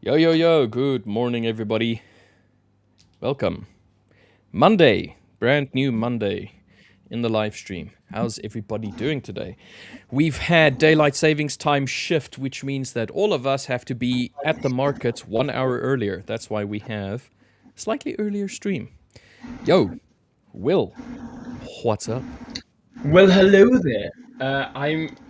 Yo, yo, yo, good morning, everybody. Welcome. Monday, brand new Monday in the live stream. How's everybody doing today? We've had daylight savings time shift, which means that all of us have to be at the market 1 hour earlier. That's why we have a slightly earlier stream. Yo, Will, what's up? Well, hello there.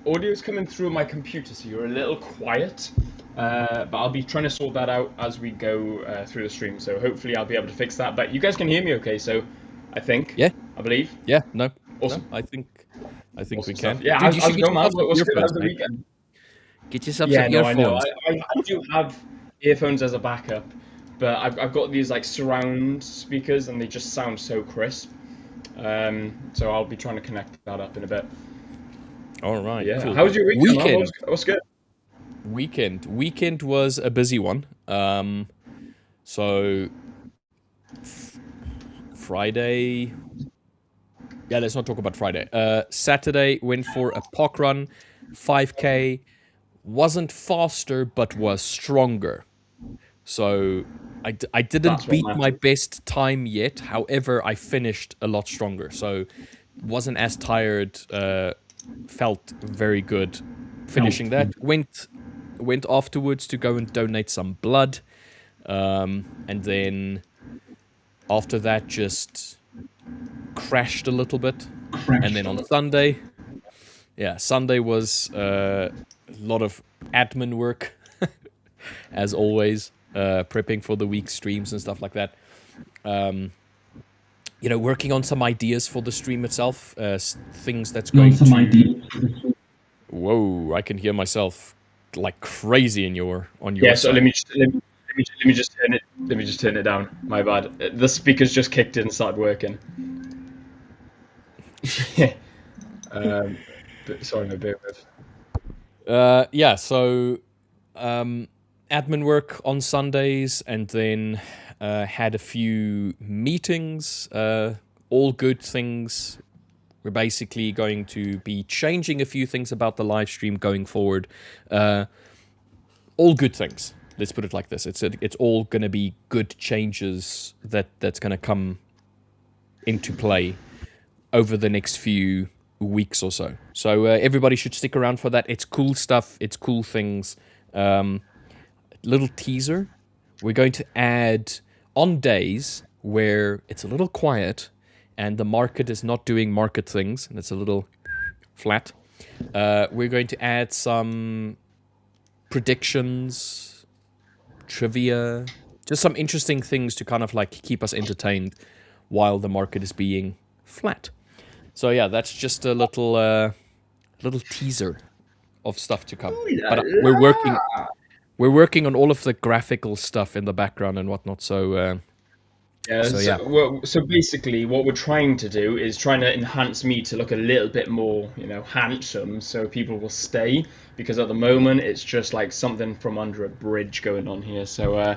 Audio's coming through my computer, so you're a little quiet. But I'll be trying to sort that out as we go through the stream. So hopefully I'll be able to fix that. But you guys can hear me okay? So I think, Yeah, I believe. yeah, no, Awesome. I think Awesome we stuff. can. Yeah, Dude, you how's should it get going, man? yourself some What's good? How's earphones, the mate. weekend? Get yourself Yeah, some no, I know. earphones. I do have earphones as a backup, but I've got these like surround speakers, and they just sound so crisp. So I'll be trying to connect that up in a bit. All right, Yeah. cool. How was your weekend, man? Weekend. What's good? Weekend was a busy one. So Friday. Yeah, let's not talk about Friday. Saturday went for a park run, 5K. Wasn't faster, but was stronger. So I didn't That's what beat my matters. best time yet. However, I finished a lot stronger. So wasn't as tired. Felt very good finishing that. Went afterwards to go and donate some blood. And then after that just crashed a little bit. And then on Sunday, Sunday was a lot of admin work, as always, prepping for the week's streams and stuff like that. Working on some ideas for the stream itself, things that's going to... Whoa, I can hear myself like crazy on your Yeah, so side. let me just turn it down. My bad. The speakers just kicked in and started working. But sorry, no bear with. So admin work on Sundays, and then had a few meetings, all good things. We're basically going to be changing a few things about the live stream going forward. All good things. Let's put it like this. It's all going to be good changes that's going to come into play over the next few weeks or so. So everybody should stick around for that. It's cool stuff. It's cool things. Little teaser. We're going to add on days where it's a little quiet and the market is not doing market things and it's a little flat. We're going to add some predictions, trivia, just some interesting things to kind of like keep us entertained while the market is being flat. So yeah, that's just a little teaser of stuff to come. But we're working on all of the graphical stuff in the background and whatnot. So So basically, what we're trying to do is trying to enhance me to look a little bit more, handsome, so people will stay. Because at the moment, it's just like something from under a bridge going on here. So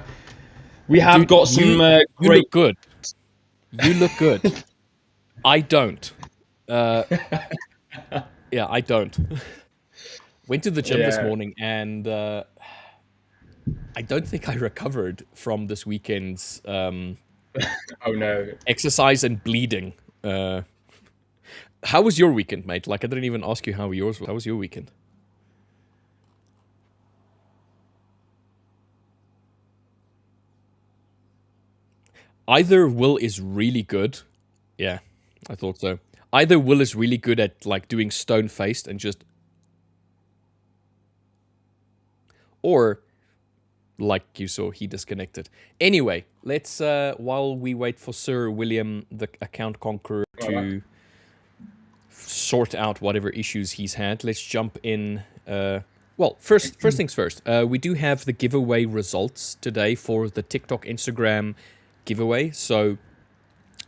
we have got some you great. look good. You look good. I don't. Yeah, I don't. Went to the gym this morning, and I don't think I recovered from this weekend's Oh no. exercise and bleeding. How was your weekend, mate? Like, I didn't even ask you how yours was. How was your weekend? Either Will is really good. Yeah, I thought so. Either Will is really good at like doing stone-faced and just... Or, like you saw, he disconnected. Anyway, let's, while we wait for Sir William, the account conqueror, to sort out whatever issues he's had, let's jump in. Well, first things first. We do have the giveaway results today for the TikTok, Instagram giveaway. So,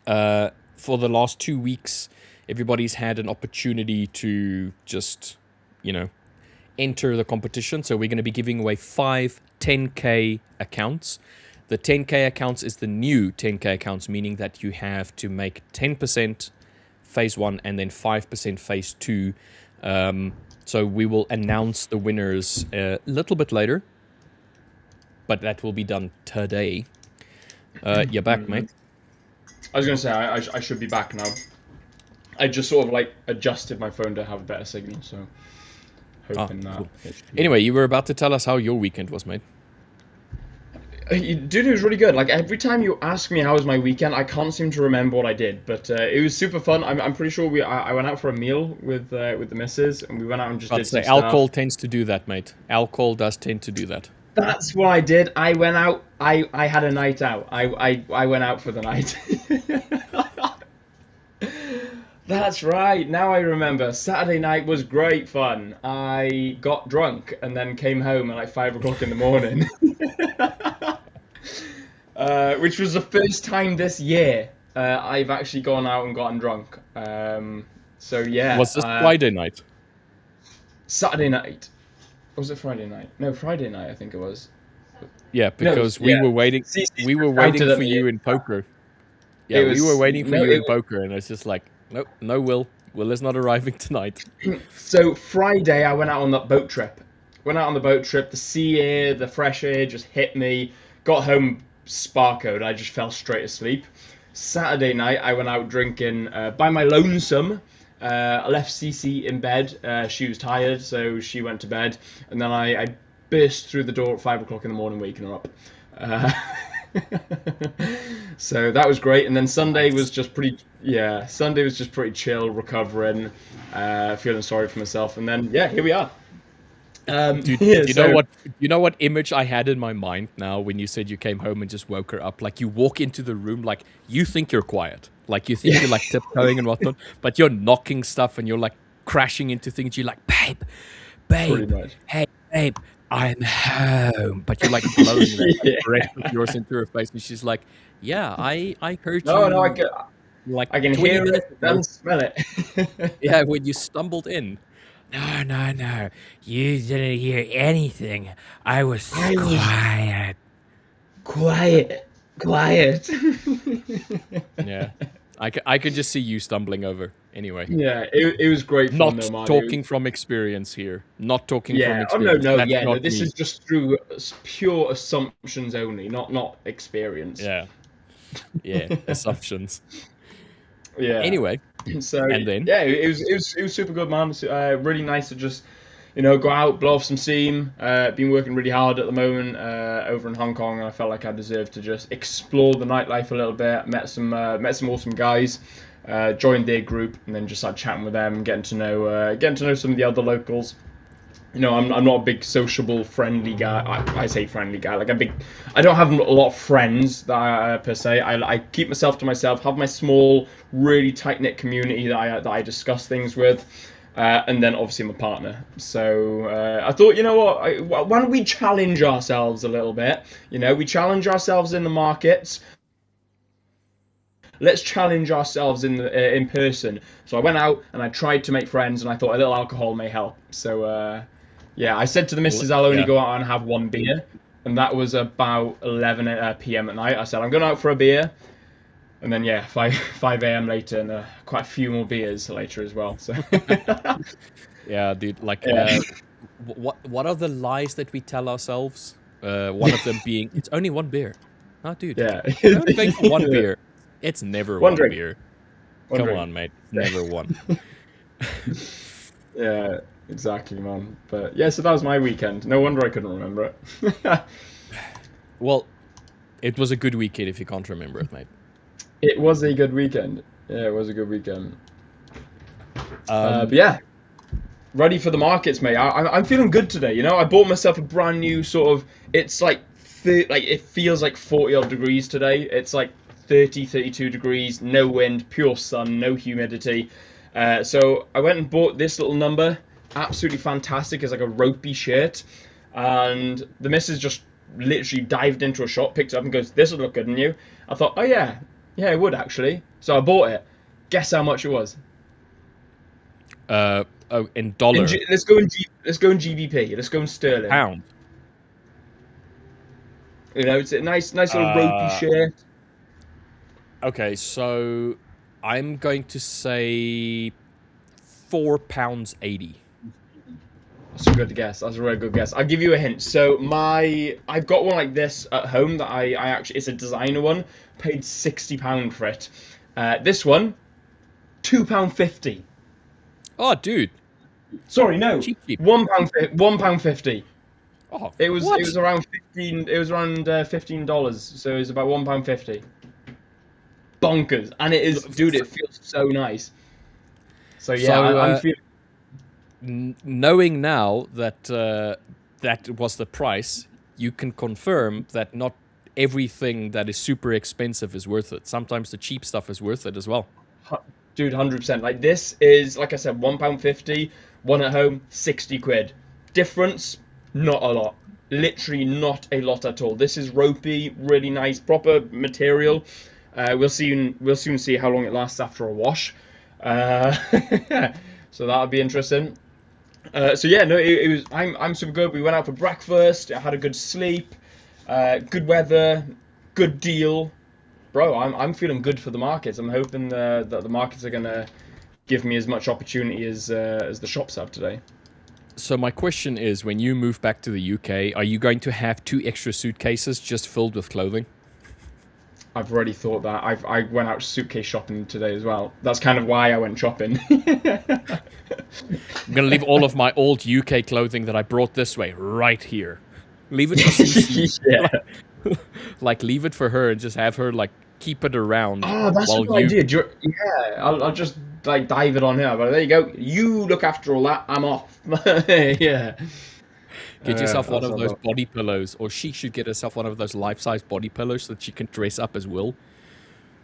for the last 2 weeks, everybody's had an opportunity to just, enter the competition. So we're going to be giving away 5 10K accounts. The 10K accounts is the new 10K accounts, meaning that you have to make 10% phase 1 and then 5% phase 2. So we will announce the winners a little bit later. but that will be done today. You're back, mate. I was going to say, I should be back now. I just sort of like adjusted my phone to have a better signal, so hoping that. Cool. Anyway, you were about to tell us how your weekend was, mate. Dude, it was really good. Like every time you ask me how was my weekend, I can't seem to remember what I did, but it was super fun. I'm pretty sure I went out for a meal with the missus, and we went out and just did some stuff. Alcohol tends to do that, mate. Alcohol does tend to do that. That's what I did. I went out. I had a night out. I went out for the night. That's right. Now I remember. Saturday night was great fun. I got drunk and then came home at like 5 o'clock in the morning. Which was the first time this year I've actually gone out and gotten drunk. So yeah. Was this Friday night? Saturday night. Was it Friday night? No, Friday night I think it was. Yeah, because we were waiting. We were waiting for you in poker. Yeah, we were waiting for you in poker, and it's just like, nope, no Will. Will is not arriving tonight. So Friday I went out on that boat trip. Went out on the boat trip. The sea air, the fresh air just hit me. Got home sparkoed. I just fell straight asleep. Saturday night I went out drinking by my lonesome. I left Cece in bed. She was tired, so she went to bed. And then I burst through the door at 5 o'clock in the morning, waking her up. So that was great. And then Sunday was just pretty. Yeah, Sunday was just pretty chill, recovering, feeling sorry for myself. And then here we are. Dude, you know what image I had in my mind now when you said you came home and just woke her up? Like you walk into the room, like you think you're quiet, like you think you're like tiptoeing and whatnot, but you're knocking stuff and you're like crashing into things. You're like, babe, hey, babe, I'm home, but you're like blowing that breath of yours into her face, and she's like, yeah, I heard you. No, I can hear it and smell it. Yeah, when you stumbled in. No. You didn't hear anything. I was quiet. Quiet. Yeah. I could just see you stumbling over. Anyway. Yeah, it was great fun. Not talking from experience here. Not talking from experience. No. This is just through pure assumptions only, not experience. Yeah. Yeah, assumptions. Yeah. Anyway. So and then it was super good, man. Really nice to just go out, blow off some steam. Been working really hard at the moment over in Hong Kong, and I felt like I deserved to just explore the nightlife a little bit. Met some awesome guys. Joined their group, and then just started chatting with them, getting to know some of the other locals. I'm not a big sociable, friendly guy. I say friendly guy. Like I don't have a lot of friends that per se. I keep myself to myself. Have my small, really tight knit community that I discuss things with, and then obviously my partner. So I thought, why don't we challenge ourselves a little bit? We challenge ourselves in the markets. Let's challenge ourselves in person. So I went out and I tried to make friends, and I thought a little alcohol may help. So. Yeah, I said to the missus I'll only go out and have one beer, and that was about 11 p.m. at night. I said I'm going out for a beer, and then 5 a.m. later, and quite a few more beers later as well. So yeah, dude, like what are the lies that we tell ourselves? One of them being it's only one beer. Oh, dude, I'm only going for one beer. It's never one beer. Come on, mate, it's never one. Yeah. Exactly, man. But yeah, so that was my weekend. No wonder I couldn't remember it. Well, it was a good weekend if you can't remember it, mate. It was a good weekend. Yeah, it was a good weekend. But yeah, ready for the markets, mate. I'm feeling good today. I bought myself a brand new sort of. It's like it feels like 40 odd degrees today. It's like 32 degrees, no wind, pure sun, no humidity. So I went and bought this little number. Absolutely fantastic. It's like a ropey shirt, and the missus just literally dived into a shop, picked it up, and goes, "This would look good on you." I thought, "Oh yeah, it would actually." So I bought it. Guess how much it was? In dollar. Let's go in GBP. Let's go in sterling. Pound. It's a nice little ropey shirt. Okay, so I'm going to say £4.80. That's a good guess. That's a really good guess. I'll give you a hint. So I've got one like this at home that I actually, it's a designer one. Paid £60 for it. This one, £2.50. Oh, dude. Sorry, no. Cheap. £1.50. Oh, It was what? it was around 15. It was around $15. So it was about £1.50. Bonkers, and it is, dude. It feels so nice. So yeah, I'm feeling. Knowing now that that was the price, you can confirm that not everything that is super expensive is worth it. Sometimes the cheap stuff is worth it as well. Dude, 100%. Like, this is, like I said, £1.50. One at home, 60 quid. Difference, not a lot. Literally not a lot at all. This is ropey, really nice, proper material. We'll soon see how long it lasts after a wash. So that'll be interesting. So yeah, no, it was. I'm super good. We went out for breakfast. I had a good sleep. Good weather. Good deal. Bro, I'm feeling good for the markets. I'm hoping that the markets are gonna give me as much opportunity as the shops have today. So my question is, when you move back to the UK, are you going to have 2 extra suitcases just filled with clothing? I've already thought that. I went out suitcase shopping today as well. That's kind of why I went shopping. I'm going to leave all of my old UK clothing that I brought this way right here. Leave it for CC. Yeah. Like, leave it for her and just have her, like, keep it around. Oh, that's a good idea. Yeah, I'll just, like, dive it on her. But there you go. You look after all that. I'm off. Yeah. Get yourself one of those body pillows. Or she should get herself one of those life-size body pillows so that she can dress up as Will.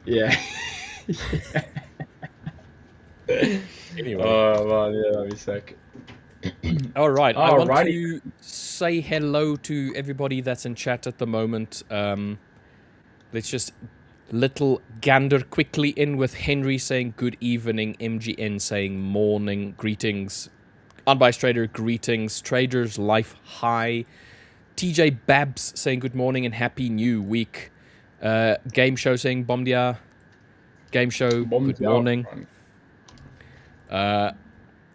Yeah. Anyway. Oh, man, yeah, that'd be sick. All right. I want to say hello to everybody that's in chat at the moment. Let's just little gander quickly in with Henry saying good evening, MGN saying morning, greetings, Unbiased Trader, greetings, Traders Life High, TJ Babs saying good morning and happy new week, Game Show saying bom dia, Game Show, good morning.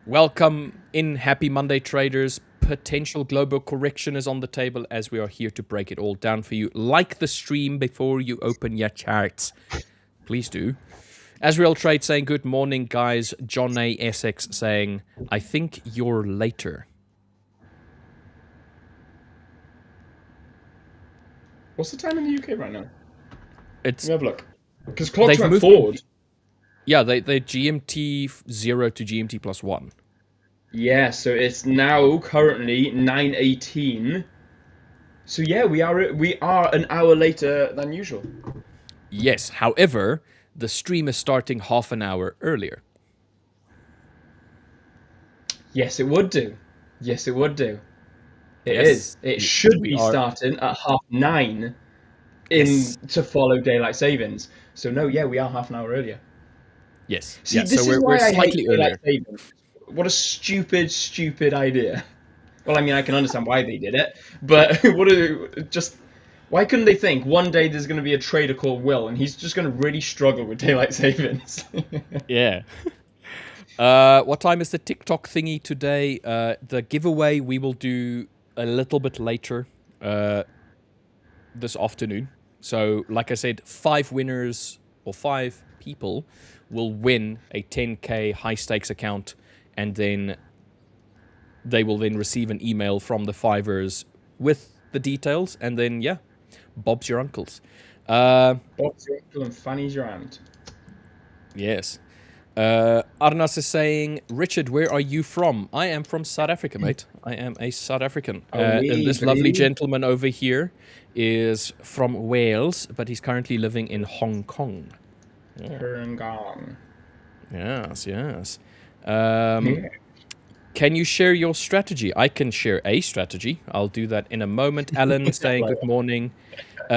Welcome in, happy Monday traders. Potential global correction is on the table as we are here to break it all down for you. Like the stream before you open your charts. Please do. Azrael Trade saying good morning guys. John A. Essex saying I think you're later. What's the time in the UK right now? It's, let me have a look. Because clocks went forward. Yeah, they GMT 0 to GMT +1. Yeah, so it's now currently 9:18. So yeah, we are an hour later than usual. Yes, however, the stream is starting half an hour earlier. Yes, it would do. Yes, it would do. It is. It should be starting at 9:30 to follow daylight savings. So no, yeah, we are half an hour earlier. Yes. See, yeah, this so we're slightly earlier. What a stupid idea. Well, I mean, I can understand why they did it, but why couldn't they think one day there's going to be a trader called Will and he's just going to really struggle with daylight savings? Yeah. What time is the TikTok thingy today? The giveaway we will do a little bit later this afternoon. So, like I said, 5 winners or 5 people will win a 10K high stakes account, and then they will then receive an email from the Fivers with the details, and then yeah, Bob's your uncles. Bob's your uncle and Fanny's your aunt. Yes. Arnas is saying, Richard, where are you from? I am from South Africa, mate. I am a South African. And this lovely gentleman over here is from Wales, but he's currently living in Hong Kong. Hong Kong. Yes, yes. Can you share your strategy? I can share a strategy. I'll do that in a moment. Alan saying good morning.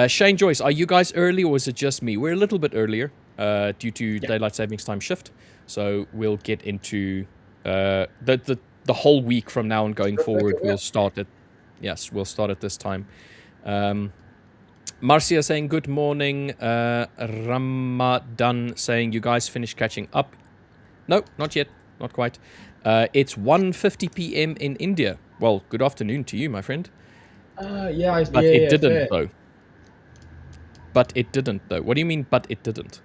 Shane Joyce, are you guys early or is it just me? We're a little bit earlier due to daylight savings time shift. So we'll get into the whole week from now and going forward. We'll start at we'll start at this time. Marcia saying good morning. Ramadan saying you guys finished catching up. No, not yet. Not quite. It's 1:50 p.m. in India. Well, good afternoon to you, my friend. But It didn't, fair. though. But it didn't, though. What do you mean, but it didn't?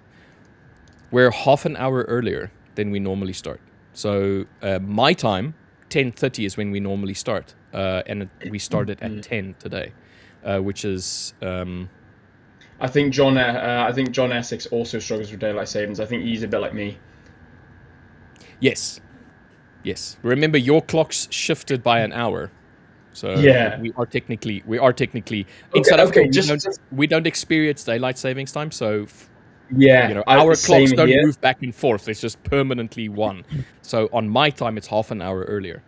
We're half an hour earlier than we normally start. So my time, 10:30 is when we normally start. And we started at 10 today, which is... I think John Essex also struggles with daylight savings. I think he's a bit like me. Yes. Yes. Remember, your clock's shifted by an hour. So we are technically in South Africa. We don't experience daylight savings time. So our clocks don't move back and forth. It's just permanently one. So on my time, it's half an hour earlier.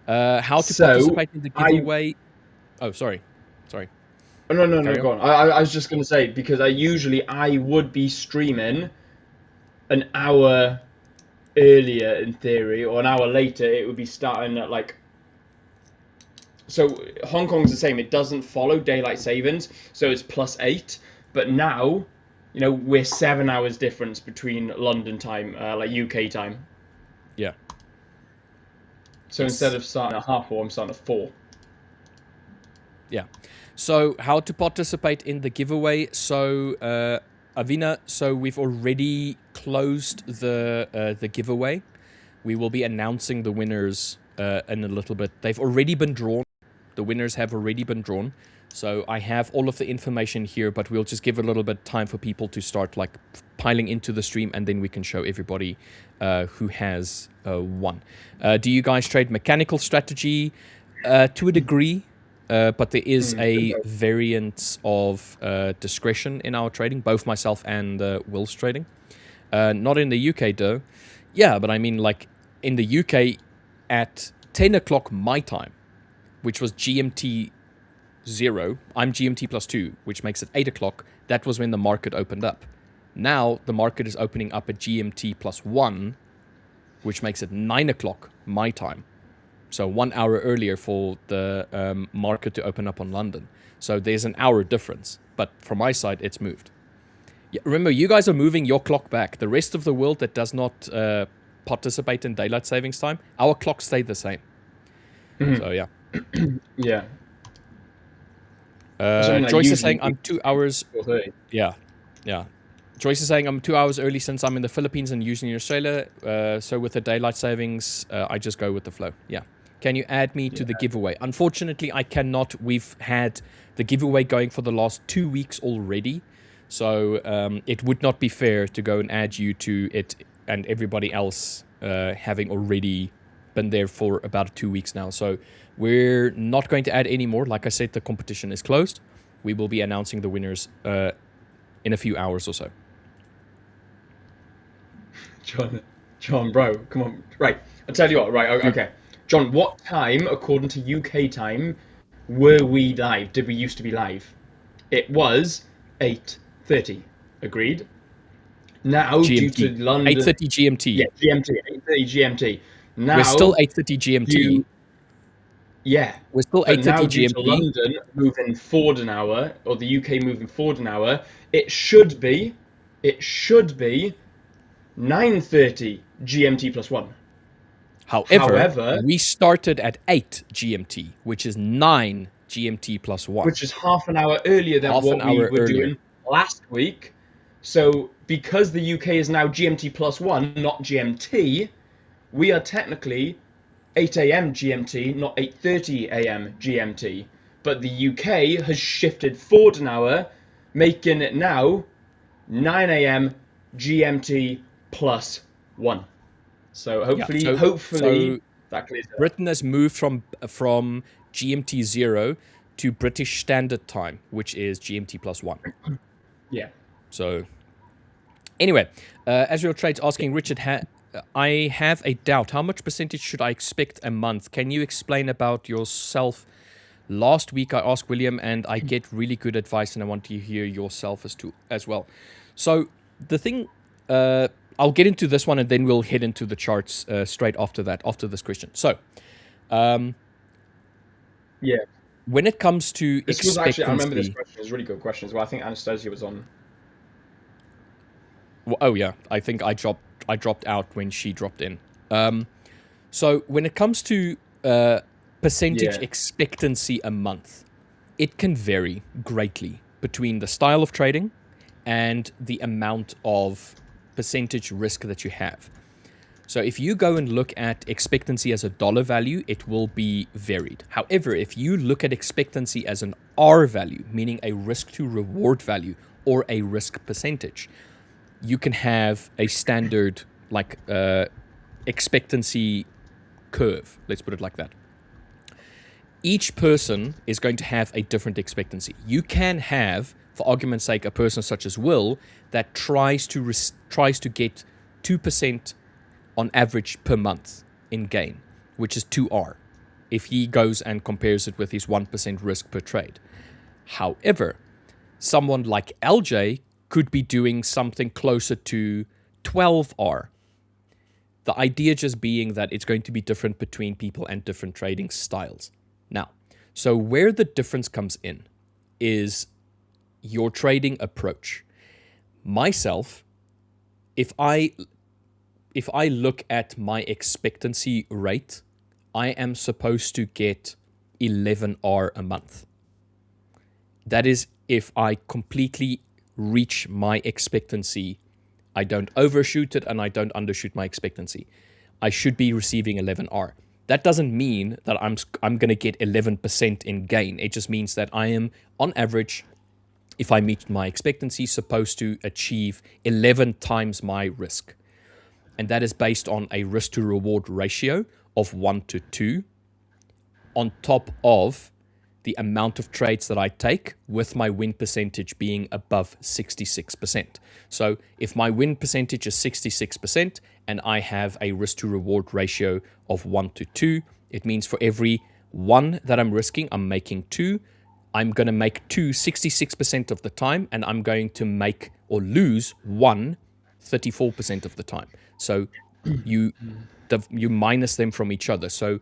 How to participate in the giveaway? Oh, sorry. Oh, no, go on. I was just gonna say, because I would be streaming an hour earlier in theory, or an hour later. It would be starting at like. So Hong Kong's the same. It doesn't follow daylight savings, so it's +8. But now, we're 7 hours difference between London time, like UK time. Yeah. So instead of starting at 4:30, I'm starting at 4. Yeah. So how to participate in the giveaway? So Avina, so we've already closed the giveaway. We will be announcing the winners in a little bit. They've already been drawn. The winners have already been drawn. So I have all of the information here, but we'll just give a little bit of time for people to start like piling into the stream, and then we can show everybody who has won. Do you guys trade mechanical strategy? To a degree, but there is a variance of discretion in our trading, both myself and Will's trading. Not in the UK though. Yeah, but I mean like in the UK at 10 o'clock my time, which was GMT 0. I'm GMT +2, which makes it 8 o'clock. That was when the market opened up. Now the market is opening up at GMT +1, which makes it 9 o'clock my time. So 1 hour earlier for the market to open up on London. So there's an hour difference. But from my side, it's moved. Yeah, remember, you guys are moving your clock back. The rest of the world that does not participate in daylight savings time, our clocks stay the same. So yeah. Yeah. Joyce is saying I'm 2 hours. Yeah. Joyce is saying I'm 2 hours early since I'm in the Philippines and usually in Australia. So with the daylight savings, I just go with the flow. Yeah. Can you add me to the giveaway? Unfortunately, I cannot. We've had the giveaway going for the last 2 weeks already. So it would not be fair to go and add you to it and everybody else having already been there for about 2 weeks now. So we're not going to add any more. Like I said, the competition is closed. We will be announcing the winners in a few hours or so. John, bro, come on. Right, I'll tell you what. Right, okay. John, what time, according to UK time, were we live? Did we used to be live? It was 8:30. Agreed? Now, GMT. due to London... 8:30 GMT. Yeah, GMT. 8:30 GMT. Now... We're still 8:30 GMT. We're still 8:30 now, GMT. Due to London moving forward an hour, or the UK moving forward an hour, it should be 9:30 GMT +1. However, we started at 8 GMT, which is 9 GMT +1. Which is half an hour earlier than what we were doing last week. So because the UK is now GMT +1, not GMT, we are technically 8 a.m. GMT, not 8:30 a.m. GMT. But the UK has shifted forward an hour, making it now 9 a.m. GMT +1. So hopefully, that clears it up. Britain has moved from GMT 0 to British Standard Time, which is GMT +1. Yeah. So anyway, as your trade's asking, Richard, I have a doubt. How much percentage should I expect a month? Can you explain about yourself? Last week I asked William, and I get really good advice, and I want to hear yourself as well. So the thing, I'll get into this one, and then we'll head into the charts straight after that, after this question. So, yeah. When it comes to this was actually, I remember this question. It was a really good question as well. I think Anastasia was on. Well, oh yeah, I think I dropped out when she dropped in. So when it comes to percentage Yeah. expectancy a month, it can vary greatly between the style of trading and the amount of percentage risk that you have. So if you go and look at expectancy as a dollar value, it will be varied. However, if you look at expectancy as an R value, meaning a risk to reward value or a risk percentage, you can have a standard like expectancy curve. Let's put it like that. Each person is going to have a different expectancy. You can have, for argument's sake, a person such as Will that tries to get 2% on average per month in gain, which is 2R, if he goes and compares it with his 1% risk per trade. However, someone like LJ could be doing something closer to 12R. The idea just being that it's going to be different between people and different trading styles. Now, so where the difference comes in is your trading approach. Myself, if I look at my expectancy rate, I am supposed to get 11R a month. That is if I completely reach my expectancy. I don't overshoot it and I don't undershoot my expectancy. I should be receiving 11R. That doesn't mean that I'm going to get 11% in gain. It just means that I am, on average, if I meet my expectancy, supposed to achieve 11 times my risk. And that is based on a risk to reward ratio of 1 to 2 on top of the amount of trades that I take, with my win percentage being above 66%. So if my win percentage is 66% and I have a risk to reward ratio of 1 to 2, it means for every 1 that I'm risking, I'm making 2. I'm going to make 2 66% of the time, and I'm going to make or lose 1 34% of the time. So you minus them from each other. So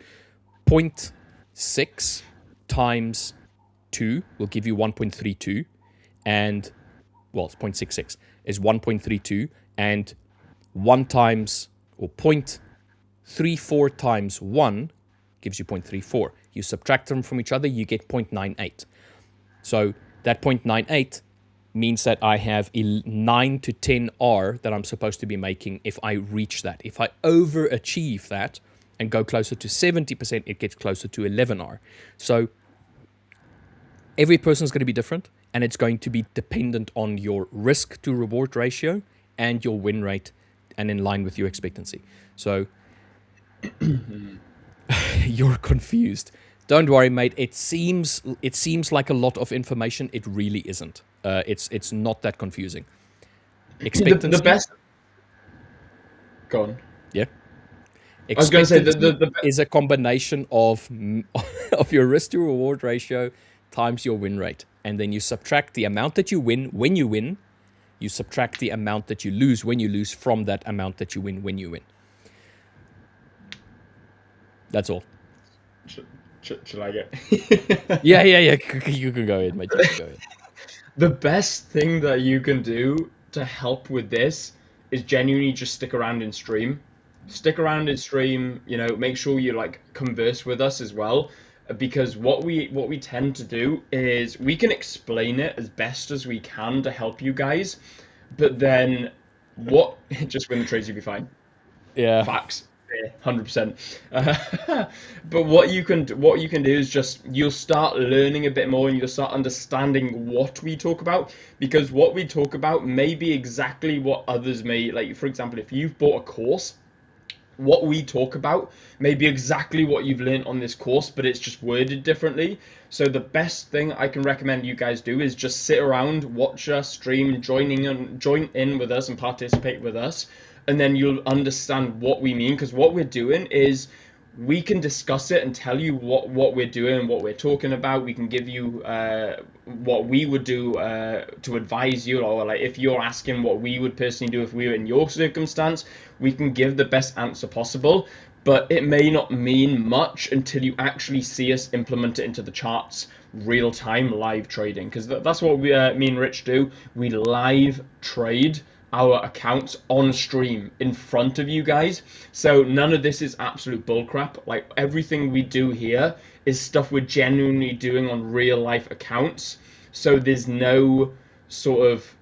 0.6 times 2 will give you 1.32, and well, it's 0.66 is 1.32, and 1 times, or 0.34 times 1 gives you 0.34. You subtract them from each other, you get 0.98. So that 0.98 means that I have 9 to 10 R that I'm supposed to be making if I reach that. If I overachieve that and go closer to 70%, it gets closer to 11 R. So every person is going to be different, and it's going to be dependent on your risk to reward ratio and your win rate, and in line with your expectancy. So you're confused. Don't worry, mate. It seems like a lot of information. It really isn't. It's not that confusing. Expectancy. The best. Go on. Yeah. I was going to say the is a combination of your risk to reward ratio times your win rate, and then you subtract the amount that you win when you win. You subtract the amount that you lose when you lose from that amount that you win when you win. That's all. Should I get? Yeah. You can go ahead, mate. You can go ahead. The best thing that you can do to help with this is genuinely just stick around in stream. Stick around in stream. Make sure you converse with us as well, because what we tend to do is we can explain it as best as we can to help you guys, but then just win the trades, you'll be fine. Yeah. Facts. 100%. But what you can do is just, you'll start learning a bit more, and you'll start understanding what we talk about, because what we talk about may be exactly what others may, like, for example, if you've bought a course, what we talk about may be exactly what you've learned on this course, but it's just worded differently. So the best thing I can recommend you guys do is just sit around, watch us stream, join in with us and participate with us, and then you'll understand what we mean. Because what we're doing is, we can discuss it and tell you what we're doing and what we're talking about. We can give you what we would do to advise you, or like if you're asking what we would personally do if we were in your circumstance, we can give the best answer possible. But it may not mean much until you actually see us implement it into the charts, real-time live trading, because that's what me and Rich do. We live trade our accounts on stream in front of you guys. So none of this is absolute bullcrap. Like everything we do here is stuff we're genuinely doing on real life accounts. So there's no sort of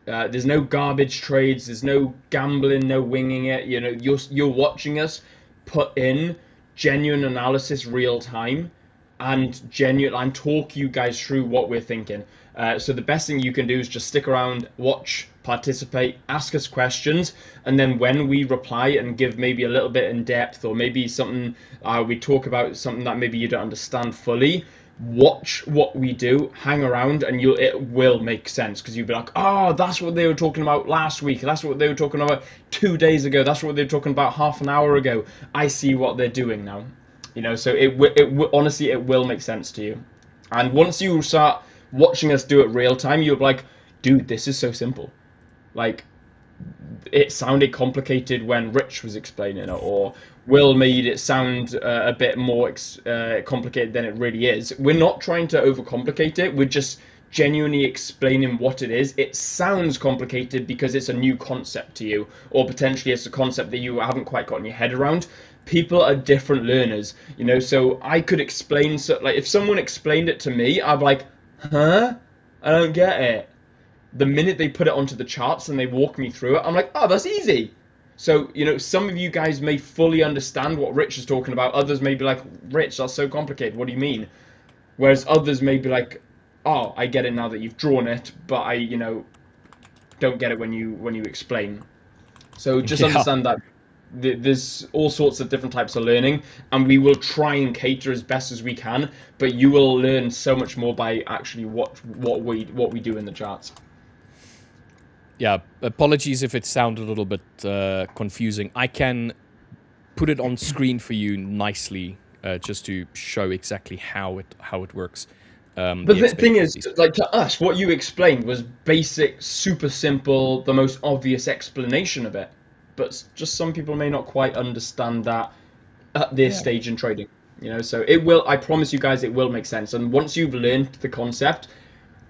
there's no garbage trades. There's no gambling, no winging it. You know, you're watching us put in genuine analysis, real time, and talk you guys through what we're thinking. So the best thing you can do is just stick around, watch, participate, ask us questions, and then when we reply and give maybe a little bit in depth, or maybe something we talk about something that maybe you don't understand fully, watch what we do, hang around, and it will make sense, because you'll be like, oh, that's what they were talking about last week, that's what they were talking about 2 days ago, that's what they were talking about half an hour ago. I see what they're doing now. You know, so honestly, it will make sense to you. And once you start watching us do it real time, you're like, dude, this is so simple. Like, it sounded complicated when Rich was explaining it, or Will made it sound a bit more complicated than it really is. We're not trying to overcomplicate it. We're just genuinely explaining what it is. It sounds complicated because it's a new concept to you, or potentially it's a concept that you haven't quite gotten your head around. People are different learners, you know, so I could explain, so like if someone explained it to me, I'd be like, huh? I don't get it. The minute they put it onto the charts and they walk me through it, I'm like, oh, that's easy. So, you know, some of you guys may fully understand what Rich is talking about. Others may be like, Rich, that's so complicated. What do you mean? Whereas others may be like, oh, I get it now that you've drawn it, but I, you know, don't get it when you explain. So just understand that there's all sorts of different types of learning, and we will try and cater as best as we can, but you will learn so much more by actually what we do in the charts. Yeah, apologies if it sounded a little bit confusing. I can put it on screen for you nicely, just to show exactly how it works. But the thing is, like, to us, what you explained was basic, super simple, the most obvious explanation of it. But just some people may not quite understand that at this stage in trading. You know, so it will. I promise you guys, it will make sense. And once you've learned the concept,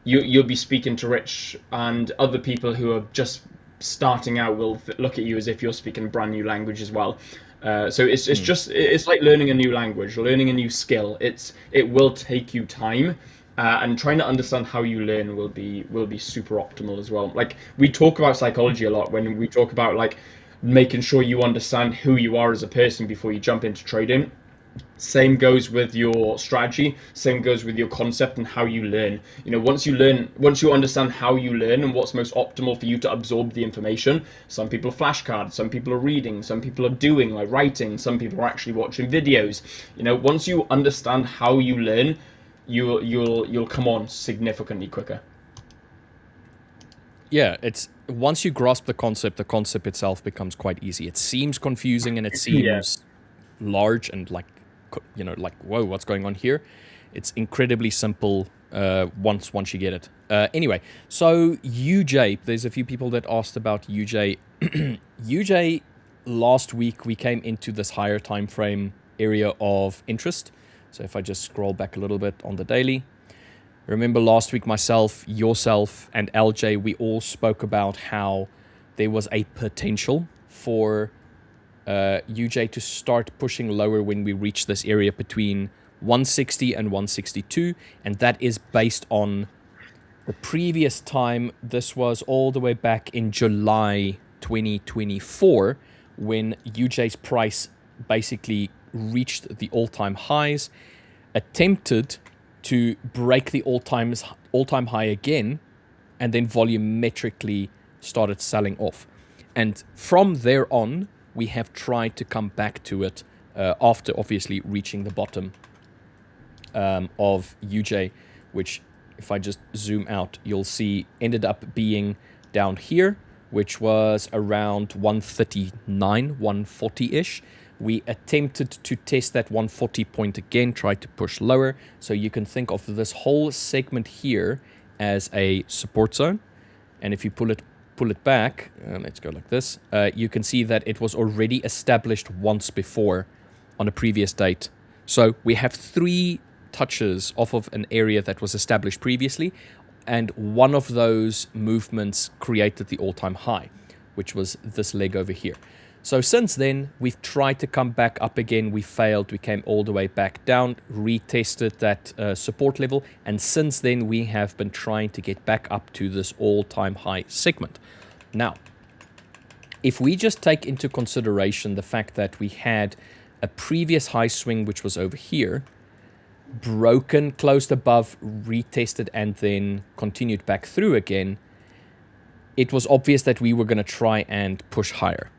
you'll be speaking to Rich, and other people who are just starting out will look at you as if you're speaking a brand new language as well. So it's like learning a new language, learning a new skill. It will take you time, and trying to understand how you learn will be super optimal as well. Like, we talk about psychology a lot when we talk about like making sure you understand who you are as a person before you jump into trading. Same goes with your strategy, same goes with your concept and how you learn. You know, once you understand how you learn and what's most optimal for you to absorb the information, some people flashcards, some people are reading, some people are doing, like writing, some people are actually watching videos. You know, once you understand how you learn, you'll come on significantly quicker. Yeah, it's once you grasp the concept itself becomes quite easy. It seems confusing and it seems large and like, you know, like, whoa, what's going on here? It's incredibly simple once you get it. Anyway, so UJ, there's a few people that asked about UJ. UJ, last week we came into this higher time frame area of interest. So if I just scroll back a little bit on the daily, remember last week myself, yourself, and LJ, we all spoke about how there was a potential for UJ to start pushing lower when we reach this area between 160 and 162, and that is based on the previous time. This was all the way back in July 2024 when UJ's price basically reached the all-time highs, attempted to break the all-time high again, and then volumetrically started selling off. And from there on, we have tried to come back to it after obviously reaching the bottom of UJ, which if I just zoom out, you'll see ended up being down here, which was around 139, 140-ish. We attempted to test that 140 point again, tried to push lower. So you can think of this whole segment here as a support zone. And if you pull it back, let's go like this, you can see that it was already established once before on a previous date. So we have 3 touches off of an area that was established previously. And one of those movements created the all-time high, which was this leg over here. So since then, we've tried to come back up again. We failed. We came all the way back down, retested that support level. And since then, we have been trying to get back up to this all-time high segment. Now, if we just take into consideration the fact that we had a previous high swing, which was over here, broken, closed above, retested, and then continued back through again, it was obvious that we were going to try and push higher.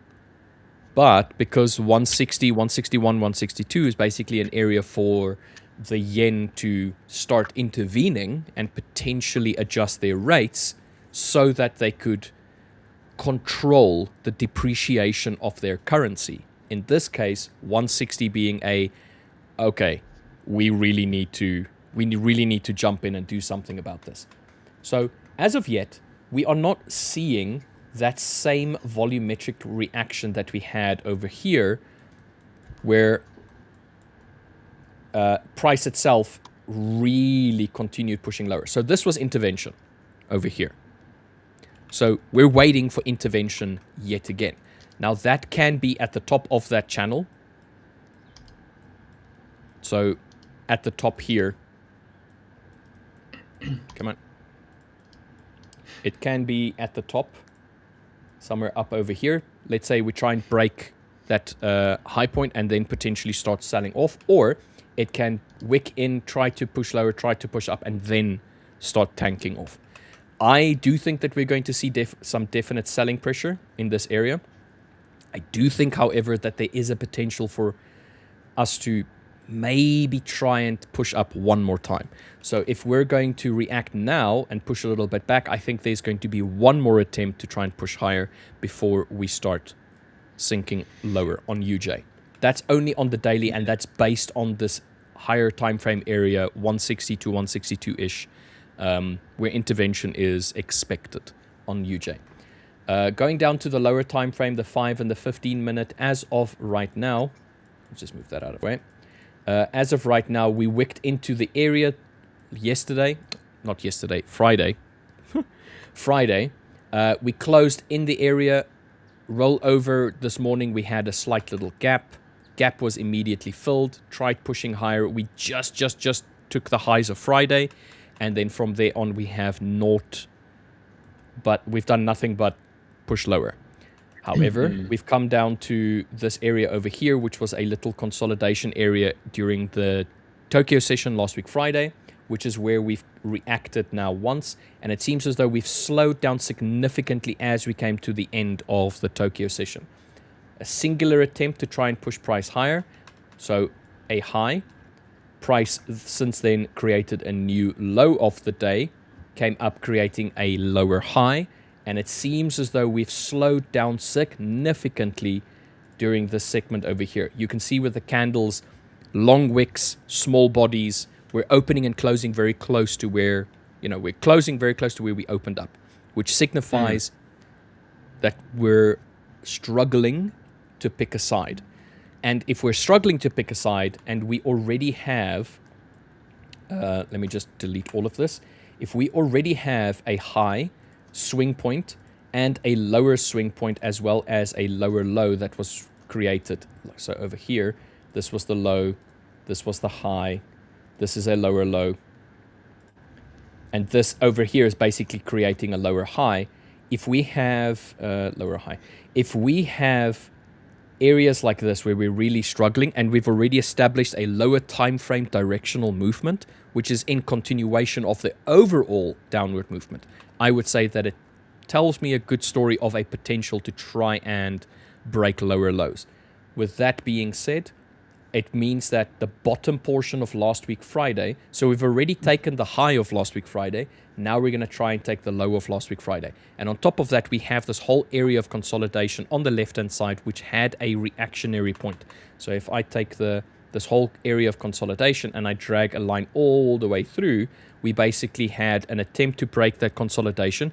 But because 160, 161, 162 is basically an area for the yen to start intervening and potentially adjust their rates so that they could control the depreciation of their currency. In this case, 160 being okay, we really need to jump in and do something about this. So as of yet, we are not seeing that same volumetric reaction that we had over here, where price itself really continued pushing lower. So this was intervention over here. So we're waiting for intervention yet again. Now that can be at the top of that channel. So at the top here, come on. It can be at the top, somewhere up over here. Let's say we try and break that high point and then potentially start selling off. Or it can wick in, try to push lower, try to push up, and then start tanking off. I do think that we're going to see some definite selling pressure in this area. I do think, however, that there is a potential for us to maybe try and push up one more time. So if we're going to react now and push a little bit back, I think there's going to be one more attempt to try and push higher before we start sinking lower on UJ. That's only on the daily, and that's based on this higher time frame area, 160 to 162-ish, where intervention is expected on UJ. Going down to the lower time frame, the 5 and the 15 minute, as of right now, let's just move that out of the way. As of right now, we wicked into the area Friday. Friday. We closed in the area. Roll over this morning, we had a slight little gap. Gap was immediately filled. Tried pushing higher. We just took the highs of Friday. And then from there on, we have naught. But we've done nothing but push lower. However, we've come down to this area over here, which was a little consolidation area during the Tokyo session last week Friday, which is where we've reacted now once. And it seems as though we've slowed down significantly as we came to the end of the Tokyo session. A singular attempt to try and push price higher. So a high. Price since then created a new low of the day, came up creating a lower high. And it seems as though we've slowed down significantly during this segment over here. You can see with the candles, long wicks, small bodies, we're opening and closing very close to where, we're closing very close to where we opened up, which signifies that we're struggling to pick a side. And if we're struggling to pick a side and we already have, let me just delete all of this. If we already have a high swing point and a lower swing point as well as a lower low that was created. So over here, this was the low, this was the high, this is a lower low, and this over here is basically creating a lower high. If we have lower high, if we have areas like this where we're really struggling and we've already established a lower time frame directional movement, which is in continuation of the overall downward movement, I would say that it tells me a good story of a potential to try and break lower lows. With that being said, it means that the bottom portion of last week Friday, so we've already taken the high of last week Friday, now we're going to try and take the low of last week Friday. And on top of that, we have this whole area of consolidation on the left-hand side, which had a reactionary point. So if I take this whole area of consolidation and I drag a line all the way through, we basically had an attempt to break that consolidation,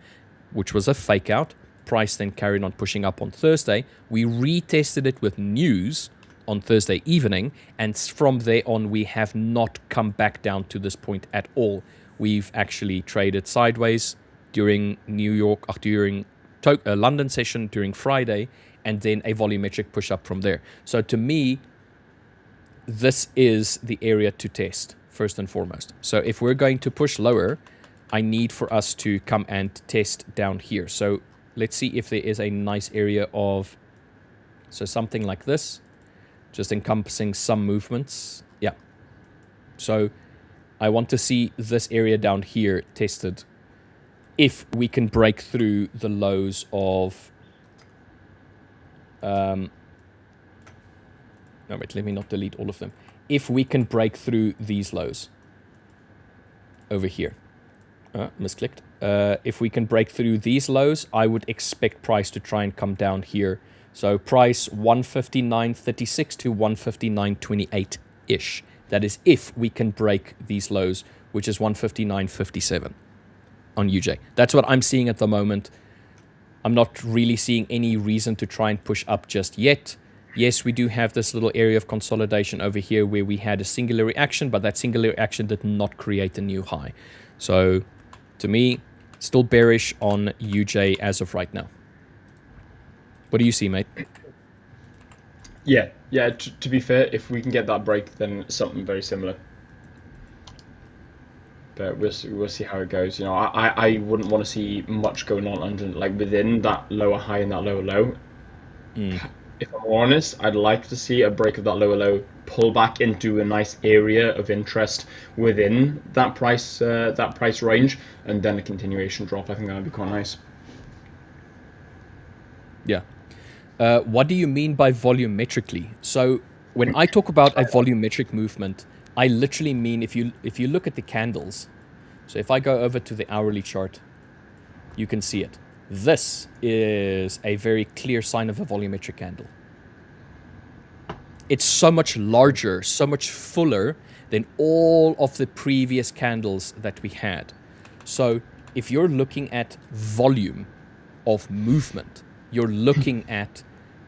which was a fake out. Price then carried on pushing up on Thursday. We retested it with news on Thursday evening, and from there on we have not come back down to this point at all. we've actually traded sideways during London session during Friday, and then a volumetric push up from there. So to me, this is the area to test first and foremost. So if we're going to push lower, I need for us to come and test down here. So let's see if there is a nice area of, so something like this, just encompassing some movements. Yeah. So I want to see this area down here tested if we can break through the lows of, no, wait, let me not delete all of them. If we can break through these lows over here. Misclicked. If we can break through these lows, I would expect price to try and come down here. So price 159.36 to 159.28-ish. That is if we can break these lows, which is 159.57 on UJ. That's what I'm seeing at the moment. I'm not really seeing any reason to try and push up just yet. Yes, we do have this little area of consolidation over here where we had a singular reaction, but that singular reaction did not create a new high. So to me, still bearish on UJ as of right now. What do you see, mate? Yeah. To be fair, if we can get that break, then something very similar. But we'll see how it goes. You know, I wouldn't want to see much going on under, like, within that lower high and that lower low. If I'm honest, I'd like to see a break of that lower low, pull back into a nice area of interest within that price range, and then a continuation drop. I think that would be quite nice. Yeah. What do you mean by volumetrically? So when I talk about a volumetric movement, I literally mean if you look at the candles. So if I go over to the hourly chart, you can see it. This is a very clear sign of a volumetric candle. It's so much larger, so much fuller than all of the previous candles that we had. So if you're looking at volume of movement, you're looking at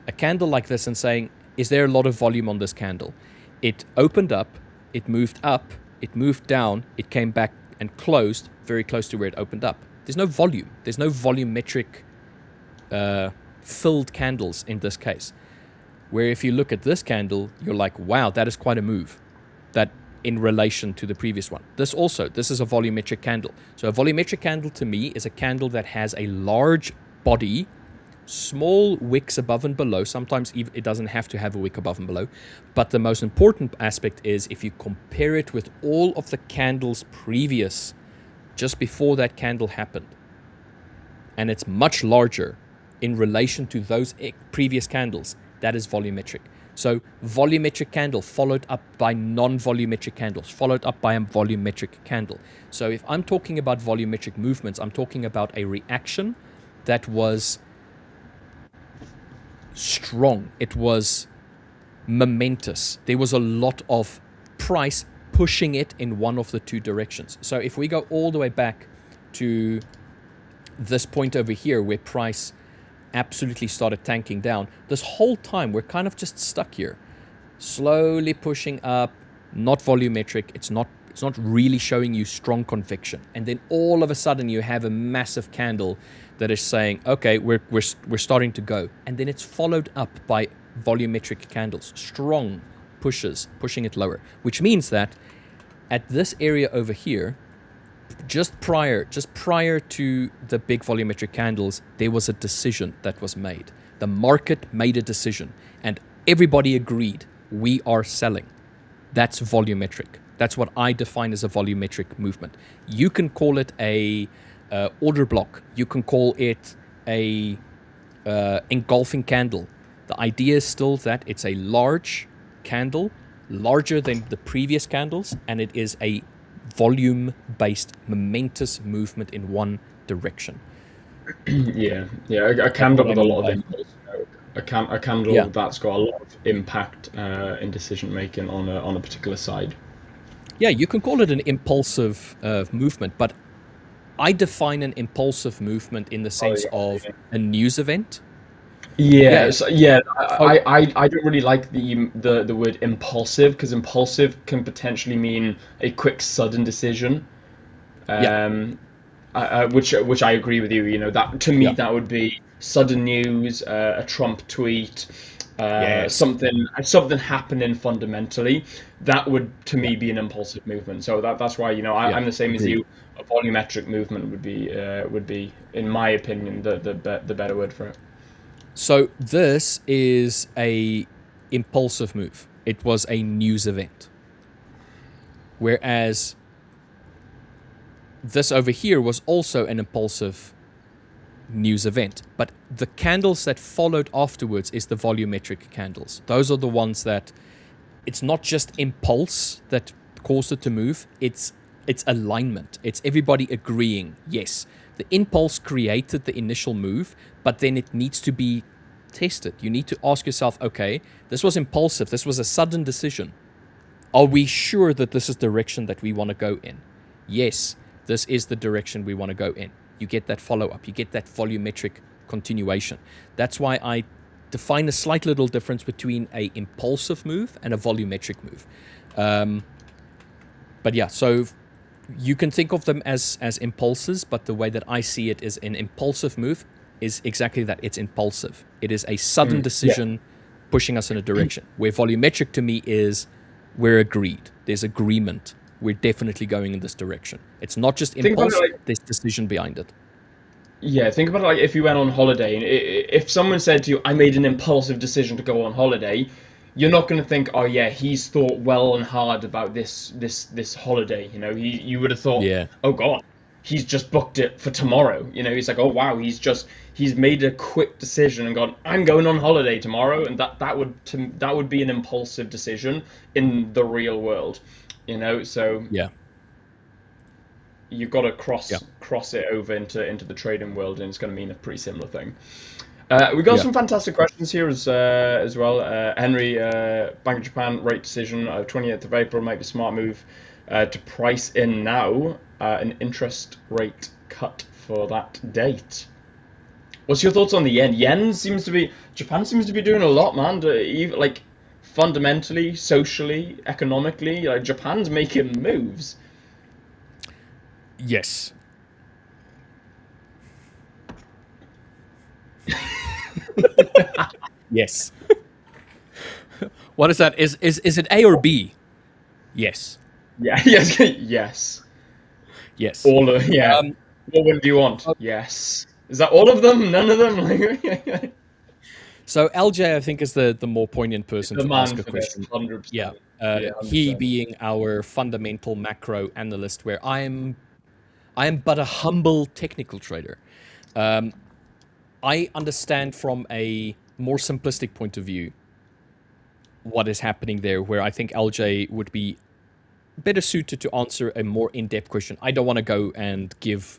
a candle like this and saying, is there a lot of volume on this candle? It opened up, it moved up, it moved down, it came back and closed very close to where it opened up. There's no volume. There's no volumetric filled candles in this case. Where if you look at this candle, you're like, wow, that is quite a move. That in relation to the previous one. This is a volumetric candle. So a volumetric candle to me is a candle that has a large body, small wicks above and below. Sometimes it doesn't have to have a wick above and below. But the most important aspect is if you compare it with all of the candles previous, just before that candle happened, and it's much larger in relation to those previous candles, that is volumetric. So volumetric candle followed up by non-volumetric candles, followed up by a volumetric candle. So if I'm talking about volumetric movements, I'm talking about a reaction that was strong. It was momentous. There was a lot of price pushing it in one of the two directions. So if we go all the way back to this point over here where price absolutely started tanking down, this whole time we're kind of just stuck here, slowly pushing up, not volumetric. It's not really showing you strong conviction. And then all of a sudden you have a massive candle that is saying, okay, we're starting to go. And then it's followed up by volumetric candles, strong pushes, pushing it lower, which means that at this area over here, just prior to the big volumetric candles, there was a decision that was made. The market made a decision and everybody agreed we are selling. That's volumetric. That's what I define as a volumetric movement. You can call it a order block. You can call it a engulfing candle. The idea is still that it's a large candle, larger than the previous candles, and it is a volume-based, momentous movement in one direction. Yeah, a candle with a lot of impulse. A candle that's got a lot of impact in decision making on a particular side. Yeah, you can call it an impulsive movement, but I define an impulsive movement in the sense of a news event. I don't really like the word impulsive, because impulsive can potentially mean a quick, sudden decision. Which I agree with you. You know, that to me Yeah. that would be sudden news, a Trump tweet, Yes. something happening fundamentally. That would to Yeah. me be an impulsive movement. So that's why Yeah. I'm the same as Agreed. you. A volumetric movement would be, in my opinion, the better word for it. So this is a impulsive move. It was a news event. Whereas this over here was also an impulsive news event. But the candles that followed afterwards is the volumetric candles. Those are the ones that it's not just impulse that caused it to move, it's alignment. It's everybody agreeing, yes, the impulse created the initial move, but then it needs to be tested. You need to ask yourself, okay, this was impulsive, this was a sudden decision. Are we sure that this is the direction that we want to go in? Yes, this is the direction we want to go in. You get that follow-up. You get that volumetric continuation. That's why I define a slight little difference between a impulsive move and a volumetric move. But yeah, so you can think of them as impulses, but the way that I see it is an impulsive move is exactly that. It's impulsive. It is a sudden decision pushing us in a direction. Where volumetric to me is we're agreed. There's agreement. We're definitely going in this direction. It's not just impulse, there's decision behind it. Yeah, think about it like if you went on holiday, and if someone said to you, "I made an impulsive decision to go on holiday," you're not going to think, "Oh yeah, he's thought well and hard about this holiday." You know, you would have thought, Yeah. "Oh God, he's just booked it for tomorrow." You know, he's like, "Oh wow, he's made a quick decision and gone, I'm going on holiday tomorrow," and that would be an impulsive decision in the real world. You know, so Yeah. you've got to cross it over into the trading world, and it's going to mean a pretty similar thing. We got some fantastic questions here as well. Henry, Bank of Japan rate decision of 28th of April might be a smart move to price in now an interest rate cut for that date. What's your thoughts on the yen? Japan seems to be doing a lot, man. Like fundamentally, socially, economically, like Japan's making moves. Yes. Yes. What is that? Is it A or B? Yes. Yeah. Yes. Yes. Yes. All of what one do you want? Yes. Is that all of them? None of them? So LJ, I think, is the more poignant person The to man ask a for this, question. 100%. Yeah. Yeah, He 100%. being our fundamental macro analyst, where I am but a humble technical trader. I understand from a more simplistic point of view what is happening there, where I think LJ would be better suited to answer a more in-depth question. I don't want to go and give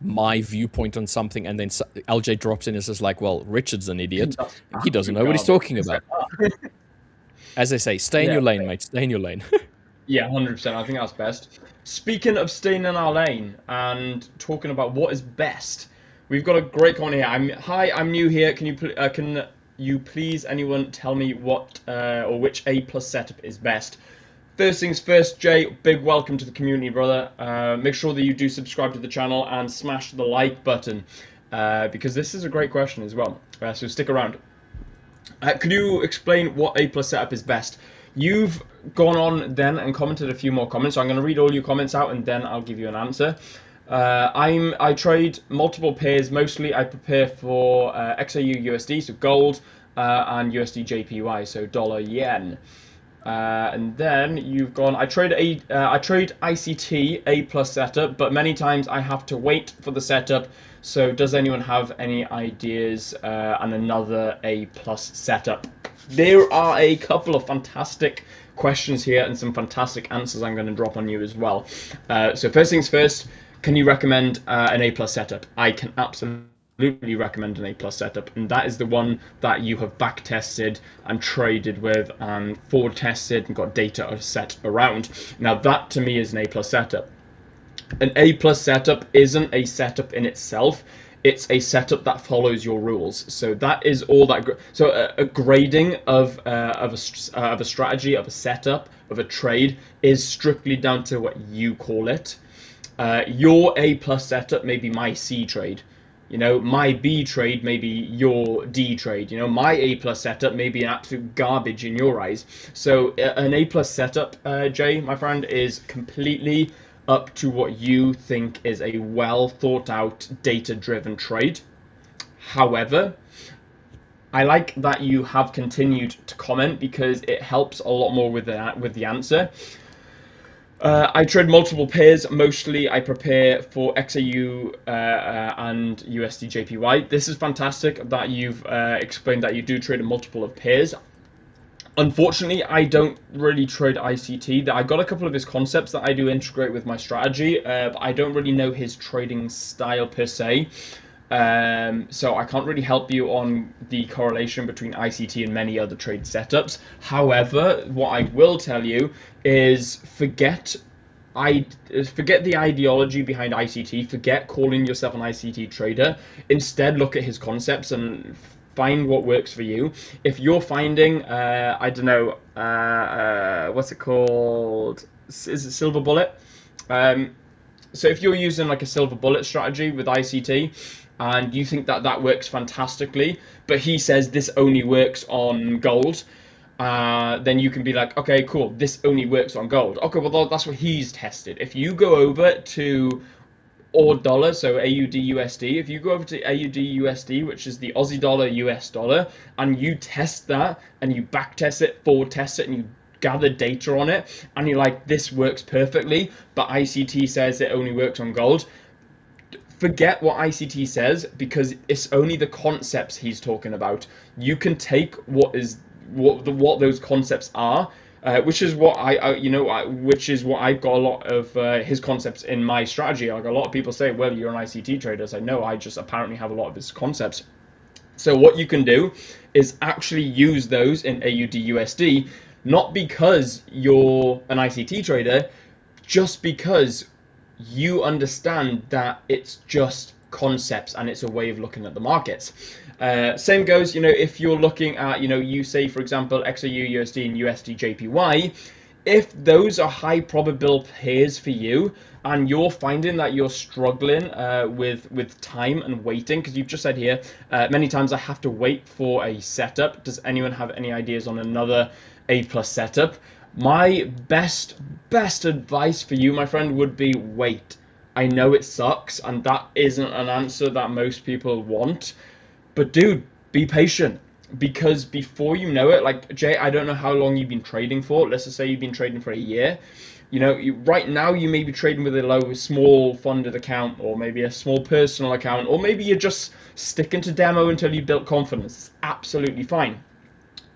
my viewpoint on something and then LJ drops in and says like, well, Richard's an idiot. He doesn't know what he's talking about. As I say, stay in your lane, mate. Stay in your lane. Yeah, 100%. I think that's best. Speaking of staying in our lane and talking about what is best, we've got a great comment here. Hi, I'm new here. Can you please anyone tell me what or which A+ setup is best? First things first, Jay, big welcome to the community, brother. Make sure that you do subscribe to the channel and smash the like button because this is a great question as well. So stick around. Could you explain what A+ setup is best? You've gone on then and commented a few more comments, so I'm going to read all your comments out and then I'll give you an answer. I trade multiple pairs. Mostly I prepare for XAU USD, so gold, and USDJPY, so dollar yen. And then you've gone, I trade ICT A+ setup, but many times I have to wait for the setup. So does anyone have any ideas and another A+ setup? There are a couple of fantastic questions here and some fantastic answers I'm going to drop on you as well. So first things first, can you recommend an A+ setup? I can absolutely recommend an A+ setup, and that is the one that you have back tested and traded with and forward tested and got data set around. Now that to me is an A+ setup. An A+ setup isn't a setup in itself. It's a setup that follows your rules. So that is all that. So a grading of a strategy, of a setup, of a trade is strictly down to what you call it. Your A plus setup may be my C trade. You know, my B trade may be your D trade. You know, my A plus setup may be an absolute garbage in your eyes. So an A plus setup, Jay, my friend, is completely up to what you think is a well thought out, data driven trade. However, I like that you have continued to comment because it helps a lot more with the answer. I trade multiple pairs. Mostly, I prepare for XAU and USDJPY. This is fantastic that you've explained that you do trade a multiple of pairs. Unfortunately, I don't really trade ICT. I got a couple of his concepts that I do integrate with my strategy, but I don't really know his trading style per se. So I can't really help you on the correlation between ICT and many other trade setups. However, what I will tell you is forget the ideology behind ICT. Forget calling yourself an ICT trader. Instead, look at his concepts and find what works for you. If you're finding, I don't know, what's it called? Is it Silver Bullet? So if you're using like a Silver Bullet strategy with ICT, and you think that that works fantastically, but he says this only works on gold, then you can be like, okay, cool, this only works on gold. Okay, well, that's what he's tested. If you go over to AUD dollar, so AUD USD, if you go over to AUD USD, which is the Aussie dollar US dollar, and you test that, and you back test it, forward test it, and you gather data on it, and you're like, this works perfectly, but ICT says it only works on gold. Forget what ICT says, because it's only the concepts he's talking about. You can take what those concepts are, which is what which is what I've got a lot of his concepts in my strategy. Like a lot of people say, well, you're an ICT trader. I know, I just apparently have a lot of his concepts. So what you can do is actually use those in AUD USD, not because you're an ICT trader, just because you understand that it's just concepts and it's a way of looking at the markets. Same goes, if you're looking at, you say, for example, XAU, USD, and USDJPY, if those are high probable pairs for you, and you're finding that you're struggling with time and waiting, because you've just said here, many times I have to wait for a setup. Does anyone have any ideas on another A+ setup? My best advice for you, my friend, would be wait. I know it sucks, and that isn't an answer that most people want, but dude, be patient, because before you know it, like Jay, I don't know how long you've been trading for. Let's just say you've been trading for a year. Right now you may be trading with a small funded account, or maybe a small personal account, or maybe you're just sticking to demo until you build confidence. It's absolutely fine.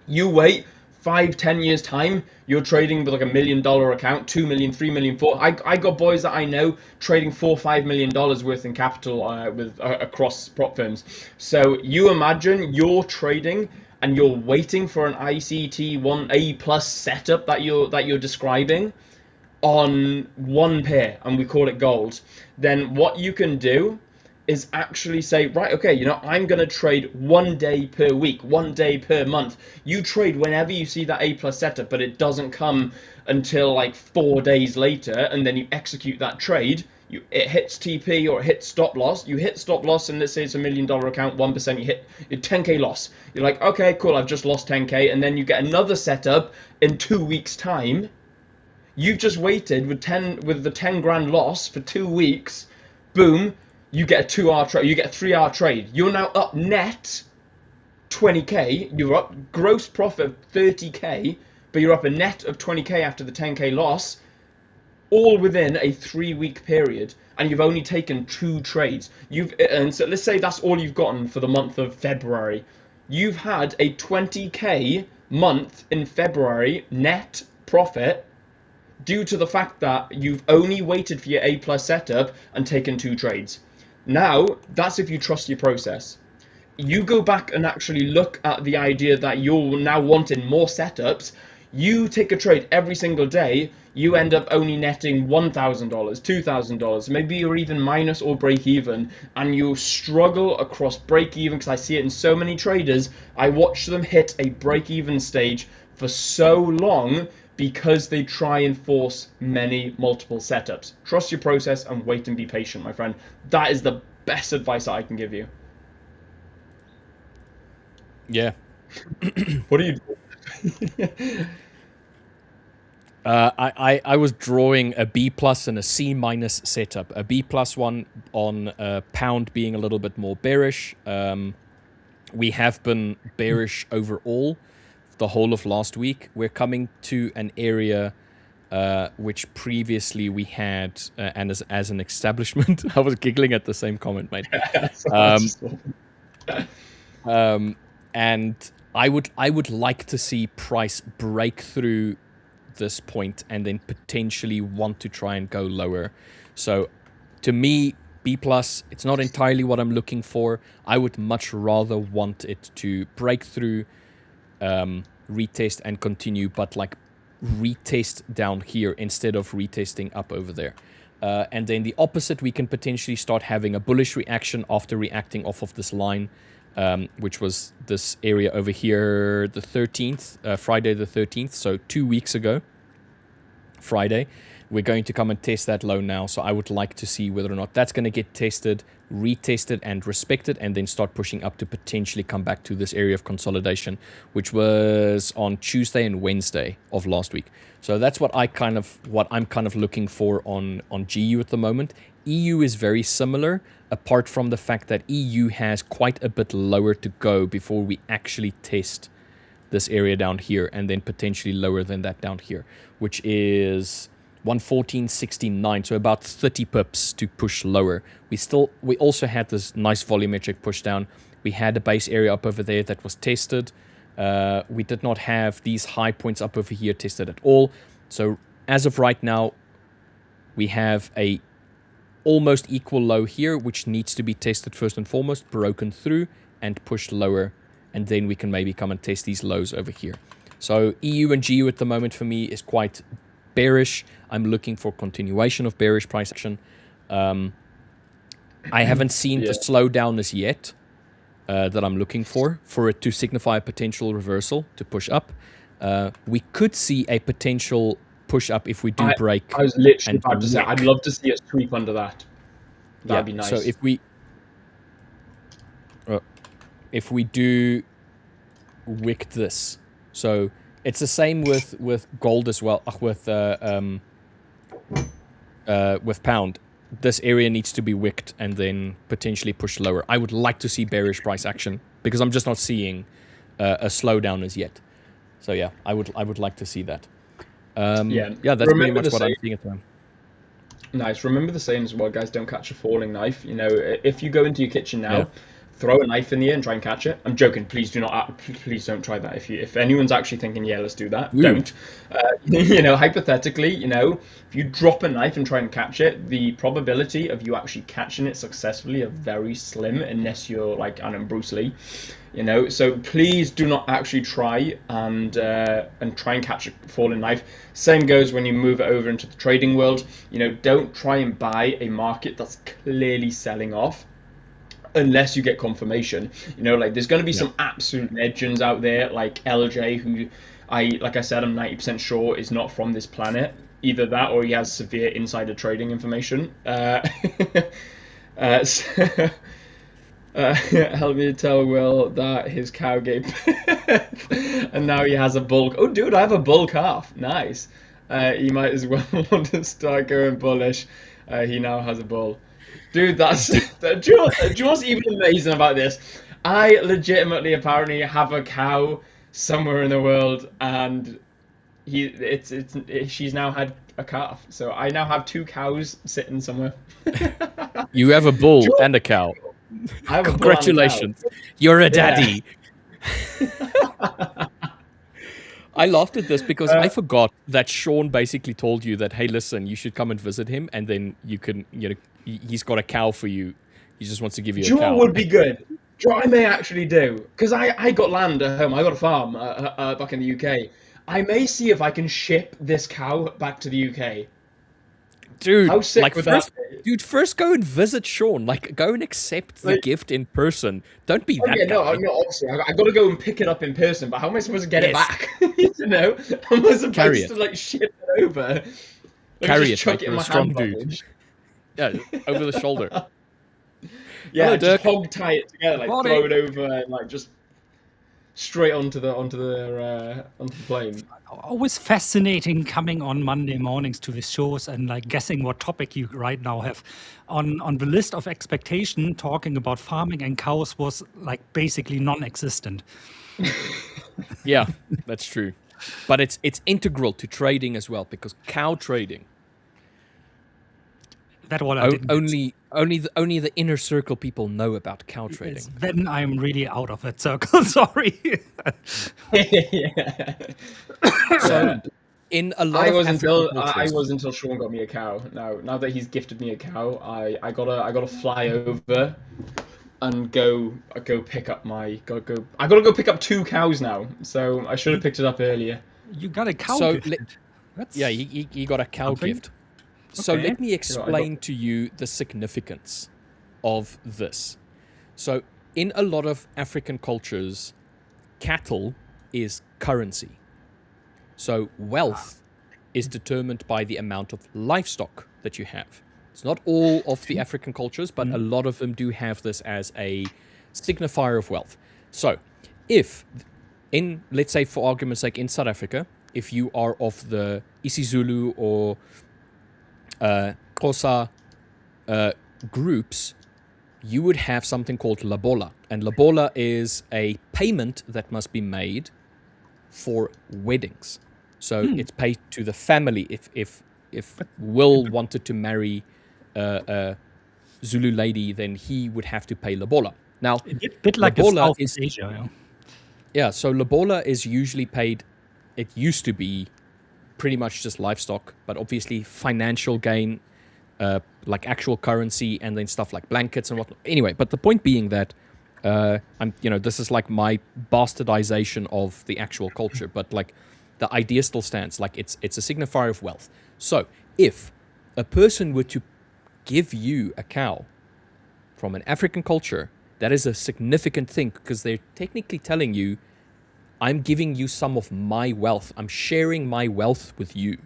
You wait 5-10 years time, you're trading with like $1 million account, 2 million, 3 million, 4. I got boys that I know trading $4-5 million worth in capital across prop firms. So you imagine you're trading and you're waiting for an ICT 1A+ setup that you're describing on one pair, and we call it gold. Then what you can do is actually say, right, okay, I'm going to trade 1 day per week, 1 day per month. You trade whenever you see that A+ setup, but it doesn't come until like 4 days later, and then you execute that trade. It hits TP or it hits stop loss. You hit stop loss, and let's say it's $1 million account, 1%, you hit your 10K loss. You're like, okay, cool, I've just lost 10K, and then you get another setup in 2 weeks' time. You've just waited with the 10 grand loss for 2 weeks. Boom. You get a 2-hour trade, you get a 3-hour trade. You're now up net 20K, you're up gross profit of 30K, but you're up a net of 20K after the 10K loss, all within a 3-week period, and you've only taken 2 trades. And so let's say that's all you've gotten for the month of February. You've had a 20K month in February net profit due to the fact that you've only waited for your A+ setup and taken 2 trades. Now, that's if you trust your process. You go back and actually look at the idea that you're now wanting more setups. You take a trade every single day, you end up only netting $1,000, $2,000, maybe you're even minus or break even, and you struggle across break even, because I see it in so many traders. I watch them hit a break even stage for so long because they try and force multiple setups. Trust your process and wait and be patient, my friend. That is the best advice that I can give you. Yeah. What are you doing? I was drawing a B plus and a C minus setup. A B plus one on pound being a little bit more bearish. We have been bearish overall the whole of last week. We're coming to an area which previously we had, and as an establishment, I was giggling at the same comment, mate. And I would like to see price break through this point and then potentially want to try and go lower. So to me, B plus, it's not entirely what I'm looking for. I would much rather want it to break through, retest and continue, but like retest down here instead of retesting up over there. And then the opposite, we can potentially start having a bullish reaction after reacting off of this line, which was this area over here, the 13th, Friday the 13th, so 2 weeks ago, Friday. We're going to come and test that low now, so I would like to see whether or not that's going to get tested, retested, and respected, and then start pushing up to potentially come back to this area of consolidation, which was on Tuesday and Wednesday of last week. So that's what I'm kind of looking for on GU at the moment. EU is very similar, apart from the fact that EU has quite a bit lower to go before we actually test this area down here, and then potentially lower than that down here, which is 114.69, so about 30 pips to push lower. We also had this nice volumetric push down. We had a base area up over there that was tested. We did not have these high points up over here tested at all. So as of right now, we have a almost equal low here, which needs to be tested first and foremost, broken through and pushed lower, and then we can maybe come and test these lows over here. So EU and GU at the moment for me is quite bearish. I'm looking for continuation of bearish price action. I haven't seen the slowdown as yet that I'm looking for it to signify a potential reversal to push up. We could see a potential push up if we do break. I was literally about to say, I'd love to see a sweep under that. That'd be nice. So if we do wick this, so it's the same with gold as well, with pound. This area needs to be wicked and then potentially pushed lower. I would like to see bearish price action because I'm just not seeing a slowdown as yet. So yeah, I would like to see that. That's pretty much what I'm seeing at the moment. Nice. Remember the saying as well, guys, don't catch a falling knife. You know, if you go into your kitchen now, throw a knife in the air and try and catch it. I'm joking. Please don't try that. If anyone's actually thinking, yeah, let's do that, don't. You know, hypothetically, you know, if you drop a knife and try and catch it, the probability of you actually catching it successfully are very slim, unless you're like Bruce Lee. You know, so please do not actually try and try and catch a falling knife. Same goes when you move it over into the trading world. You know, don't try and buy a market that's clearly selling off unless you get confirmation. You know, like there's going to be some absolute legends out there, like LJ, who like I said, I'm 90% sure is not from this planet. Either that or he has severe insider trading information. Help me tell Will that his cow gave birth and now he has a bull. Oh, dude, I have a bull calf. Nice. He might as well want to start going bullish. He now has a bull. Dude, do you know what's even amazing about this? I legitimately apparently have a cow somewhere in the world, and she's now had a calf. So I now have 2 cows sitting somewhere. You have a bull and a cow. Congratulations. You're a daddy. I laughed at this because I forgot that Sean basically told you that, hey, listen, you should come and visit him, and then you can, you know, he's got a cow for you. He just wants to give you a cow. Would be good. I may actually do, because I got land at home. I got a farm back in the UK. I may see if I can ship this cow back to the UK. Dude, How sick like would first, that be? dude, first go and visit Sean. Like, go and accept the Like, gift in person. Don't be oh that yeah, no, guy. no, obviously, I got to go and pick it up in person. But how am I supposed to get it Yes, back? You know, how am I carry supposed to it, like ship it over? Let me carry just it. chuck Like it in you're a my strong hand dude. luggage. Yeah, over the shoulder. Hello, Yeah, just Dirk. hog tie it together, like Morning. throw it over, and like just straight onto the plane. Always fascinating coming on Monday mornings to the shows and like guessing what topic you right now have. On the list of expectation, talking about farming and cows was like basically non-existent. Yeah, that's true. But it's integral to trading as well, because cow trading, That what I didn't get. only the inner circle people know about cow trading. Yes, then I'm really out of that circle. Sorry. Yeah. So in a lot I of was African I cultures, was until Sean got me a cow. Now that he's gifted me a cow, I gotta fly over and go pick up my I gotta go pick up 2 cows now. So I should have picked it up earlier. You got a cow So, gifted. That's yeah, he got a cow something. gift. So Okay. let me I explain got to you the significance of this. So in a lot of African cultures, cattle is currency. So wealth is determined by the amount of livestock that you have. It's not all of the African cultures, but a lot of them do have this as a signifier of wealth. So if let's say for argument's sake, in South Africa, if you are of the isiZulu or Xhosa groups, you would have something called lobola. And lobola is a payment that must be made for weddings. So it's paid to the family. If Will wanted to marry a Zulu lady, then he would have to pay lobola. Now, A bit like a lobola Southeast Asia. Yeah. yeah, so lobola is usually paid, it used to be pretty much just livestock, but obviously financial gain, like actual currency, and then stuff like blankets and whatnot. Anyway, but the point being that this is like my bastardization of the actual culture, but like the idea still stands. Like it's a signifier of wealth. So if a person were to give you a cow from an African culture, that is a significant thing, because they're technically telling you, I'm giving you some of my wealth. I'm sharing my wealth with you.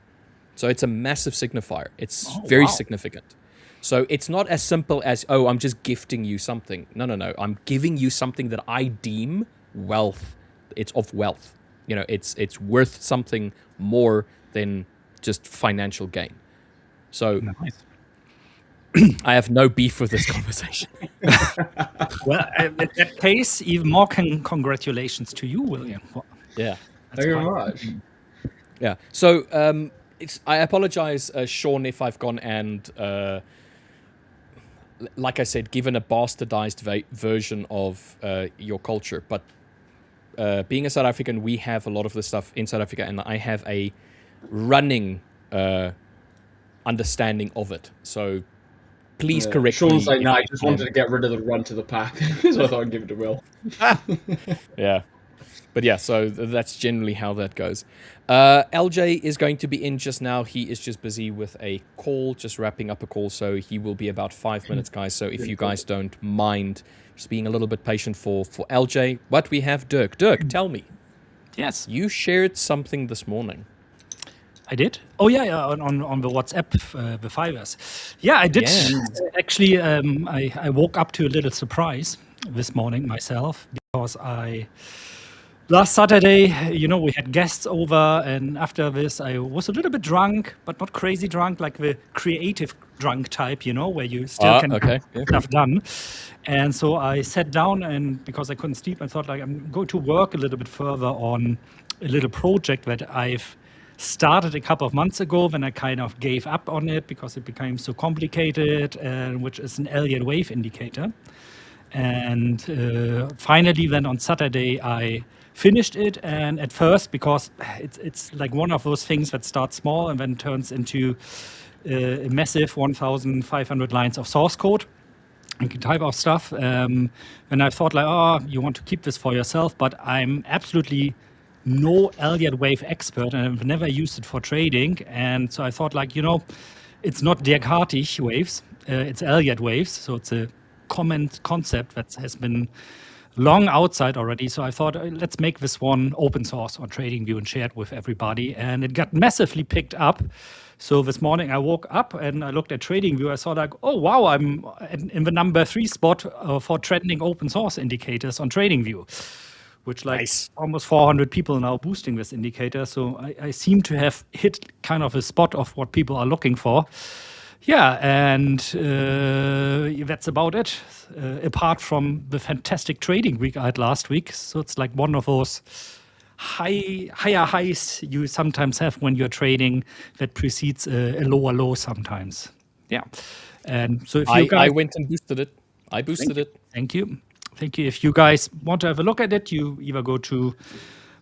So it's a massive signifier. It's very significant. So it's not as simple as, oh, I'm just gifting you something. No. I'm giving you something that I deem wealth. It's of wealth. It's worth something more than just financial gain. So Nice. I have no beef with this conversation. Well, in that case, even more congratulations to you, William. Yeah. Thank you very much. Yeah. So I apologize, Sean, if I've gone and, like I said, given a bastardized version of your culture. But being a South African, we have a lot of this stuff in South Africa, and I have a running understanding of it. So please correct Sean's me. like, I just wanted to get rid of the run to the pack, so I thought I'd give it to Will. Yeah. But yeah, so that's generally how that goes. LJ is going to be in just now. He is just busy with a call, just wrapping up a call. So he will be about 5 minutes, guys. So if you guys don't mind just being a little bit patient for LJ. But we have Dirk. Dirk, tell me. Yes. You shared something this morning. I did. Oh yeah, on the WhatsApp, the Fivers. Yeah, I did. Yeah. Actually, I woke up to a little surprise this morning myself, because last Saturday, we had guests over, and after this, I was a little bit drunk, but not crazy drunk, like the creative drunk type, where you still can get stuff done. And so I sat down, and because I couldn't sleep, I thought, like, I'm going to work a little bit further on a little project that I've started a couple of months ago, when I kind of gave up on it because it became so complicated, which is an Elliott wave indicator. And finally, then on Saturday, I finished it. And at first, because it's like one of those things that starts small and then turns into a massive 1,500 lines of source code and type of stuff. And I thought, like, oh, you want to keep this for yourself, but I'm absolutely no Elliott wave expert, and I've never used it for trading. And so I thought, like, It's not Dirk Hartig waves, it's Elliott waves. So it's a common concept that has been long outside already. So I thought, let's make this one open source on TradingView and share it with everybody. And it got massively picked up. So this morning I woke up and I looked at TradingView. I saw like, oh, wow, I'm in the number 3 spot for trending open source indicators on TradingView, which like Nice. almost 400 people now boosting this indicator. So I seem to have hit kind of a spot of what people are looking for. Yeah, and that's about it. Apart from the fantastic trading week I had last week. So it's like one of those higher highs you sometimes have when you're trading that precedes a lower low sometimes. Yeah. And so if you guys, I went and boosted it. I boosted it. Thank you. Thank you. If you guys want to have a look at it, you either go to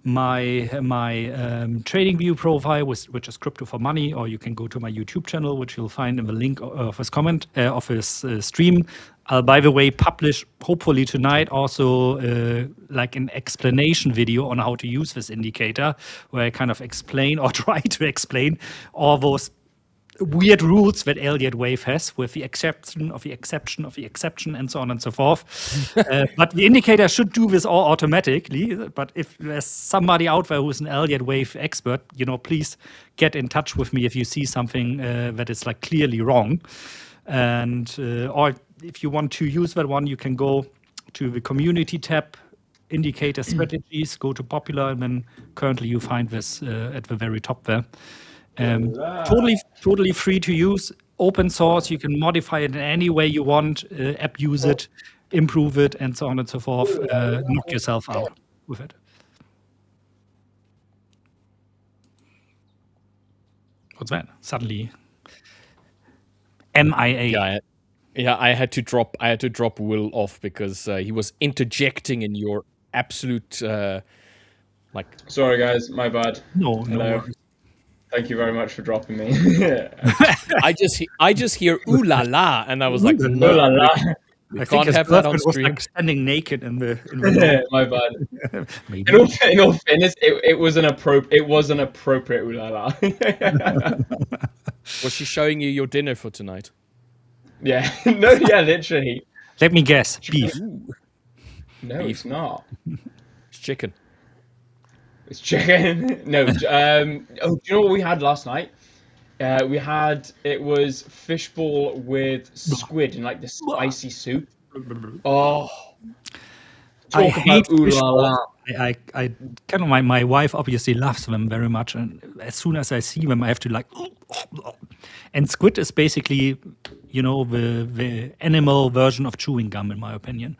my TradingView profile, which is Crypto for Money, or you can go to my YouTube channel, which you'll find in the link of his comment of his stream. I'll, by the way, publish hopefully tonight also like an explanation video on how to use this indicator, where I kind of explain or try to explain all those weird rules that Elliott wave has, with the exception of the exception of the exception and so on and so forth. But the indicator should do this all automatically. But if there's somebody out there who's an Elliott wave expert, please get in touch with me if you see something that is like clearly wrong. And or if you want to use that one, you can go to the community tab, indicator strategies, go to popular, and then currently you find this at the very top there. Totally free to use, open source. You can modify it in any way you want, app use it, improve it, and so on and so forth. Knock yourself out with it. What's that? Suddenly, MIA. Yeah, I had to drop Will off because he was interjecting in your absolute like. Sorry, guys, my bad. No. Thank you very much for dropping me. I just hear ooh la la, and I was like, ooh la la. We can't have that on stream. Like standing naked in the my bad. In all fairness, it was an appropriate ooh la la. Was she showing you your dinner for tonight? Yeah. No. Yeah. Literally. Let me guess. Beef. No, beef. It's not. It's chicken. It's chicken. No. Do you know what we had last night? It was fishball with squid in like the spicy soup. Oh. Talk about ooh la la. I kind of my wife obviously loves them very much, and as soon as I see them, I have to like. And squid is basically, the animal version of chewing gum, in my opinion.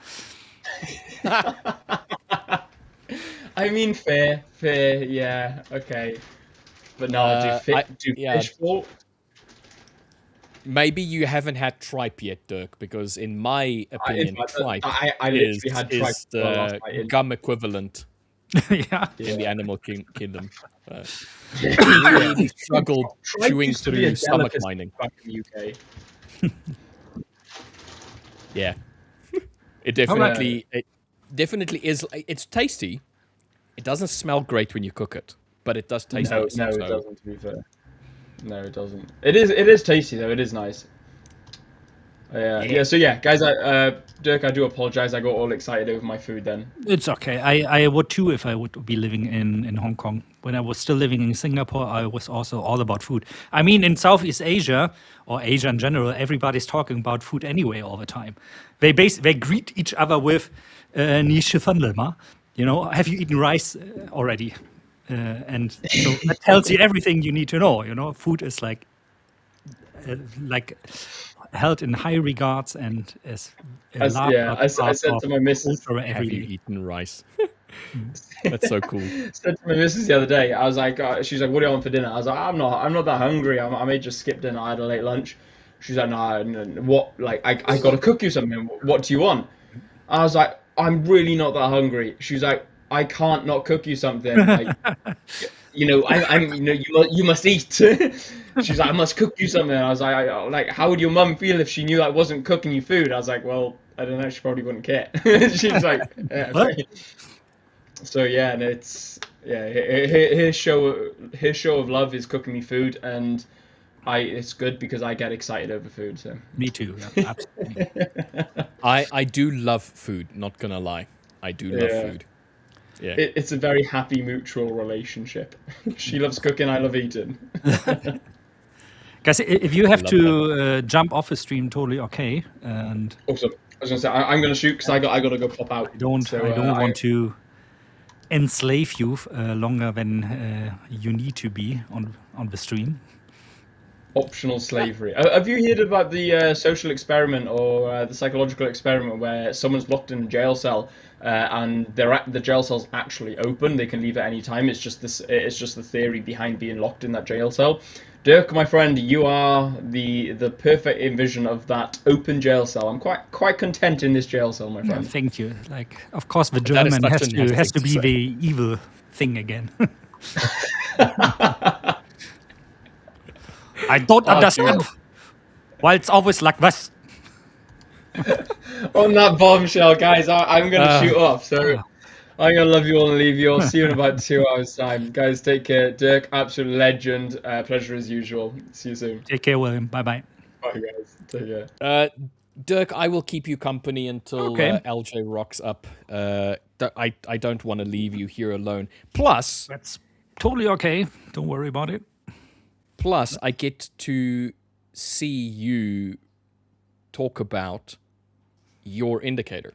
I mean, fair, yeah, okay. But no, fishball? Maybe you haven't had tripe yet, Dirk, because in my opinion, tripe is the gum equivalent in the animal kingdom. Really struggled chewing through stomach lining. Back in the UK. Yeah. It definitely is. It's tasty. It doesn't smell great when you cook it, but it does taste nice. No, it doesn't, to be fair. No, it doesn't. It is tasty, though. It is nice. So guys, Dirk, I do apologize. I got all excited over my food then. It's okay. I would too if I would be living in Hong Kong. When I was still living in Singapore, I was also all about food. I mean, in Southeast Asia, or Asia in general, everybody's talking about food anyway all the time. They greet each other with "Ni shi fan le ma?" Have you eaten rice already? And so that tells you everything you need to know. Food is like held in high regards and as I said to my missus, have you eaten rice? That's so cool. I said to my missus the other day, I was like, she's like, what do you want for dinner? I was like, I'm not that hungry. I may just skip dinner. I had a late lunch. She's like, no, what? Like, I got to cook you something. What do you want? I was like, I'm really not that hungry. She's like, I can't not cook you something. Like, you must eat. She's like, I must cook you something. I was like, how would your mum feel if she knew I wasn't cooking you food? I was like, well, I don't know. She probably wouldn't care. She's like, yeah, okay. So yeah, and it's his show of love is cooking me food, and it's good because I get excited over food. So Me too. Yeah, absolutely. I do love food. Not gonna lie, I do love yeah, food. Yeah, it's a very happy mutual relationship. She loves cooking, I love eating. Guys, if you have love to that. jump off a stream, totally okay. And Awesome. I was gonna say I'm gonna shoot because I got to go pop out. I don't want to enslave you longer than you need to be on the stream. Optional slavery. Have you heard about the social experiment or the psychological experiment where someone's locked in a jail cell and the jail cell's actually open? They can leave at any time. It's just this. It's just the theory behind being locked in that jail cell. Dirk, my friend, you are the perfect envision of that open jail cell. I'm quite content in this jail cell, my friend. Thank you. Like, of course, the That is German such a nice has to thing be to say. the evil thing again. I don't understand why it's always like this. On that bombshell, guys, I'm gonna shoot off. So I'm gonna love you all and leave you all. See you in about 2 hours' time, guys. Take care, Dirk. Absolute legend. Pleasure as usual. See you soon. Take care, William. Bye bye. Bye, guys. Take care. Dirk, I will keep you company until Okay. LJ rocks up. I don't want to leave you here alone. Plus, That's totally okay. Don't worry about it. I get to see you talk about your indicator,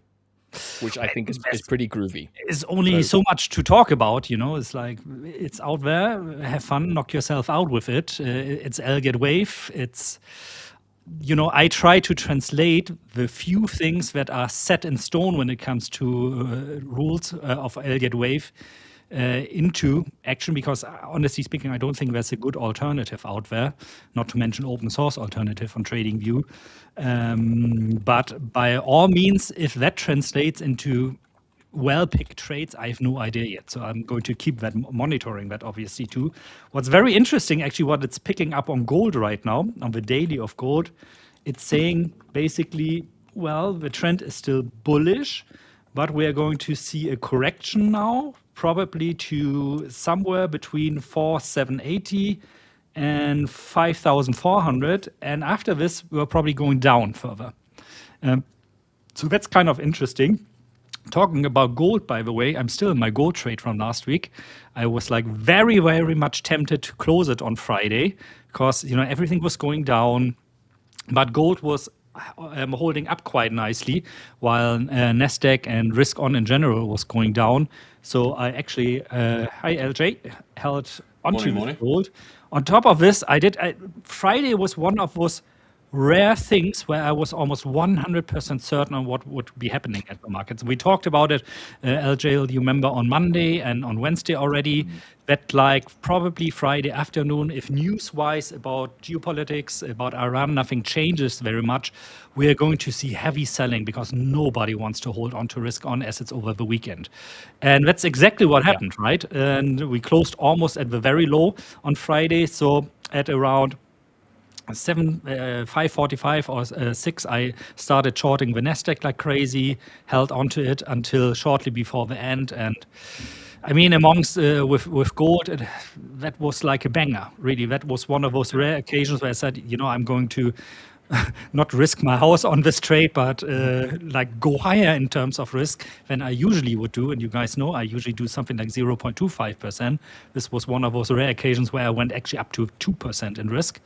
which I think is pretty groovy. It's only so much to talk about, you know. It's like, it's out there. Have fun. Knock yourself out with it. It's Elliott wave. It's, you know, I try to translate the few things that are set in stone when it comes to rules of Elliott wave into action, because honestly speaking, I don't think there's a good alternative out there, not to mention open source alternative on TradingView. But by all means, if that translates into well-picked trades, I have no idea yet. So I'm going to keep that monitoring that obviously too. What's very interesting, actually, what it's picking up on gold right now, on the daily of gold, it's saying basically, well, the trend is still bullish, but we are going to see a correction now, probably to somewhere between 4,780 and 5,400. And after this, we're probably going down further. So that's kind of interesting. Talking about gold, by the way, I'm still in my gold trade from last week. I was like very, very much tempted to close it on Friday because, you know, everything was going down, but gold was holding up quite nicely while NASDAQ and risk on in general was going down. So I actually, hi LJ, held onto gold. On top of this, Friday was one of those rare things where I was almost 100% certain on what would be happening at the markets. We talked about it, LJ, you remember, on Monday and on Wednesday already, that like probably Friday afternoon, if news-wise about geopolitics, about Iran, nothing changes very much, we are going to see heavy selling because nobody wants to hold on to risk on assets over the weekend. And that's exactly what happened, right? And we closed almost at the very low on Friday, so at around 5:45 or 6, I started shorting the NASDAQ like crazy, held onto it until shortly before the end. And I mean, amongst with gold, that was like a banger, really. That was one of those rare occasions where I said, you know, I'm going to not risk my house on this trade, but like go higher in terms of risk than I usually would do. And you guys know, I usually do something like 0.25%. This was one of those rare occasions where I went actually up to 2% in risk.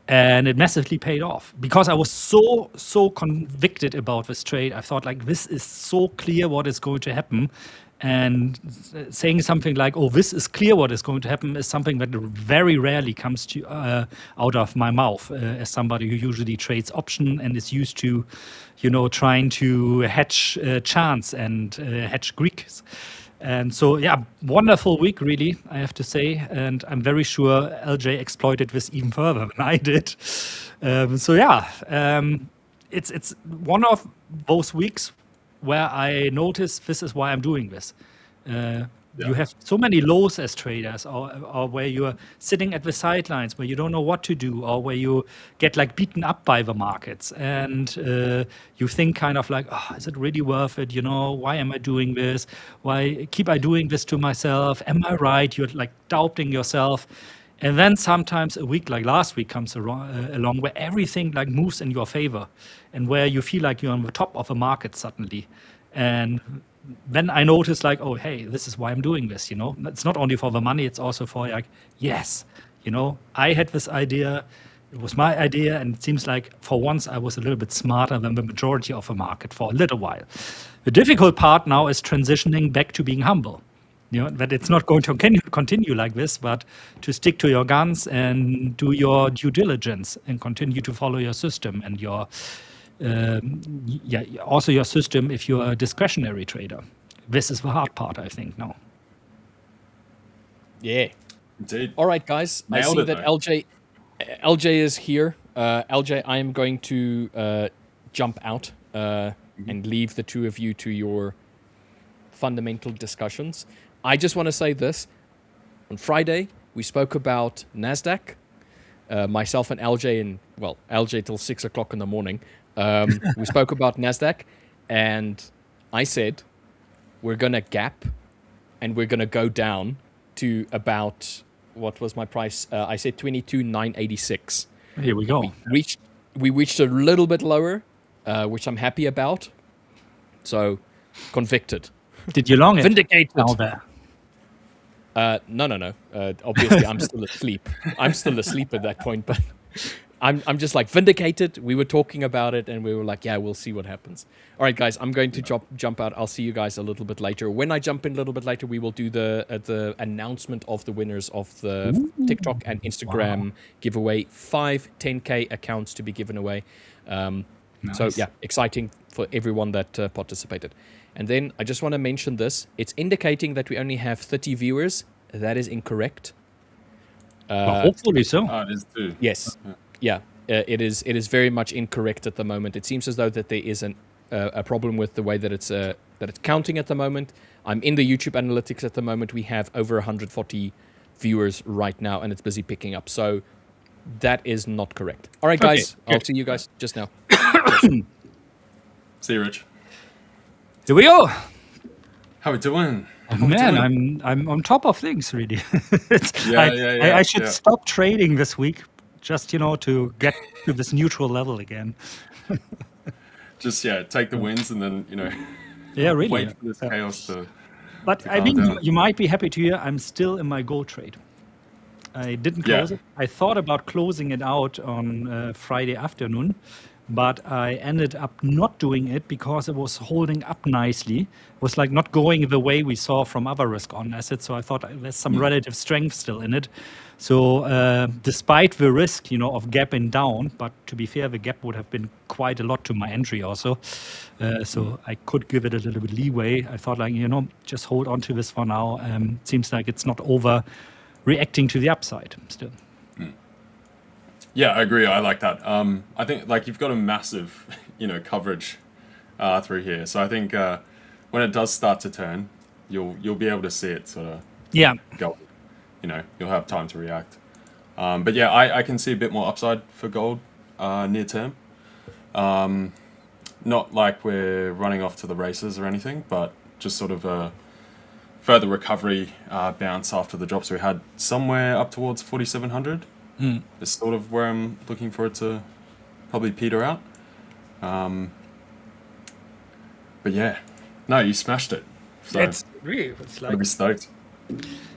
And it massively paid off because I was so convicted about this trade. I thought, like, this is so clear what is going to happen. And saying something like, oh, this is clear what is going to happen is something that very rarely comes to out of my mouth as somebody who usually trades option and is used to, you know, trying to hedge chance and hedge Greeks. And so, yeah, wonderful week, really, I have to say. And I'm very sure LJ exploited this even further than I did. It's one of those weeks where I notice this is why I'm doing this. You have so many lows as traders, or where you're sitting at the sidelines, where you don't know what to do, or where you get like beaten up by the markets, and you think kind of like, oh, is it really worth it? You know, why am I doing this? Why keep I doing this to myself? Am I right? You're like doubting yourself. And then sometimes a week like last week comes along where everything like moves in your favor and where you feel like you're on the top of a market suddenly. And then I notice like, oh, hey, this is why I'm doing this, you know? It's not only for the money, it's also for like, yes, you know, I had this idea, it was my idea, and it seems like for once I was a little bit smarter than the majority of the market for a little while. The difficult part now is transitioning back to being humble. You know, that it's not going to continue like this, but to stick to your guns and do your due diligence and continue to follow your system and your, also your system if you're a discretionary trader. This is the hard part, I think, now. Yeah. Indeed. All right, guys. I see that LJ is here. LJ, I am going to jump out and leave the two of you to your fundamental discussions. I just want to say this. On Friday, we spoke about NASDAQ. Myself and LJ, and well, LJ till 6 o'clock in the morning. We spoke about NASDAQ, and I said, we're going to gap, and we're going to go down to about, what was my price? I said 22,986. Here we go. We reached a little bit lower, which I'm happy about. So, convicted. Did you long it? Vindicated. Now there. No. Obviously, I'm still asleep. I'm still asleep at that point, but I'm just like vindicated. We were talking about it, and we were like, yeah, we'll see what happens. All right, guys, I'm going to jump out. I'll see you guys a little bit later. When I jump in a little bit later, we will do the announcement of the winners of the TikTok and Instagram giveaway. 5 10K accounts to be given away. Nice. So, yeah, exciting for everyone that participated. And then I just want to mention this. It's indicating that we only have 30 viewers. That is incorrect. Well, hopefully so. It is too. Yes. Yeah. It is very much incorrect at the moment. It seems as though that there is a problem with the way that it's counting at the moment. I'm in the YouTube analytics at the moment. We have over 140 viewers right now, and it's busy picking up. So that is not correct. All right, guys. Okay, I'll see you guys just now. See you, Rich. Here we go. How we doing? Man, I'm on top of things, really. I should stop trading this week, just to get to this neutral level again. Just take the wins and then really wait for this chaos to. But I mean, you might be happy to hear I'm still in my gold trade. I didn't close it. I thought about closing it out on Friday afternoon, but I ended up not doing it because it was holding up nicely. It was like not going the way we saw from other risk-on assets. So I thought there's some relative strength still in it. So despite the risk, of gapping down, but to be fair, the gap would have been quite a lot to my entry also. So I could give it a little bit leeway. I thought just hold on to this for now. Seems like it's not overreacting to the upside still. Yeah, I agree. I like that. I think you've got a massive, coverage through here. So I think when it does start to turn, you'll be able to see it sort of go. You'll have time to react. But yeah, I can see a bit more upside for gold near term. Not like we're running off to the races or anything, but just sort of a further recovery bounce after the drops we had somewhere up towards 4,700. It's sort of where I'm looking for it to probably peter out. But yeah, no, you smashed it. So it's like, I'll be stoked.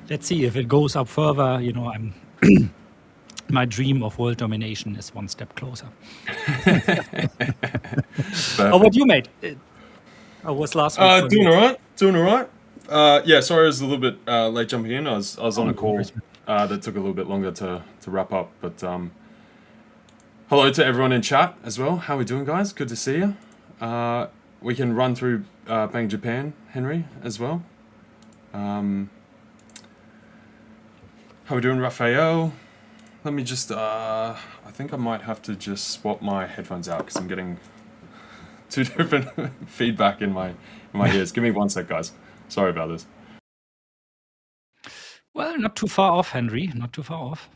Let's see if it goes up further. I'm my dream of world domination is one step closer. How about you, mate? I was last week. Doing all right. Yeah, sorry, I was a little bit late jumping in. I was on a call. That took a little bit longer to wrap up, but hello to everyone in chat as well. How are we doing, guys? Good to see you. We can run through Bank Japan, Henry, as well. How are we doing, Raphael? Let me just, I think I might have to just swap my headphones out because I'm getting two different feedback in my ears. Give me 1 sec, guys. Sorry about this. Well, not too far off, Henry. Not too far off.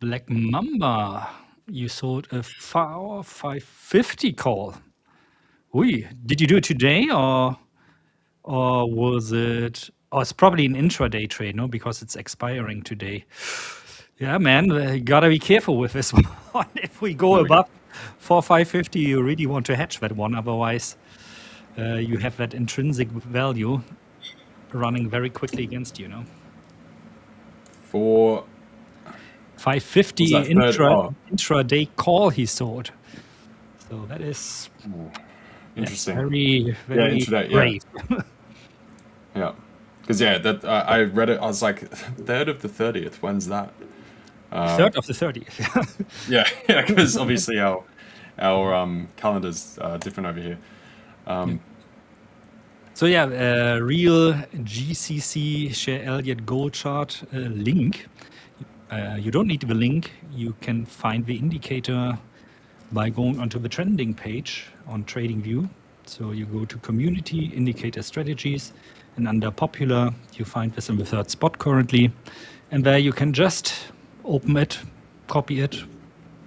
Black Mamba, you sold a 550 call. Did you do it today or was it Oh, it's probably an intraday trade, no, because it's expiring today. Yeah, man, you gotta be careful with this one. If we go There we go. above 4,550, you really want to hedge that one. Otherwise, you have that intrinsic value running very quickly against you, no? For 550 was that third? Oh, intraday call he sold. So that is interesting. very, very intraday, brave. Yeah, because that I read it. I was like, 3rd of the 30th. When's that? 3rd of the 30th. Yeah, because obviously our calendar's different over here. So yeah, real GCC share Elliott gold chart link. You don't need the link. You can find the indicator by going onto the trending page on TradingView. So you go to Community, Indicator Strategies, and under Popular, you find this in the 3rd spot currently. And there you can just open it, copy it,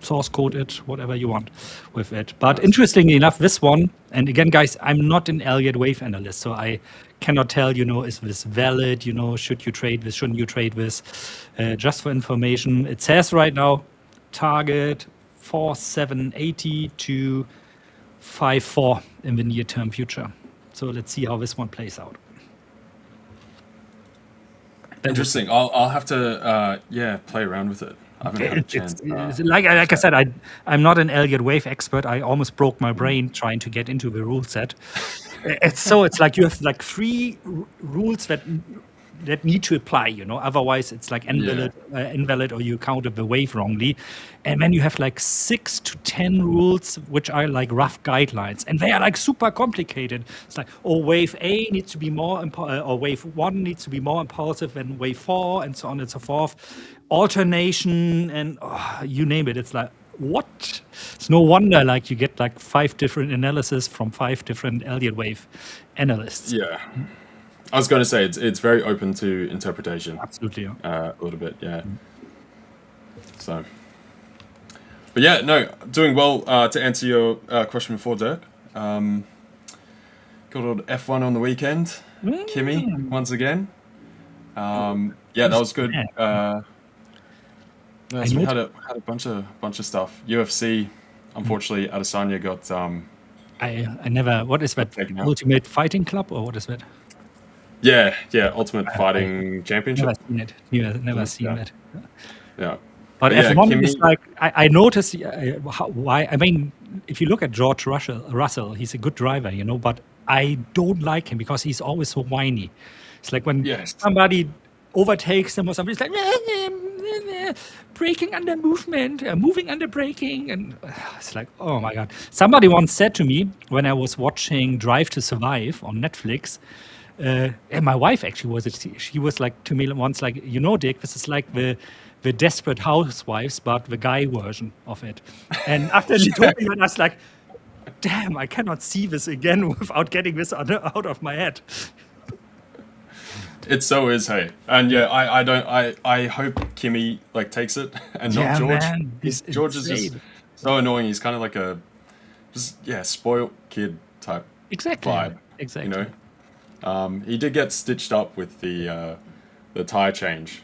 source code it, whatever you want with it. But interestingly enough, this one, and again, guys, I'm not an Elliott wave analyst, so I cannot tell, is this valid, should you trade this, shouldn't you trade this? Just for information, it says right now, target 4,780 to 5,4 in the near-term future. So let's see how this one plays out. Interesting. I'll have to play around with it. I haven't had a chance. Like I said, I'm not an Elliott wave expert. I almost broke my brain trying to get into the rule set. It's like you have like 3 rules that need to apply, otherwise it's like invalid or you counted the wave wrongly. And then you have like 6 to 10 rules which are like rough guidelines, and they are like super complicated. It's like, wave A needs to be more or wave 1 needs to be more impulsive than wave 4, and so on and so forth. Alternation and you name it. It's like, what? It's no wonder like you get like 5 different analysis from 5 different Elliott wave analysts. Yeah. I was going to say it's very open to interpretation. Absolutely. A little bit, yeah. So, but yeah, no, doing well. To answer your question before, Dirk, got on F1 on the weekend. Kimi once again. That was good. We had a bunch of stuff. UFC, unfortunately, Adesanya got. I never. What is that? Ultimate Fighting Club, or what is that? Yeah, Ultimate Fighting Championship. Never seen it. Never seen it. Yeah. But F1 is like, I noticed why. I mean, if you look at George Russell, he's a good driver, but I don't like him because he's always so whiny. It's like when somebody overtakes him or something, it's like braking under movement, moving under braking, and it's like, oh my god. Somebody once said to me when I was watching Drive to Survive on Netflix. And my wife actually she was like to me once, like, Dick, this is like the Desperate Housewives, but the guy version of it. And after she told me that, I was like, damn, I cannot see this again without getting this out of my head. It so is, hey. And I hope Kimi like takes it and not George. Man, George is just so annoying. He's kind of like a spoiled kid type vibe. Exactly. He did get stitched up with the tire change,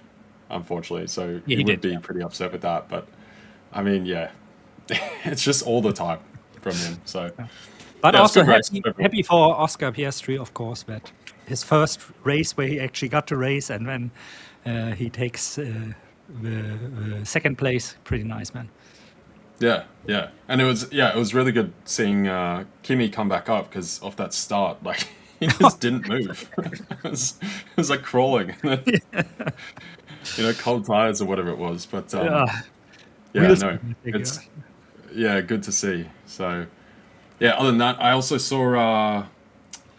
unfortunately, so he would be pretty upset with that. But I mean, it's just all the time from him. So, but also happy for Oscar Piastri, of course, that his first race where he actually got to race, and then he takes the 2nd place. Pretty nice, man. Yeah, and it was really good seeing Kimi come back up because of that start, like. He just didn't move. it was like crawling. Cold tires or whatever it was. But it's good to see. So other than that, I also saw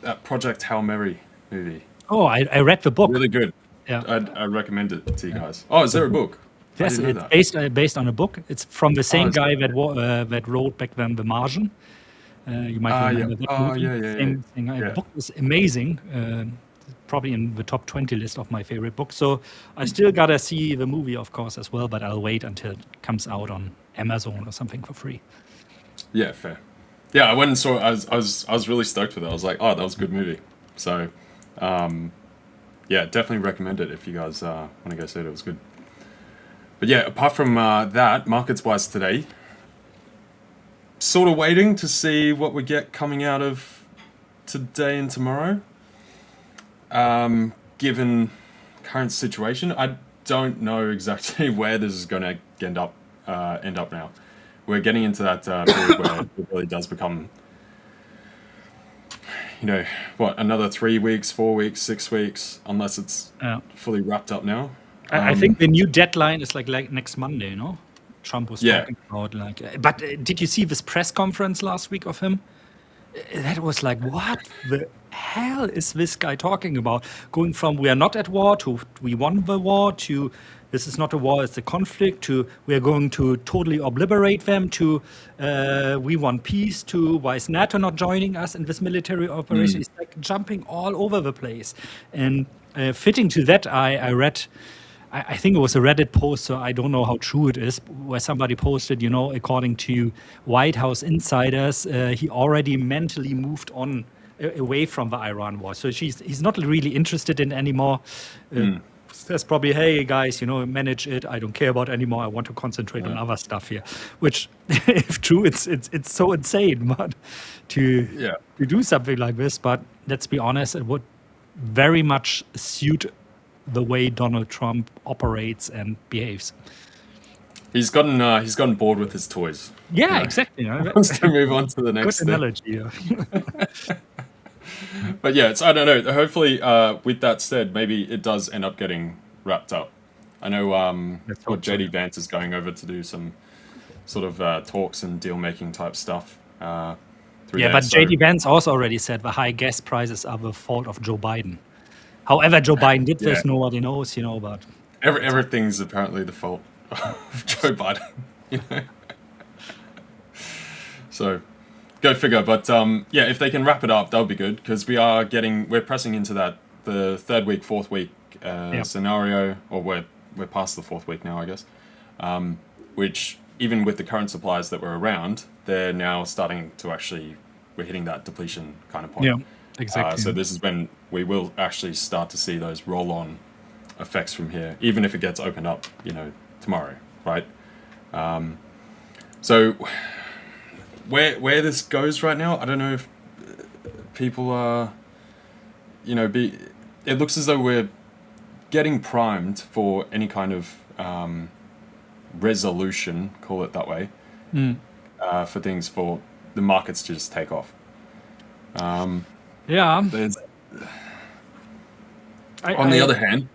that Project Hail Mary movie. Oh, I read the book. Really good. Yeah, I recommend it to you guys. Oh, is there a book? Yes, it's based on a book. It's from the same guy that wrote back then The Martian. You might remember that movie. The book is amazing. Probably in the top 20 list of my favorite books. So I still gotta see the movie, of course, as well. But I'll wait until it comes out on Amazon or something for free. Yeah, fair. Yeah, I went and saw it. I was really stoked with it. I was like, oh, that was a good movie. So, yeah, definitely recommend it if you guys want to go see it. It was good. But yeah, apart from that, markets-wise today, sort of waiting to see what we get coming out of today and tomorrow. Given current situation, I don't know exactly where this is going to end up now. We're getting into that period where it really does become, another 3 weeks, 4 weeks, 6 weeks, unless it's fully wrapped up now. I think the new deadline is like next Monday, no? Trump was talking about but did you see this press conference last week of him? That was like, what the hell is this guy talking about? Going from we are not at war to we won the war to this is not a war, it's a conflict to we are going to totally obliterate them to we want peace to why is NATO not joining us in this military operation? It's like jumping all over the place. And fitting to that, I read, I think it was a Reddit post, so I don't know how true it is, where somebody posted, according to White House insiders, he already mentally moved on away from the Iran war. So he's not really interested in anymore. There's probably, hey guys, manage it. I don't care about anymore. I want to concentrate on other stuff here. Which, if true, it's so insane, man, to do something like this. But let's be honest, it would very much suit the way Donald Trump operates and behaves. He's gotten bored with his toys. Yeah, exactly. Wants to move on to the next Good analogy. Yeah. But yeah, I don't know. Hopefully, with that said, maybe it does end up getting wrapped up. I know what JD Vance is going over to do some sort of talks and deal making type stuff. But JD Vance also already said the high gas prices are the fault of Joe Biden. However, Joe Biden did this, nobody knows, but everything's apparently the fault of Joe Biden. So, go figure. But if they can wrap it up, that'll be good because we're pressing into the third week, fourth week scenario, or we're past the fourth week now, I guess. Which even with the current supplies that were around, they're now starting to we're hitting that depletion kind of point. Yeah. Exactly. So this is when we will actually start to see those roll-on effects from here, even if it gets opened up, tomorrow, right? So where this goes right now, I don't know if people are, it looks as though we're getting primed for any kind of resolution, call it that way, for things for the markets to just take off. On the other hand,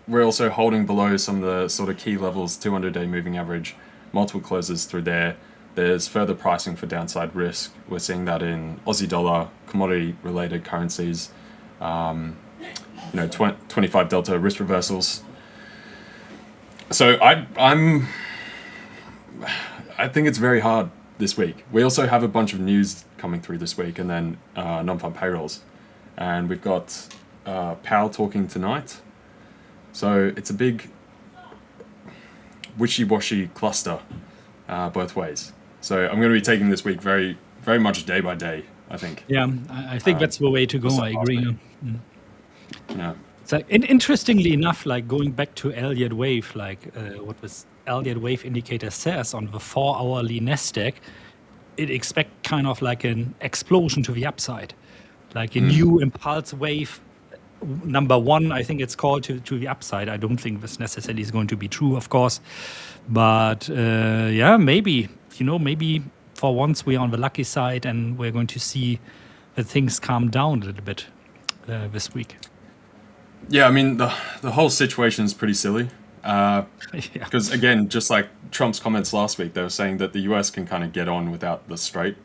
we're also holding below some of the sort of key levels, 200-day moving average, multiple closes through there. There's further pricing for downside risk. We're seeing that in Aussie dollar, commodity-related currencies, 25 delta risk reversals. So I think it's very hard this week. We also have a bunch of news coming through this week, and then non-farm payrolls. And we've got Powell talking tonight. So it's a big wishy-washy cluster both ways. So I'm going to be taking this week very, very much day by day, I think. Yeah, I think that's the way to go. I agree. Yeah. So, interestingly enough, like going back to Elliott wave, what this Elliott wave indicator says on the 4-hourly NASDAQ, it expects kind of like an explosion to the upside, like a new impulse wave. Number one, I think it's called to the upside. I don't think this necessarily is going to be true, of course, but maybe maybe for once we're on the lucky side and we're going to see that things calm down a little bit this week. Yeah, I mean the whole situation is pretty silly because again, just like Trump's comments last week, they were saying that the US can kind of get on without the Strait,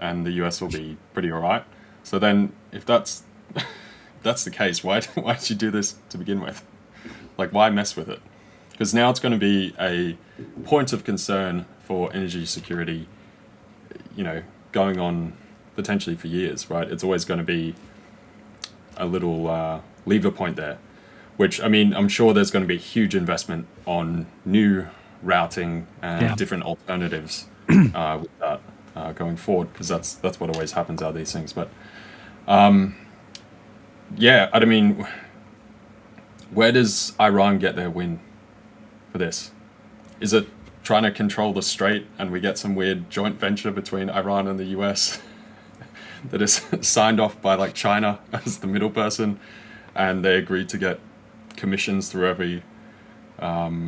and the US will be pretty alright. So then, if that's the case, why did you do this to begin with? Like, why mess with it? Because now it's going to be a point of concern for energy security, going on potentially for years, right? It's always going to be a little lever point there, which, I mean, I'm sure there's going to be huge investment on new routing and different alternatives with that going forward, because that's what always happens out of these things. But I mean, Where does Iran get their win for this? Is it trying to control the strait and we get some weird joint venture between Iran and the US that is signed off by like China as the middle person, and they agreed to get commissions through every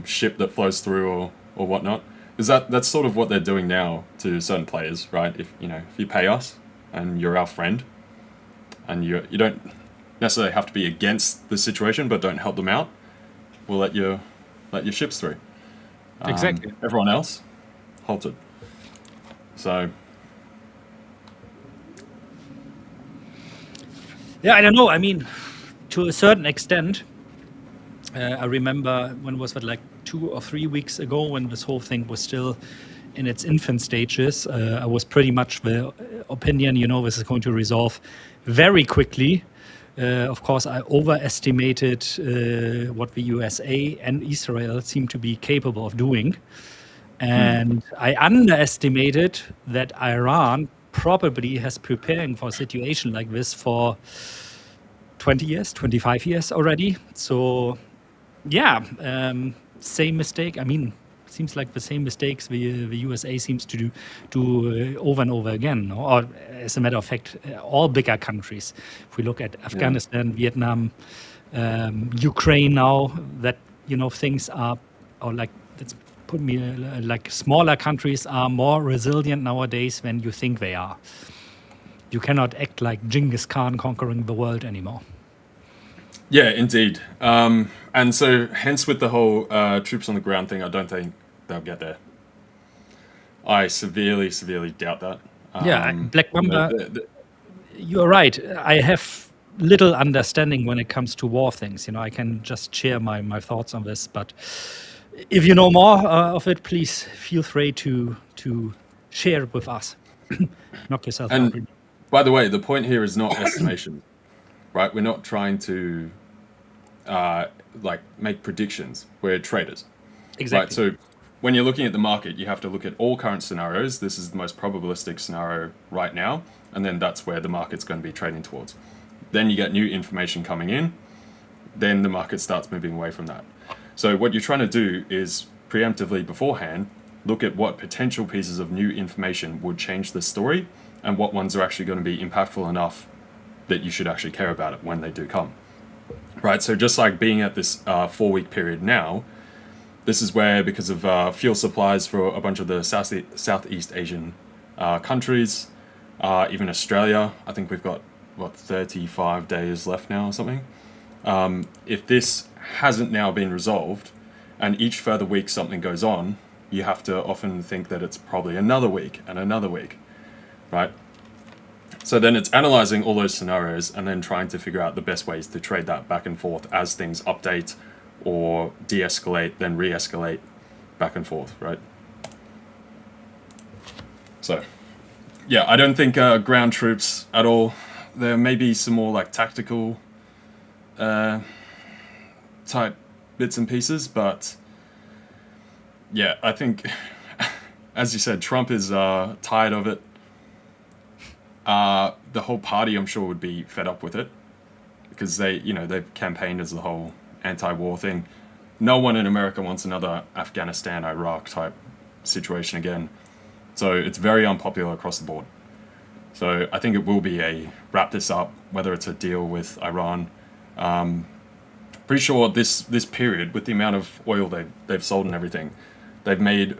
ship that flows through or whatnot? Is that's sort of what they're doing now to certain players, right? If you pay us and you're our friend, and you don't necessarily have to be against the situation, but don't help them out, we'll let your ships through. Exactly. Everyone else halted. So yeah, I don't know. I mean, to a certain extent, I remember when was it, like 2 or 3 weeks ago, when this whole thing was still in its infant stages. I was pretty much the opinion, this is going to resolve very quickly. Of course, I overestimated what the USA and Israel seem to be capable of doing. And I underestimated that Iran probably has preparing for a situation like this for 20 years, 25 years already. So, yeah, same mistake. I mean, seems like the same mistakes the USA seems to do over and over again. No? Or, as a matter of fact, all bigger countries. If we look at Afghanistan, Vietnam, Ukraine now, that things are, or like let's put me like smaller countries are more resilient nowadays than you think they are. You cannot act like Genghis Khan conquering the world anymore. Yeah, indeed. And so hence with the whole troops on the ground thing, I don't think they'll get there. I severely doubt that. Black Mamba, you're right. I have little understanding when it comes to war things. I can just share my thoughts on this. But if you know more of it, please feel free to share it with us. Knock yourself out. And by the way, the point here is not estimation, right? We're not trying to make predictions. We're traders. Exactly. Right? So when you're looking at the market, you have to look at all current scenarios. This is the most probabilistic scenario right now, and then that's where the market's going to be trading towards. Then you get new information coming in, then the market starts moving away from that. So what you're trying to do is preemptively beforehand look at what potential pieces of new information would change the story and what ones are actually going to be impactful enough that you should actually care about it when they do come. Right, so just like being at this 4-week period now, this is where, because of fuel supplies for a bunch of the Southeast Asian countries, even Australia, I think we've got, 35 days left now or something. If this hasn't now been resolved, and each further week something goes on, you have to often think that it's probably another week and another week, right? So then it's analyzing all those scenarios and then trying to figure out the best ways to trade that back and forth as things update or de-escalate, then re-escalate back and forth, right? So, yeah, I don't think ground troops at all. There may be some more like tactical type bits and pieces, but yeah, I think, as you said, Trump is tired of it. The whole party, I'm sure, would be fed up with it because they've campaigned as the whole anti-war thing. No one in America wants another Afghanistan, Iraq type situation again. So it's very unpopular across the board. So I think it will be a wrap this up, whether it's a deal with Iran. Pretty sure this period, with the amount of oil they've sold and everything, they've made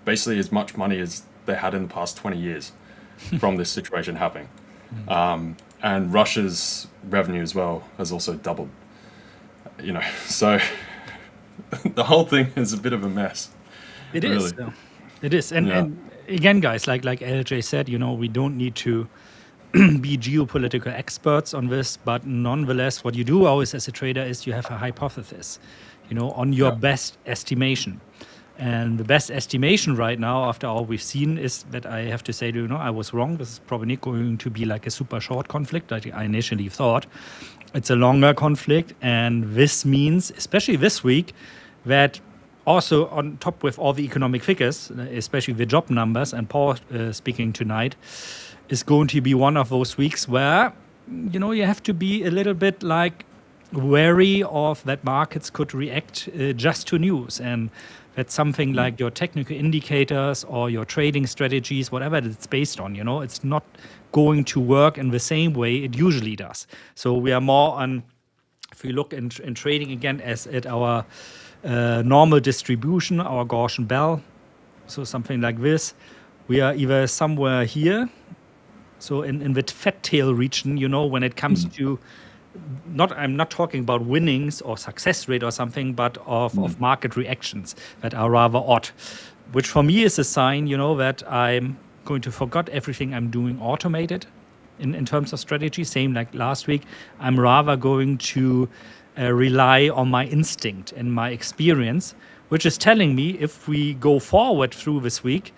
basically as much money as they had in the past 20 years from this situation happening. And Russia's revenue as well has also doubled. So the whole thing is a bit of a mess. It is. Really. It is. And again, guys, like LJ said, we don't need to be geopolitical experts on this, but nonetheless, what you do always as a trader is you have a hypothesis, on your best estimation. And the best estimation right now, after all we've seen, is that I have to say, I was wrong. This is probably not going to be like a super short conflict like I initially thought. It's a longer conflict, and this means, especially this week, that also on top with all the economic figures, especially the job numbers, and Paul speaking tonight, is going to be one of those weeks where, you have to be a little bit like wary of that markets could react just to news, and that something like your technical indicators or your trading strategies, whatever it's based on, it's not going to work in the same way it usually does. So we are more on, if we look in trading again as at our normal distribution, our Gaussian bell, so something like this, we are either somewhere here, so in the fat tail region, when it comes to, I'm not talking about winnings or success rate or something, but of market reactions that are rather odd, which for me is a sign, that I'm going to forget everything I'm doing automated in terms of strategy. Same like last week, I'm rather going to rely on my instinct and my experience, which is telling me if we go forward through this week,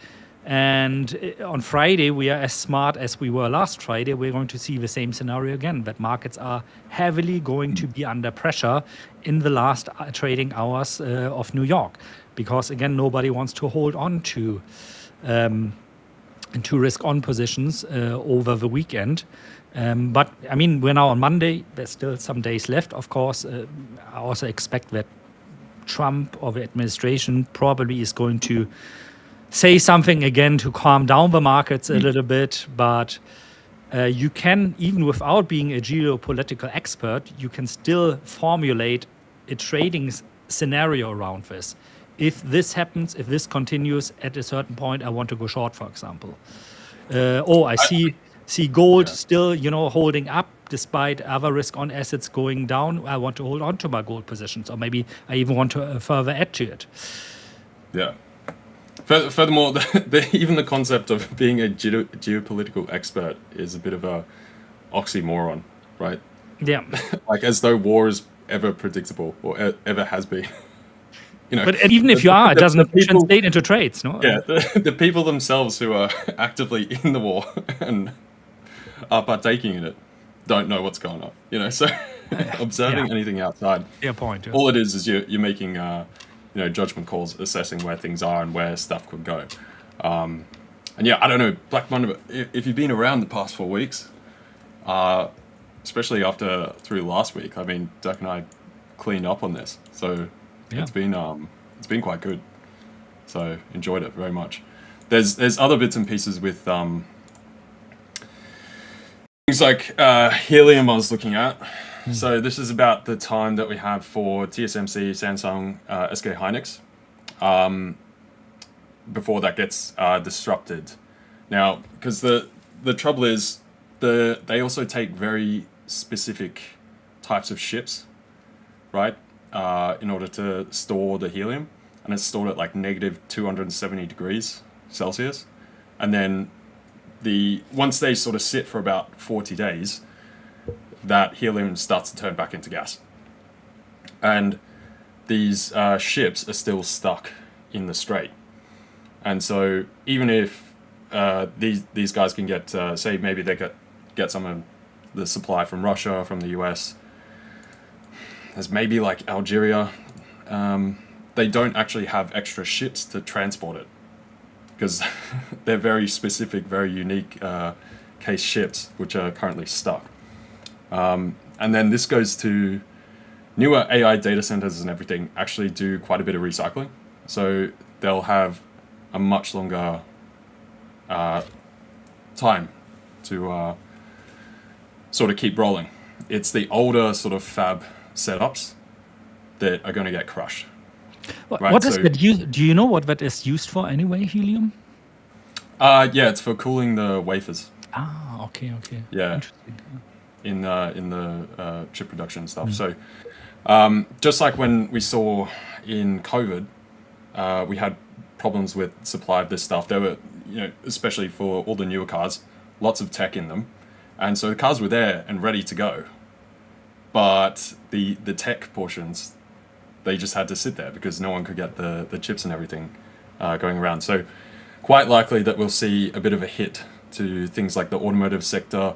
and on Friday, we are as smart as we were last Friday, we're going to see the same scenario again, that markets are heavily going to be under pressure in the last trading hours of New York. Because again, nobody wants to hold on to risk-on positions over the weekend. But I mean, we're now on Monday. There's still some days left, of course. I also expect that Trump or the administration probably is going to say something again to calm down the markets a little bit, but you can, even without being a geopolitical expert, you can still formulate a trading scenario around this. If this happens, if this continues at a certain point, I want to go short, for example. I see gold still, holding up despite other risk-on assets going down. I want to hold on to my gold positions, or maybe I even want to further add to it. Yeah. Furthermore, even the concept of being a geopolitical expert is a bit of a oxymoron, right? Yeah. Like as though war is ever predictable or ever has been. But even if you are, it doesn't translate into trades, no? Yeah, the people themselves who are actively in the war and are partaking in it don't know what's going on. So observing anything outside. Yeah, point. Yeah. All it is you're making judgment calls, assessing where things are and where stuff could go. And I don't know, Black Monday, if you've been around the past 4 weeks, especially through last week, I mean, Dirk and I cleaned up on this. So it's been quite good. So enjoyed it very much. There's other bits and pieces with things like helium I was looking at. So this is about the time that we have for TSMC, Samsung, SK Hynix, before that gets disrupted. Now, because the trouble is, they also take very specific types of ships, right, in order to store the helium, and it's stored at like negative 270 degrees Celsius, and then once they sort of sit for about 40 days, that helium starts to turn back into gas. And these ships are still stuck in the strait. And so even if these guys can get, say maybe they get some of the supply from Russia, from the US, there's maybe like Algeria, they don't actually have extra ships to transport it, because they're very specific, very unique case ships, which are currently stuck. And then this goes to newer AI data centers and everything actually do quite a bit of recycling. So they'll have a much longer time to sort of keep rolling. It's the older sort of fab setups that are going to get crushed. Right? What is that used? Do you know what that is used for anyway, helium? Yeah, it's for cooling the wafers. Ah, okay. Yeah. Interesting. In the chip production stuff. So just like when we saw in COVID, we had problems with supply of this stuff. There were, especially for all the newer cars, lots of tech in them. And so the cars were there and ready to go. But the tech portions, they just had to sit there because no one could get the chips and everything going around. So quite likely that we'll see a bit of a hit to things like the automotive sector.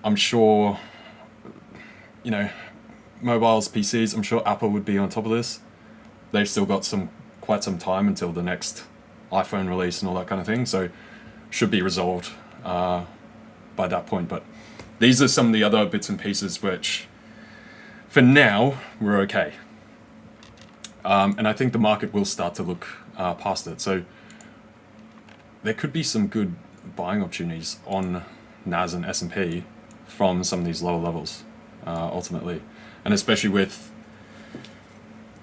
I'm sure, mobiles, PCs, I'm sure Apple would be on top of this. They've still got quite some time until the next iPhone release and all that kind of thing, so should be resolved by that point. But these are some of the other bits and pieces which for now, we're okay. And I think the market will start to look past it. So there could be some good buying opportunities on NAS and S&P from some of these lower levels, ultimately. And especially with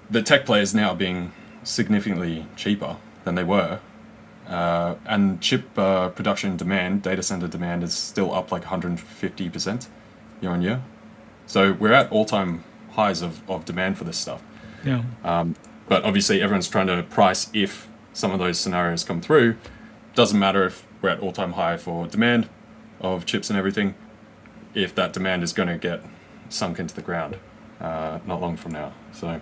the tech players now being significantly cheaper than they were. And chip production demand, data center demand is still up like 150% year on year. So we're at all-time highs of demand for this stuff. Yeah. But obviously everyone's trying to price if some of those scenarios come through. Doesn't matter if we're at all-time high for demand of chips and everything, if that demand is going to get sunk into the ground not long from now. So,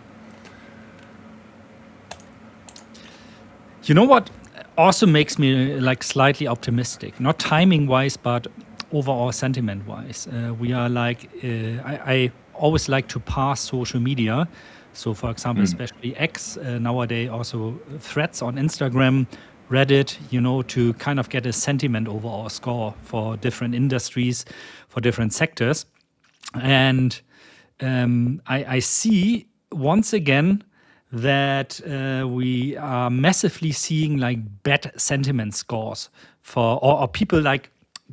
you know what also makes me like slightly optimistic, not timing wise, but overall sentiment wise. We are like, I always like to pass social media. So for example, especially X, nowadays also threads on Instagram, Reddit, you know, to kind of get a sentiment overall score for different industries, for different sectors. And I see once again that we are massively seeing like bad sentiment scores for or people like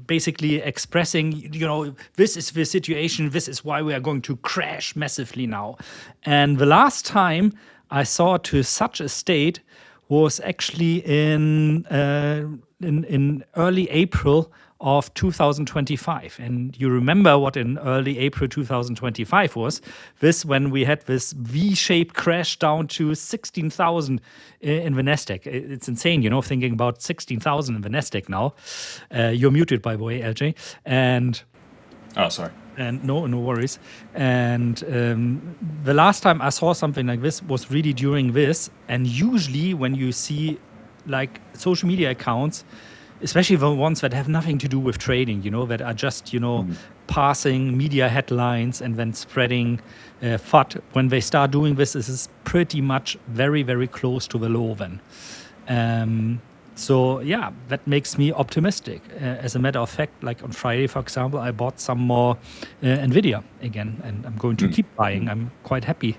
basically expressing, you know, this is the situation, this is why we are going to crash massively now. And the last time I saw to such a state was actually in early April of 2025. And you remember what in early April 2025 was this, when we had this V-shaped crash down to 16,000 in the NASDAQ. It's insane, you know, thinking about 16,000 in the NASDAQ now. You're muted, by the way, LJ. And oh, sorry. And no worries. And the last time I saw something like this was really during this. And usually when you see like social media accounts, especially the ones that have nothing to do with trading, you know, that are just, you know, passing media headlines and then spreading FUD. When they start doing this, this is pretty much very, very close to the low then. So yeah, that makes me optimistic. As a matter of fact, like on Friday, for example, I bought some more NVIDIA again, and I'm going to keep buying. I'm quite happy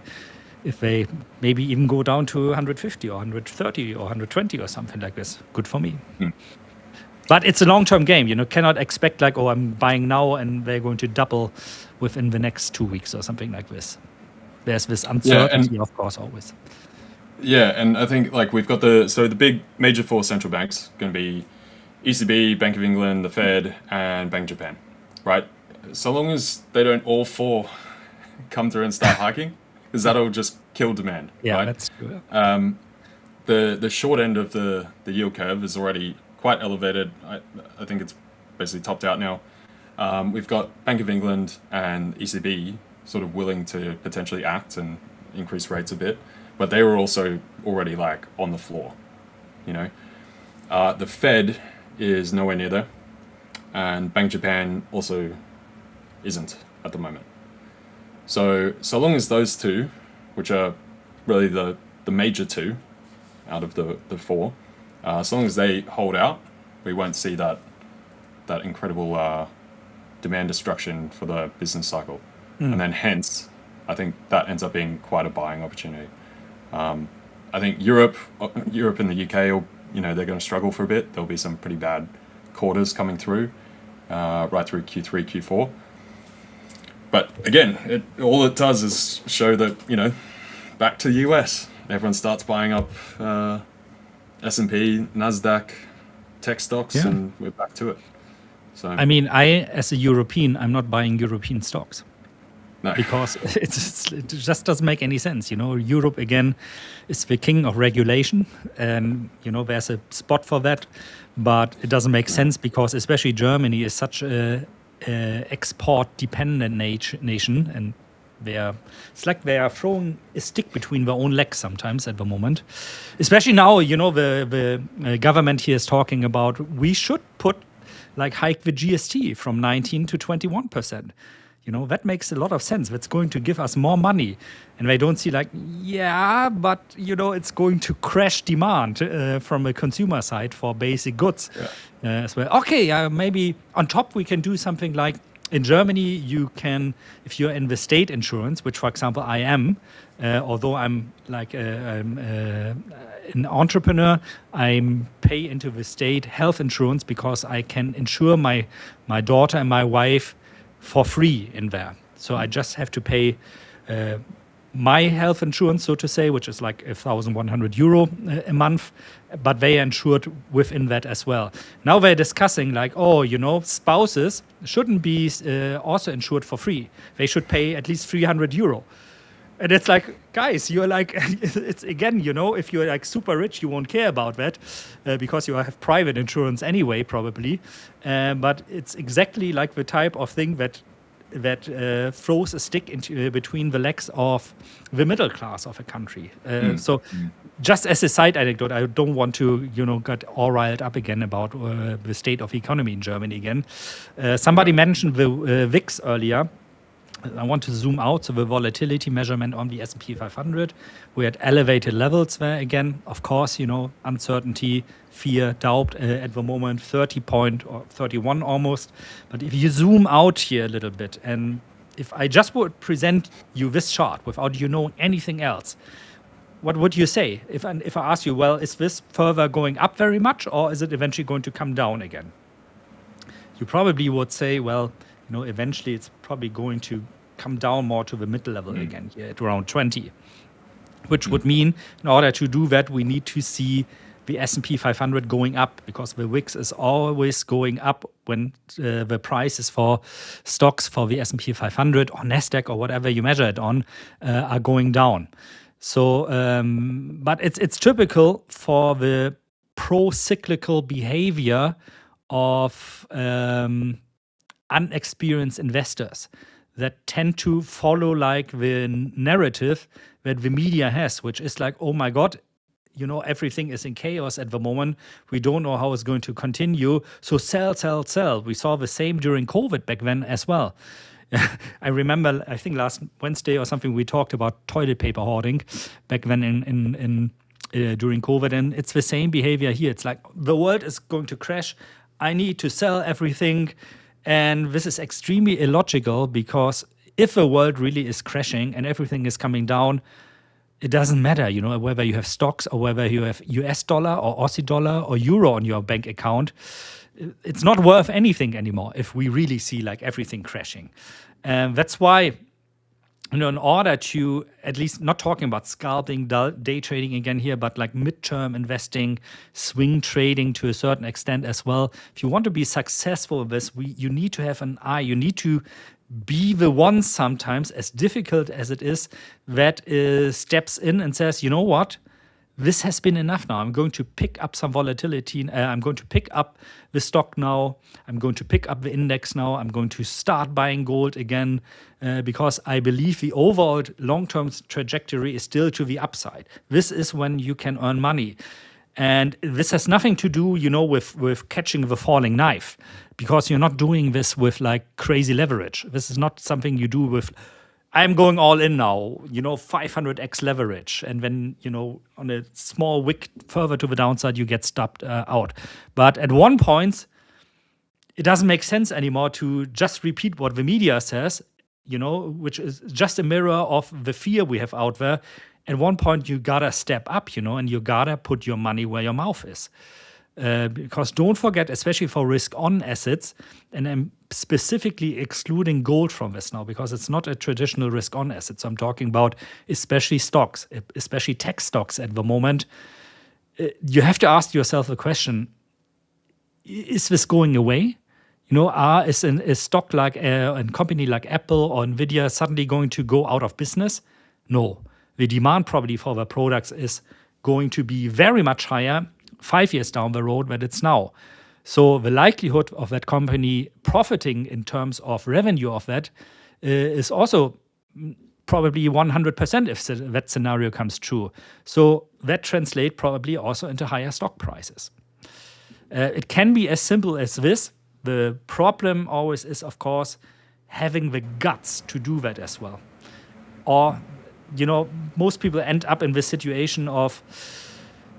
if they maybe even go down to 150 or 130 or 120 or something like this. Good for me. But it's a long-term game, you know, cannot expect like, oh, I'm buying now and they're going to double within the next 2 weeks or something like this. There's this uncertainty, of course, always. Yeah, and I think like we've got the big major four central banks going to be ECB, Bank of England, the Fed, and Bank of Japan, right? So long as they don't all four come through and start hiking, because that'll just kill demand. Yeah, right? That's true. The short end of the yield curve is already quite elevated. I think it's basically topped out now. We've got Bank of England and ECB sort of willing to potentially act and increase rates a bit, but they were also already like on the floor, you know. The Fed is nowhere near there, and Bank of Japan also isn't at the moment. So long as those two, which are really the major two out of the four, as long as they hold out, we won't see that incredible demand destruction for the business cycle. And then hence, I think that ends up being quite a buying opportunity. I think Europe and the UK, you know, they're going to struggle for a bit. There'll be some pretty bad quarters coming through, right through Q3, Q4. But again, all it does is show that, you know, back to the US. Everyone starts buying up S&P, NASDAQ, tech stocks, and we're back to it. So I mean, as a European, I'm not buying European stocks. No. Because it just doesn't make any sense. You know, Europe, again, is the king of regulation. And, you know, there's a spot for that. But it doesn't make sense because especially Germany is such a export-dependent nation. And it's like they are throwing a stick between their own legs sometimes at the moment. Especially now, you know, the government here is talking about we should hike the GST from 19 to 21%. You know, that makes a lot of sense. That's going to give us more money. And they don't see like, yeah, but, you know, it's going to crash demand from a consumer side for basic goods as well. Okay, maybe on top we can do something like in Germany, you can, if you're in the state insurance, which for example I am, although I'm like an entrepreneur, I pay into the state health insurance because I can insure my daughter and my wife for free in there. So I just have to pay my health insurance, so to say, which is like €1,100 a month, but they are insured within that as well. Now they're discussing like, oh, spouses shouldn't be also insured for free. They should pay at least €300. And it's like, guys, you're like, it's again, if you're like super rich, you won't care about that because you have private insurance anyway, probably. But it's exactly like the type of thing that throws a stick into between the legs of the middle class of a country. So just as a side anecdote, I don't want to, get all riled up again about the state of economy in Germany again. Somebody mentioned the VIX earlier. I want to zoom out. So the volatility measurement on the S&P 500, we're at elevated levels there again. Of course, uncertainty, fear, doubt at the moment, 30 point or 31 almost. But if you zoom out here a little bit, and if I just would present you this chart without you knowing anything else, what would you say? If I ask you, well, is this further going up very much, or is it eventually going to come down again? You probably would say, well, eventually it's probably going to come down more to the mid level again, here at around 20, which would mean in order to do that, we need to see the S&P 500 going up, because the VIX is always going up when the prices for stocks for the S&P 500 or NASDAQ or whatever you measure it on are going down. So, but it's typical for the pro-cyclical behavior of unexperienced investors that tend to follow like the narrative that the media has, which is like, oh my God, everything is in chaos at the moment. We don't know how it's going to continue. So sell, sell, sell. We saw the same during COVID back then as well. I remember, I think last Wednesday or something, we talked about toilet paper hoarding back then in during COVID. And it's the same behavior here. It's like the world is going to crash. I need to sell everything. And this is extremely illogical, because if the world really is crashing and everything is coming down, it doesn't matter, whether you have stocks or whether you have US dollar or Aussie dollar or euro on your bank account. It's not worth anything anymore if we really see like everything crashing. And that's why, in order to, at least not talking about scalping, day trading again here, but like midterm investing, swing trading to a certain extent as well. If you want to be successful with this, you need to have an eye. You need to be the one sometimes, as difficult as it is, that steps in and says, you know what? This has been enough now. I'm going to pick up some volatility. I'm going to pick up the stock now. I'm going to pick up the index now. I'm going to start buying gold again because I believe the overall long-term trajectory is still to the upside. This is when you can earn money. And this has nothing to do, with catching the falling knife, because you're not doing this with like crazy leverage. This is not something you do with, I'm going all in now, 500x leverage. And then, on a small wick further to the downside, you get stopped out. But at one point, it doesn't make sense anymore to just repeat what the media says, which is just a mirror of the fear we have out there. At one point, you gotta step up, and you gotta put your money where your mouth is. Because don't forget, especially for risk-on assets, and I'm specifically excluding gold from this now, because it's not a traditional risk-on asset. So I'm talking about especially stocks, especially tech stocks at the moment. You have to ask yourself the question, is this going away? Is a stock like a company like Apple or Nvidia suddenly going to go out of business? No. The demand probably for the products is going to be very much higher 5 years down the road than it's now. So the likelihood of that company profiting in terms of revenue of that is also probably 100% if that scenario comes true. So that translates probably also into higher stock prices. It can be as simple as this. The problem always is, of course, having the guts to do that as well. Or, most people end up in this situation of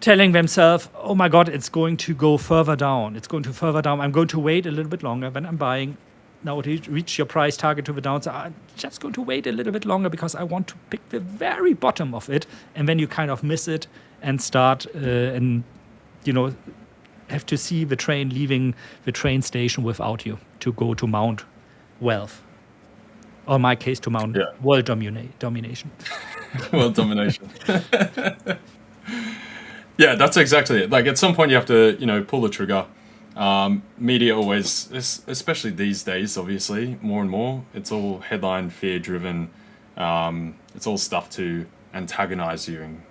telling themselves, oh my God, it's going to go further down. It's going to further down. I'm going to wait a little bit longer when I'm buying. now reach your price target to the downside, I'm just going to wait a little bit longer because I want to pick the very bottom of it. And then you kind of miss it and start and, have to see the train leaving the train station without you to go to Mount Wealth. Or in my case, to Mount World Domination. World domination. Yeah, that's exactly it. Like at some point you have to, pull the trigger. Media always, especially these days, obviously, more and more, it's all headline fear driven. It's all stuff to antagonize you and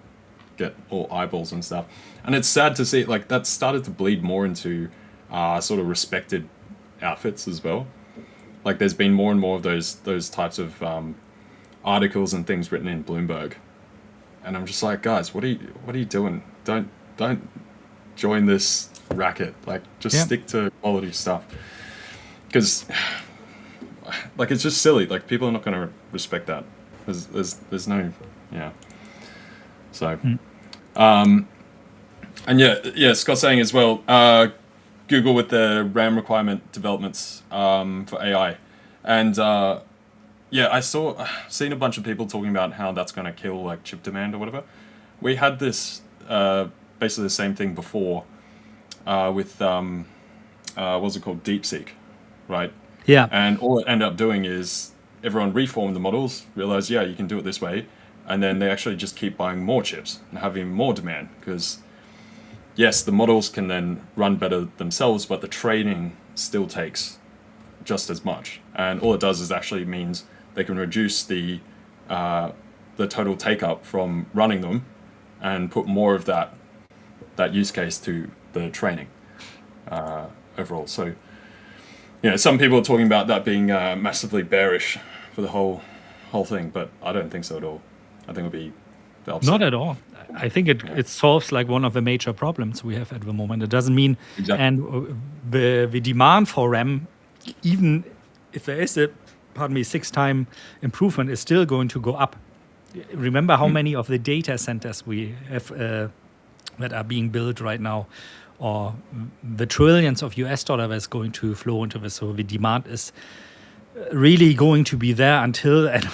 get all eyeballs and stuff. And it's sad to see like that's started to bleed more into sort of respected outfits as well. Like there's been more and more of those types of articles and things written in Bloomberg, and I'm just like, guys, what are you doing? Don't join this racket. Like just stick to quality stuff, because like it's just silly. Like people are not going to respect that. There's no So, and Scott's saying as well. Google with the RAM requirement developments for AI, and seen a bunch of people talking about how that's going to kill like chip demand or whatever. We had this basically the same thing before with what's it called, DeepSeek, right? Yeah. And all it ended up doing is everyone reformed the models, realized you can do it this way, and then they actually just keep buying more chips and having more demand because. Yes, the models can then run better themselves, but the training still takes just as much. And all it does is actually means they can reduce the total take up from running them and put more of that use case to the training overall. So, some people are talking about that being massively bearish for the whole thing, but I don't think so at all. I think it'll be the opposite. Not at all. I think it solves like one of the major problems we have at the moment. It doesn't mean, and the demand for RAM, even if there is a 6-time improvement, is still going to go up. Remember how many of the data centers we have that are being built right now, or the trillions of US dollar that's going to flow into this. So the demand is really going to be there until at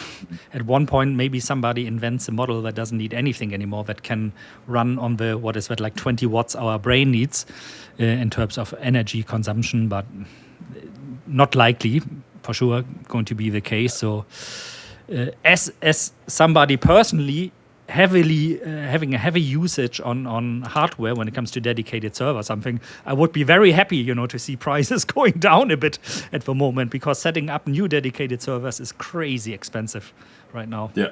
one point maybe somebody invents a model that doesn't need anything anymore, that can run on the like 20 watts our brain needs in terms of energy consumption, but not likely for sure going to be the case. So as somebody personally having a heavy usage on hardware when it comes to dedicated server something, I would be very happy, to see prices going down a bit at the moment, because setting up new dedicated servers is crazy expensive right now. Yeah.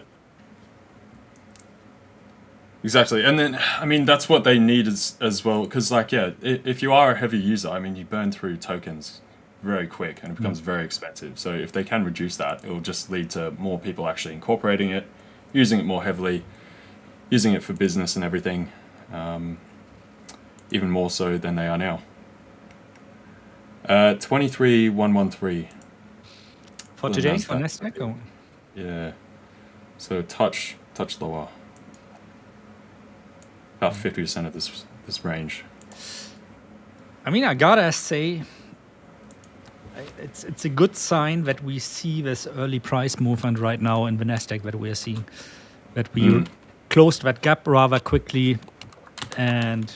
Exactly. And then, I mean, that's what they need as well, because if you are a heavy user, I mean, you burn through tokens very quick and it becomes very expensive. So if they can reduce that, it will just lead to more people actually incorporating it, using it more heavily, using it for business and everything, even more so than they are now. 23,113. For today, for NASDAQ? Yeah. So touch lower. About 50% of this range. I mean, I gotta say, it's a good sign that we see this early price movement right now in the NASDAQ that we're seeing, that we closed that gap rather quickly, and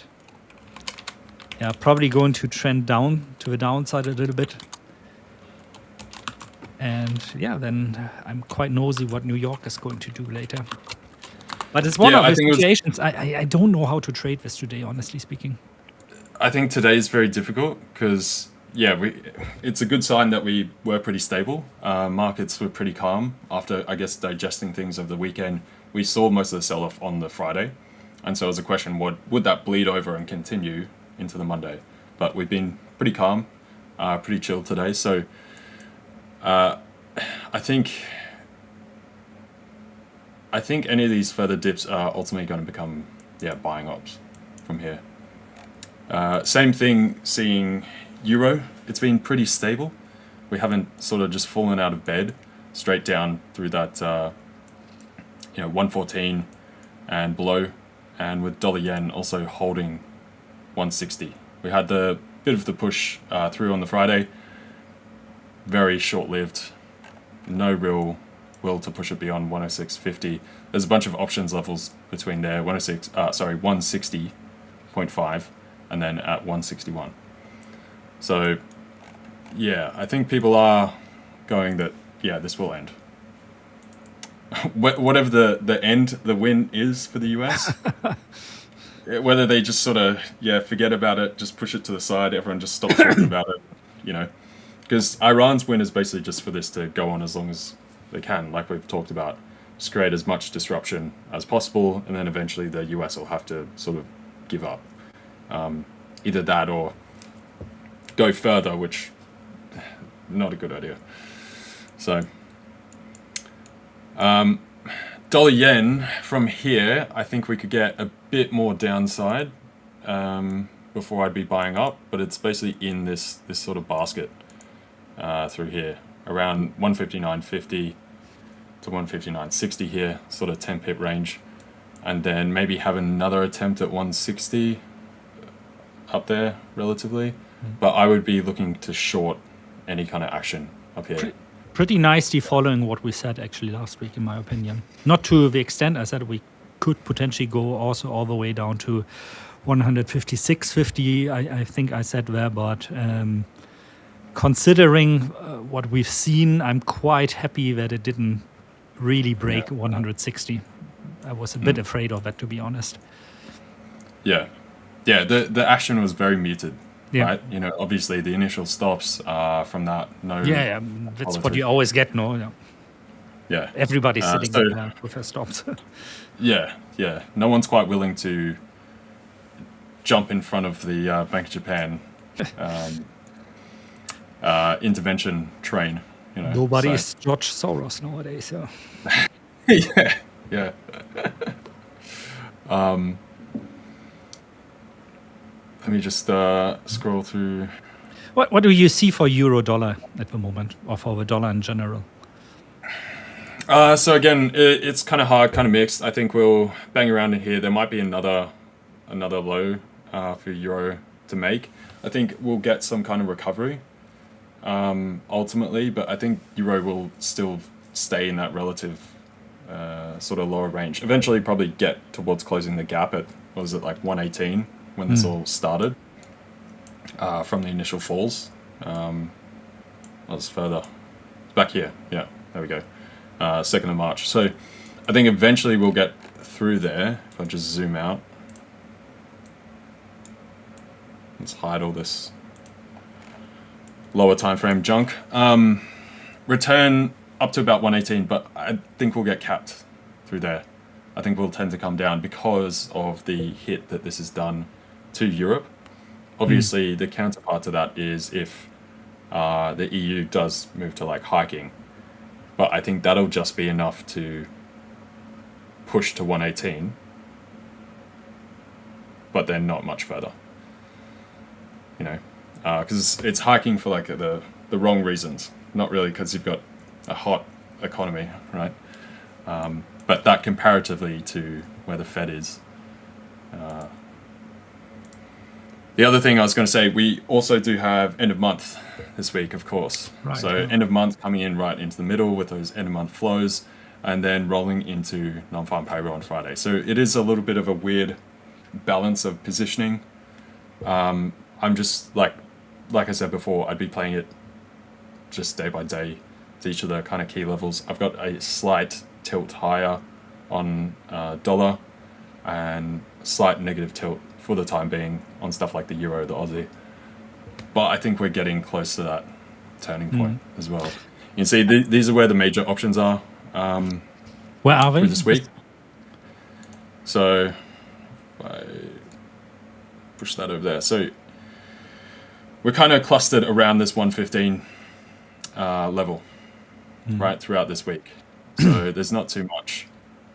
probably going to trend down to the downside a little bit. And then I'm quite nosy what New York is going to do later. But it's one of the situations I don't know how to trade this today, honestly speaking. I think today is very difficult because it's a good sign that we were pretty stable. Markets were pretty calm after, I guess, digesting things over the weekend. We saw most of the sell-off on the Friday, and so it was a question: would that bleed over and continue into the Monday? But we've been pretty calm, pretty chill today. So I think any of these further dips are ultimately going to become buying ops from here. Same thing seeing Euro. It's been pretty stable. We haven't sort of just fallen out of bed straight down through that 114 and below, and with dollar yen also holding 160. We had the bit of the push through on the Friday, very short-lived, no real will to push it beyond 106.50. There's a bunch of options levels between there, 160.5 and then at 161. So yeah, I think people are going that, yeah, this will end. Whatever the win is for the US, whether they just sort of, forget about it, just push it to the side, everyone just stops talking about it, because Iran's win is basically just for this to go on as long as they can, like we've talked about, just create as much disruption as possible, and then eventually the US will have to sort of give up. Either that or go further, which not a good idea. So dollar yen from here, I think we could get a bit more downside before I'd be buying up, but it's basically in this sort of basket through here, around 159.50 to 159.60 here, sort of 10 pip range, and then maybe have another attempt at 160 up there relatively, but I would be looking to short any kind of action up here. Pretty nicely following what we said actually last week, in my opinion. Not to the extent I said we could potentially go also all the way down to 156.50, I think I said there, but considering what we've seen, I'm quite happy that it didn't really break 160. I was a bit afraid of that, to be honest. Yeah, the action was very muted. Right, obviously the initial stops from that. That's what you always get, no? Yeah, everybody's sitting there with their stops. yeah, no one's quite willing to jump in front of the Bank of Japan intervention train. Nobody's George Soros nowadays. Yeah. Let me just scroll through. What do you see for euro dollar at the moment, or for the dollar in general? So again, it's kind of hard, kind of mixed. I think we'll bang around in here. There might be another low for euro to make. I think we'll get some kind of recovery ultimately, but I think euro will still stay in that relative sort of lower range. Eventually probably get towards closing the gap at, what was it, like 118 when this all started from the initial falls. Was further back here. Yeah, there we go. 2nd of March. So I think eventually we'll get through there. If I just zoom out, let's hide all this lower time frame junk. Return up to about 118, but I think we'll get capped through there. I think we'll tend to come down because of the hit that this has done to Europe. Obviously, the counterpart to that is if the EU does move to like hiking, but I think that'll just be enough to push to 118, but then not much further. Because it's hiking for like the wrong reasons, not really because you've got a hot economy, right? But that comparatively to where the Fed is. The other thing I was going to say, we also do have end of month this week, of course. Right, so end of month coming in right into the middle with those end of month flows, and then rolling into non-farm payroll on Friday. So it is a little bit of a weird balance of positioning. I'm just like I said before, I'd be playing it just day by day to each of the kind of key levels. I've got a slight tilt higher on dollar and slight negative tilt for the time being on stuff like the euro, the Aussie. But I think we're getting close to that turning point as well. You can see these are where the major options are. Where are they? This week. So if I push that over there. So we're kind of clustered around this 115 level, right, throughout this week. So there's not too much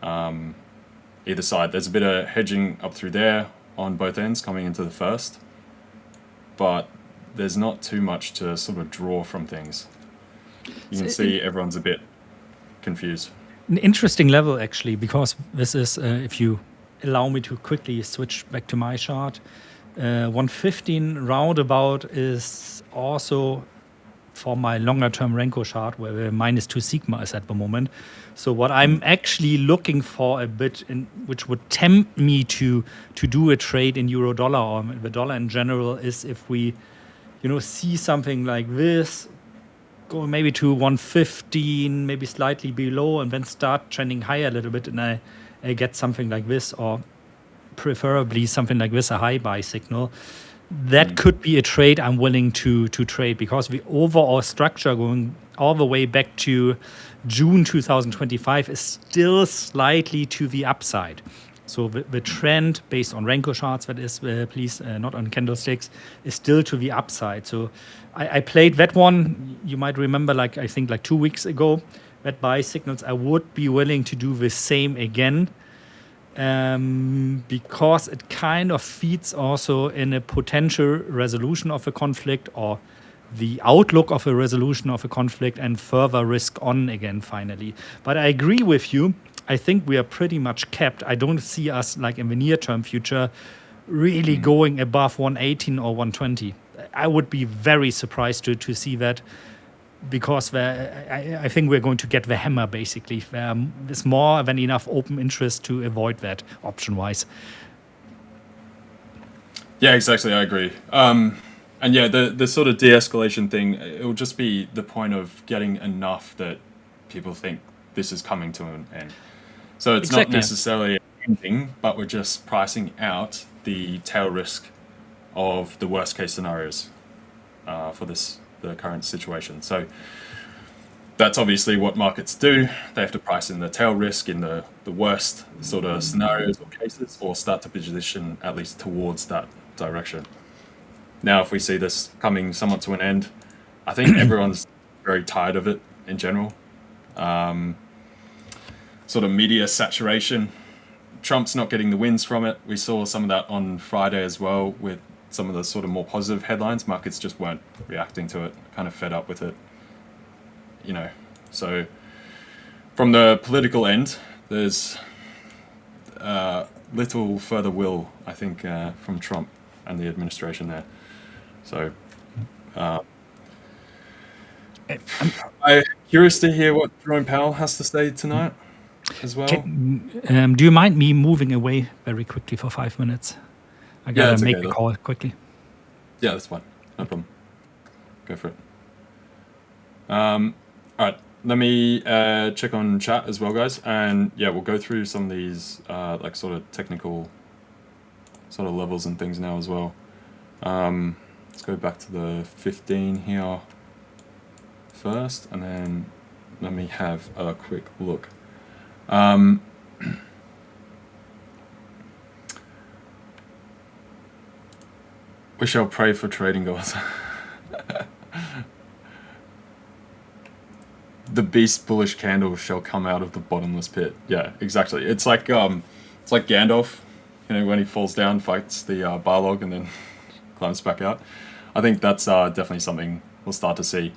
either side. There's a bit of hedging up through there on both ends coming into the first, but there's not too much to sort of draw from things. You can see everyone's a bit confused. An interesting level, actually, because this is, if you allow me to quickly switch back to my chart, 115 roundabout is also for my longer term Renko chart where the -2 sigma is at the moment. So what I'm actually looking for a bit, which would tempt me to do a trade in euro dollar or the dollar in general, is if we, see something like this, go maybe to 115, maybe slightly below, and then start trending higher a little bit, and I get something like this, or preferably something like this, a high buy signal. That could be a trade I'm willing to trade, because the overall structure going all the way back to June 2025 is still slightly to the upside. So the trend based on Renko charts, that is, please, not on candlesticks, is still to the upside. So I played that one. You might remember, I think 2 weeks ago, that buy signals. I would be willing to do the same again, because it kind of feeds also in a potential resolution of a conflict, or the outlook of a resolution of a conflict, and further risk on again finally. But I agree with you. I think we are pretty much capped. I don't see us, in the near-term future, really going above 118 or 120. I would be very surprised to see that, because I think we're going to get the hammer, basically. There's more than enough open interest to avoid that option-wise. Yeah, exactly. I agree. And yeah, the sort of de-escalation thing, it will just be the point of getting enough that people think this is coming to an end. So it's not necessarily ending, but we're just pricing out the tail risk of the worst case scenarios for the current situation. So that's obviously what markets do. They have to price in the tail risk in the worst sort of scenarios or cases, or start to position at least towards that direction. Now, if we see this coming somewhat to an end, I think everyone's very tired of it in general. Sort of media saturation. Trump's not getting the wins from it. We saw some of that on Friday as well, with some of the sort of more positive headlines. Markets just weren't reacting to it, kind of fed up with it. So from the political end, there's little further will, I think, from Trump and the administration there. So I'm curious to hear what Jerome Powell has to say tonight as well. Do you mind me moving away very quickly for 5 minutes? I gotta make a call quickly. Yeah, that's fine. No problem. Go for it. All right. Let me check on chat as well, guys. And yeah, we'll go through some of these sort of technical sort of levels and things now as well. Let's go back to the 15 here first, and then let me have a quick look. We shall pray for trading goals. The beast bullish candle shall come out of the bottomless pit. Yeah, exactly. It's like Gandalf, when he falls down, fights the Barlog, and then climbs back out. I think that's definitely something we'll start to see.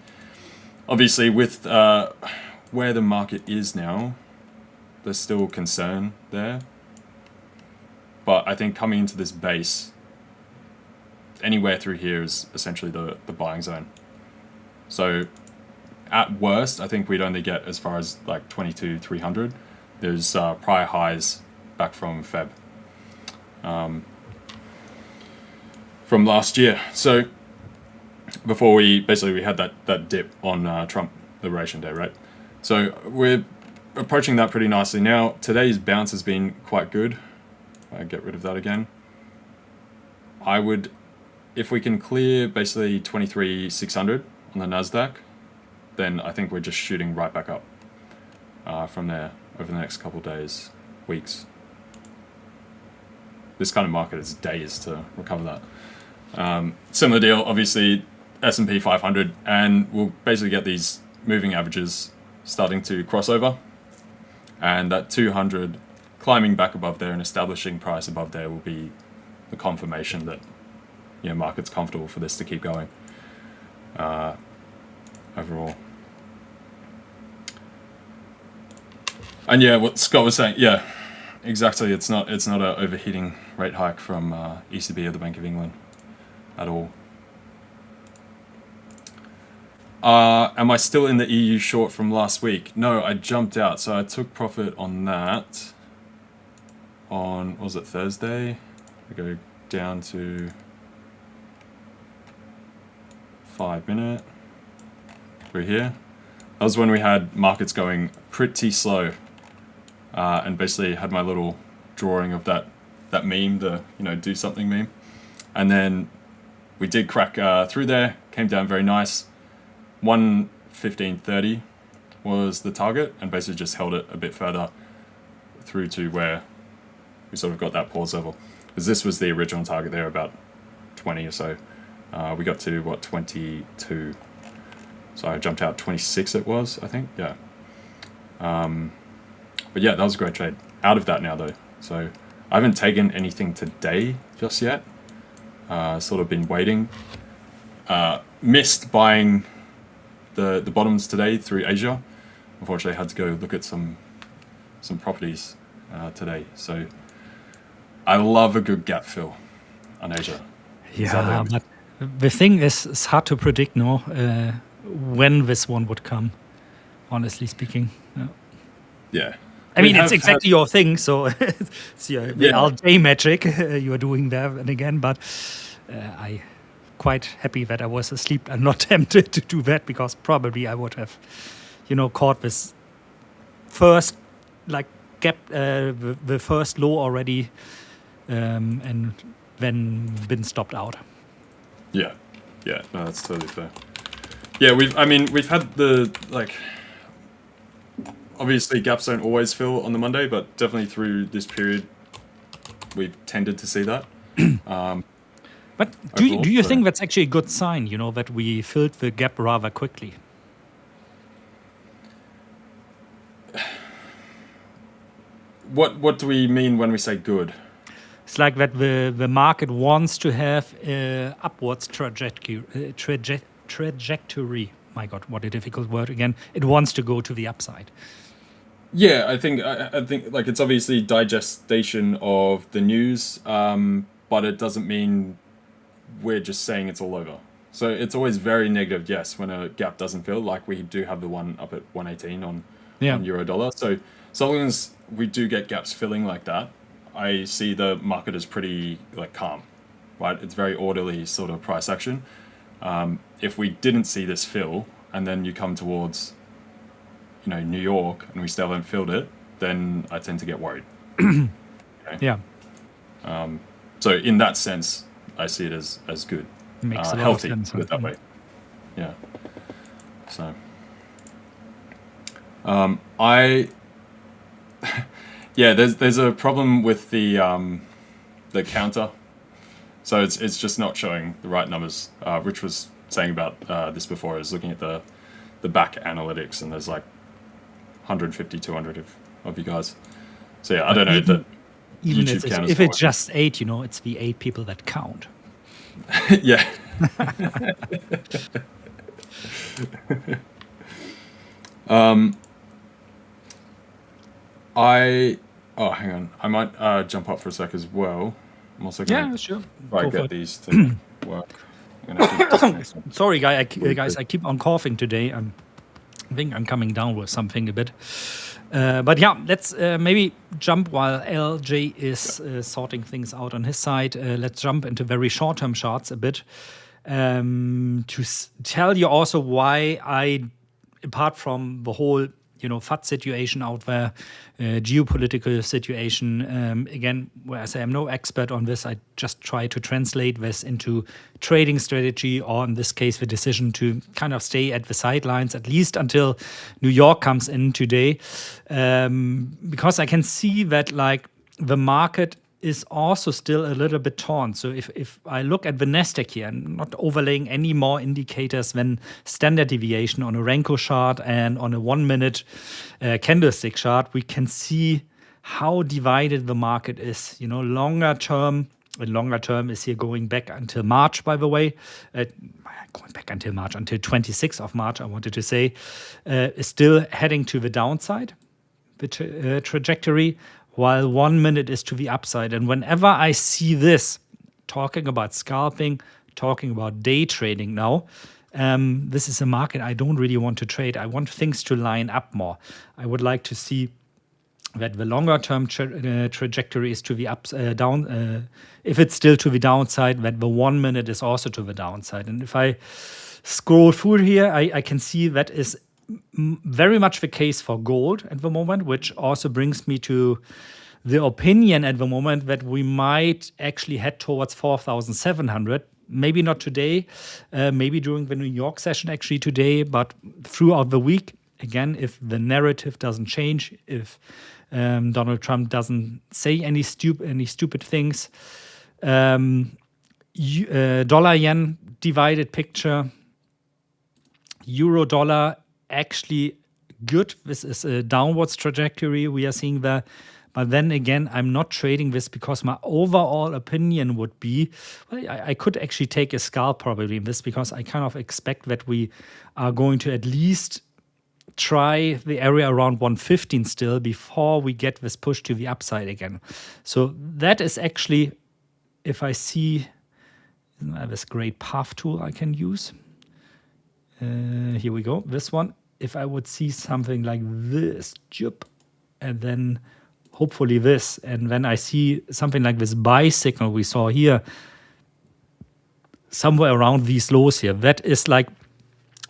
Obviously, with where the market is now, there's still concern there. But I think coming into this base, anywhere through here is essentially the buying zone. So at worst, I think we'd only get as far as 22,300. There's prior highs back from Feb, from last year. So before we had that dip on Trump Liberation Day, right? So we're approaching that pretty nicely now. Today's bounce has been quite good. I get rid of that again. I would, if we can clear basically 23,600 on the NASDAQ, then I think we're just shooting right back up from there over the next couple of days, weeks. This kind of market is days to recover that. Similar deal, obviously, S&P 500, and we'll basically get these moving averages starting to cross over, and that 200 climbing back above there and establishing price above there will be the confirmation that market's comfortable for this to keep going overall. And yeah, what Scott was saying, yeah, exactly. It's not an overheating rate hike from ECB or the Bank of England at all. Am I still in the EU short from last week? No, I jumped out. So I took profit on that on, what was it, Thursday? I go down to 5 minute. We're here. That was when we had markets going pretty slow, and basically had my little drawing of that meme, the do something meme, and then we did crack through there, came down very nice. 115.30 was the target, and basically just held it a bit further through to where we sort of got that pause level, because this was the original target there, about 20 or so. We got to what, 22. So I jumped out 26 it was, I think, yeah. But yeah, that was a great trade. Out of that now though, so I haven't taken anything today just yet. Sort of been waiting. Missed buying the bottoms today through Asia. Unfortunately, I had to go look at some properties today. So I love a good gap fill on Asia. Yeah, but the thing is, it's hard to predict, no, when this one would come, honestly speaking. Yeah. I mean, it's exactly your thing, so it's your LJ magic you are doing there and again, but I quite happy that I was asleep and not tempted to do that, because probably I would have, caught this first, like, gap, the first low already, and then been stopped out. Yeah, no, that's totally fair. Yeah, we've had the, like, obviously gaps don't always fill on the Monday, but definitely through this period, we've tended to see that. But do you think that's actually a good sign, that we filled the gap rather quickly? What do we mean when we say good? It's like that the market wants to have upwards trajectory. My God, what a difficult word again. It wants to go to the upside. Yeah, I think like it's obviously digestion of the news, but it doesn't mean we're just saying it's all over. So it's always very negative, yes, when a gap doesn't fill, like we do have the one up at 118 on euro dollar. So long as we do get gaps filling like that, I see the market as pretty like calm, right? It's very orderly sort of price action. If we didn't see this fill, and then you come towards, New York, and we still haven't filled it, then I tend to get worried. Okay? Yeah. So in that sense, I see it as good, makes a lot healthy, of sense, put it that way. Yeah. So, there's a problem with the counter. So it's just not showing the right numbers. Rich was saying about this before. I was looking at the back analytics, and there's like 150, 200 of you guys. So yeah, I don't know that. Even if it's just 8, it's the 8 people that count. Yeah. Hang on. I might jump up for a sec as well. I'm also going to try to get these to work. Sorry, guys, I keep on coughing today. I think I'm coming down with something a bit. But yeah, let's maybe jump while LJ is sorting things out on his side. Let's jump into very short-term charts a bit to tell you also why I, apart from the whole FUD situation out there, geopolitical situation. Again, where I say I'm no expert on this, I just try to translate this into trading strategy, or in this case, the decision to kind of stay at the sidelines, at least until New York comes in today. Because I can see that like the market is also still a little bit torn. So if I look at the NASDAQ here, I'm not overlaying any more indicators than standard deviation on a Renko chart and on a 1-minute candlestick chart, we can see how divided the market is. Longer term, and longer term is here going back until March, by the way. Going back until March, until 26th of March, I wanted to say, is still heading to the downside, the trajectory, while 1 minute is to the upside. And whenever I see this, talking about scalping, talking about day trading now, this is a market I don't really want to trade. I want things to line up more. I would like to see that the longer term trajectory is to the down. If it's still to the downside, that the 1 minute is also to the downside. And if I scroll through here, I can see that is very much the case for gold at the moment, which also brings me to the opinion at the moment that we might actually head towards 4,700. Maybe not today, maybe during the New York session actually today, but throughout the week. Again, if the narrative doesn't change, if Donald Trump doesn't say any stupid things, dollar-yen divided picture, euro-dollar actually good. This is a downwards trajectory we are seeing there. But then again, I'm not trading this because my overall opinion would be, well, I could actually take a scalp probably in this because I kind of expect that we are going to at least try the area around 115 still before we get this push to the upside again. So that is actually, if I see, I have this great path tool I can use. Here we go, this one. If I would see something like this, and then hopefully this, and then I see something like this buy signal we saw here, somewhere around these lows here, that is like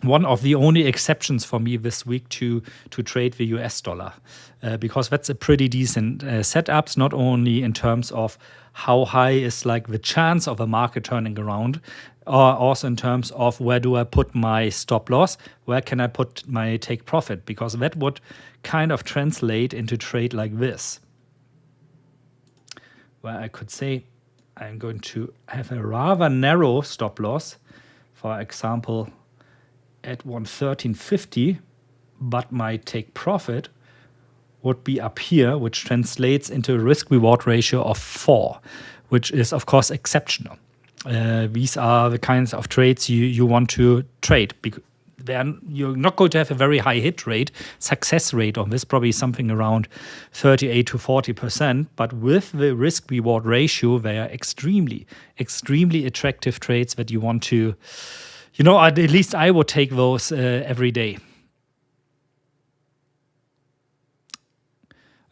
one of the only exceptions for me this week to trade the US dollar, because that's a pretty decent setups, not only in terms of how high is like the chance of a market turning around, or also in terms of where do I put my stop loss, where can I put my take profit, because that would kind of translate into trade like this, where I could say I'm going to have a rather narrow stop loss, for example, at 113.50, but my take profit would be up here, which translates into a risk reward ratio of 4, which is of course exceptional. These are the kinds of trades you want to trade. You're not going to have a very high hit rate, success rate on this, probably something around 38 to 40%. But with the risk reward ratio, they are extremely, extremely attractive trades that you want to, at least I would take those every day.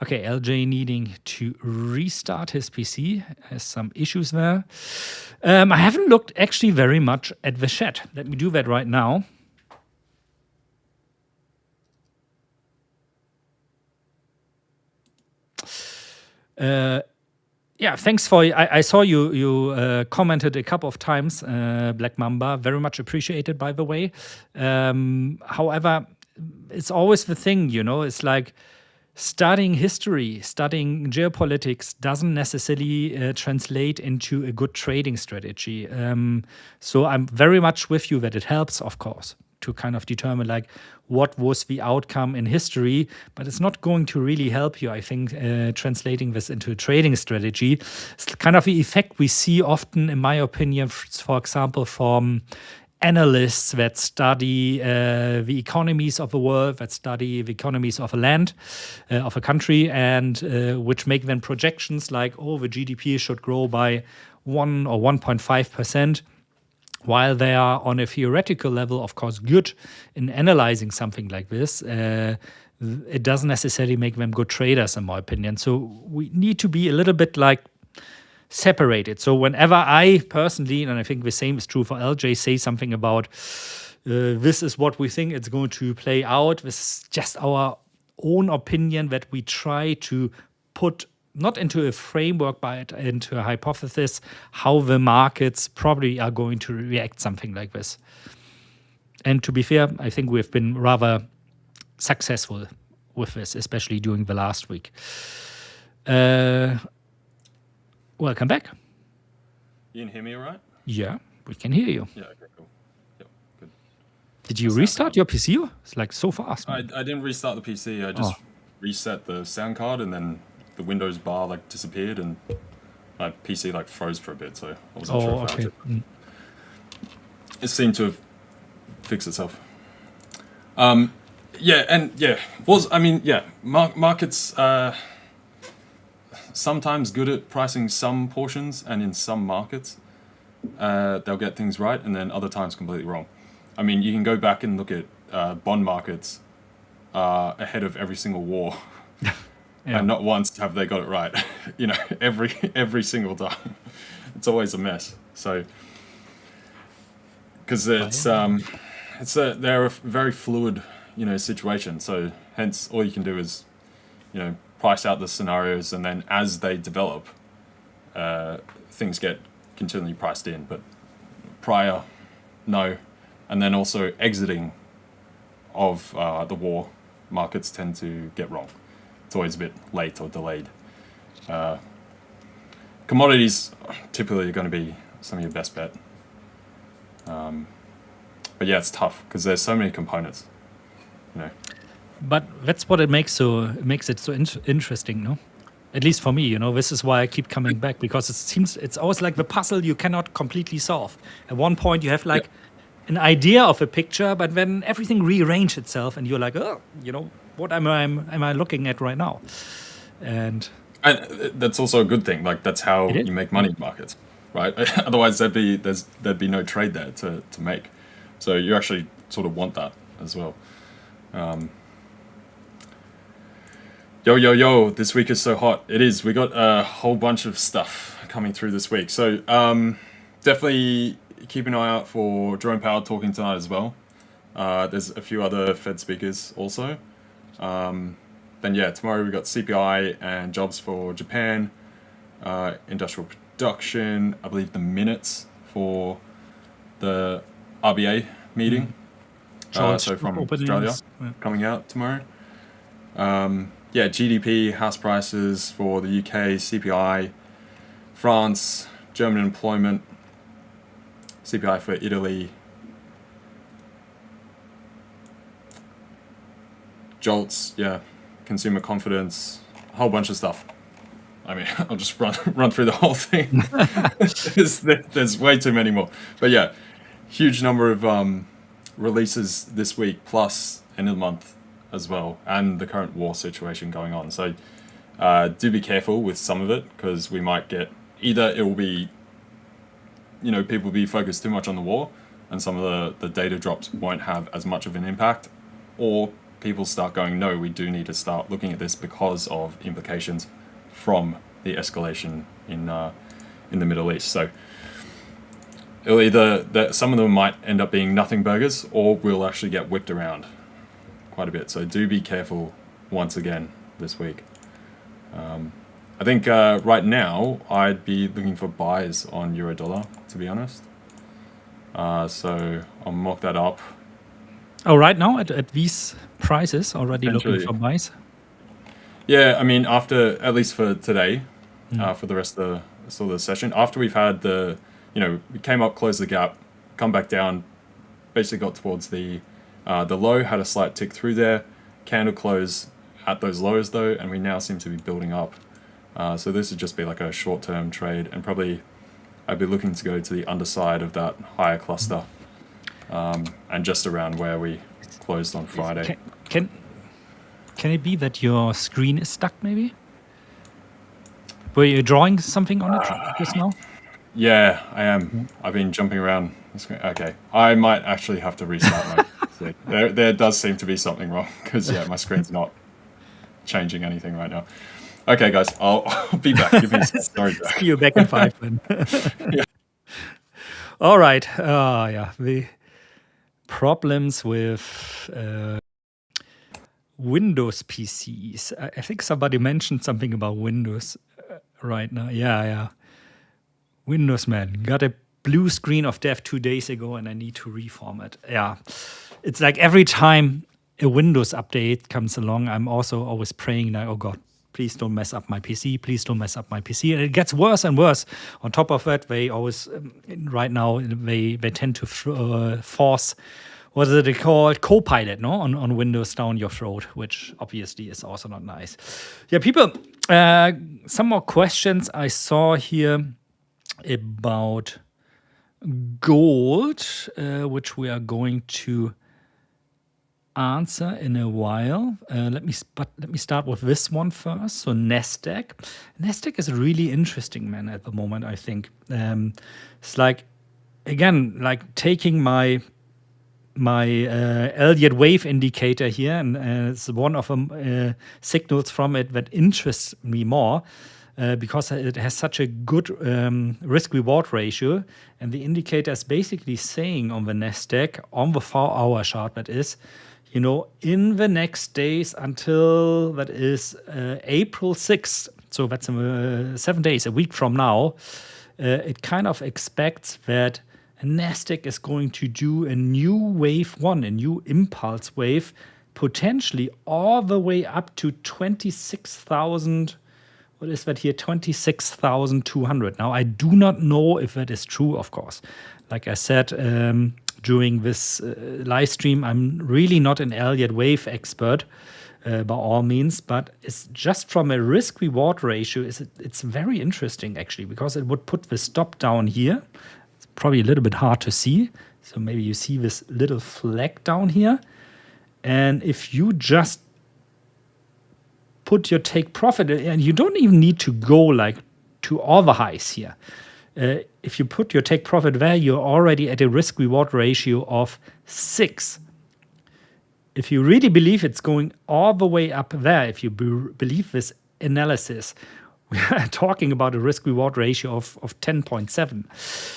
Okay, LJ needing to restart his PC, has some issues there. I haven't looked actually very much at the chat. Let me do that right now. Yeah, thanks for. I saw you commented a couple of times, Black Mamba. Very much appreciated, by the way. However, it's always the thing, It's like studying history, studying geopolitics doesn't necessarily translate into a good trading strategy. So I'm very much with you that it helps, of course, to kind of determine like what was the outcome in history, but it's not going to really help you, I think, translating this into a trading strategy. It's kind of the effect we see often, in my opinion, for example, from analysts that study the economies of the world, that study the economies of a land, of a country, and which make then projections like, the GDP should grow by 1 or 1.5%. While they are on a theoretical level, of course, good in analyzing something like this, it doesn't necessarily make them good traders, in my opinion. So we need to be a little bit like separated. So whenever I personally, and I think the same is true for LJ, say something about this is what we think it's going to play out, this is just our own opinion that we try to put not into a framework, but into a hypothesis how the markets probably are going to react something like this. And to be fair, I think we've been rather successful with this, especially during the last week. Welcome back. You can hear me all right? Yeah, we can hear you. Yeah, okay, cool. Yep, good. Did you restart your PC? It's like so fast. I didn't restart the PC. I just reset the sound card, and then the Windows bar like disappeared, and my PC like froze for a bit, so I wasn't sure if it seemed to have fixed itself. Markets sometimes good at pricing some portions, and in some markets they'll get things right, and then other times completely wrong. I mean, you can go back and look at bond markets ahead of every single war, and not once have they got it right. every single time, it's always a mess. So, because they're a very fluid, situation. So hence, all you can do is, price out the scenarios, and then as they develop, things get continually priced in. But prior, no, and then also exiting of the war, markets tend to get wrong. It's always a bit late or delayed. Commodities typically are going to be some of your best bet. But yeah, it's tough because there's so many components. But that's what it makes it so interesting, no? At least for me, this is why I keep coming back, because it seems it's always like the puzzle you cannot completely solve. At one point you have like an idea of a picture, but then everything rearranges itself, and you're like, oh, what am I looking at right now? And that's also a good thing. Like, that's how you make money in markets, right? Otherwise, there'd be no trade there to make. So you actually sort of want that as well. Yo, this week is so hot. It is. We got a whole bunch of stuff coming through this week. So definitely keep an eye out for Jerome Powell talking tonight as well. There's a few other Fed speakers also. Then tomorrow we got CPI and jobs for Japan, industrial production, I believe the minutes for the RBA meeting. So from Australia coming out tomorrow. GDP, house prices for the UK, CPI, France, German employment, CPI for Italy, jolts, consumer confidence, a whole bunch of stuff. I mean, I'll just run through the whole thing. There's way too many more. But huge number of releases this week, plus end of the month as well, and the current war situation going on. So do be careful with some of it, because we might get either it will be, people will be focused too much on the war, and some of the data drops won't have as much of an impact, or people start going, no, we do need to start looking at this because of implications from the escalation in the Middle East. So it'll either some of them might end up being nothing burgers, or we'll actually get whipped around quite a bit. So do be careful once again this week. I think right now I'd be looking for buys on euro dollar, to be honest. So I'll mock that up. Oh, right now at these prices, already looking for buys? Yeah, I mean, after, at least for today, for the rest of the session, after we've had we came up, closed the gap, come back down, basically got towards the low, had a slight tick through there, candle close at those lows though, and we now seem to be building up. So this would just be like a short-term trade, and probably I'd be looking to go to the underside of that higher cluster, and just around where we closed on Friday. Can it be that your screen is stuck, maybe? Were you drawing something on it just now? Yeah, I am. I've been jumping around the screen. Okay, I might actually have to restart my. There does seem to be something wrong, because my screen's not changing anything right now. Okay, guys, I'll be back. Give me a story back. See you back in 5 then. All right. The problems with Windows PCs. I think somebody mentioned something about Windows right now. Yeah. Windows, man. Got a blue screen of death 2 days ago, and I need to reformat. Yeah. It's like every time a Windows update comes along, I'm also always praying like, oh God, please don't mess up my PC. Please don't mess up my PC. And it gets worse and worse. On top of that, they always, right now, they tend to force, what is it called? Copilot, no? On Windows down your throat, which obviously is also not nice. Yeah, people, some more questions I saw here about gold, which we are going to answer in a while. Let me start with this one first. So NASDAQ. NASDAQ is really interesting, man, at the moment, I think. It's like, again, like taking my Elliott wave indicator here, and it's one of the signals from it that interests me more because it has such a good risk-reward ratio, and the indicator is basically saying on the NASDAQ, on the 4-hour chart that is, in the next days until that is April 6th, so that's 7 days, a week from now, it kind of expects that NASDAQ is going to do a new wave one, a new impulse wave, potentially all the way up to 26,000. What is that here? 26,200. Now, I do not know if that is true, of course. Like I said during this live stream, I'm really not an Elliott wave expert by all means, but it's just from a risk-reward ratio, it's very interesting, actually, because it would put the stop down here. Probably a little bit hard to see. So maybe you see this little flag down here. And if you just put your take profit, and you don't even need to go like to all the highs here. If you put your take profit there, you're already at a risk reward ratio of 6. If you really believe it's going all the way up there, if you believe this analysis, we are talking about a risk reward ratio of 10.7.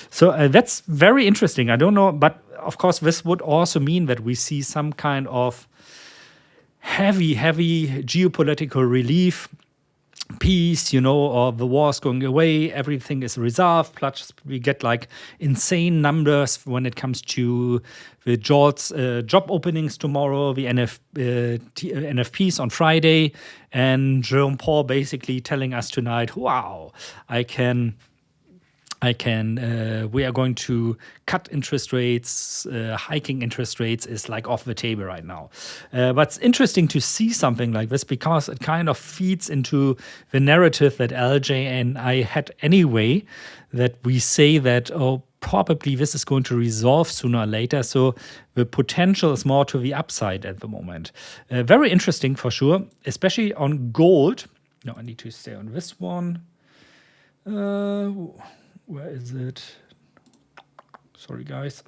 So that's very interesting. I don't know, but of course, this would also mean that we see some kind of heavy geopolitical relief, peace, or the war is going away, everything is resolved, plus we get like insane numbers when it comes to the job openings tomorrow, the NFPs on Friday, and Jerome Powell basically telling us tonight, wow, we are going to cut interest rates, hiking interest rates is like off the table right now. But it's interesting to see something like this because it kind of feeds into the narrative that LJ and I had anyway, that we say that, probably this is going to resolve sooner or later. So the potential is more to the upside at the moment. Very interesting for sure, especially on gold. No, I need to stay on this one. Where is it? Sorry, guys.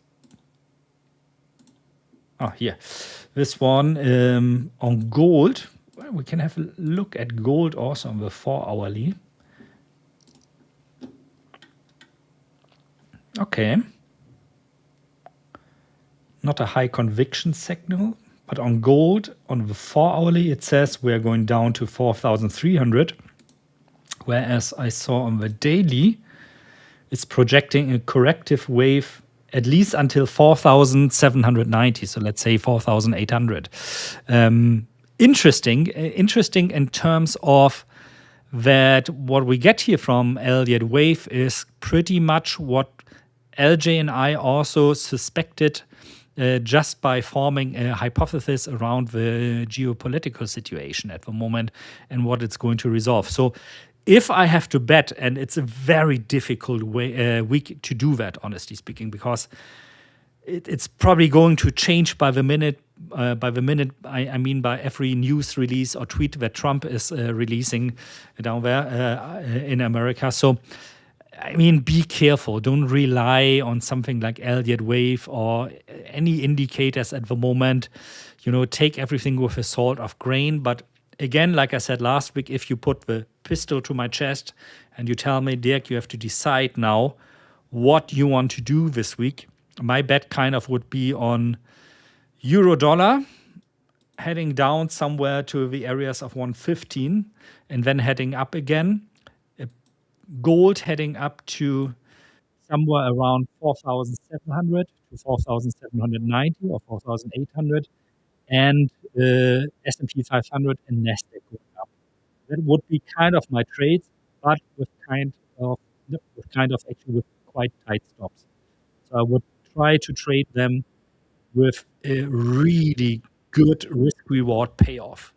Here. This one on gold. Well, we can have a look at gold also on the 4-hourly. Okay. Not a high conviction signal, but on gold, on the 4-hourly, it says we're going down to 4,300. Whereas I saw on the daily, it's projecting a corrective wave at least until 4,790. So let's say 4,800. Interesting in terms of that what we get here from Elliott wave is pretty much what LJ and I also suspected just by forming a hypothesis around the geopolitical situation at the moment and what it's going to resolve. So if I have to bet, and it's a very difficult week to do that, honestly speaking, because it's probably going to change by the minute. I mean by every news release or tweet that Trump is releasing down there in America. So, I mean, be careful. Don't rely on something like Elliott wave or any indicators at the moment. Take everything with a salt of grain. But again, like I said last week, if you put the pistol to my chest and you tell me, Dirk, you have to decide now what you want to do this week, my bet kind of would be on euro dollar heading down somewhere to the areas of 115 and then heading up again. Gold heading up to somewhere around 4,700 to 4,790 or 4,800, and S&P 500 and NASDAQ going up. That would be kind of my trades, but with quite tight stops. So I would try to trade them with a really good risk-reward payoff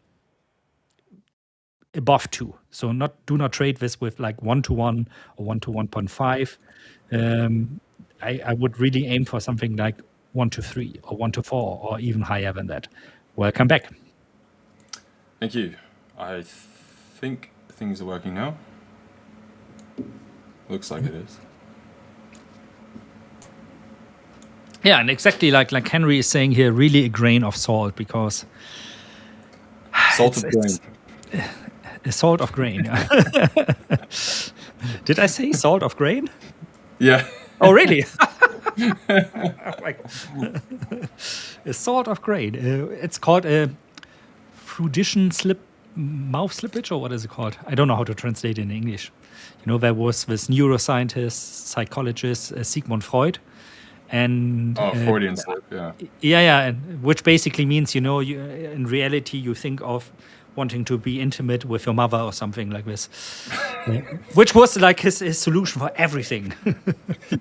above 2. So do not trade this with like 1-to-1 or 1-to-1.5. I would really aim for something like 1-to-3 or 1-to-4 or even higher than that. Welcome back. Thank you. I think things are working now. Looks like it is. Yeah, and exactly like Henry is saying here, really a grain of salt, because Salt of grain. a salt of grain. Did I say salt of grain? Yeah. Oh, really? A salt of grain. It's called a Freudian mouth slippage, or what is it called? I don't know how to translate it in English. There was this neuroscientist, psychologist, Sigmund Freud. And Freudian slip, yeah. Yeah, and which basically means, you, in reality, you think of wanting to be intimate with your mother or something like this, which was like his solution for everything.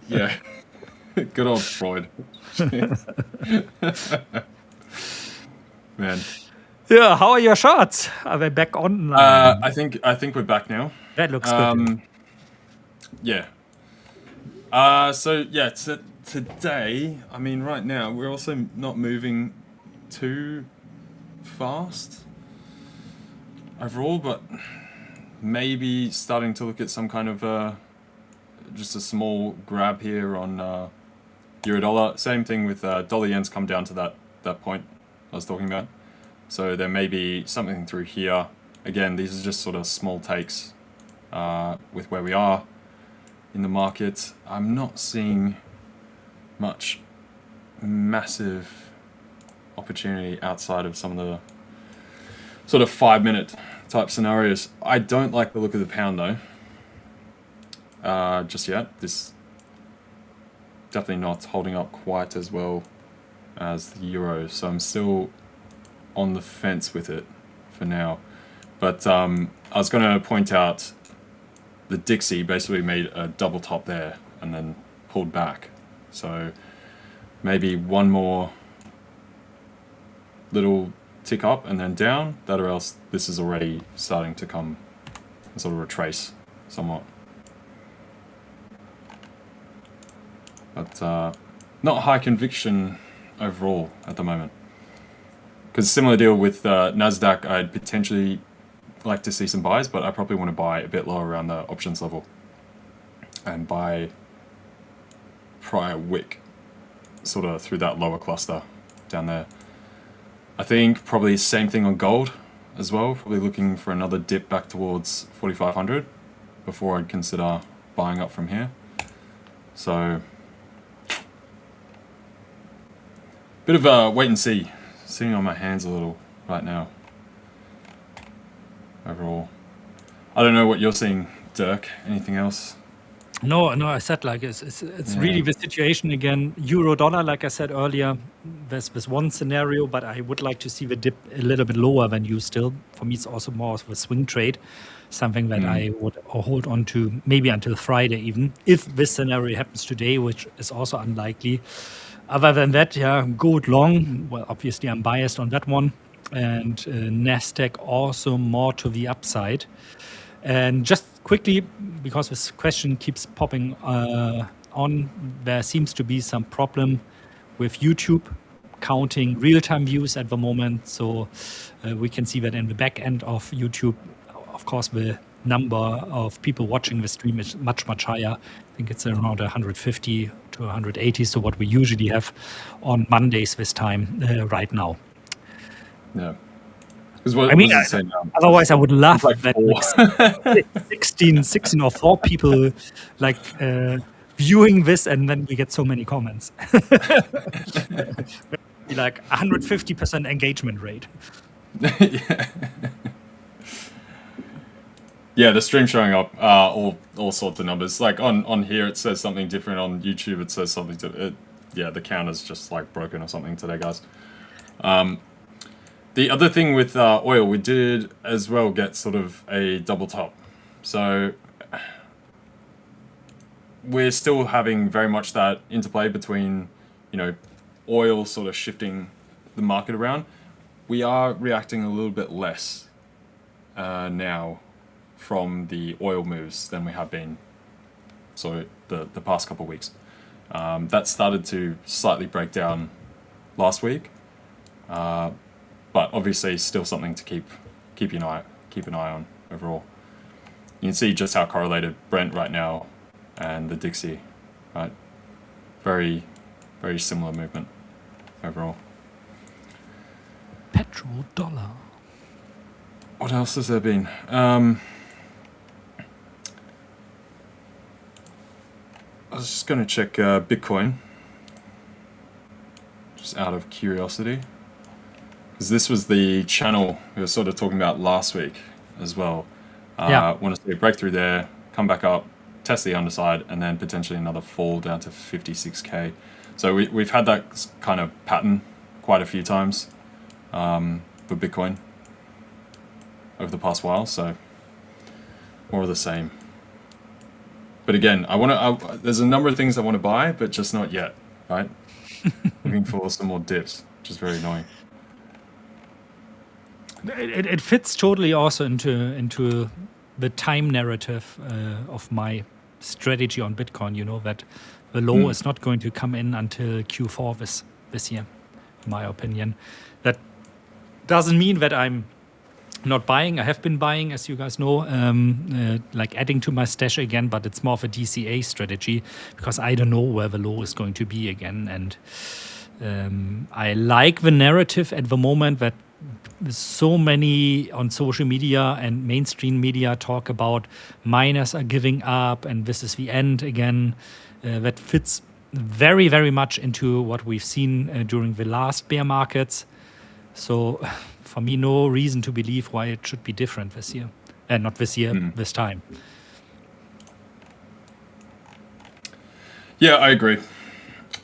Yeah, good old Freud. Man. Yeah, how are your shots? Are they back online? I think we're back now. That looks good. Yeah. So yeah, today, I mean, right now we're also not moving too fast overall, but maybe starting to look at some kind of just a small grab here on euro dollar. Same thing with dollar yen's come down to that point I was talking about. So there may be something through here. Again, these are just sort of small takes with where we are in the market. I'm not seeing much massive opportunity outside of some of the sort of 5-minute type scenarios. I don't like the look of the pound though, just yet. This definitely not holding up quite as well as the euro, so I'm still on the fence with it for now. But I was going to point out the Dixie basically made a double top there and then pulled back. So maybe one more little tick up and then down, that or else this is already starting to come and sort of retrace somewhat. But not high conviction overall at the moment. Because similar deal with NASDAQ, I'd potentially like to see some buys, but I probably want to buy a bit lower around the options level and buy prior wick sort of through that lower cluster down there. I think probably same thing on gold as well, probably looking for another dip back towards 4,500 before I'd consider buying up from here. So bit of a wait and see, sitting on my hands a little right now overall. I don't know what you're seeing, Dirk. Anything else? No, I said like it's really the situation again. Euro dollar, like I said earlier, there's one scenario, but I would like to see the dip a little bit lower than you still. For me, it's also more of a swing trade, something that I would hold on to maybe until Friday even, if this scenario happens today, which is also unlikely. Other than that, yeah, gold long. Well, obviously I'm biased on that one, and NASDAQ also more to the upside. And just quickly, because this question keeps popping on, there seems to be some problem with YouTube counting real-time views at the moment. So we can see that in the back end of YouTube, of course, the number of people watching the stream is much, much higher. I think it's around 150 to 180. So what we usually have on Mondays this time right now. Yeah. I mean, otherwise I would love like that 16 or 4 people like viewing this, and then we get so many comments. Like 150% engagement rate. Yeah, the stream showing up all sorts of numbers. Like on here it says something different. On YouTube it says something different. Yeah, the counter's just like broken or something today, guys. The other thing with oil, we did as well get sort of a double top. So we're still having very much that interplay between, oil sort of shifting the market around. We are reacting a little bit less now from the oil moves than we have been so the past couple of weeks. That started to slightly break down last week. But obviously still something to keep an eye on overall. You can see just how correlated Brent right now and the Dixie, right? Very, very similar movement overall. Petrodollar. What else has there been? I was just going to check Bitcoin, just out of curiosity, because this was the channel we were sort of talking about last week as well. Want to see a breakthrough there, come back up, test the underside, and then potentially another fall down to 56k. So we've had that kind of pattern quite a few times for Bitcoin over the past while, so more of the same. But again, there's a number of things I want to buy, but just not yet, right? Looking for some more dips, which is very annoying. It fits totally also into the time narrative of my strategy on Bitcoin. You know that the low is not going to come in until Q4 this year, in my opinion. That doesn't mean that I'm not buying. I have been buying, as you guys know, like adding to my stash again, but it's more of a DCA strategy because I don't know where the low is going to be again. And I like the narrative at the moment that so many on social media and mainstream media talk about miners are giving up and this is the end again. That fits very, very much into what we've seen during the last bear markets. So for me, no reason to believe why it should be different this year. Not this year, this time. Yeah, I agree.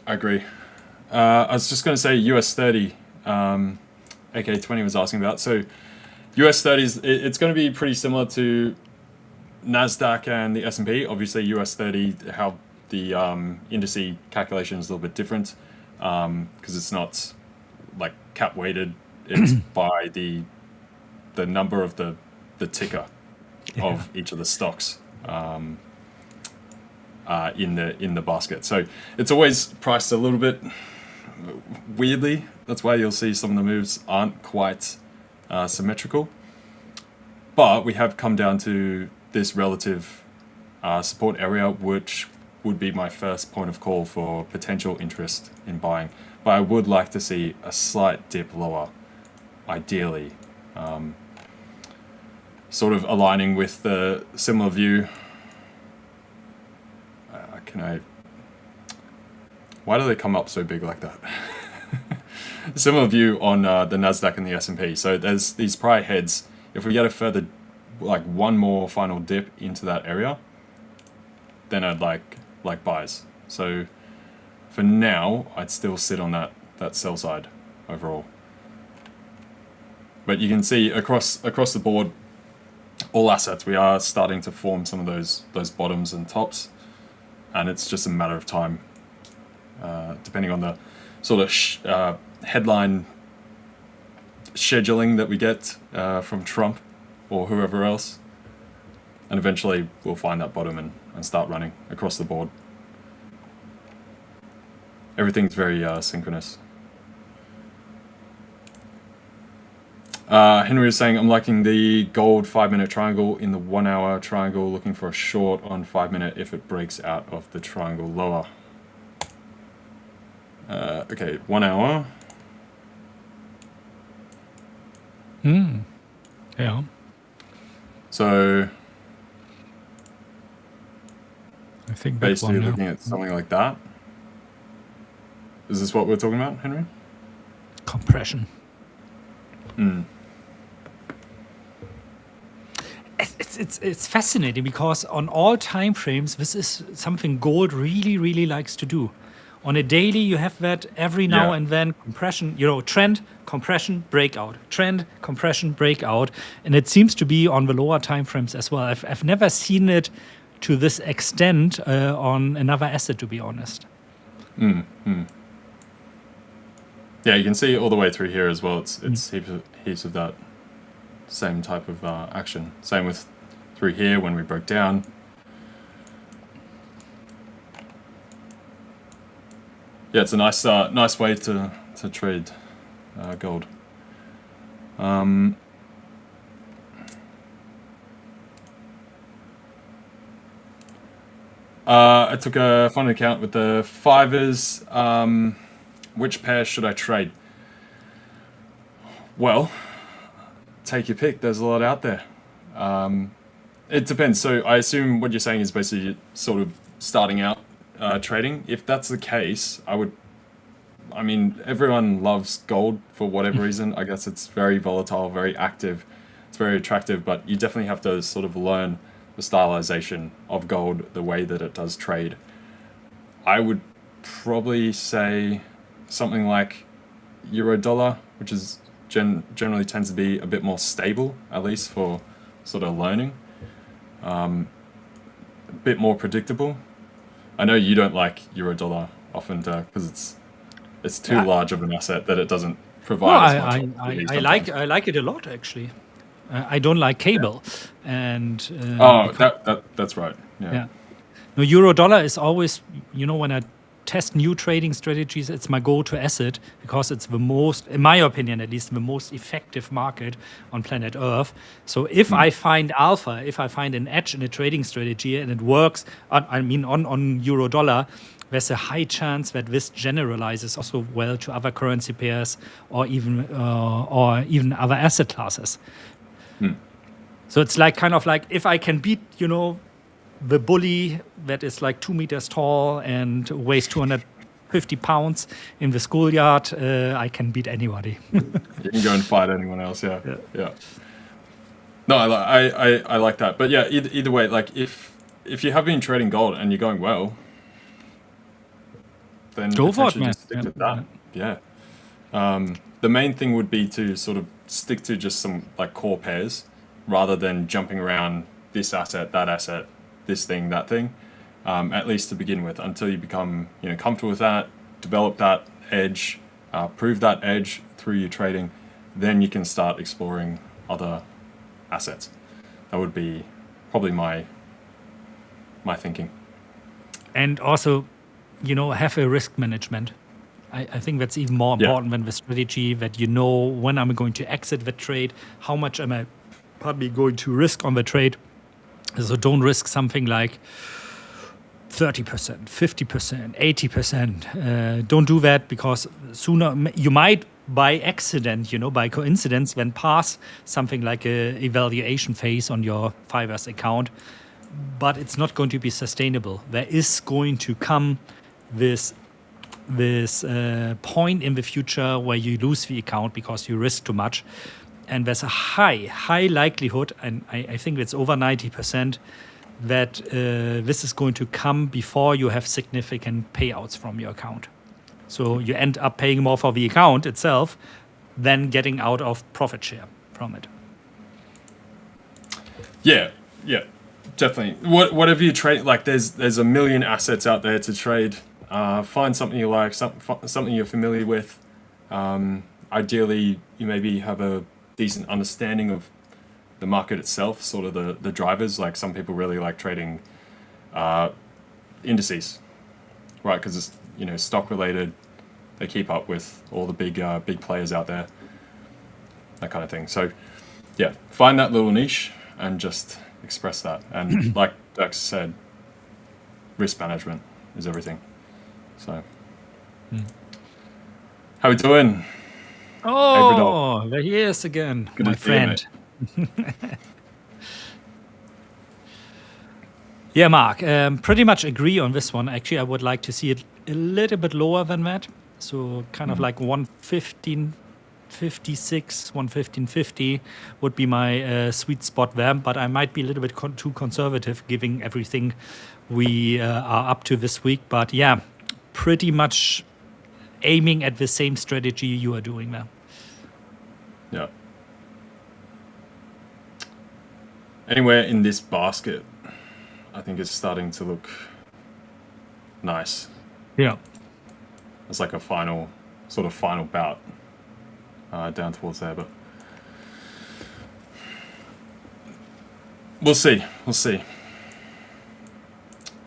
I was just going to say US 30, AK20 was asking about. So US 30s, it's going to be pretty similar to NASDAQ and the S&P. Obviously, US 30, how the indice calculation is a little bit different because it's not like cap weighted. It's by the number of the ticker of each of the stocks in the basket. So it's always priced a little bit weirdly. That's why you'll see some of the moves aren't quite symmetrical. But we have come down to this relative support area, which would be my first point of call for potential interest in buying. But I would like to see a slight dip lower, ideally. Sort of aligning with the similar view. Why do they come up so big like that? Similar view on the NASDAQ and the S&P. So there's these prior heads. If we get a further, like one more final dip into that area, then I'd like buys. So for now, I'd still sit on that sell side overall. But you can see across the board, all assets, we are starting to form some of those bottoms and tops, and it's just a matter of time, depending on the sort of headline scheduling that we get from Trump or whoever else, and eventually we'll find that bottom and start running across the board. Everything's very synchronous. Henry is saying, I'm liking the gold 5-minute triangle in the 1 hour triangle, looking for a short on 5-minute if it breaks out of the triangle lower. Okay, 1 hour. Yeah. So I think basically looking at something like that. Is this what we're talking about, Henry? Compression. It's fascinating because on all time frames, this is something gold really, really likes to do. On a daily, you have that every now and then compression, trend, compression, breakout, trend, compression, breakout. And it seems to be on the lower time frames as well. I've never seen it to this extent on another asset, to be honest. Yeah, you can see all the way through here as well. It's heaps of that same type of action. Same with through here when we broke down. Yeah, it's a nice way to trade gold. I took a fun account with the fivers. Which pair should I trade? Well, take your pick. There's a lot out there. It depends. So I assume what you're saying is basically sort of starting out trading. If that's the case, I mean, everyone loves gold for whatever reason. I guess it's very volatile, very active. It's very attractive, but you definitely have to sort of learn the stylization of gold, the way that it does trade. I would probably say something like euro dollar, which is generally tends to be a bit more stable, at least for sort of learning. A bit more predictable. I know you don't like euro dollar often, because it's too large of an asset that it doesn't provide as much. I like it a lot, actually. I don't like cable, and that's right. Yeah. No, euro dollar is always, when I test new trading strategies, it's my go-to asset because it's the most, in my opinion at least, the most effective market on planet Earth. So if I find alpha, if I find an edge in a trading strategy and it works, on euro dollar, there's a high chance that this generalizes also well to other currency pairs or even other asset classes. So it's like kind of like if I can beat, the bully that is like 2 meters tall and weighs 250 pounds in the schoolyard, I can beat anybody. You can go and fight anyone else. Yeah. No, I like that. But yeah, either way, like if you have been trading gold and you're going well, then go for it, man. Just stick with that. Yeah. The main thing would be to sort of stick to just some like core pairs rather than jumping around this asset, that asset, this thing, that thing, at least to begin with, until you become comfortable with that, develop that edge, prove that edge through your trading, then you can start exploring other assets. That would be probably my thinking. And also, have a risk management. I think that's even more important than the strategy, that when I'm going to exit the trade, how much am I probably going to risk on the trade. So don't risk something like 30%, 50%, 80%. Don't do that, because sooner you might by accident, by coincidence, then pass something like a evaluation phase on your Fivers account, but it's not going to be sustainable. There is going to come this point in the future where you lose the account because you risk too much. And there's a high likelihood, and I think it's over 90%, that this is going to come before you have significant payouts from your account. So you end up paying more for the account itself than getting out of profit share from it. Yeah, definitely. Whatever you trade, like there's a million assets out there to trade. Find something you like, something you're familiar with. Ideally, you maybe have a decent understanding of the market itself, sort of the drivers. Like some people really like trading indices, right? Because it's stock related. They keep up with all the big players out there, that kind of thing. So yeah, find that little niche and just express that. And like Dirk said, risk management is everything. So how we doing? Oh, there he is again, my friend. Yeah, Mark, pretty much agree on this one. Actually, I would like to see it a little bit lower than that. So kind of like 115.56, 115.50 would be my sweet spot there. But I might be a little bit too conservative, given everything we are up to this week. But yeah, pretty much aiming at the same strategy you are doing there. Yeah. Anywhere in this basket, I think it's starting to look nice. Yeah. It's like a final bout down towards there, but we'll see.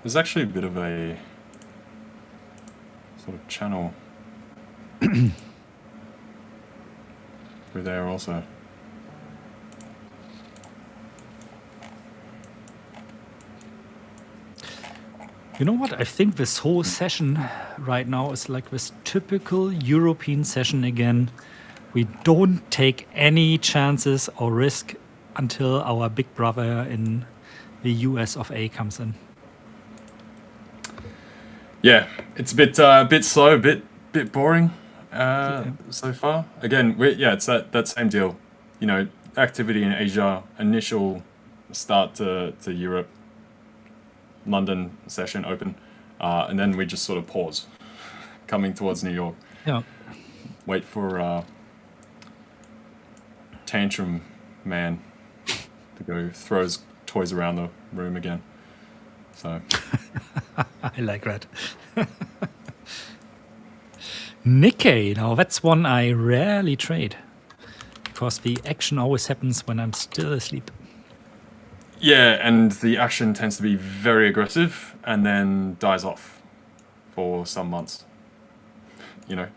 There's actually a bit of a sort of channel through there also. You know what? I think this whole session right now is like this typical European session again. We don't take any chances or risk until our big brother in the US of A comes in. Yeah, it's a bit slow, a bit boring so far. Again, it's that same deal. You know, activity in Asia, initial start to Europe, London session open, and then we just sort of pause, coming towards New York. Yeah. Wait for Tantrum Man to go throw his toys around the room again. So I like that. Nikkei, now that's one I rarely trade because the action always happens when I'm still asleep. Yeah, and the action tends to be very aggressive and then dies off for some months. You know,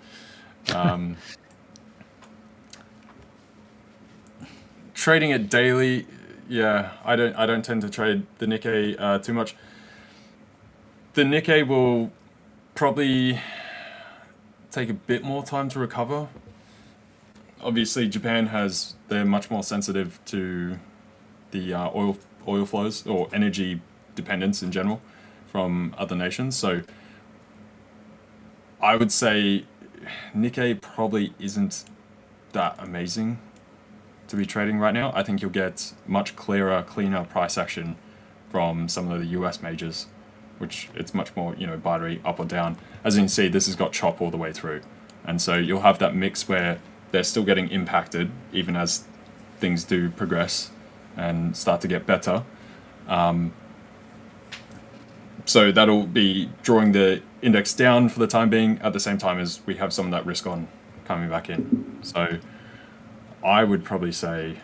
trading it daily. Yeah, I don't tend to trade the Nikkei too much. The Nikkei will probably take a bit more time to recover. Obviously, they're much more sensitive to the oil flows or energy dependence in general from other nations. So I would say Nikkei probably isn't that amazing to be trading right now. I think you'll get much clearer, cleaner price action from some of the US majors, which it's much more, binary up or down. As you can see, this has got chop all the way through. And so you'll have that mix where they're still getting impacted even as things do progress and start to get better. So that'll be drawing the index down for the time being at the same time as we have some of that risk on coming back in. So I would probably say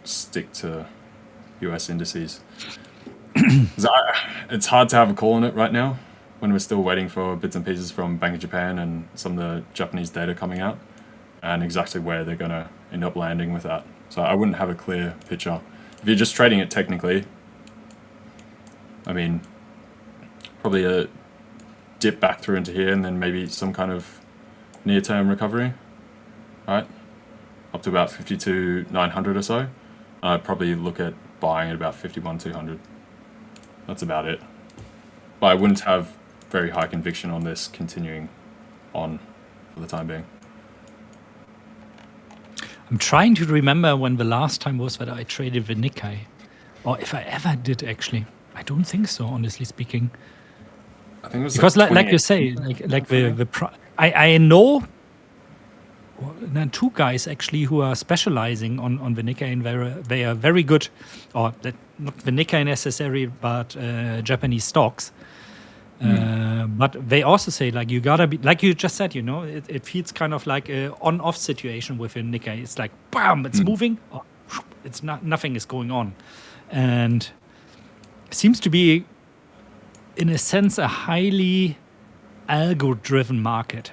stick to US indices. It's hard to have a call on it right now when we're still waiting for bits and pieces from Bank of Japan and some of the Japanese data coming out and exactly where they're going to end up landing with that. So I wouldn't have a clear picture. If you're just trading it technically, I mean, probably a dip back through into here and then maybe some kind of near-term recovery, right? Up to about 52,900 or so. I'd probably look at buying at about 51,200. That's about it. But I wouldn't have very high conviction on this continuing on for the time being. I'm trying to remember when the last time was that I traded the Nikkei. Or if I ever did, actually. I don't think so, honestly speaking. I think it was because like you say, I know two guys actually who are specializing on the Nikkei, and they are very good, or not the Nikkei necessarily, but Japanese stocks. But they also say, like, you gotta be, like you just said, it feels kind of like a on-off situation within Nikkei. It's like, bam, it's moving, or it's not, nothing is going on, and seems to be, in a sense, a highly algo-driven market.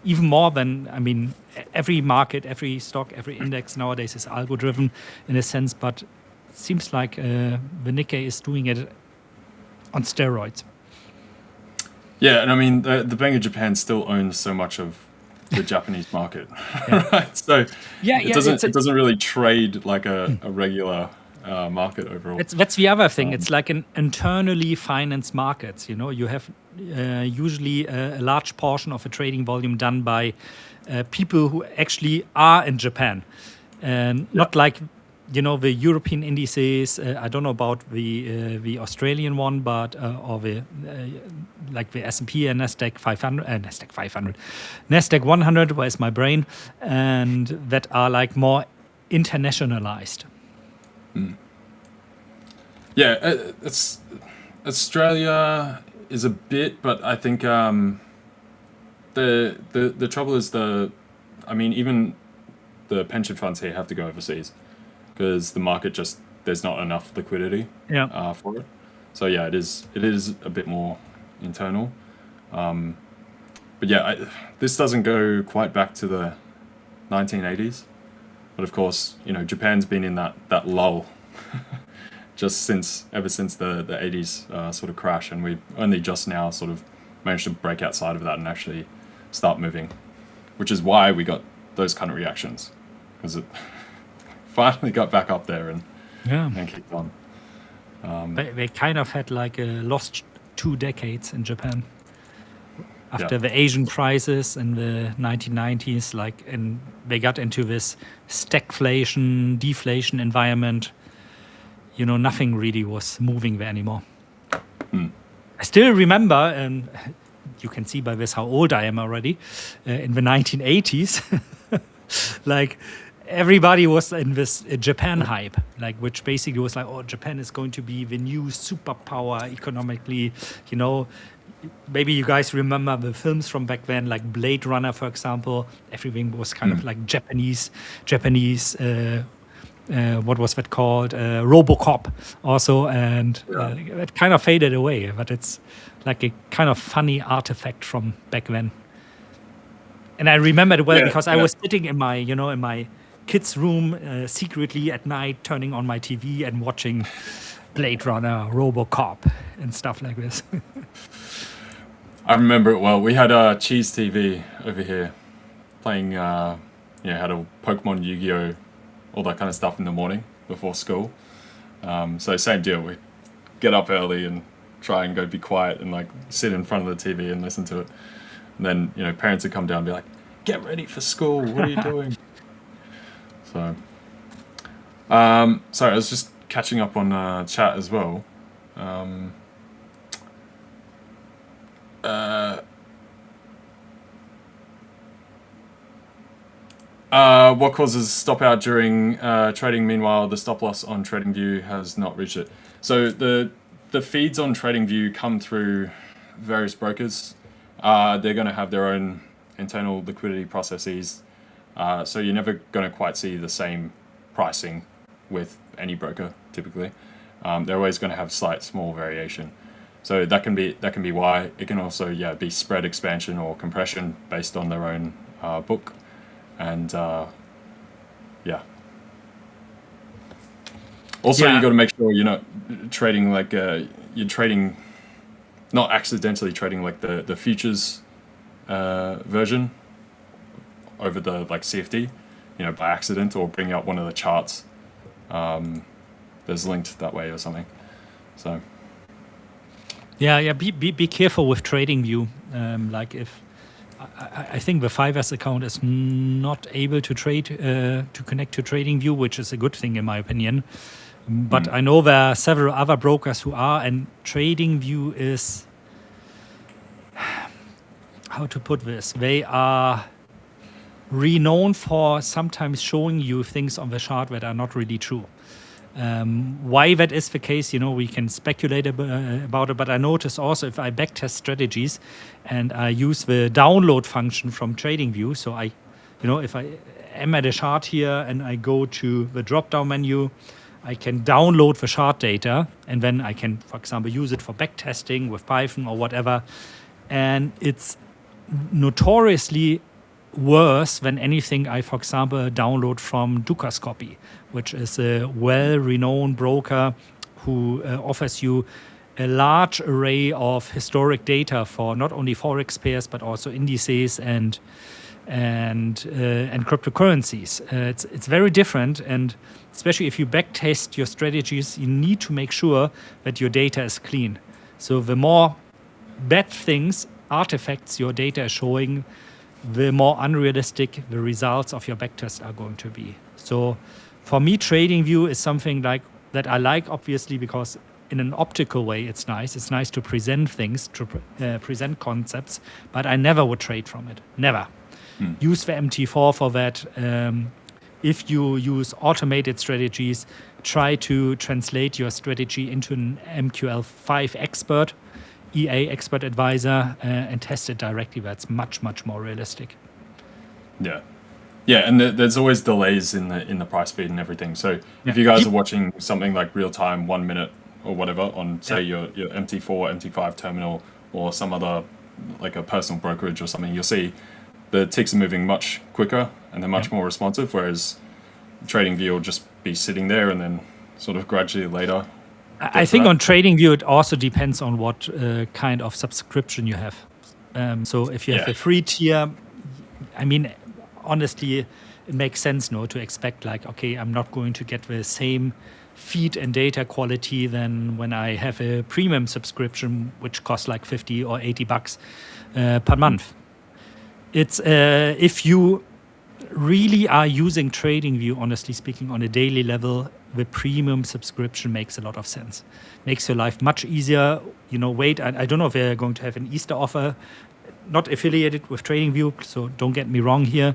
Even more than, I mean, every market, every stock, every index nowadays is algo-driven in a sense, but it seems like the Nikkei is doing it on steroids. Yeah, and I mean, the Bank of Japan still owns so much of the Japanese market, right? So it doesn't really trade like a regular market overall. That's the other thing. It's like an internally financed market. You have usually a large portion of a trading volume done by people who actually are in Japan, and not like the European indices. I don't know about the Australian one, but or the like the S&P and NASDAQ 500, NASDAQ 100. Where's my brain? And that are like more internationalized. Yeah, it's Australia is a bit, but I think the trouble is even the pension funds here have to go overseas because the market there's not enough liquidity for it. So yeah, it is a bit more internal. But yeah, this doesn't go quite back to the 1980s. But of course, Japan's been in that lull ever since the 80s sort of crash, and we only just now sort of managed to break outside of that and actually start moving, which is why we got those kind of reactions, because it finally got back up there and kicked on. They kind of had like a lost 2 decades in Japan after the Asian crisis in the 1990s, and they got into this stagflation, deflation environment. Nothing really was moving there anymore. I still remember, and you can see by this how old I am already, in the 1980s, everybody was in this Japan hype, which basically was Japan is going to be the new superpower economically. Maybe you guys remember the films from back then, like Blade Runner, for example. Everything was kind of like Japanese. What was that called? RoboCop also, and it kind of faded away. But it's like a kind of funny artifact from back then. And I remember it well because I was sitting in my, in my kids' room secretly at night, turning on my TV and watching Blade Runner, RoboCop, and stuff like this. I remember it well. We had a Cheese TV over here, playing, had a Pokemon, Yu-Gi-Oh, all that kind of stuff in the morning before school. So same deal. We get up early and try and go be quiet and sit in front of the TV and listen to it. And then parents would come down and be like, "Get ready for school. What are you doing?" So, sorry, I was just catching up on chat as well. What causes stop out during trading? Meanwhile, the stop loss on TradingView has not reached it. So the feeds on TradingView come through various brokers. They're going to have their own internal liquidity processes. So you're never going to quite see the same pricing with any broker typically. They're always going to have slight small variation. So that can be why. It can also be spread expansion or compression based on their own book. And also you got to make sure you're not trading you're trading, not accidentally trading the futures version over the CFD, by accident, or bring up one of the charts that's linked that way or something. So be careful with TradingView. If I think the 5S account is not able to trade to connect to TradingView, which is a good thing in my opinion. But I know there are several other brokers who are, and TradingView is, how to put this, they are renowned for sometimes showing you things on the chart that are not really true. Why that is the case, we can speculate about it, but I notice also if I backtest strategies and I use the download function from TradingView, so if I am at a chart here and I go to the drop-down menu, I can download the chart data, and then I can, for example, use it for backtesting with Python or whatever, and it's notoriously worse than anything I, for example, download from Dukascopy, which is a well-renowned broker who offers you a large array of historic data for not only forex pairs but also indices and cryptocurrencies. It's very different, and especially if you backtest your strategies, you need to make sure that your data is clean. So the more bad things, artifacts your data is showing, the more unrealistic the results of your backtest are going to be. So for me, TradingView is something that I like, obviously, because in an optical way, it's nice. It's nice to present things, to present concepts, but I never would trade from it. Never. Use the MT4 for that. If you use automated strategies, try to translate your strategy into an MQL5 expert, EA expert advisor, and test it directly. That's much, much more realistic. Yeah, and there's always delays in the price feed and everything. So if you guys are watching something like real time, 1 minute or whatever on, say, your MT4, MT5 terminal, or some other, like a personal brokerage or something, you'll see the ticks are moving much quicker and they're much more responsive, whereas TradingView will just be sitting there, and then sort of gradually later I think on TradingView it also depends on what kind of subscription you have. So if you have a free tier, I mean, honestly, it makes sense, to expect like, okay, I'm not going to get the same feed and data quality than when I have a premium subscription, which costs like $50 or $80 per month. It's if you really are using TradingView, honestly speaking, on a daily level, the premium subscription makes a lot of sense. Makes your life much easier. Wait, I don't know if they're going to have an Easter offer, not affiliated with TradingView, so don't get me wrong here.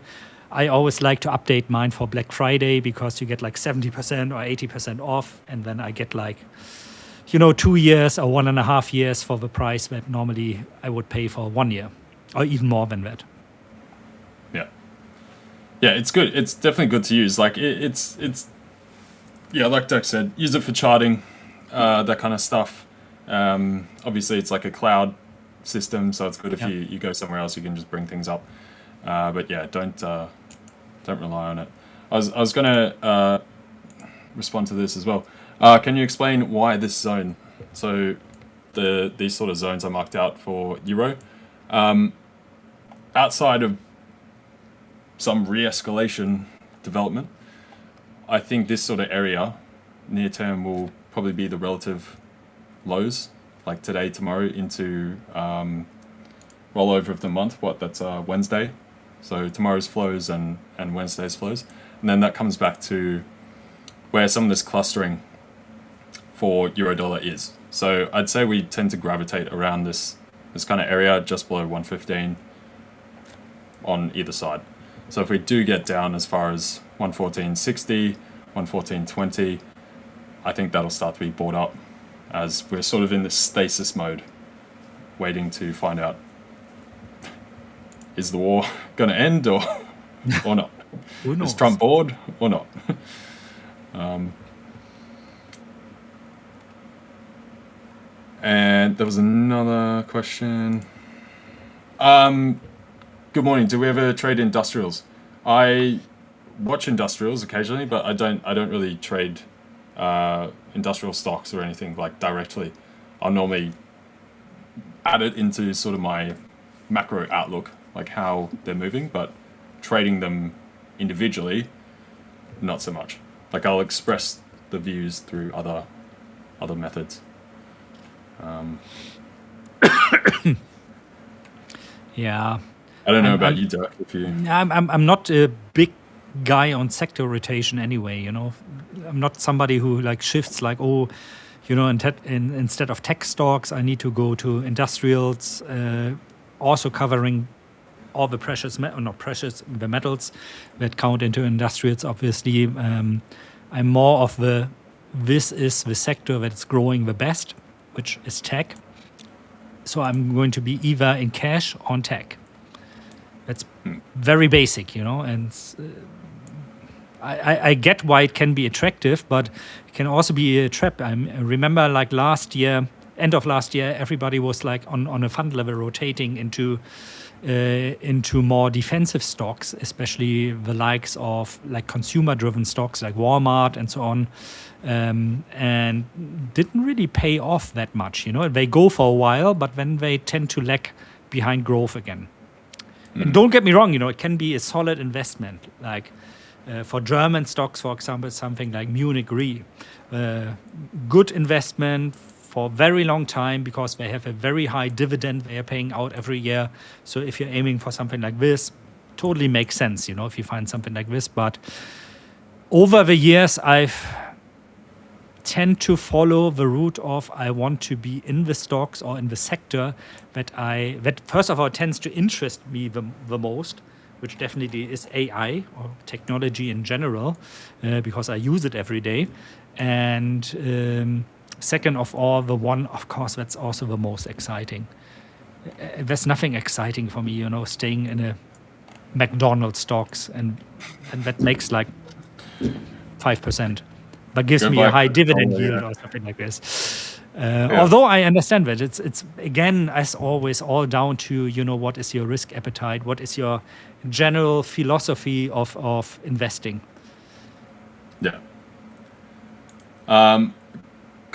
I always like to update mine for Black Friday because you get like 70% or 80% off, and then I get like, 2 years or 1.5 years for the price that normally I would pay for 1 year, or even more than that. Yeah, it's good. It's definitely good to use. Like it's like Doug said, use it for charting, that kind of stuff. Obviously, it's like a cloud system, so it's good if you go somewhere else, you can just bring things up. But yeah, don't rely on it. I was gonna respond to this as well. Can you explain why this zone? So these sort of zones are marked out for Euro. Outside of some re-escalation development, I think this sort of area near term will probably be the relative lows, like today, tomorrow, into rollover of the month. That's Wednesday. So tomorrow's flows and Wednesday's flows. And then that comes back to where some of this clustering for euro dollar is. So I'd say we tend to gravitate around this kind of area just below 115 on either side. So if we do get down as far as 114.60, 114.20, I think that'll start to be bought up as we're sort of in this stasis mode, waiting to find out, is the war going to end or not? Is Trump bored or not? And there was another question. Good morning. Do we ever trade industrials? I watch industrials occasionally, but I don't really trade industrial stocks or anything like directly. I'll normally add it into sort of my macro outlook, like how they're moving, but trading them individually, not so much. Like I'll express the views through other methods. Yeah. I don't know about you, Dirk. If you, I'm not a big guy on sector rotation anyway. I'm not somebody who like shifts like, instead of tech stocks, I need to go to industrials. Also covering all the the metals that count into industrials. Obviously, I'm more of this is the sector that's growing the best, which is tech. So I'm going to be either in cash or on tech. That's very basic, and I get why it can be attractive, but it can also be a trap. I remember like end of last year, everybody was like on a fund level rotating into more defensive stocks, especially the likes of like consumer-driven stocks like Walmart and so on, and didn't really pay off that much. They go for a while, but then they tend to lag behind growth again. And don't get me wrong, it can be a solid investment. Like for German stocks, for example, something like Munich Re, good investment for a very long time because they have a very high dividend they are paying out every year. So if you're aiming for something like this, totally makes sense, if you find something like this. But over the years, I've tend to follow the route of I want to be in the stocks or in the sector that first of all tends to interest me the most, which definitely is AI or technology in general, because I use it every day. And second of all, the one, of course, that's also the most exciting. There's nothing exciting for me, staying in a McDonald's stocks and that makes like 5%. But gives me a high dividend yield or something like this. Although I understand that it's again, as always, all down to what is your risk appetite, what is your general philosophy of investing. Yeah.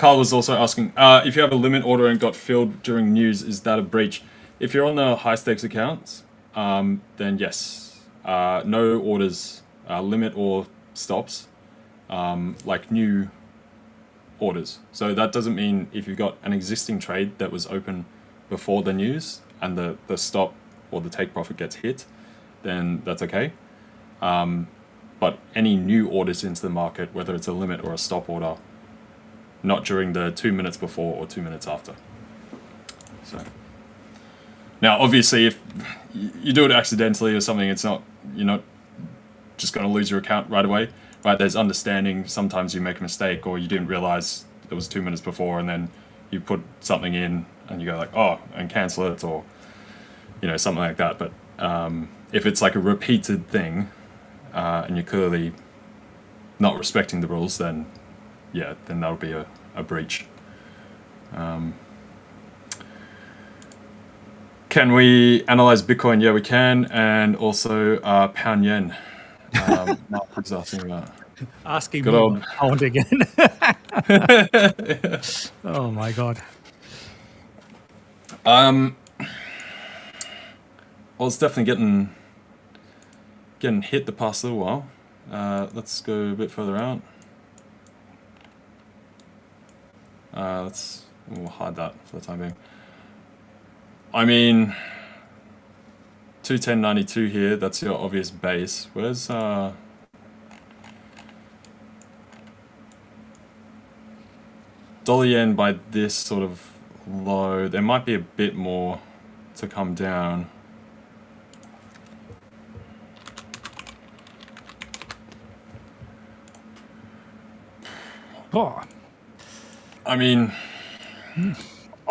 Carl was also asking, if you have a limit order and got filled during news, is that a breach? If you're on the high stakes accounts, then yes. No orders, limit or stops, like new orders. So that doesn't mean if you've got an existing trade that was open before the news and the stop or the take profit gets hit, then that's okay. But any new orders into the market, whether it's a limit or a stop order, not during the 2 minutes before or 2 minutes after. So now, obviously, if you do it accidentally or something, you're not just going to lose your account right away. Right? There's understanding. Sometimes you make a mistake or you didn't realize it was 2 minutes before, and then you put something in and you go like, oh, and cancel it, or something like that. But if it's like a repeated thing, and you're clearly not respecting the rules, then that'll be a breach. Can we analyze Bitcoin? Yeah, we can, and also pound yen. Mark was asking about. Asking me about pound again. Oh my god. Well, it's definitely getting hit the past little while. Let's go a bit further out. We'll hide that for the time being. I mean, 210.92 here, that's your obvious base. Where's dollar yen by this sort of low? There might be a bit more to come down. Oh. I mean,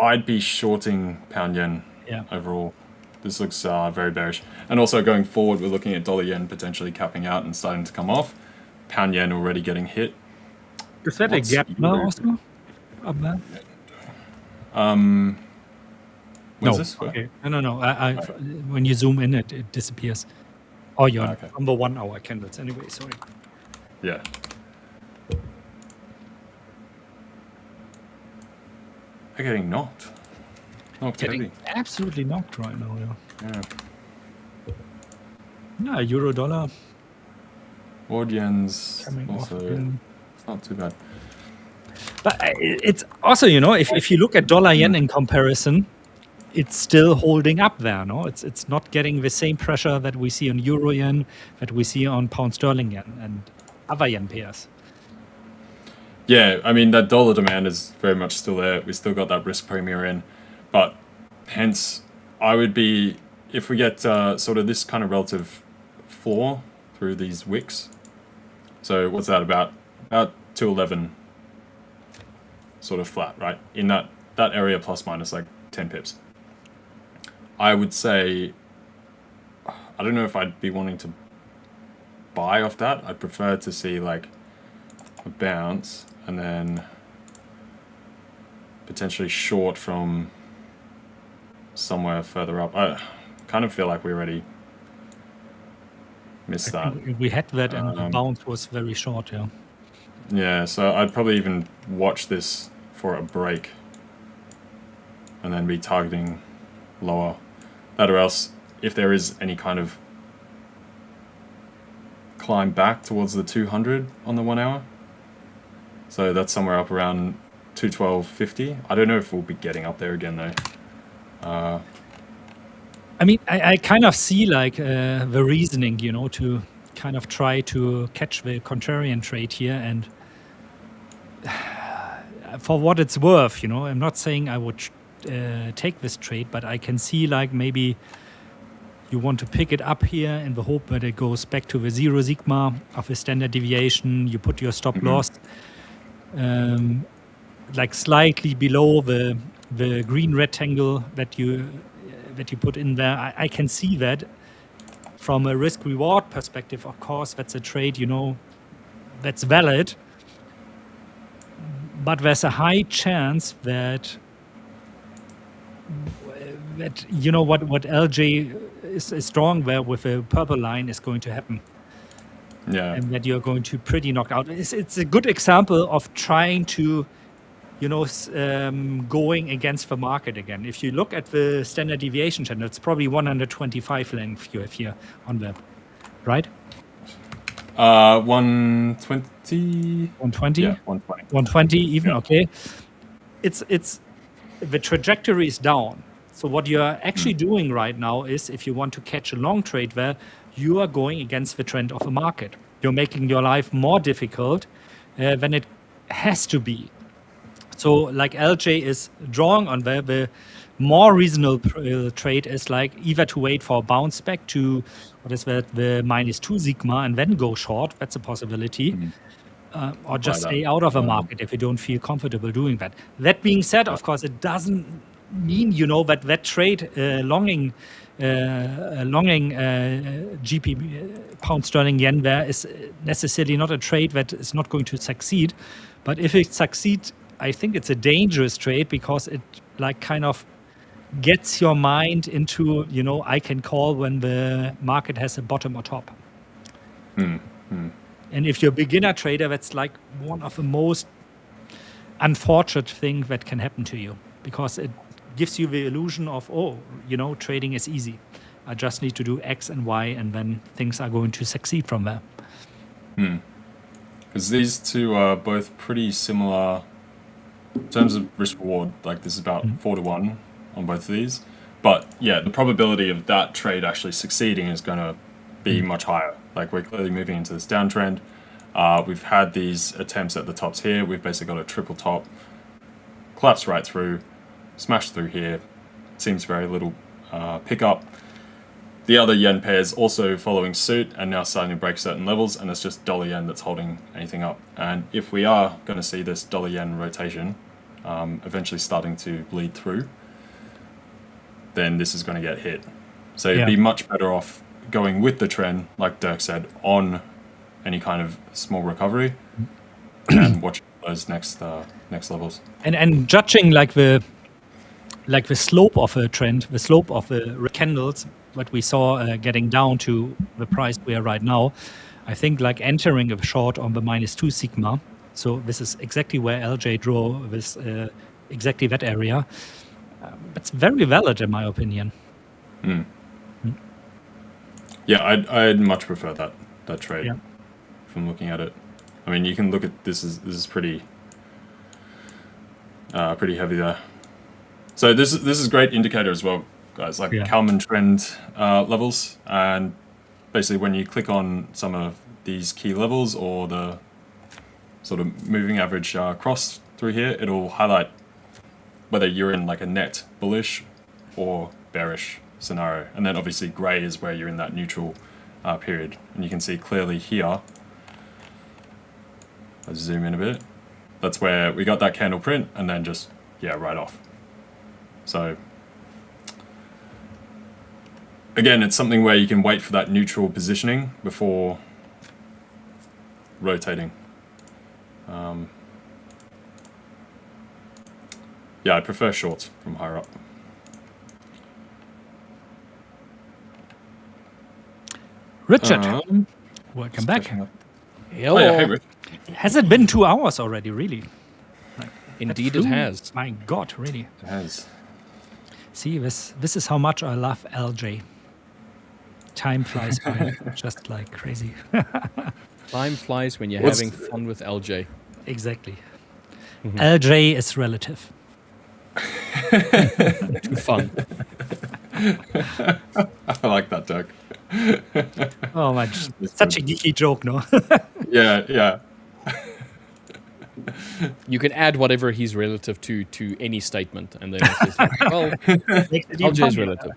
I'd be shorting pound yen overall. This looks very bearish. And also going forward, we're looking at dollar yen potentially capping out and starting to come off. Pound yen already getting hit. Is that a gap now also? Up there? Where's this? Okay. No. When you zoom in, it disappears. Oh, you're number 1 hour candles anyway, sorry. Yeah. They're getting knocked. Getting absolutely knocked right now, yeah. Euro dollar. Ward yen's also, it's not too bad. But it's also, if you look at dollar yen in comparison, it's still holding up there, no? It's not getting the same pressure that we see on euro yen, that we see on pound sterling yen and other yen pairs. Yeah, I mean, that dollar demand is very much still there. We still got that risk premium in. But hence, I would be, if we get sort of this kind of relative floor through these wicks. So what's that about? About 211 sort of flat, right? In that area plus minus like 10 pips. I would say, I don't know if I'd be wanting to buy off that. I'd prefer to see like a bounce and then potentially short from somewhere further up. I kind of feel like we already missed that. We had that and the bounce was very short, yeah. Yeah, so I'd probably even watch this for a break and then be targeting lower. That or else, if there is any kind of climb back towards the 200 on the 1 hour. So that's somewhere up around 212.50. I don't know if we'll be getting up there again though. I mean, I kind of see like the reasoning, to kind of try to catch the contrarian trade here. And for what it's worth, I'm not saying I would take this trade, but I can see like maybe you want to pick it up here in the hope that it goes back to the 0 sigma of a standard deviation. You put your stop loss like slightly below the green rectangle that you put in there. I can see that from a risk reward perspective. Of course, that's a trade, that's valid. But there's a high chance that what LJ is strong there with a purple line is going to happen. Yeah. And that you're going to pretty knock out. It's a good example of trying to, going against the market again. If you look at the standard deviation channel, it's probably 125 length you have here on the right. 120. 120. Yeah, 120. 120 even. Yeah. Okay. It's the trajectory is down. So what you are actually doing right now is, if you want to catch a long trade there, you are going against the trend of the market. You're making your life more difficult than it has to be. So like LJ is drawing on the more reasonable trade is like either to wait for a bounce back to what is that, the -2 sigma, and then go short. That's a possibility. Or just stay out of a market if you don't feel comfortable doing that. That being said, of course, it doesn't mean that trade longing GP pound sterling yen there is necessarily not a trade that is not going to succeed. But if it succeeds, I think it's a dangerous trade, because it like kind of gets your mind into, I can call when the market has a bottom or top. And if you're a beginner trader, that's like one of the most unfortunate things that can happen to you, because it gives you the illusion of, trading is easy. I just need to do X and Y, and then things are going to succeed from there. Because these two are both pretty similar in terms of risk reward. Like this is about 4-to-1 on both of these. But yeah, the probability of that trade actually succeeding is going to be much higher. Like we're clearly moving into this downtrend. We've had these attempts at the tops here. We've basically got a triple top, collapse right through, smash through here. Seems very little pickup. The other yen pairs also following suit and now starting to break certain levels, and it's just dollar yen that's holding anything up. And if we are going to see this dollar yen rotation eventually starting to bleed through, then this is going to get hit. So you'd be much better off going with the trend, like Dirk said, on any kind of small recovery and watching those next levels. And judging like the slope of a trend, the slope of the candles, what we saw getting down to the price we are right now, I think like entering a short on the -2 sigma. So this is exactly where LJ drew this, exactly that area. It's very valid in my opinion. Yeah, I'd much prefer that trade from looking at it. I mean, you can look at this is pretty heavy there. So this is a great indicator as well, guys. Like Kalman trend levels, and basically when you click on some of these key levels or the sort of moving average cross through here, it'll highlight whether you're in like a net bullish or bearish scenario. And then obviously gray is where you're in that neutral period. And you can see clearly here, let's zoom in a bit, that's where we got that candle print and then just, right off. So again, it's something where you can wait for that neutral positioning before rotating. I prefer shorts from higher up. Richard, welcome back. Hello. Oh, yeah, hey, Rich. Has it been 2 hours already, really? Indeed it has. My God, really. It has. See, this is how much I love LJ. Time flies by just like crazy. Time flies when you're having fun with LJ. Exactly. LJ is relative. Too fun. I like that, Doug. Oh my, such a geeky joke, no? Yeah. You can add whatever he's relative to any statement, and then it's just like, well, LJ is relative.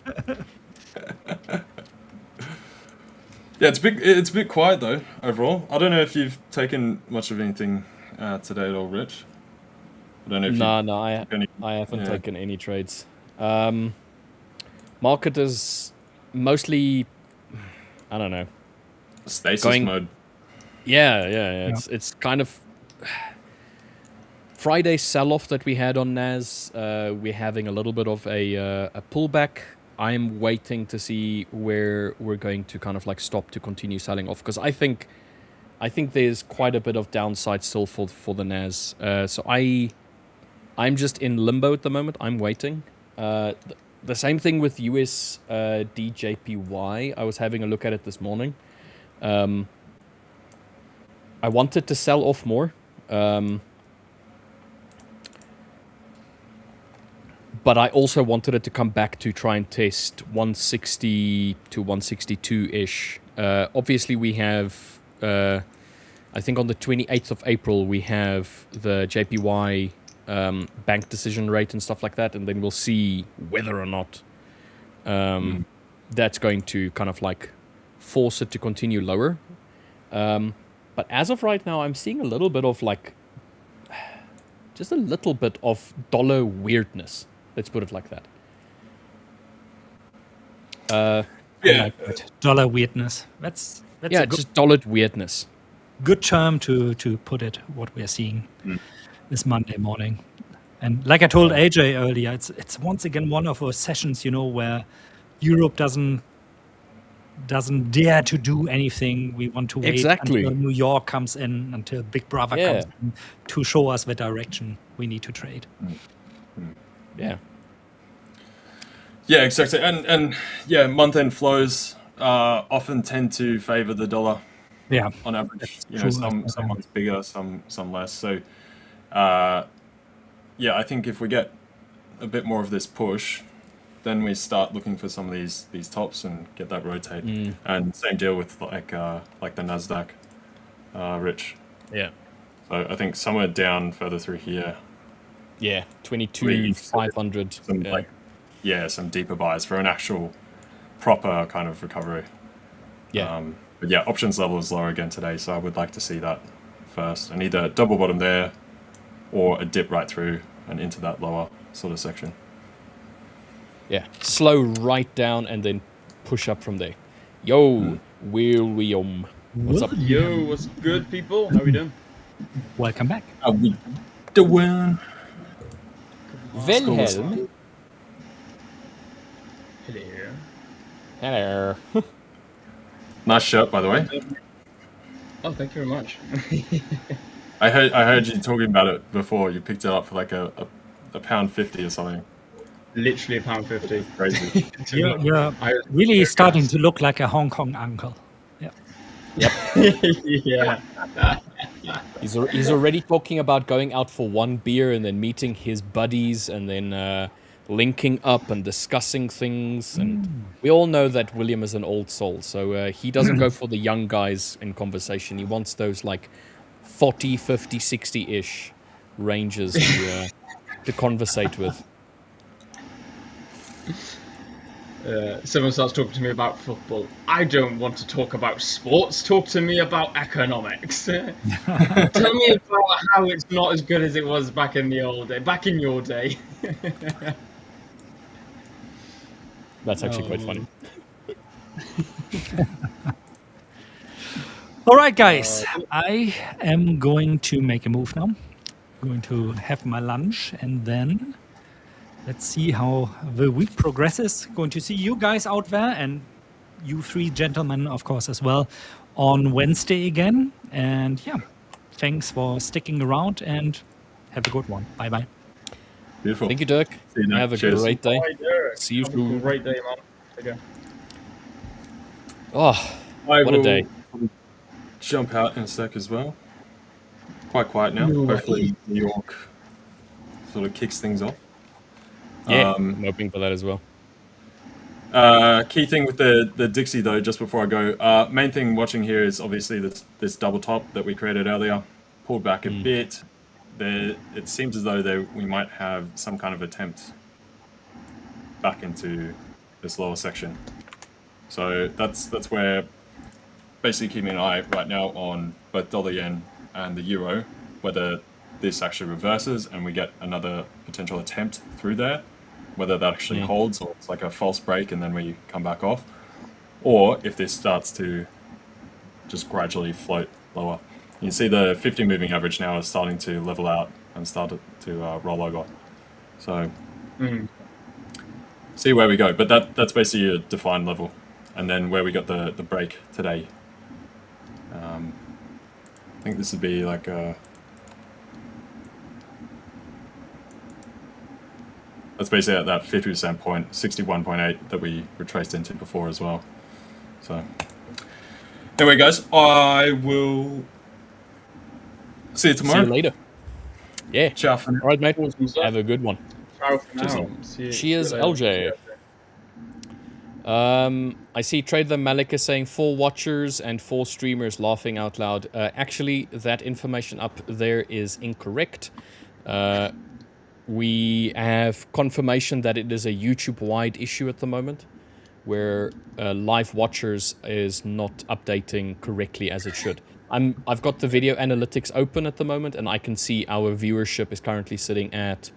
Yeah, it's a bit quiet though overall. I don't know if you've taken much of anything today at all, Rich. I don't know if I haven't taken any trades. Market is mostly, I don't know, stasis mode. Yeah. It's kind of Friday sell-off that we had on NAS. We're having a little bit of a pullback. I'm waiting to see where we're going to kind of like stop to continue selling off, because I think there's quite a bit of downside still for the NAS. So I'm just in limbo at the moment. I'm waiting. The same thing with USDJPY. I was having a look at it this morning. I wanted to sell off more. But I also wanted it to come back to try and test 160 to 162-ish. Obviously, we have, I think on the 28th of April, we have the JPY bank decision rate and stuff like that, and then we'll see whether or not that's going to kind of like force it to continue lower. But as of right now, I'm seeing a little bit of like, just a little bit of dollar weirdness. Let's put it like that. Yeah, dollar weirdness. That's yeah, just dollar weirdness. Good term to put it. What we are seeing this Monday morning, and like I told AJ earlier, it's once again one of those sessions, where Europe doesn't dare to do anything. We want to wait until New York comes in, until Big Brother comes in to show us the direction we need to trade. Yeah. Yeah, exactly. And yeah, month-end flows often tend to favor the dollar. Yeah. On average, some months bigger, some less. So, yeah, I think if we get a bit more of this push, then we start looking for some of these tops and get that rotate. And same deal with like the NASDAQ, Rich. Yeah. So I think somewhere down further through here. Yeah, 22,500. Some deeper buys for an actual proper kind of recovery. Yeah. But yeah, options level is lower again today, so I would like to see that first, and either double bottom there, or a dip right through and into that lower sort of section. Yeah, slow right down and then push up from there. Yo, William. What's up? Yo, what's good, people? How are we doing? Welcome back. How we doing? Wilhelm. Hello. Hello. Nice shirt, by the way. Oh, thank you very much. I heard you talking about it before. You picked it up for like a £1.50 or something. Literally £1.50. Crazy. You're really starting to look like a Hong Kong uncle. Yeah. Yep. Yeah. He's already talking about going out for one beer and then meeting his buddies and then linking up and discussing things. And we all know that William is an old soul, so he doesn't go for the young guys in conversation. He wants those like 40, 50, 60-ish ranges to conversate with. Someone starts talking to me about football. I don't want to talk about sports. Talk to me about economics. Tell me about how it's not as good as it was back in your day. That's actually quite funny. All right, guys. I am going to make a move now. I'm going to have my lunch and then let's see how the week progresses. Going to see you guys out there and you three gentlemen, of course, as well on Wednesday again. And yeah, thanks for sticking around and have a good one. Bye-bye. Beautiful. Thank you, Dirk. Have a great day. Bye, Derek. See you Have soon. a great day, man. Okay. Oh, what a day. Jump out in a sec as well. Quite quiet now. Hopefully New York sort of kicks things off. Yeah, I'm hoping for that as well. Key thing with the Dixie though, just before I go, main thing watching here is obviously this double top that we created earlier, pulled back a bit. It seems as though we might have some kind of attempt back into this lower section. So that's where basically keeping an eye right now on both dollar yen and the euro, whether this actually reverses and we get another potential attempt through there, whether that actually holds or it's like a false break and then we come back off, or if this starts to just gradually float lower. You can see the 50 moving average now is starting to level out and start to roll over. So see where we go, but that's basically a defined level. And then where we got the break today. I think this would be like a That's basically at that 50% point, 61.8 that we retraced into before as well. So anyway, guys, I will see you tomorrow. See you later. Yeah. Ciao. All right, mate. Awesome stuff. Have a good one. Ciao for Cheers. now. See Cheers, you later. LJ. I see Trader Malik is saying 4 watchers and 4 streamers laughing out loud. Actually, that information up there is incorrect. We have confirmation that it is a YouTube-wide issue at the moment, where live watchers is not updating correctly as it should. I've got the video analytics open at the moment, and I can see our viewership is currently sitting at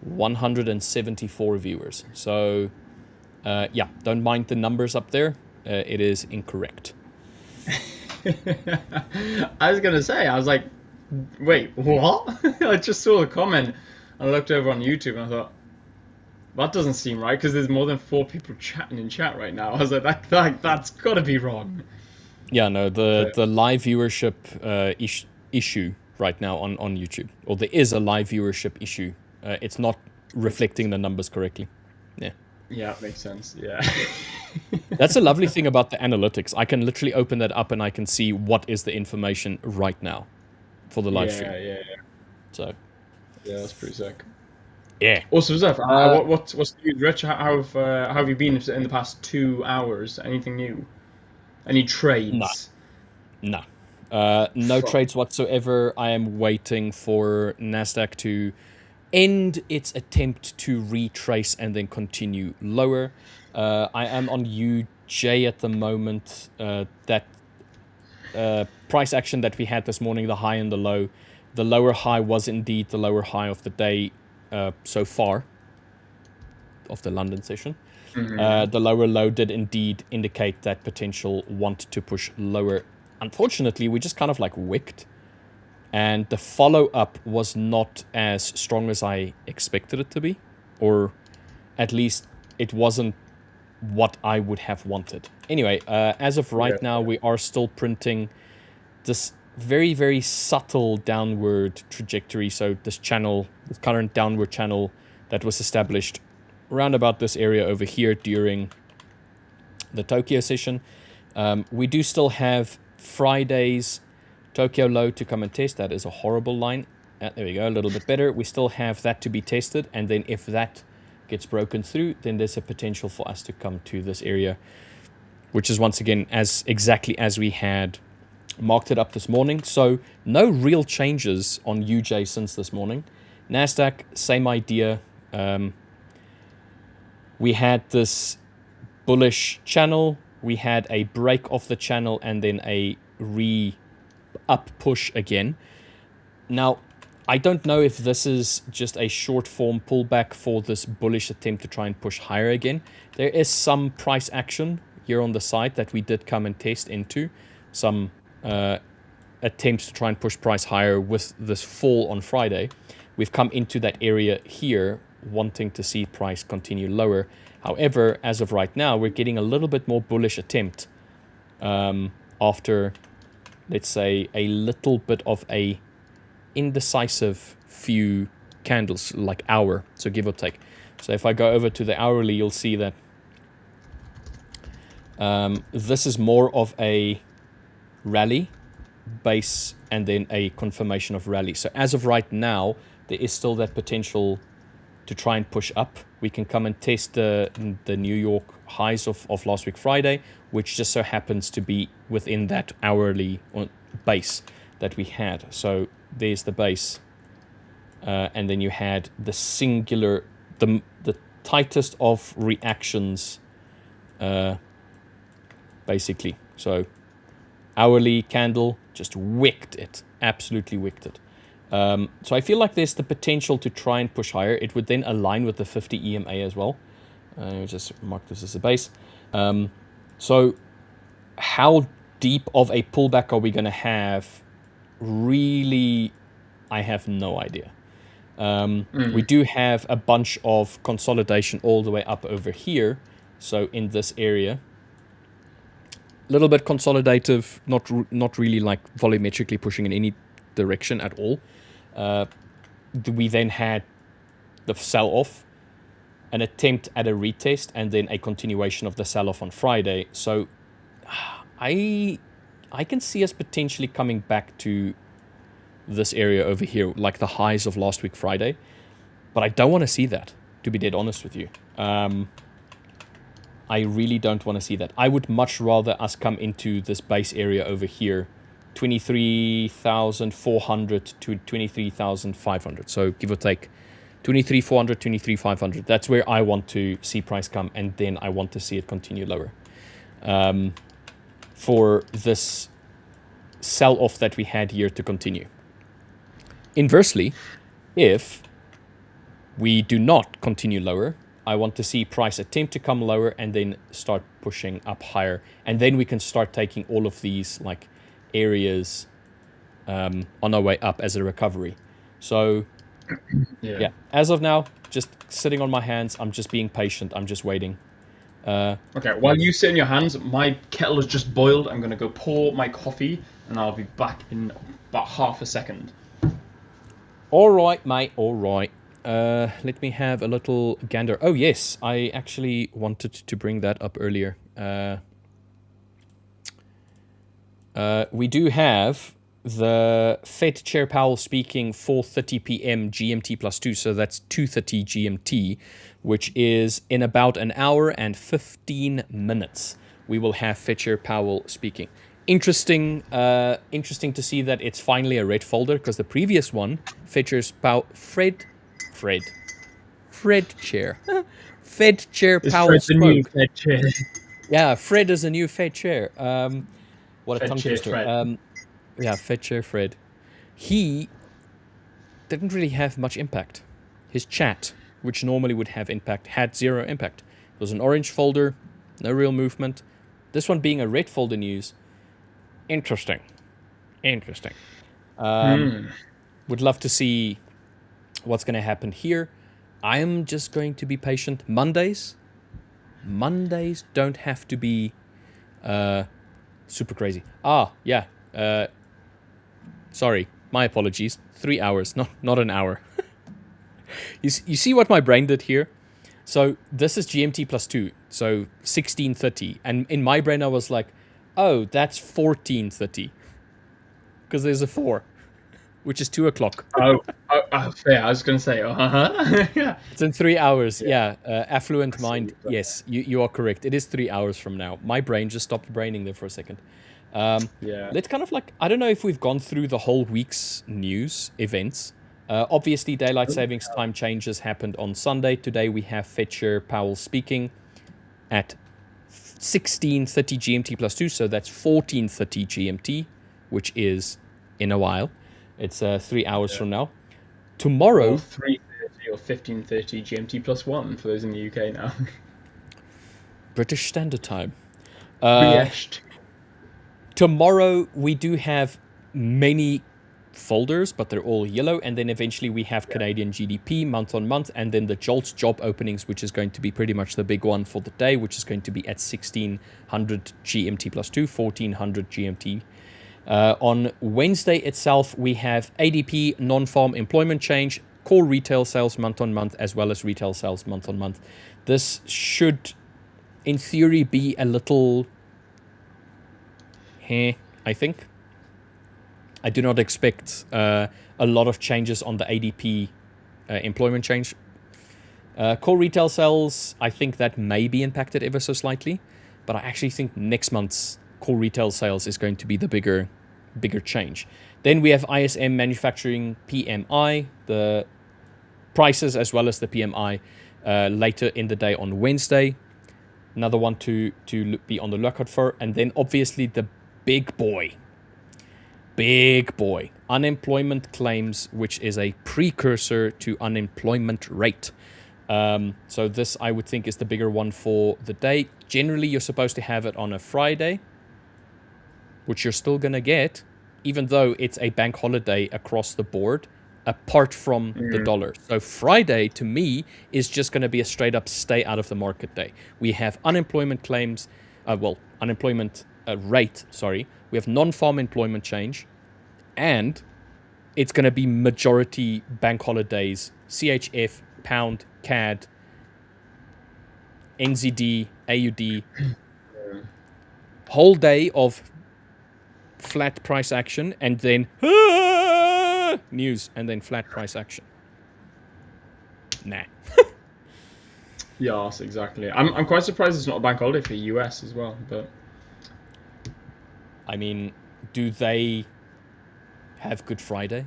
174 viewers. So, yeah, don't mind the numbers up there. It is incorrect. I was gonna say, I was like, wait, what? I just saw the comment. I looked over on YouTube and I thought, that doesn't seem right, because there's more than 4 people chatting in chat right now. I was like, that's got to be wrong. Yeah, no, the live viewership issue right now on YouTube, or there is a live viewership issue. It's not reflecting the numbers correctly. Yeah. Yeah, makes sense. Yeah. That's a lovely thing about the analytics. I can literally open that up and I can see what is the information right now for the live stream. Yeah. So. Yeah, that's pretty sick. Yeah. Awesome stuff. What's new, Rich? How have you been in the past 2 hours? Anything new? Any trades? No. No trades whatsoever. I am waiting for NASDAQ to end its attempt to retrace and then continue lower. I am on UJ at the moment. That price action that we had this morning, the high and the low. The lower high was indeed the lower high of the day so far of the London session. Mm-hmm. The lower low did indeed indicate that potential want to push lower. Unfortunately, we just kind of like wicked. And the follow-up was not as strong as I expected it to be. Or at least it wasn't what I would have wanted. Anyway, as of right now, we are still printing this very, very subtle downward trajectory. So this channel, this current downward channel that was established around about this area over here during the Tokyo session. We do still have Friday's Tokyo low to come and test. That is a horrible line. There we go, a little bit better. We still have that to be tested. And then if that gets broken through, then there's a potential for us to come to this area, which is once again exactly as we had marked it up this morning. So no real changes on UJ since this morning. NASDAQ, same idea. We had this bullish channel. We had a break off the channel and then a up push again. Now, I don't know if this is just a short form pullback for this bullish attempt to try and push higher again. There is some price action here on the side that we did come and test into. Some attempts to try and push price higher with this fall on Friday. We've come into that area here wanting to see price continue lower. However, as of right now, we're getting a little bit more bullish attempt after, let's say, a little bit of a indecisive few candles, like hour, so give or take. So if I go over to the hourly, you'll see that this is more of a rally base and then a confirmation of rally. So as of right now, there is still that potential to try and push up. We can come and test the New York highs of last week Friday, which just so happens to be within that hourly base that we had. So there's the base, and then you had the singular, the tightest of reactions, basically. So hourly candle just wicked it, absolutely wicked it. So I feel like there's the potential to try and push higher. It would then align with the 50 EMA as well. Just mark this as a base. So how deep of a pullback are we going to have? Really, I have no idea. We do have a bunch of consolidation all the way up over here. So in this area, a little bit consolidative, not really like volumetrically pushing in any direction at all. We then had the sell-off, an attempt at a retest and then a continuation of the sell-off on Friday. So I can see us potentially coming back to this area over here, like the highs of last week Friday. But I don't want to see that, to be dead honest with you. I really don't want to see that. I would much rather us come into this base area over here, 23,400 to 23,500. So give or take 23,400, 23,500. That's where I want to see price come, and then I want to see it continue lower. For this sell-off that we had here to continue. Inversely, if we do not continue lower, I want to see price attempt to come lower and then start pushing up higher. And then we can start taking all of these like areas on our way up as a recovery. So yeah, as of now, just sitting on my hands. I'm just being patient. I'm just waiting. Okay, while you sit in your hands, my kettle has just boiled. I'm going to go pour my coffee and I'll be back in about half a second. All right, mate. All right. Let me have a little gander. Oh, yes. I actually wanted to bring that up earlier. We do have the Fed Chair Powell speaking 4:30 p.m. GMT plus 2. So that's 2:30 GMT, which is in about an hour and 15 minutes. We will have Fed Chair Powell speaking. Interesting to see that it's finally a red folder, because the previous one, Fed Chair Powell spoke. Fed Chair. Yeah, Fred is a new Fed Chair. What a Fed tongue Chair twister. Fred. Yeah, Fed Chair Fred. He didn't really have much impact. His chat, which normally would have impact, had zero impact. It was an orange folder, no real movement. This one being a red folder news. Interesting. Would love to see what's going to happen here. I am just going to be patient. Mondays don't have to be super crazy. Yeah. Sorry, my apologies. 3 hours, not an hour. You see what my brain did here? So this is GMT plus 2, so 16:30. And in my brain I was like, oh, that's 14:30. Because there's a 4, which is 2 o'clock. Fair. I was going to say, yeah. It's in 3 hours. Yeah. Affluent mind. Yes, you are correct. It is 3 hours from now. My brain just stopped braining there for a second. Let's kind of like, I don't know if we've gone through the whole week's news events. Obviously, daylight savings time changes happened on Sunday. Today we have Fed Chair Powell speaking at 16:30 GMT plus 2. So that's 14:30 GMT, which is in a while. It's 3 hours from now. Tomorrow, 3:30 or 15:30 GMT plus 1 for those in the UK now. British Standard Time. Tomorrow we do have many folders, but they're all yellow, and then eventually we have Canadian GDP month on month, and then the JOLTS job openings, which is going to be pretty much the big one for the day, which is going to be at 1600 GMT plus 2, 1400 GMT. On Wednesday itself, we have ADP, non-farm employment change, core retail sales month on month, as well as retail sales month on month. This should, in theory, be a little, I think. I do not expect a lot of changes on the ADP employment change. Core retail sales, I think that may be impacted ever so slightly, but I actually think next month's core retail sales is going to be the bigger change. Then we have ISM manufacturing PMI, the prices as well as the PMI later in the day on Wednesday. Another one to be on the lookout for. And then obviously the big boy, unemployment claims, which is a precursor to unemployment rate. So this, I would think, is the bigger one for the day. Generally, you're supposed to have it on a Friday, which you're still going to get, even though it's a bank holiday across the board, apart from the dollar. So Friday, to me, is just going to be a straight up stay out of the market day. We have unemployment claims, unemployment rate, sorry. We have non-farm employment change, and it's going to be majority bank holidays, CHF, pound, CAD, NZD, AUD. Whole day of flat price action, and then news, and then flat price action. Nah. Yes, exactly. I'm quite surprised it's not a bank holiday for US as well, but I mean, do they have Good Friday?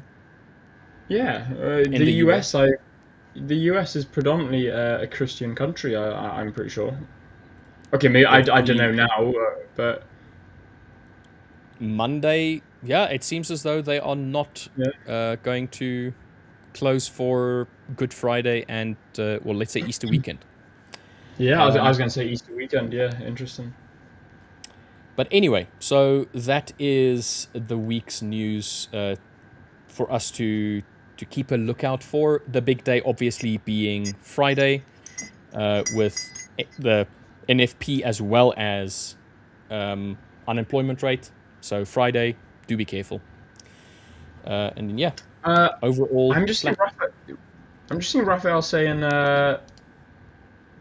yeah, In the US? The US is predominantly a Christian country. I'm pretty sure. Okay, maybe I don't know now, but Monday, yeah, it seems as though they are not going to close for Good Friday and, well, let's say Easter weekend. Yeah, I was going to say Easter weekend. Yeah, interesting. But anyway, so that is the week's news for us to keep a lookout for. The big day obviously being Friday with the NFP as well as unemployment rate. So Friday, do be careful. And then, yeah, overall... I'm just seeing Raphael saying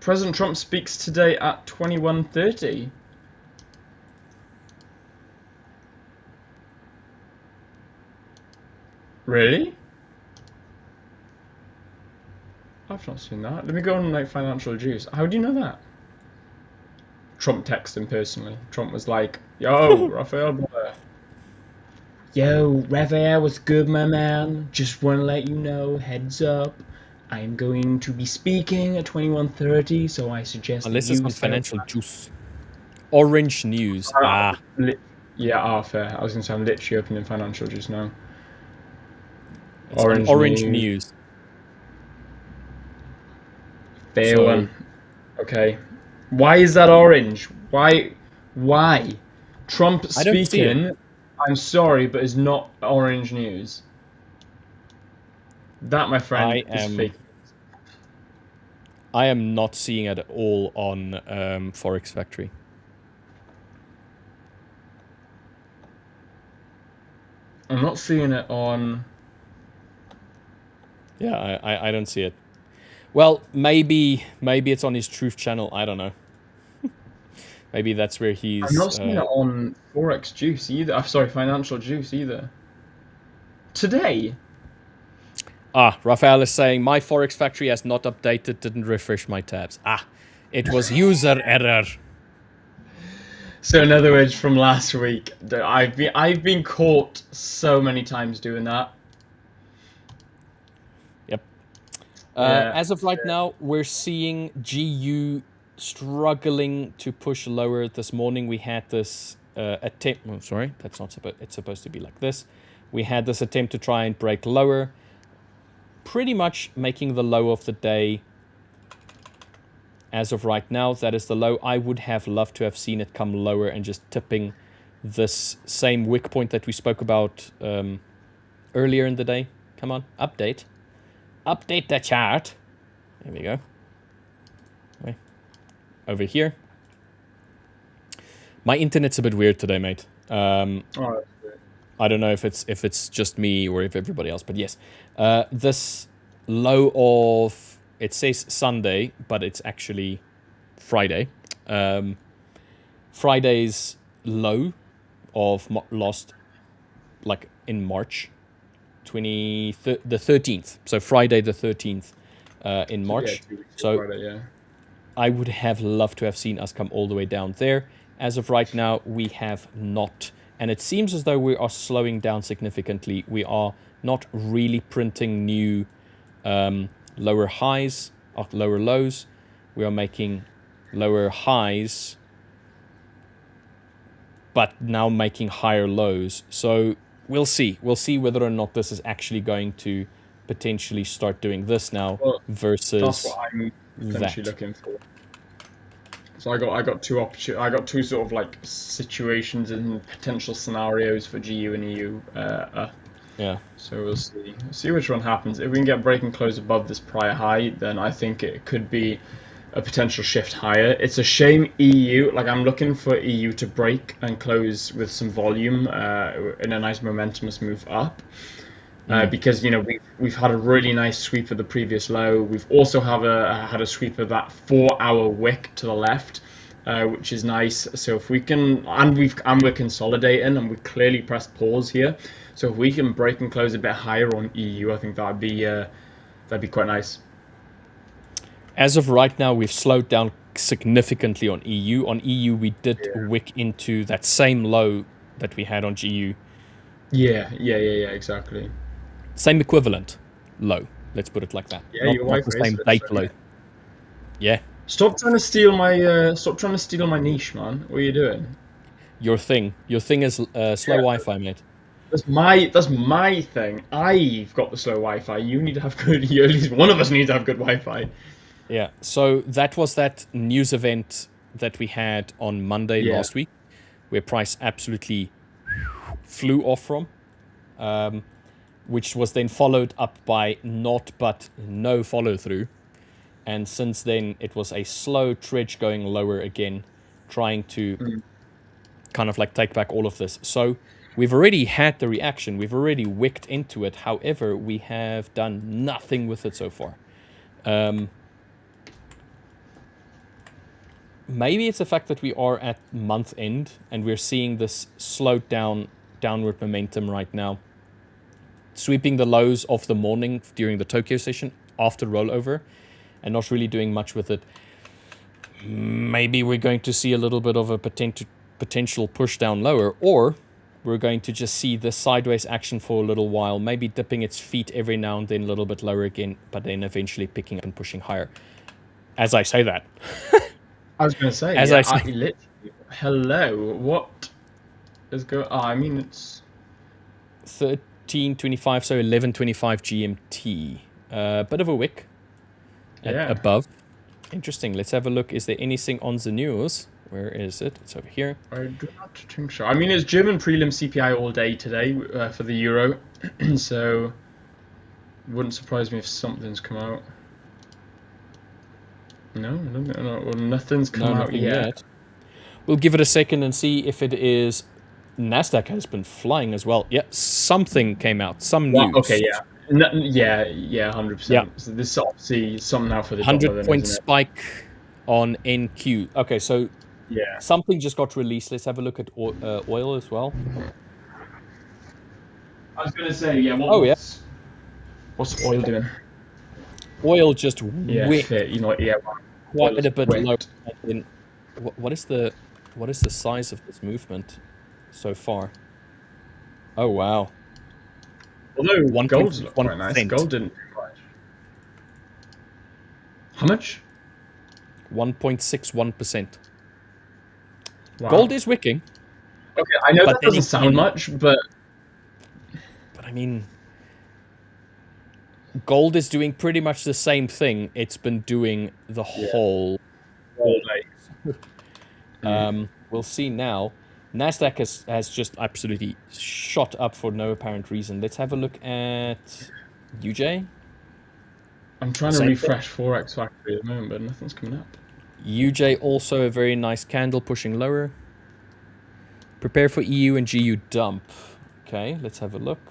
President Trump speaks today at 21:30. Really? I've not seen that. Let me go on like Financial Juice. How do you know that? Trump texted him personally. Trump was like, "Yo, Raphael, brother. Yo, Raphael, what's good, my man? Just want to let you know, heads up. I'm going to be speaking at 21:30, so I suggest unless it's on Financial Juice. Orange News. Yeah, fair. I was going to say I'm literally opening Financial Juice now. It's Orange News. Fair one. Okay. Why is that orange? Why? Trump speaking, I'm sorry, but it's not Orange News. That, my friend, is fake. I am not seeing it at all on Forex Factory. I'm not seeing it on... Yeah, I don't see it. Well, maybe it's on his Truth channel. I don't know. Maybe that's where he's... I'm not seeing it on Forex Juice either. I'm sorry, Financial Juice either. Today? Raphael is saying, my Forex Factory has not updated, didn't refresh my tabs. It was user error. So in other words, from last week, I've been caught so many times doing that. Yep. As of right now, we're seeing GU struggling to push lower. This morning we had this attempt. Oh, sorry, that's not supposed. It's supposed to be like this. We had this attempt to try and break lower, pretty much making the low of the day. As of right now, that is the low. I would have loved to have seen it come lower and just tipping this same wick point that we spoke about earlier in the day. Come on, update the chart. There we go. Okay. Over here. My internet's a bit weird today, mate. I don't know if it's just me or if everybody else, but yes. This low of, it says Sunday, but it's actually Friday. Friday's low of last, like in March, the 13th. So Friday the 13th in March. Yeah, 2 weeks so Friday, yeah. I would have loved to have seen us come all the way down there. As of right now, we have not. And it seems as though we are slowing down significantly. We are not really printing new lower highs or lower lows. We are making lower highs, but now making higher lows. So we'll see. We'll see whether or not this is actually going to potentially start doing this now versus that's what I'm potentially looking for. So I got two sort of like situations and potential scenarios for GU and EU. Yeah. So we'll see which one happens. If we can get break and close above this prior high, then I think it could be a potential shift higher. It's a shame EU, like I'm looking for EU to break and close with some volume in a nice momentumous move up. because we've had a really nice sweep of the previous low. We've also had a sweep of that 4-hour wick to the left, which is nice. So if we can, and we're consolidating, and we clearly pressed pause here. So if we can break and close a bit higher on EU, I think that'd be quite nice. As of right now, we've slowed down significantly on EU. On EU, we did wick into that same low that we had on GU. Yeah, exactly. Same equivalent low. Let's put it like that. Yeah, not the same date low. Yeah. Stop trying to steal my niche, man. What are you doing? Your thing is slow Wi-Fi, mate. That's my thing. I've got the slow Wi-Fi. You need to have good. At least one of us needs to have good Wi-Fi. Yeah. So that was that news event that we had on Monday last week, where price absolutely flew off from, which was then followed up by no follow through. And since then, it was a slow trudge going lower again, trying to kind of like take back all of this. So we've already had the reaction. We've already wicked into it. However, we have done nothing with it so far. Maybe it's the fact that we are at month end and we're seeing this slowed down downward momentum right now, sweeping the lows of the morning during the Tokyo session after rollover, and not really doing much with it. Maybe we're going to see a little bit of a potential push down lower, or we're going to just see this sideways action for a little while, maybe dipping its feet every now and then a little bit lower again, but then eventually picking up and pushing higher. As I say that. I was going to say, I say, literally, hello, what is going on? I mean, it's 13:25, so 11:25 GMT. Bit of a wick. Above. Interesting. Let's have a look. Is there anything on the news? Where is it? It's over here. I do not think so. I mean, it's German prelim CPI all day today for the euro, so it wouldn't surprise me if something's come out. No, nothing's come out yet. We'll give it a second and see if it is. NASDAQ has been flying as well. Yeah, something came out. Some news. Okay, yeah. 100%. Yeah. So this is obviously something now for the 100-point spike on NQ. Okay, so something just got released. Let's have a look at oil as well. I was going to say, what's oil doing? Oil just wicked. Quite a bit low. What is the size of this movement so far? Oh wow. Although gold's looked quite nice. Gold didn't do much. How much? 1.61%. Wow. Gold is wicking. Okay, I know that doesn't sound much, but I mean, gold is doing pretty much the same thing it's been doing the whole day. We'll see now. NASDAQ has just absolutely shot up for no apparent reason. Let's have a look at UJ. I'm trying to refresh Forex Factory at the moment, but nothing's coming up. UJ also a very nice candle pushing lower. Prepare for EU and GU dump. Okay, let's have a look.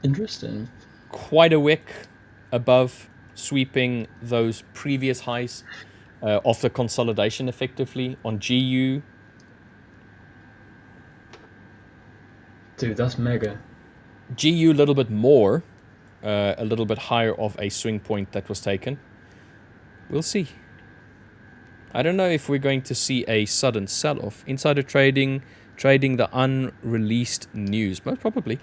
Interesting. Quite a wick above, sweeping those previous highs. Of the consolidation effectively on GU. Dude, that's mega. GU a little bit more, a little bit higher of a swing point that was taken. We'll see. I don't know if we're going to see a sudden sell-off. Insider trading the unreleased news. Most probably.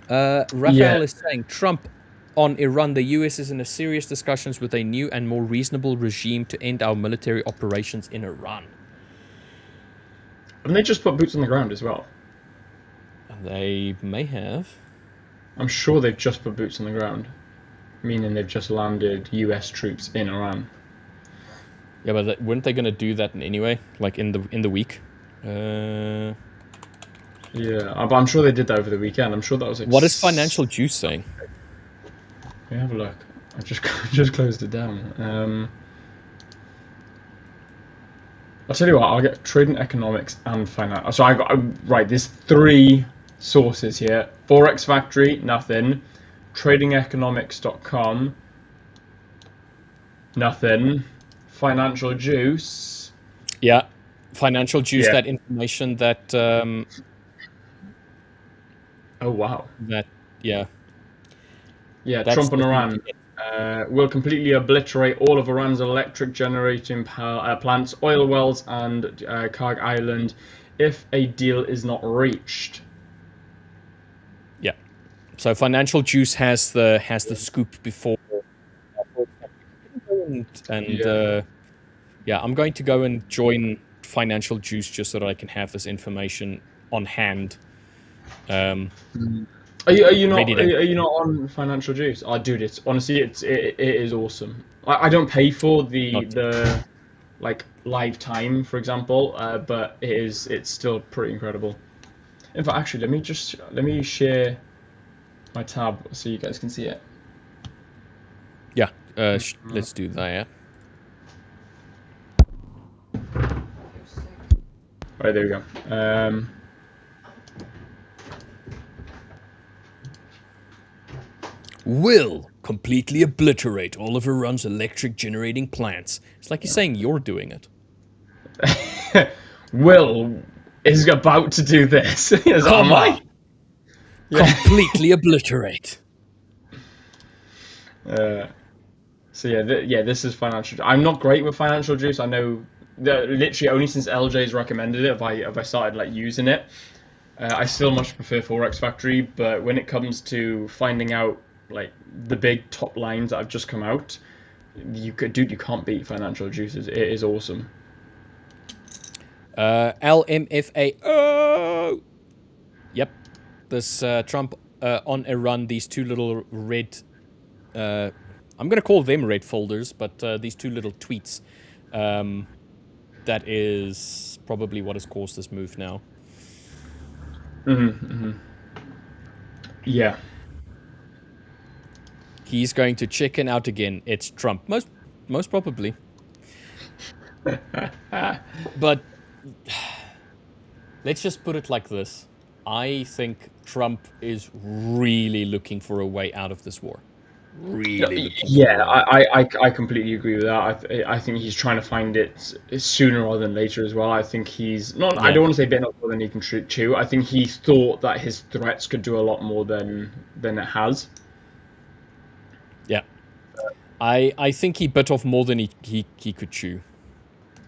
Raphael is saying Trump on Iran, the US is in a serious discussions with a new and more reasonable regime to end our military operations in Iran. And they just put boots on the ground as well. They may have. I'm sure they've just put boots on the ground, meaning they've just landed US troops in Iran. Yeah, but weren't they going to do that anyway, like in the week? Yeah, but I'm sure they did that over the weekend. I'm sure that was. What is Financial Juice saying? Let me have a look. I just closed it down. I'll tell you what. I'll get trading economics and finance. So I got right. There's three sources here. Forex Factory, nothing. TradingEconomics.com, nothing. Financial Juice. Yeah, Financial Juice. Yeah. That information that. Oh wow. That yeah. Yeah, That's Trump and the Iran will completely obliterate all of Iran's electric generating plants, oil wells, and Karg Island if a deal is not reached. Yeah. So Financial Juice has the scoop before. And yeah, I'm going to go and join Financial Juice just so that I can have this information on hand. Are you not Ready to- are you not on Financial Juice? I do this. Honestly, it is awesome. I don't pay for the like live time, for example, but it's still pretty incredible. In fact, actually, let me share my tab so you guys can see it. Yeah, let's do that. Right, there we go. Will completely obliterate all of Iran's electric generating plants. It's like you're saying you're doing it. Will is about to do this. Come on. Yeah. Completely obliterate. So yeah, this is Financial. I'm not great with Financial Juice. I know that literally only since LJ's recommended it have I started like using it. I still much prefer Forex Factory, but when it comes to finding out like the big top lines that have just come out, you can't beat Financial Juices. It is awesome. LMFA. Oh, yep. This Trump on Iran. These two little red. I'm going to call them red folders, but these two little tweets. That is probably what has caused this move now. Yeah. He's going to chicken out again. It's Trump. Most probably. But let's just put it like this. I think Trump is really looking for a way out of this war. Really looking for a way. I completely agree with that. I think he's trying to find it sooner rather than later as well. I think he's not. I don't want to say bitten off more than he can chew. I think he thought that his threats could do a lot more than it has. Yeah, I think he bit off more than he could chew,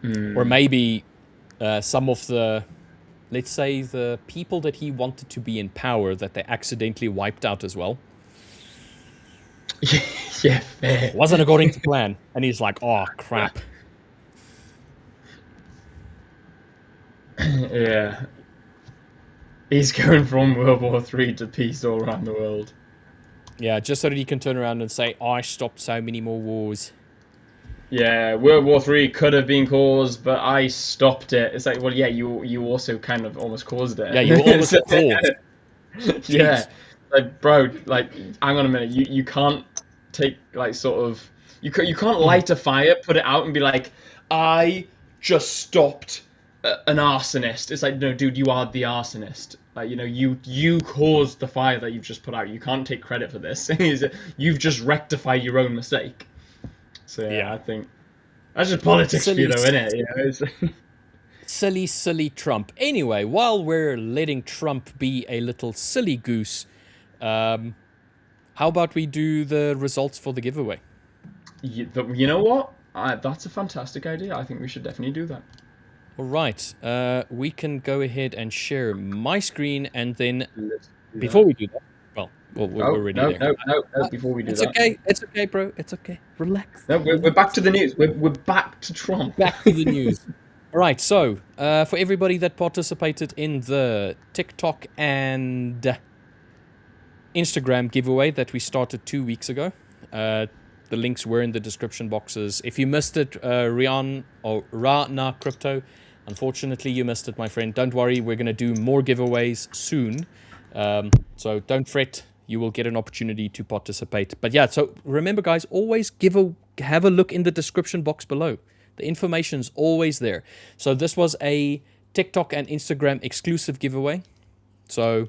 or maybe some of the, let's say, the people that he wanted to be in power that they accidentally wiped out as well. Yeah, fair. Wasn't according to plan, and he's like, "Oh crap." Yeah, he's going from World War III to peace all around the world. Yeah, just so that he can turn around and say, "I stopped so many more wars." Yeah, World War III could have been caused, but I stopped it. It's like, well, yeah, you also kind of almost caused it. Yeah, you almost caused. Yeah, like, bro, like, hang on a minute. You can't take like sort of you can't light a fire, put it out, and be like, I just stopped an arsonist. It's like, no, dude, you are the arsonist. Like, you know, you caused the fire that you've just put out. You can't take credit for this. You've just rectified your own mistake. So yeah, I think that's just politics for you, though, isn't it? You know, silly Trump. Anyway, while we're letting Trump be a little silly goose, how about we do the results for the giveaway? You know what? That's a fantastic idea. I think we should definitely do that. All right. We can go ahead and share my screen, and then before we do that, well, we're ready there. No, before we do that. It's okay. It's okay, bro. It's okay. Relax. No, we're back to the news. We're back to Trump. Back to the news. All right. So, for everybody that participated in the TikTok and Instagram giveaway that we started 2 weeks ago, the links were in the description boxes. If you missed it, Rian or Rana Crypto, unfortunately you missed it, my friend. Don't worry, we're going to do more giveaways soon. So don't fret. You will get an opportunity to participate. But yeah, so remember, guys, always have a look in the description box below. The information's always there. So this was a TikTok and Instagram exclusive giveaway. So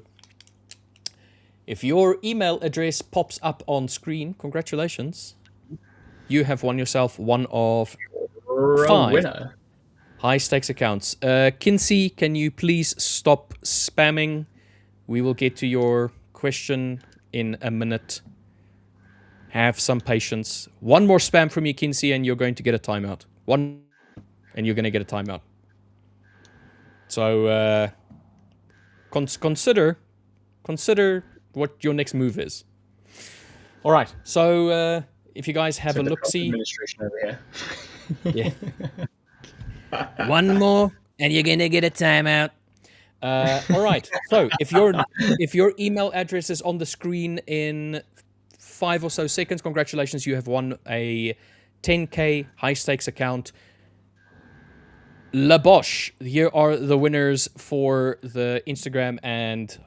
if your email address pops up on screen, congratulations. You have won yourself one of 5 winner. high stakes accounts. Kinsey, can you please stop spamming? We will get to your question in a minute. Have some patience. One more spam from you, Kinsey, and you're going to get a timeout. One, and you're going to get a timeout. So consider what your next move is. All right. So if you guys have a look-see. Administration over here. Yeah. One more, and you're going to get a timeout. All right. So if your email address is on the screen in 5 or so seconds, congratulations, you have won a 10K high stakes account. La Bosch, here are the winners for the Instagram and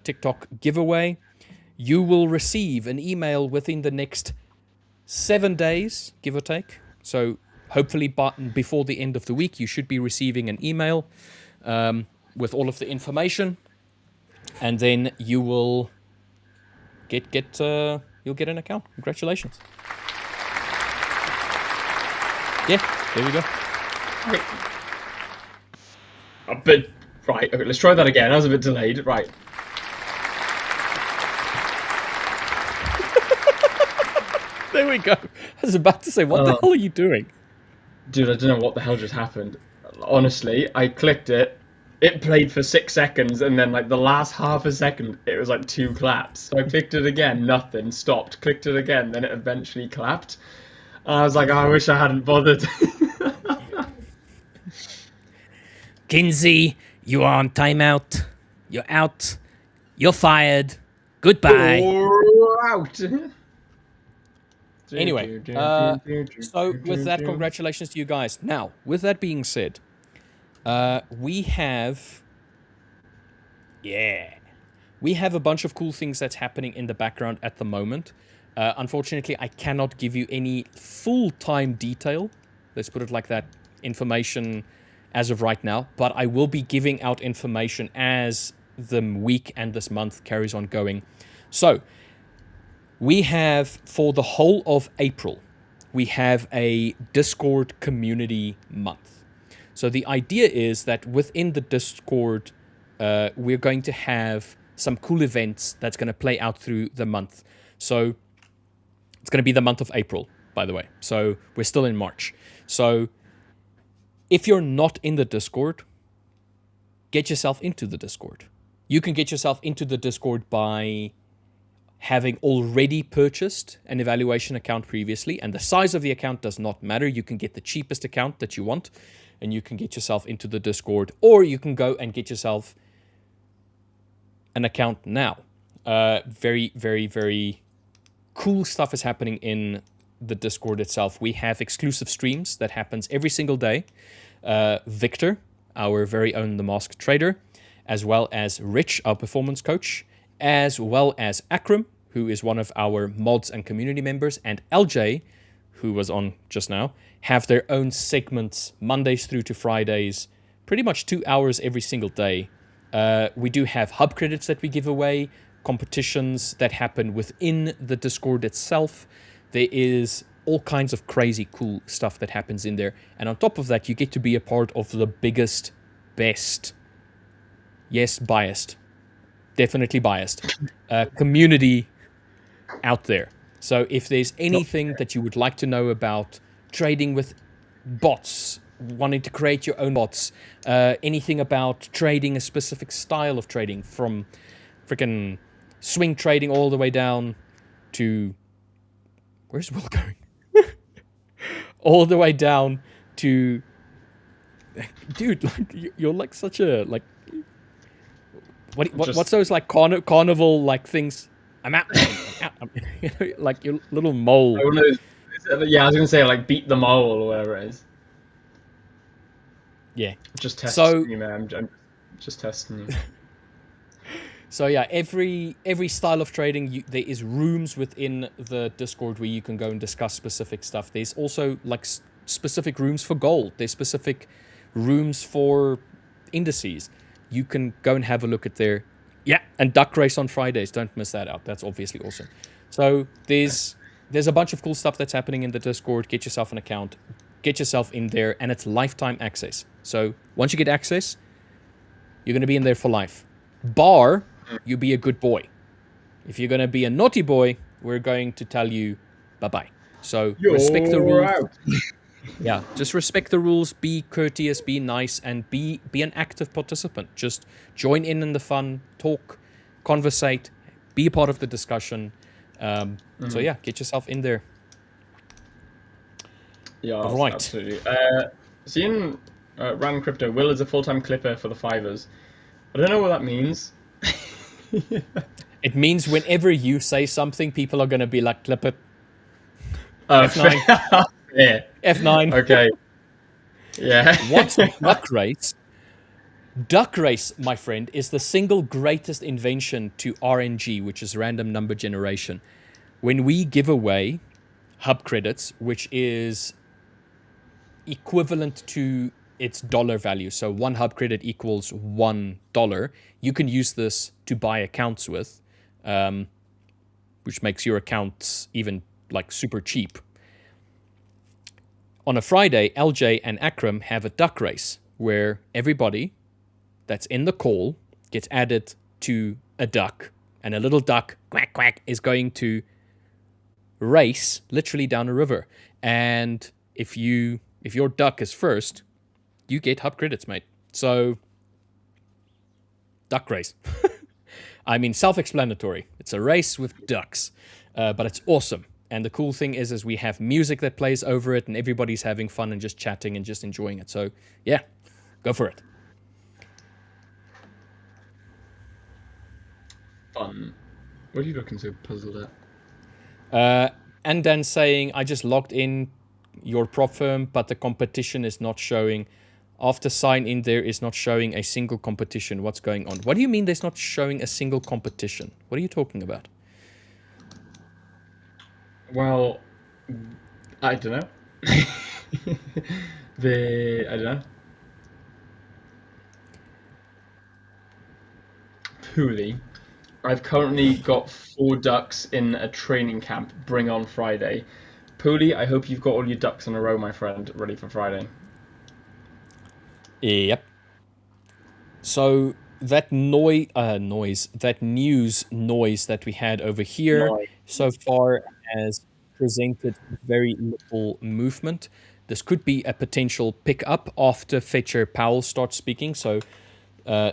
TikTok giveaway. You will receive an email within the next 7 days, give or take. So hopefully before the end of the week, you should be receiving an email with all of the information, and then you will you'll get an account. Congratulations. Yeah, there we go. Right. Right, okay, let's try that again. I was a bit delayed. Right. There we go. I was about to say, what the hell are you doing? Dude, I don't know what the hell just happened. Honestly, I clicked it. It played for 6 seconds, and then like the last half a second, it was like 2 claps. So I clicked it again, nothing, stopped, clicked it again, then it eventually clapped. And I was like, oh, I wish I hadn't bothered. Kinsey, you are on timeout. You're out. You're fired. Goodbye. You're out. Anyway, so with that, congratulations to you guys. Now, with that being said, we have a bunch of cool things that's happening in the background at the moment. Unfortunately, I cannot give you any full-time detail. Let's put it like that. Information as of right now, but I will be giving out information as the week and this month carries on going. So we have, for the whole of April, we have a Discord community month. So the idea is that within the Discord, we're going to have some cool events that's going to play out through the month. So it's going to be the month of April, by the way. So we're still in March. So if you're not in the Discord, get yourself into the Discord. You can get yourself into the Discord by having already purchased an evaluation account previously, and the size of the account does not matter. You can get the cheapest account that you want, and you can get yourself into the Discord, or you can go and get yourself an account now. Very, very, very cool stuff is happening in the Discord itself. We have exclusive streams that happens every single day. Victor, our very own The Masked Trader, as well as Rich, our performance coach, as well as Akram, who is one of our mods and community members, and LJ, who was on just now, have their own segments Mondays through to Fridays, pretty much 2 hours every single day. We do have hub credits that we give away, competitions that happen within the Discord itself. There is all kinds of crazy cool stuff that happens in there. And on top of that, you get to be a part of the biggest, best, yes, biased, definitely biased, community out there. So if there's anything that you would like to know about trading with bots, wanting to create your own bots, anything about trading a specific style of trading, from freaking swing trading all the way down to... Where's Will going? All the way down to... Dude, like, you're like such a... like. What's those like carnival like things? I'm out. Like your little mole. Yeah, I was gonna say like beat the mole or whatever it is. Yeah. Just testing you, man. I'm just testing you. So yeah, every style of trading, there is rooms within the Discord where you can go and discuss specific stuff. There's also like specific rooms for gold. There's specific rooms for indices. You can go and have a look at there. Yeah, and duck race on Fridays. Don't miss that out. That's obviously awesome. So there's a bunch of cool stuff that's happening in the Discord. Get yourself an account. Get yourself in there, and it's lifetime access. So once you get access, you're going to be in there for life. Bar, you be a good boy. If you're going to be a naughty boy, we're going to tell you bye-bye. So respect the rules. Yeah, just respect the rules, be courteous, be nice, and be an active participant. Just join in the fun, talk, conversate, be a part of the discussion. So yeah, get yourself in there. Yeah, right. Absolutely. Seeing Rand Crypto, Will is a full-time clipper for the Fivers. I don't know what that means. It means whenever you say something, people are going to be like, clip it. F9. Yeah. F9. Okay. Yeah. What's duck race? Duck race, my friend, is the single greatest invention to RNG, which is random number generation. When we give away hub credits, which is equivalent to its dollar value, so one hub credit equals $1, you can use this to buy accounts with, which makes your accounts even like super cheap. On a Friday, LJ and Akram have a duck race where everybody that's in the call gets added to a duck, and a little duck, quack, quack, is going to race literally down a river. And if your duck is first, you get hub credits, mate. So, duck race. I mean, self-explanatory. It's a race with ducks, but it's awesome. And the cool thing is we have music that plays over it, and everybody's having fun and just chatting and just enjoying it. So, yeah, go for it. Fun. What are you looking so puzzled at? And then saying, I just logged in your prop firm, but the competition is not showing. After sign in, there is not showing a single competition. What's going on? What do you mean there's not showing a single competition? What are you talking about? Well, I don't know. I don't know. Pooley. I've currently got 4 ducks in a training camp. Bring on Friday. Pooley, I hope you've got all your ducks in a row, my friend, ready for Friday. Yep. So that that news noise that we had over here so far has presented very little movement. This could be a potential pickup after Fetcher Powell starts speaking. So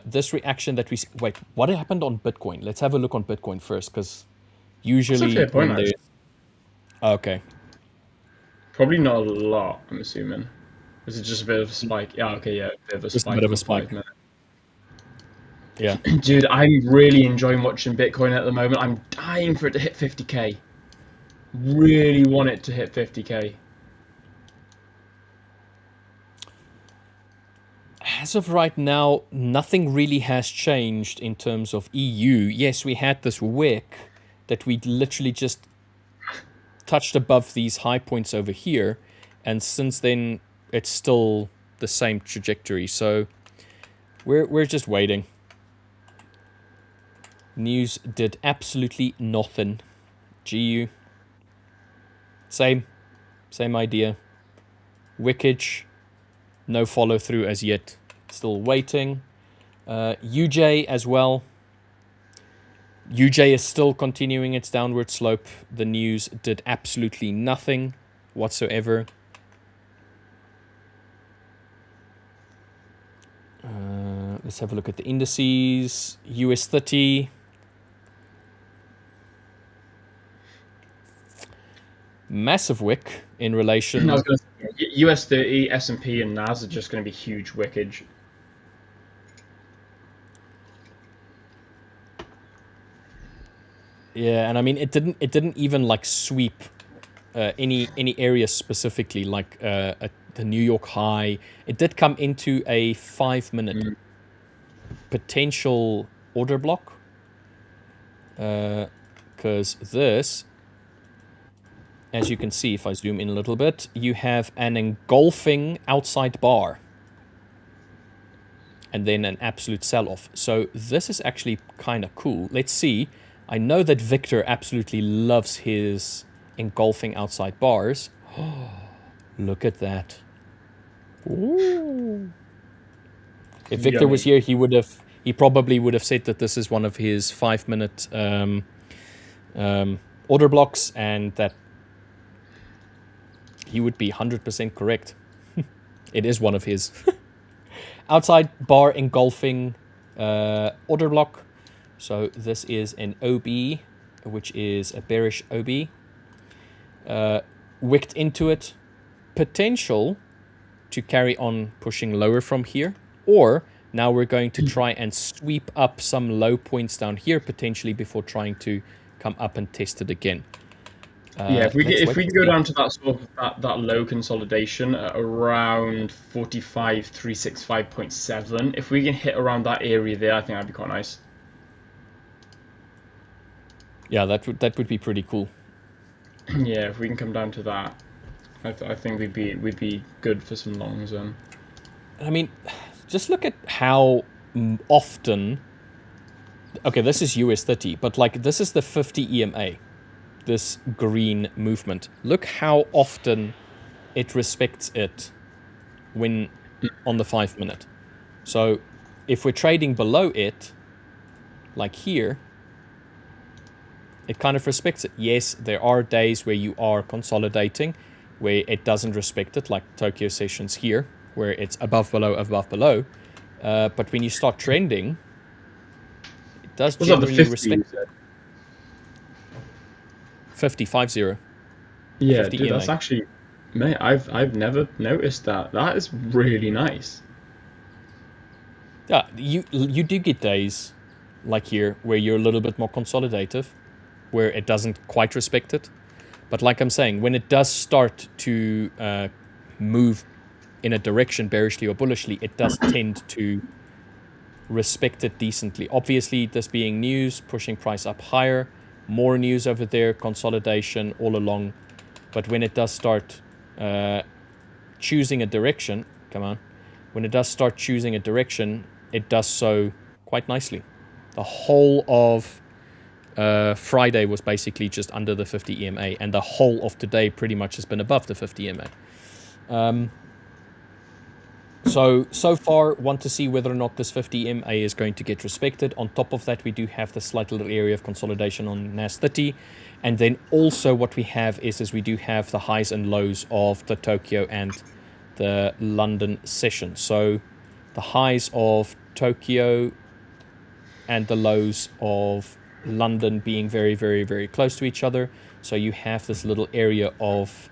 this reaction that we see, wait, what happened on Bitcoin? Let's have a look on Bitcoin first, because usually That's a fair point, okay. Probably not a lot, I'm assuming. Was it just a bit of a spike? Yeah, okay, yeah, a bit of a Just spike. a bit of a spike. Yeah. Dude, I'm really enjoying watching Bitcoin at the moment. I'm dying for it to hit 50k. Really want it to hit 50k. As of right now, nothing really has changed in terms of EU. Yes, we had this wick that we literally just touched above these high points over here, and since then it's still the same trajectory. So we're just waiting. News did absolutely nothing. GU. Same idea. Wickage. No follow through as yet. Still waiting. UJ as well. UJ is still continuing its downward slope. The news did absolutely nothing whatsoever. Let's have a look at the indices. US 30. Massive wick in relation. I was going to say, US 30, S&P, and NAS are just going to be huge wickage. Yeah, and I mean it didn't even like sweep any area specifically, like the New York high. It did come into a 5-minute potential order block, because this, as you can see if I zoom in a little bit, you have an engulfing outside bar. and then an absolute sell-off. So this is actually kind of cool. Let's see. I know that Victor absolutely loves his engulfing outside bars. Look at that. Ooh. If Victor was here, he probably would have said that this is one of his 5-minute order blocks, and that he would be 100% correct. It is one of his. Outside bar engulfing order block. So this is an OB, which is a bearish OB. Wicked into it. Potential to carry on pushing lower from here. Or now we're going to try and sweep up some low points down here potentially before trying to come up and test it again. Yeah, if we can go down to that sort of that low consolidation at around 45,365.7, if we can hit around that area there, I think that'd be quite nice. Yeah, that would be pretty cool. Yeah, if we can come down to that, I think we'd be good for some longs. I mean, just look at how often. Okay, this is US30, but like this is the 50 EMA. This green movement. Look how often it respects it when on the 5-minute. So if we're trading below it, like here, it kind of respects it. Yes, there are days where you are consolidating, where it doesn't respect it, like Tokyo sessions here, where it's above, below, above, below. But when you start trending, it does generally respect it. 50. Yeah, dude, that's actually, mate, I've never noticed that. That is really nice. Yeah, you do get days like here where you're a little bit more consolidative, where it doesn't quite respect it. But like I'm saying, when it does start to move in a direction, bearishly or bullishly, it does tend to respect it decently. Obviously, this being news, pushing price up higher. More news over there, consolidation all along. But when it does start choosing a direction, when it does start choosing a direction, it does so quite nicely. The whole of Friday was basically just under the 50 EMA, and the whole of today pretty much has been above the 50 EMA. So far, want to see whether or not this 50 EMA is going to get respected. On top of that, we do have the slight little area of consolidation on NAS30. And then also what we have is we do have the highs and lows of the Tokyo and the London session. So the highs of Tokyo and the lows of London being very, very, very close to each other. So you have this little area of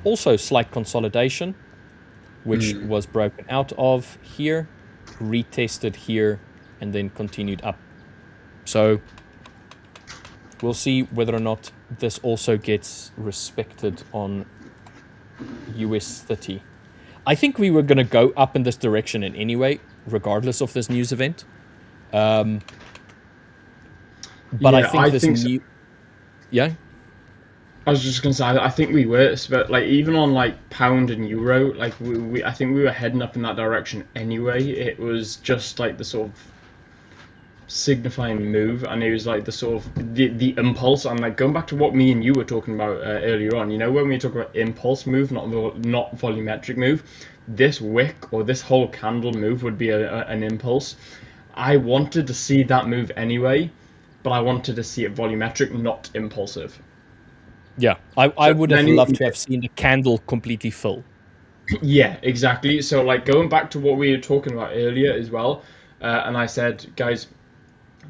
also slight consolidation, which was broken out of here, retested here, and then continued up. So we'll see whether or not this also gets respected on US30. I think we were going to go up in this direction in any way, regardless of this news event. But yeah, I think this Yeah? I was just gonna say, I think we were, but like even on like pound and euro, like I think we were heading up in that direction anyway. It was just like the sort of signifying move, and it was like the sort of the impulse. And like going back to what me and you were talking about earlier on, you know, when we talk about impulse move, not volumetric move, this wick or this whole candle move would be an impulse. I wanted to see that move anyway, but I wanted to see it volumetric, not impulsive. Yeah, I would have loved to have seen the candle completely fill. Yeah, exactly. So like going back to what we were talking about earlier as well, and I said, guys,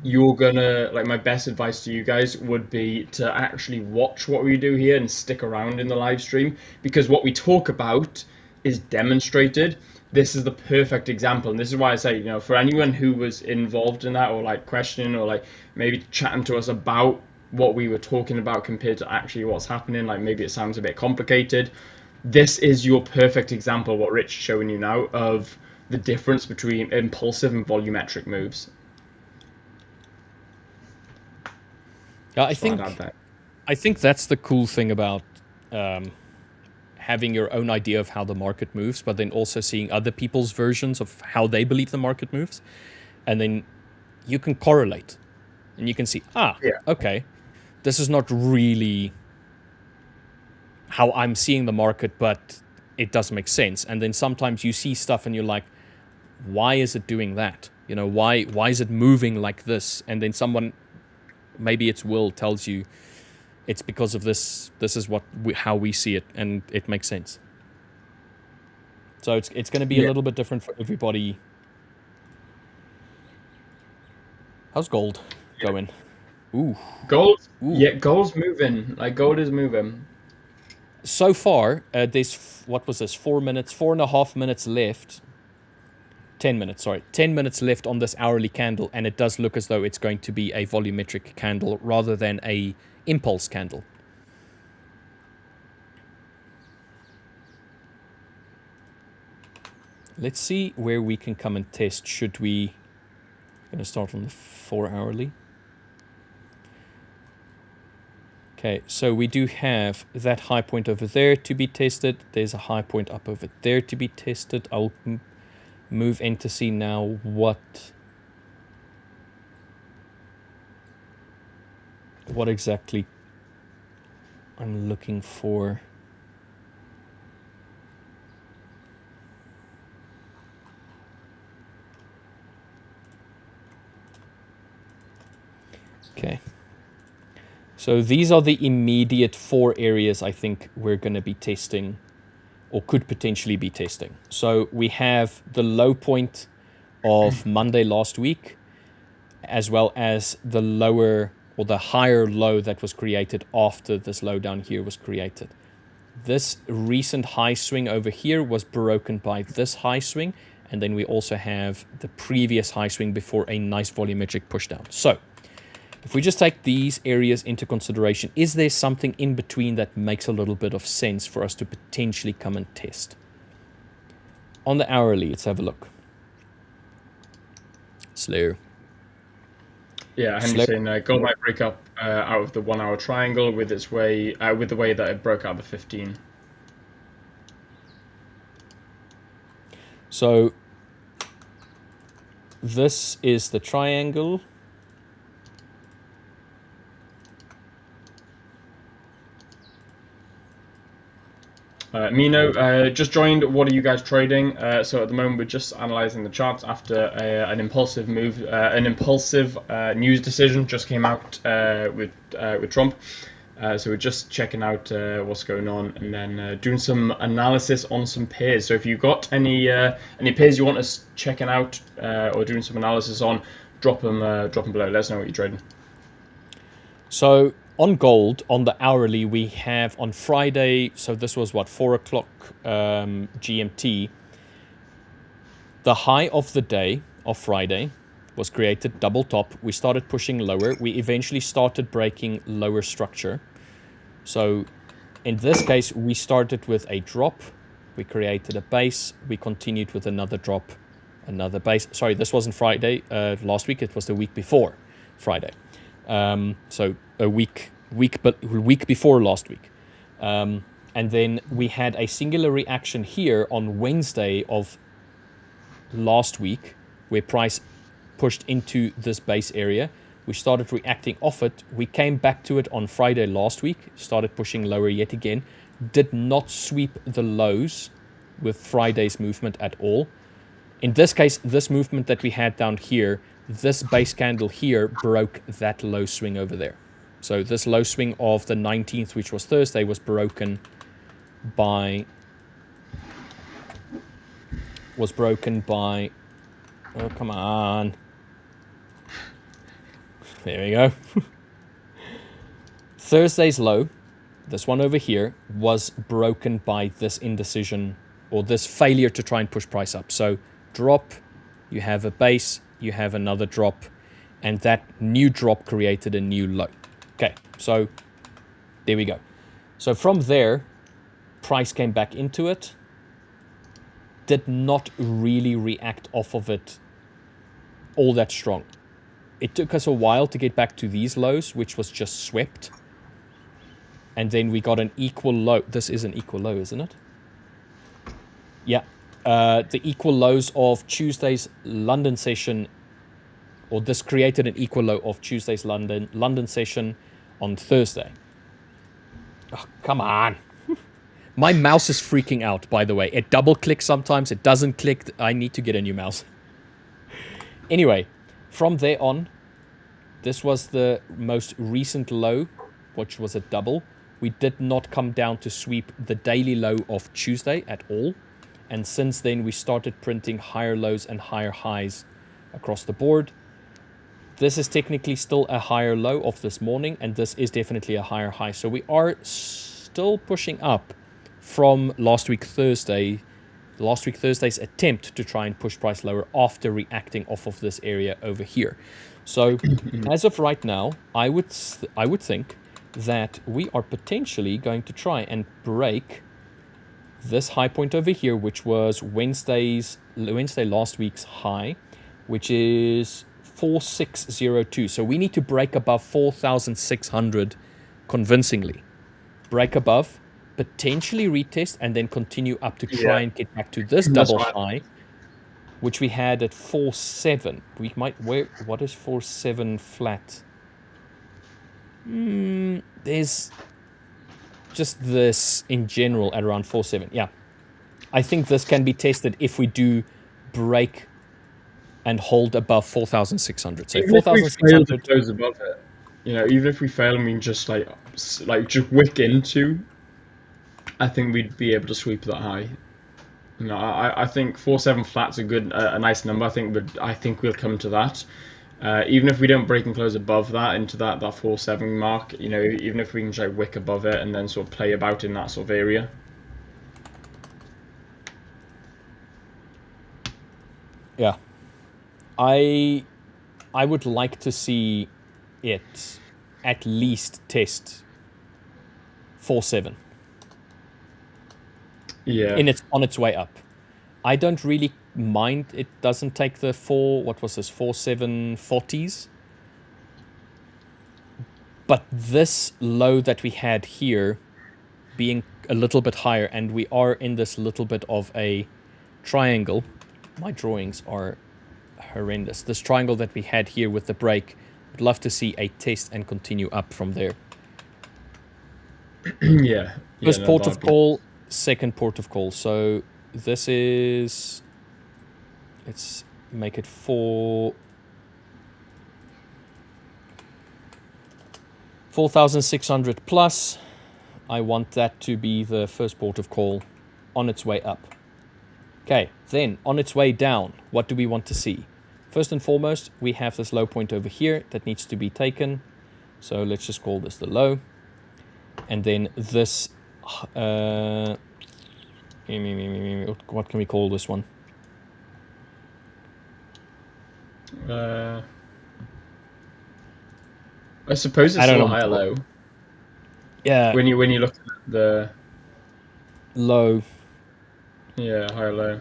you're gonna, like, my best advice to you guys would be to actually watch what we do here and stick around in the live stream, because what we talk about is demonstrated. This is the perfect example, and this is why I say, you know, for anyone who was involved in that or like questioning or like maybe chatting to us about what we were talking about compared to actually what's happening, like maybe it sounds a bit complicated, this is your perfect example, what Rich is showing you now, of the difference between impulsive and volumetric moves. Yeah, I think that's the cool thing about having your own idea of how the market moves, but then also seeing other people's versions of how they believe the market moves. And then you can correlate. And you can see, okay, this is not really how I'm seeing the market, but it does make sense. And then sometimes you see stuff and you're like, why is it doing that? You know, why is it moving like this? And then someone, maybe it's Will, tells you it's because of this. This is how we see it, and it makes sense. So it's going to be a little bit different for everybody. How's gold going? Ooh. Gold? Ooh. Yeah, gold's moving. Like, gold is moving. So far, there's, what was this, 4.5 minutes left. 10 minutes, sorry. 10 minutes left on this hourly candle, and it does look as though it's going to be a volumetric candle rather than a impulse candle. Let's see where we can come and test. Should we... I'm going to start on the 4-hourly. Okay, so we do have that high point over there to be tested. There's a high point up over there to be tested. I'll move in to see now what exactly I'm looking for. Okay. So these are the immediate 4 areas I think we're going to be testing, or could potentially be testing. So we have the low point of Monday last week, as well as the lower or the higher low that was created after this low down here was created. This recent high swing over here was broken by this high swing, and then we also have the previous high swing before a nice volumetric push down. So if we just take these areas into consideration, is there something in between that makes a little bit of sense for us to potentially come and test? On the hourly, let's have a look. Slow. Yeah, Henry's saying gold might break up out of the 1-hour triangle with the way that it broke out the 15. So this is the triangle. Mino just joined. What are you guys trading? So at the moment we're just analyzing the charts after an impulsive move, an impulsive news decision just came out with Trump. So we're just checking out what's going on and then doing some analysis on some pairs. So if you've got any pairs you want us checking out or doing some analysis on, drop them below. Let us know what you're trading. So on gold, on the hourly, we have on Friday, so this was what, 4 o'clock GMT. The high of the day of Friday was created, double top. We started pushing lower. We eventually started breaking lower structure. So in this case, we started with a drop. We created a base. We continued with another drop, another base. Sorry, this wasn't Friday last week. It was the week before Friday. So a week before last week. And then we had a singular reaction here on Wednesday of last week where price pushed into this base area. We started reacting off it. We came back to it on Friday last week, started pushing lower yet again, did not sweep the lows with Friday's movement at all. In this case, this movement that we had down here, this base candle here broke that low swing over there. So this low swing of the 19th, which was Thursday, was broken by, oh, come on. There we go. Thursday's low, this one over here, was broken by this indecision or this failure to try and push price up. So drop, you have a base, you have another drop, and that new drop created a new low. Okay, so there we go. So from there, price came back into it, did not really react off of it all that strong. It took us a while to get back to these lows, which was just swept. and then we got an equal low. This is an equal low, isn't it? Yeah. The equal lows of Tuesday's London session, or this created an equal low of Tuesday's London session on Thursday. Oh, come on. My mouse is freaking out, by the way. It double clicks sometimes. It doesn't click. I need to get a new mouse. Anyway, from there on, this was the most recent low, which was a double. We did not come down to sweep the daily low of Tuesday at all. And since then, we started printing higher lows and higher highs across the board. This is technically still a higher low of this morning, and this is definitely a higher high. So we are still pushing up from last week Thursday's attempt to try and push price lower after reacting off of this area over here. So as of right now, I would think that we are potentially going to try and break this high point over here, which was Wednesday last week's high, which is 4602. So we need to break above 4,600 convincingly. Break above, potentially retest, and then continue up to try and get back to this double high, which we had at 4.7. We might, what is 4.7 flat? There's just this in general at around 4.7. Yeah, I think this can be tested if we do break and hold above 4,600. So 4,600 close above it. You know, even if we fail and we just like just wick into, I think we'd be able to sweep that high. You know, I think 4.7 flat's a nice number. I think we'll come to that. Even if we don't break and close above that into that 4.7 mark, you know, even if we can try wick above it and then sort of play about in that sort of area. Yeah, I would like to see it at least test 4.7. Yeah. On its way up. I don't really mind it doesn't take the 4.740s. But this low that we had here being a little bit higher, and we are in this little bit of a triangle. My drawings are horrendous. This triangle that we had here with the break, I'd love to see a test and continue up from there. Yeah. First port of call, second port of call. So this is, let's make it 4,600 plus. I want that to be the first port of call on its way up. Okay, then on its way down, what do we want to see? First and foremost, we have this low point over here that needs to be taken. So let's just call this the low. And then this, what can we call this one? I suppose it's still a higher low. Yeah. When you look at the low. Yeah, higher low.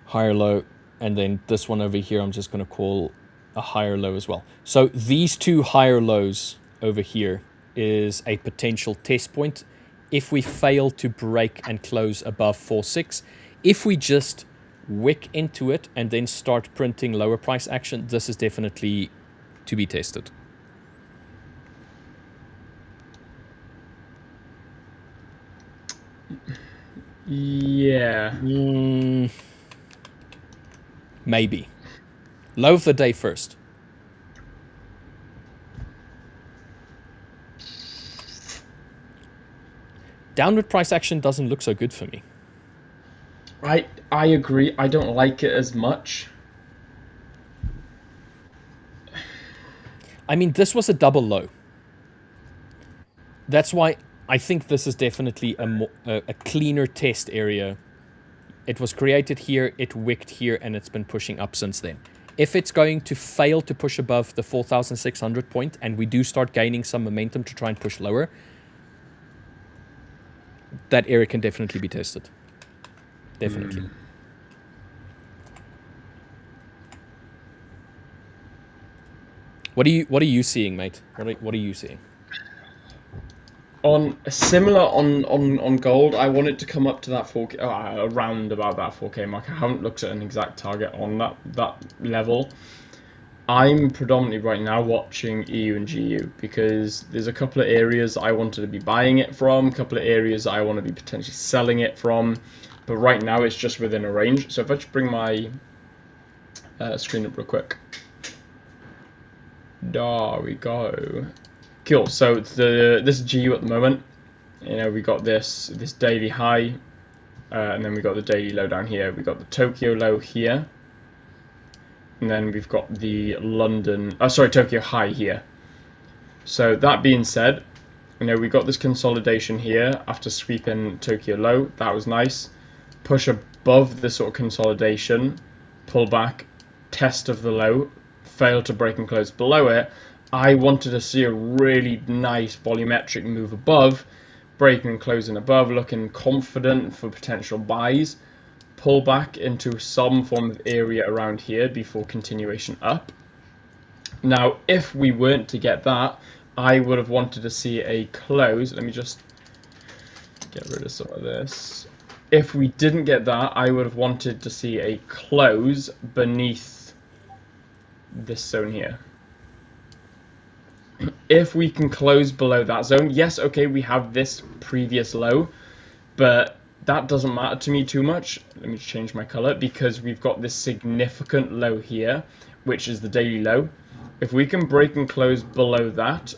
Higher low. And then this one over here, I'm just going to call a higher low as well. So these two higher lows over here is a potential test point. If we fail to break and close above 4.6, if we just wick into it and then start printing lower price action, this is definitely to be tested. Yeah. Maybe. Low of the day first. Downward price action doesn't look so good for me. I agree. I don't like it as much. I mean, this was a double low. That's why I think this is definitely a cleaner test area. It was created here, it wicked here, and it's been pushing up since then. If it's going to fail to push above the 4,600 point, and we do start gaining some momentum to try and push lower, that area can definitely be tested. Definitely. What are you seeing, mate? What are you seeing? On similar on gold, I want it to come up to that 4K, around about that 4K mark. I haven't looked at an exact target on that level. I'm predominantly right now watching EU and GU because there's a couple of areas I wanted to be buying it from, a couple of areas I want to be potentially selling it from, but right now it's just within a range. So if I just bring my screen up real quick. There we go. Cool. So this is GU at the moment. You know, we got this daily high, and then we got the daily low down here. We got the Tokyo low here, and then we've got the Tokyo high here. So that being said, you know, we got this consolidation here after sweeping Tokyo low. That was nice. Push above the sort of consolidation, pull back, test of the low, fail to break and close below it. I wanted to see a really nice volumetric move above, breaking and closing above, looking confident for potential buys, pull back into some form of area around here before continuation up. Now, if we weren't to get that, I would have wanted to see a close. Let me just get rid of some of this. If we didn't get that, I would have wanted to see a close beneath this zone here. If we can close below that zone, yes, okay, we have this previous low, but that doesn't matter to me too much. Let me change my color because we've got this significant low here, which is the daily low. If we can break and close below that,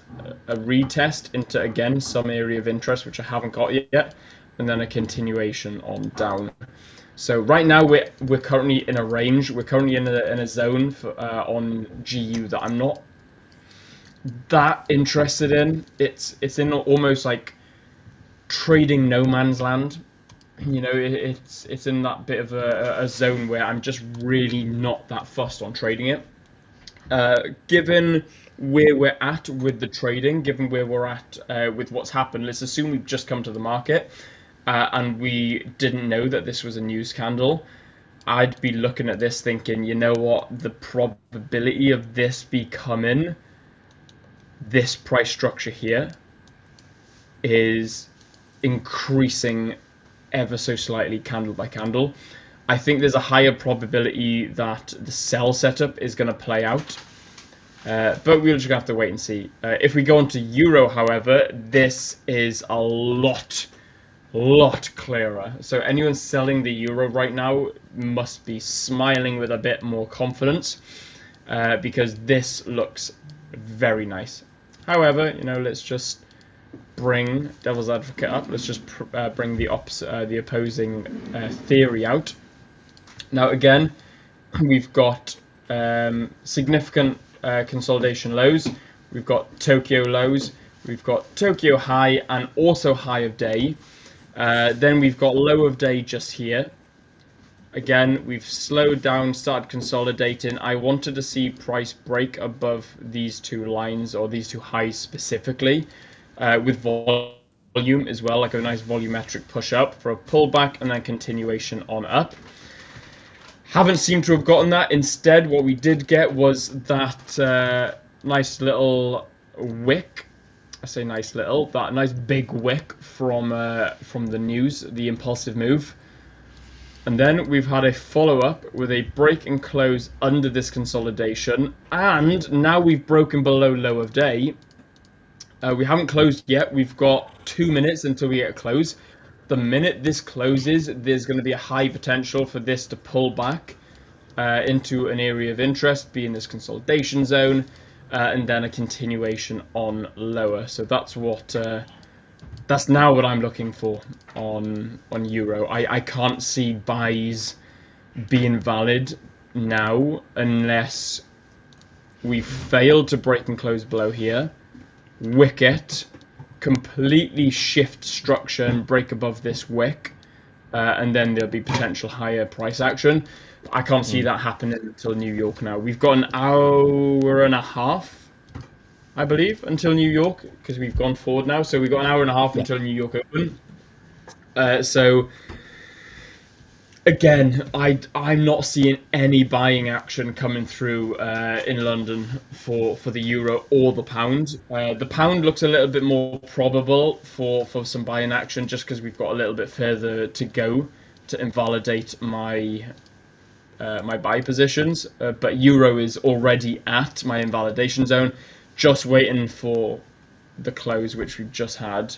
a retest into, again, some area of interest, which I haven't got yet, and then a continuation on down. So right now we're currently in a range. We're currently in a zone for, on GU that I'm not that interested in. It's in almost like trading no man's land. You know, it's in that bit of a zone where I'm just really not that fussed on trading it. Given where we're at with the trading, given where we're at with what's happened, let's assume we've just come to the market and we didn't know that this was a news candle. I'd be looking at this thinking, you know what, the probability of this becoming this price structure here is increasing ever so slightly candle by candle. I think there's a higher probability that the sell setup is going to play out, but we'll just have to wait and see. If we go on to Euro, however, this is a lot clearer. So anyone selling the Euro right now must be smiling with a bit more confidence, because this looks very nice. However, you know, let's just bring devil's advocate up. Let's just bring the opposing theory out. Now again, we've got significant consolidation lows. We've got Tokyo lows. We've got Tokyo high and also high of day. Then we've got low of day just here. Again, we've slowed down, started consolidating. I wanted to see price break above these two lines, or these two highs specifically, with volume as well, like a nice volumetric push up for a pullback and then continuation on up. Haven't seemed to have gotten that. Instead, what we did get was that nice little wick. I say nice little, that nice big wick from the news, the impulsive move. And then we've had a follow-up with a break and close under this consolidation. And now we've broken below low of day. We haven't closed yet. We've got 2 minutes until we get a close. The minute this closes, there's going to be a high potential for this to pull back into an area of interest, be in this consolidation zone, and then a continuation on lower. So that's what... that's now what I'm looking for on Euro. I can't see buys being valid now unless we fail to break and close below here, wick it, completely shift structure and break above this wick, and then there'll be potential higher price action. I can't see that happening until New York now. We've got an hour and a half, I believe, until New York, because we've gone forward now. So we've got an hour and a half until New York open. So Again, I'm not seeing any buying action coming through in London for the euro or the pound. The pound looks a little bit more probable for some buying action, just because we've got a little bit further to go to invalidate my my buy positions. But euro is already at my invalidation zone, just waiting for the close which we've just had.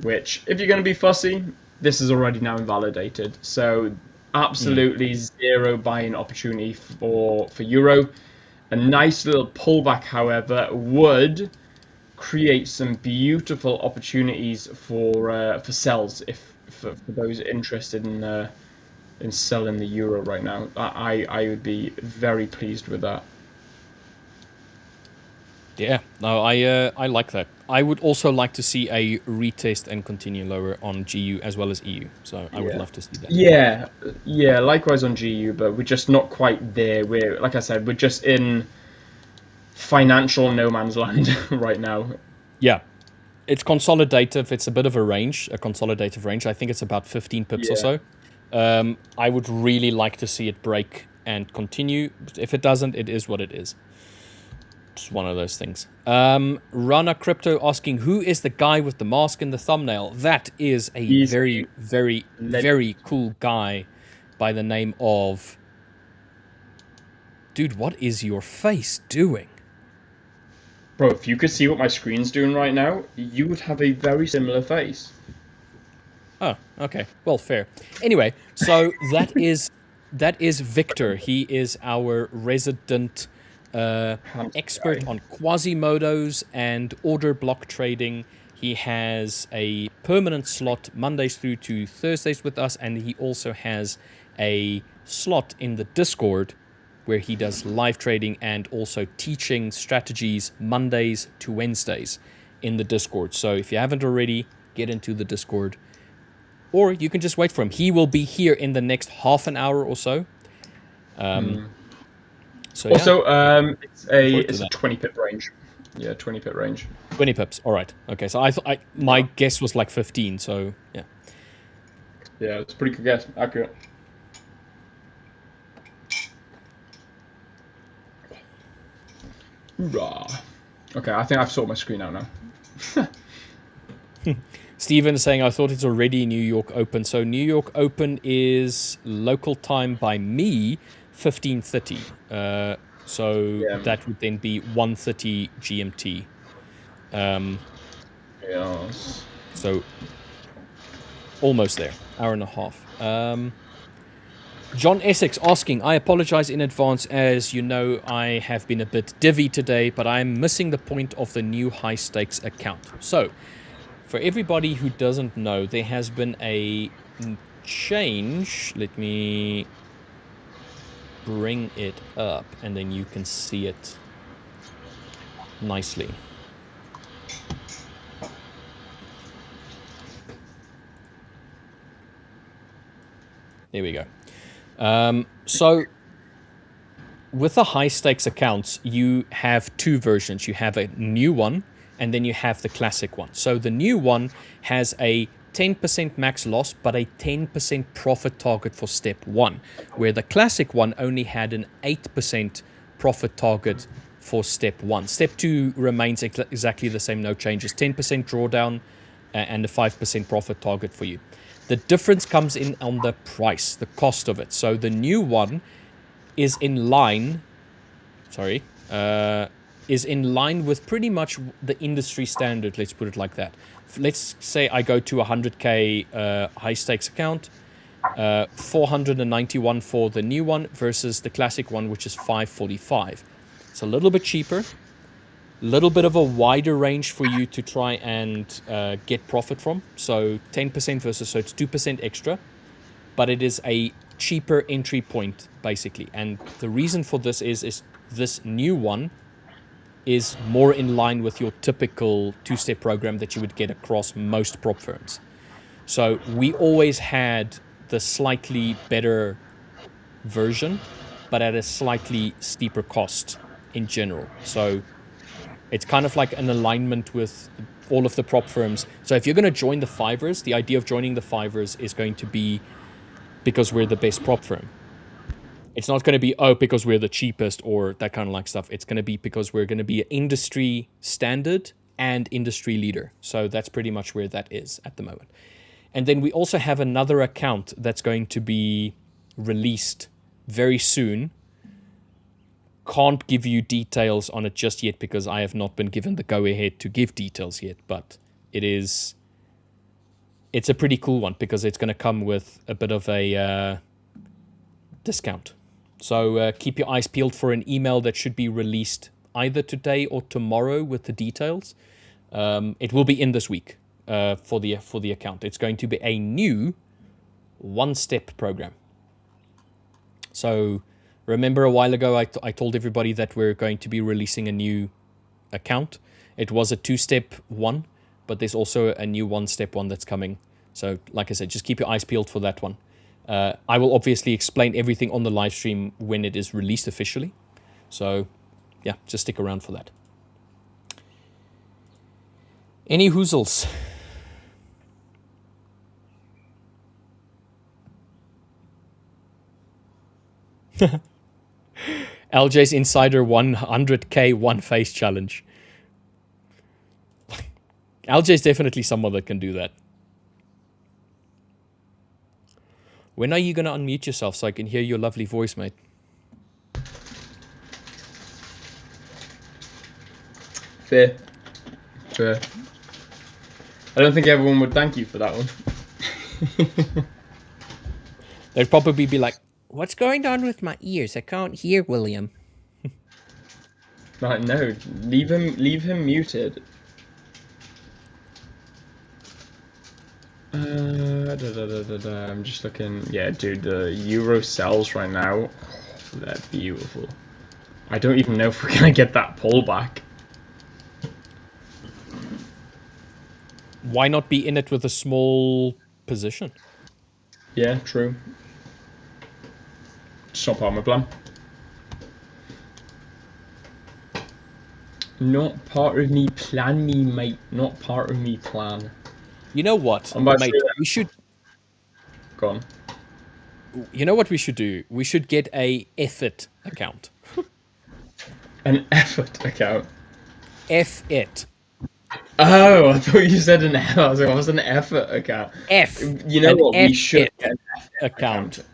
Which, if you're going to be fussy, this is already now invalidated. So absolutely zero buying opportunity for euro. A nice little pullback, however, would create some beautiful opportunities for sells for those interested in selling the euro right now. I would be very pleased with that. Yeah, no, I like that. I would also like to see a retest and continue lower on GU as well as EU. So I would love to see that. Yeah, likewise on GU, but we're just not quite there. We're, like I said, we're just in financial no man's land right now. Yeah, it's consolidative. It's a bit of a range, a consolidative range. I think it's about 15 pips or so. I would really like to see it break and continue. If it doesn't, it is what it is. Just one of those things. Rana Crypto asking, who is the guy with the mask in the thumbnail? That is a very, very, very cool guy by the name of... Dude, what is your face doing? Bro, if you could see what my screen's doing right now, you would have a very similar face. Oh, okay. Well, fair. Anyway, so that is Victor. He is our resident expert on Quasimodos and order block trading. He has a permanent slot Mondays through to Thursdays with us, and he also has a slot in the Discord where he does live trading and also teaching strategies Mondays to Wednesdays in the Discord. So if you haven't already, get into the Discord, or you can just wait for him. He will be here in the next half an hour or so. So also, it's a 20 pip range. Yeah, 20 pip range. 20 pips. All right. Okay. So my guess was like 15. So yeah. Yeah, it's a pretty good guess. Accurate. Hoorah. Okay, I think I've sorted my screen out now. Steven is saying, I thought it's already New York Open. So New York Open is local time by me, 15:30. So that would then be 1:30 GMT. Yes. So almost there. Hour and a half. John Essex asking, I apologize in advance, as you know I have been a bit divvy today, but I'm missing the point of the new high stakes account. So, for everybody who doesn't know, there has been a change. Let me bring it up and then you can see it nicely. There we go. So with the high stakes accounts, you have two versions. You have a new one and then you have the classic one. So the new one has a 10% max loss, but a 10% profit target for step one, where the classic one only had an 8% profit target for step one. Step two remains exactly the same, no changes. 10% drawdown and a 5% profit target for you. The difference comes in on the price, the cost of it. So the new one is in line, is in line with pretty much the industry standard, let's put it like that. Let's say I go to 100K high stakes account, 491 for the new one versus the classic one, which is 545. It's a little bit cheaper, little bit of a wider range for you to try and get profit from. So 10% versus, so it's 2% extra, but it is a cheaper entry point basically. And the reason for this is this new one is more in line with your typical two-step program that you would get across most prop firms. So we always had the slightly better version, but at a slightly steeper cost in general. So it's kind of like an alignment with all of the prop firms. So if you're going to join the Fivers, the idea of joining the Fivers is going to be because we're the best prop firm. It's not going to be, oh, because we're the cheapest or that kind of like stuff. It's going to be because we're going to be an industry standard and industry leader. So that's pretty much where that is at the moment. And then we also have another account that's going to be released very soon. Can't give you details on it just yet because I have not been given the go-ahead to give details yet. But it's a pretty cool one because it's going to come with a bit of a discount. So keep your eyes peeled for an email that should be released either today or tomorrow with the details. It will be in this week for the account. It's going to be a new one-step program. So remember a while ago I told everybody that we're going to be releasing a new account. It was a two-step one, but there's also a new one-step one that's coming. So like I said, just keep your eyes peeled for that one. I will obviously explain everything on the live stream when it is released officially. So, yeah, just stick around for that. Any hoozles? LJ's Insider 100k one face challenge. LJ's definitely someone that can do that. When are you going to unmute yourself so I can hear your lovely voice, mate? Fair. I don't think everyone would thank you for that one. They'd probably be like, what's going on with my ears? I can't hear William. Right, no, leave him muted. I'm just looking. Yeah, dude, the euro sells right now. Oh, they're beautiful. I don't even know if we're gonna get that pullback. Why not be in it with a small position? Yeah, true. It's not part of my plan. Not part of me plan, me mate. Not part of me plan. You know what, mate? We should. Go on. You know what we should do? We should get a effort account. An effort account. F-it. Oh, I thought you said an F. I was like, what's an effort account? F. You know what? We should get an F account.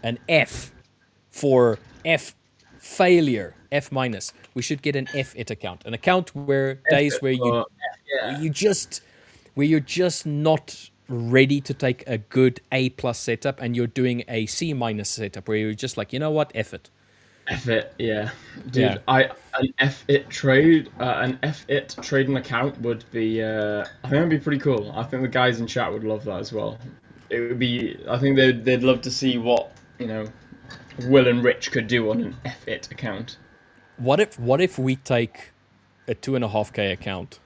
An F for F failure. F minus. We should get an F-it account. An account where days where you're just not ready to take a good A+ setup and you're doing a C- setup where you're just like, you know what, F it. F it, yeah, dude. Yeah. An F-it trade, an F-it trading account would be. I think it'd be pretty cool. I think the guys in chat would love that as well. It would be. I think they'd love to see what Will and Rich could do on an F-it account. What if we take a 2.5k account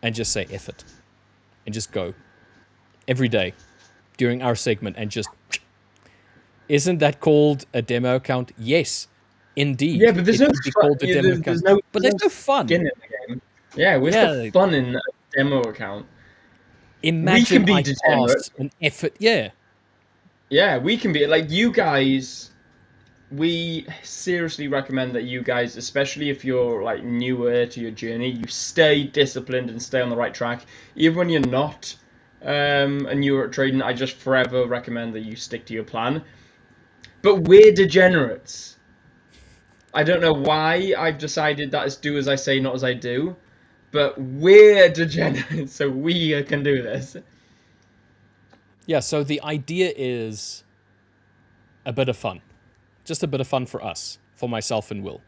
and just say F it and just go every day during our segment and just. Isn't that called a demo account? Yes, indeed. Yeah, but there's no fun. There's no fun in the game. Yeah, where's the fun in a demo account? Imagine we can be degenerate. An effort. Yeah. Yeah, we can be like you guys. We seriously recommend that you guys, especially if you're like newer to your journey, you stay disciplined and stay on the right track. Even when you're not and you're trading, I just forever recommend that you stick to your plan. But we're degenerates. I don't know why I've decided that is do as I say, not as I do. But we're degenerates, so we can do this. Yeah, so the idea is a bit of fun. Just a bit of fun for us, for myself and Will.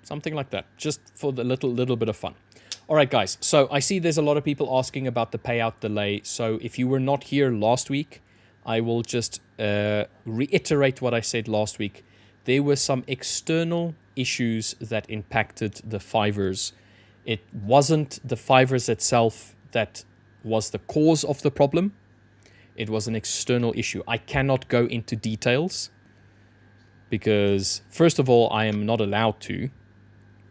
Something like that, just for the little bit of fun. All right, guys, so I see there's a lot of people asking about the payout delay. So if you were not here last week, I will just reiterate what I said last week. There were some external issues that impacted the Fivers. It wasn't the Fivers itself that was the cause of the problem. It was an external issue. I cannot go into details because, first of all, I am not allowed to,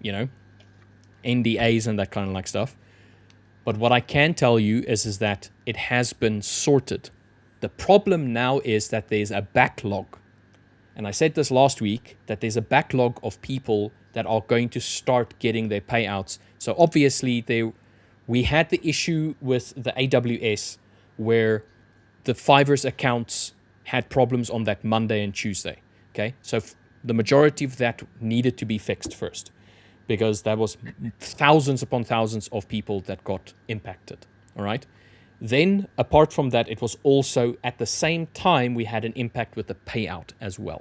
NDAs and that kind of like stuff. But what I can tell you is that it has been sorted. The problem now is that there's a backlog. And I said this last week, that there's a backlog of people that are going to start getting their payouts. So obviously we had the issue with the AWS where the Fivers accounts had problems on that Monday and Tuesday. Okay, so the majority of that needed to be fixed first, because there was thousands upon thousands of people that got impacted. All right. Then, apart from that, it was also at the same time we had an impact with the payout as well.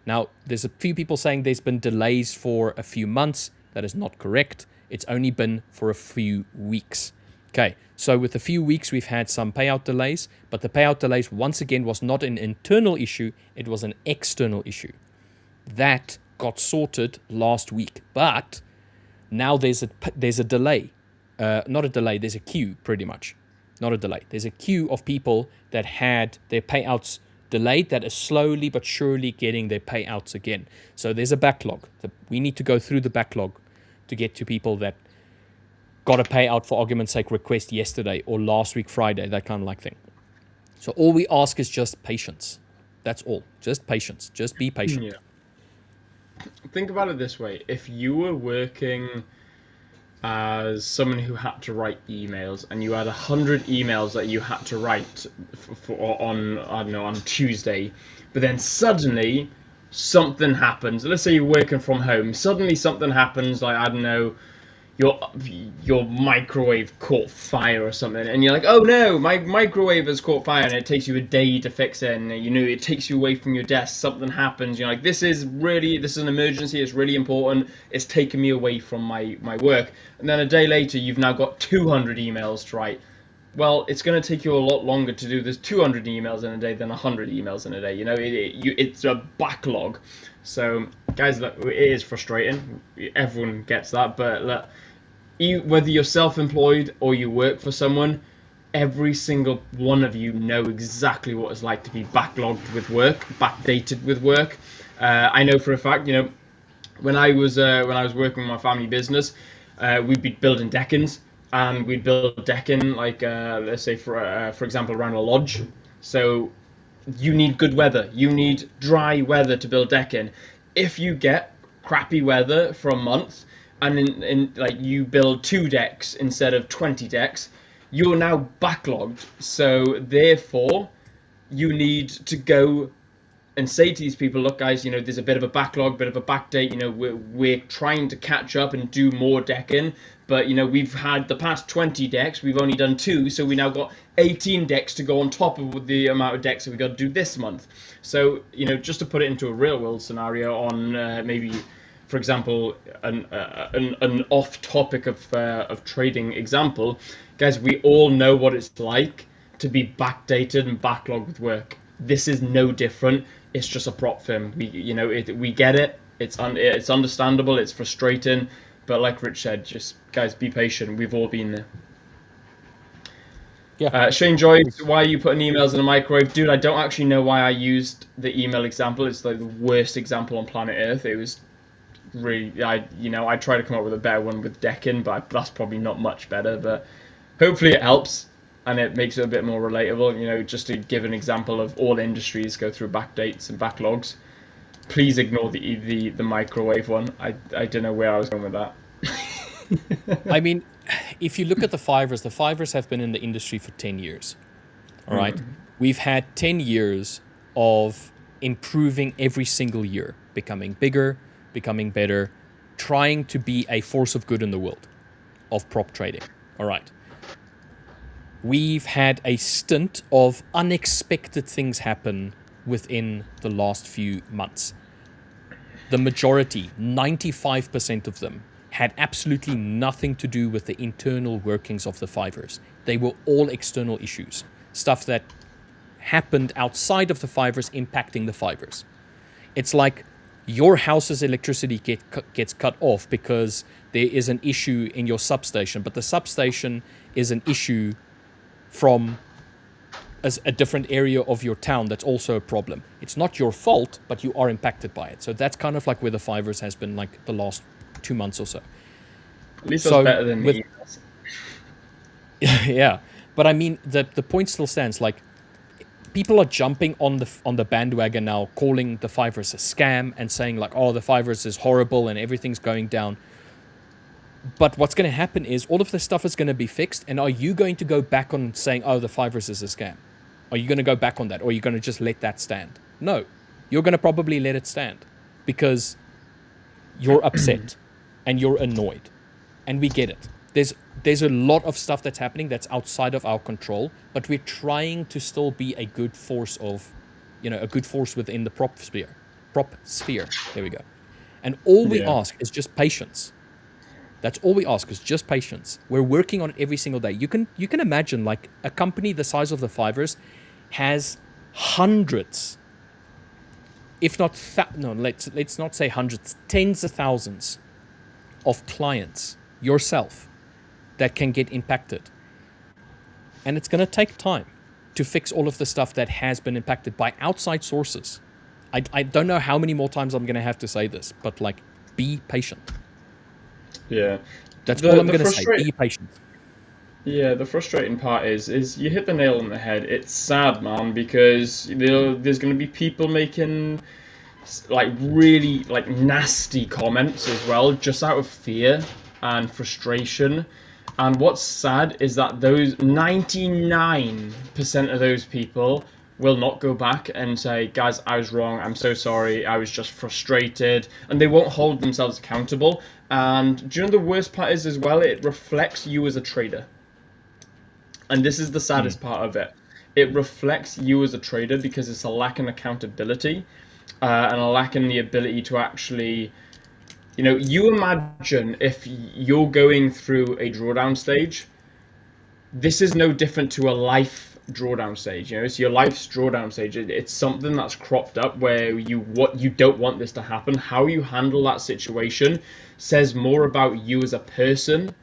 Now, there's a few people saying there's been delays for a few months. That is not correct. It's only been for a few weeks. Okay, so with a few weeks, we've had some payout delays, but the payout delays, once again, was not an internal issue. It was an external issue. That got sorted last week, but now there's a delay. Not a delay, there's a queue, pretty much. Not a delay. There's a queue of people that had their payouts delayed that are slowly but surely getting their payouts again. So there's a backlog. We need to go through the backlog to get to people that got a payout, for argument's sake, request yesterday or last week Friday, that kind of like thing. So all we ask is just patience. That's all. Just patience. Just be patient. Yeah. Think about it this way. If you were working as someone who had to write emails and you had 100 emails that you had to write on, I don't know, on Tuesday, but then suddenly something happens. Let's say you're working from home. Suddenly something happens, like, I don't know, your microwave caught fire or something, and you're like, oh no, my microwave has caught fire, and it takes you a day to fix it, and it takes you away from your desk. Something happens, you're like, this is an emergency, it's really important, it's taken me away from my work. And then a day later, you've now got 200 emails to write. Well, it's going to take you a lot longer to do this 200 emails in a day than 100 emails in a day. It's a backlog. So, guys, look, it is frustrating. Everyone gets that. But look, whether you're self-employed or you work for someone, every single one of you know exactly what it's like to be backlogged with work, backdated with work. I know for a fact, when I was working with my family business, we'd be building deck-ins. And we'd build decking, like, let's say, for example, around a lodge. So you need good weather. You need dry weather to build decking. If you get crappy weather for a month, and like you build 2 decks instead of 20 decks, you're now backlogged. So therefore, you need to go and say to these people, look, guys, there's a bit of a backlog, bit of a backdate. We're trying to catch up and do more decking. But, we've had the past 20 decks, we've only done 2, so we now got 18 decks to go on top of the amount of decks that we got to do this month. So, just to put it into a real world scenario on maybe, for example, an off topic of trading example, guys, we all know what it's like to be backdated and backlogged with work. This is no different. It's just a prop firm. We get it. It's understandable. It's frustrating. But like Rich said, just, guys, be patient. We've all been there. Yeah. Shane Joy, why are you putting emails in a microwave? Dude, I don't actually know why I used the email example. It's like the worst example on planet Earth. It was really, I tried to come up with a better one with decking, but that's probably not much better. But hopefully it helps and it makes it a bit more relatable. Just to give an example of all industries go through backdates and backlogs. Please ignore the microwave one. I don't know where I was going with that. I mean, if you look at the Fivers have been in the industry for 10 years. All right. We've had 10 years of improving every single year, becoming bigger, becoming better, trying to be a force of good in the world of prop trading. All right. We've had a stint of unexpected things happen within the last few months. The majority, 95% of them, had absolutely nothing to do with the internal workings of the Fivers. They were all external issues, stuff that happened outside of the Fivers impacting the Fivers. It's like your house's electricity gets cut off because there is an issue in your substation, but the substation is an issue from as a different area of your town that's also a problem. It's not your fault, but you are impacted by it. So that's kind of like where the Fivers has been like the last 2 months or so. At least that's better than the emails. Yeah, but I mean, the point still stands. Like, people are jumping on the bandwagon now, calling the Fivers a scam and saying like, oh, the Fivers is horrible and everything's going down. But what's going to happen is all of this stuff is going to be fixed. And are you going to go back on saying, oh, the Fivers is a scam? Are you going to go back on that? Or are you going to just let that stand? No, you're going to probably let it stand because you're upset and you're annoyed. And we get it. There's a lot of stuff that's happening that's outside of our control, but we're trying to still be a good force a good force within the prop sphere. There we go. And all we ask is just patience. That's all we ask is just patience. We're working on it every single day. You can imagine like a company the size of the Fivers has hundreds, if not let's not say hundreds, tens of thousands of clients, yourself, that can get impacted. And it's going to take time to fix all of the stuff that has been impacted by outside sources. I don't know how many more times I'm going to have to say this, but like, be patient. Yeah. That's all I'm going to say. Be patient. Yeah, the frustrating part is you hit the nail on the head. It's sad, man, because there's going to be people making like really like nasty comments as well, just out of fear and frustration. And what's sad is that those 99% of those people will not go back and say, guys, I was wrong, I'm so sorry, I was just frustrated, and they won't hold themselves accountable. And do you know the worst part is as well, it reflects you as a trader. And this is the saddest part of it. It reflects you as a trader because it's a lack in accountability and a lack in the ability to actually, you imagine if you're going through a drawdown stage, this is no different to a life drawdown stage. It's your life's drawdown stage. It's something that's cropped up where you don't want this to happen. How you handle that situation says more about you as a person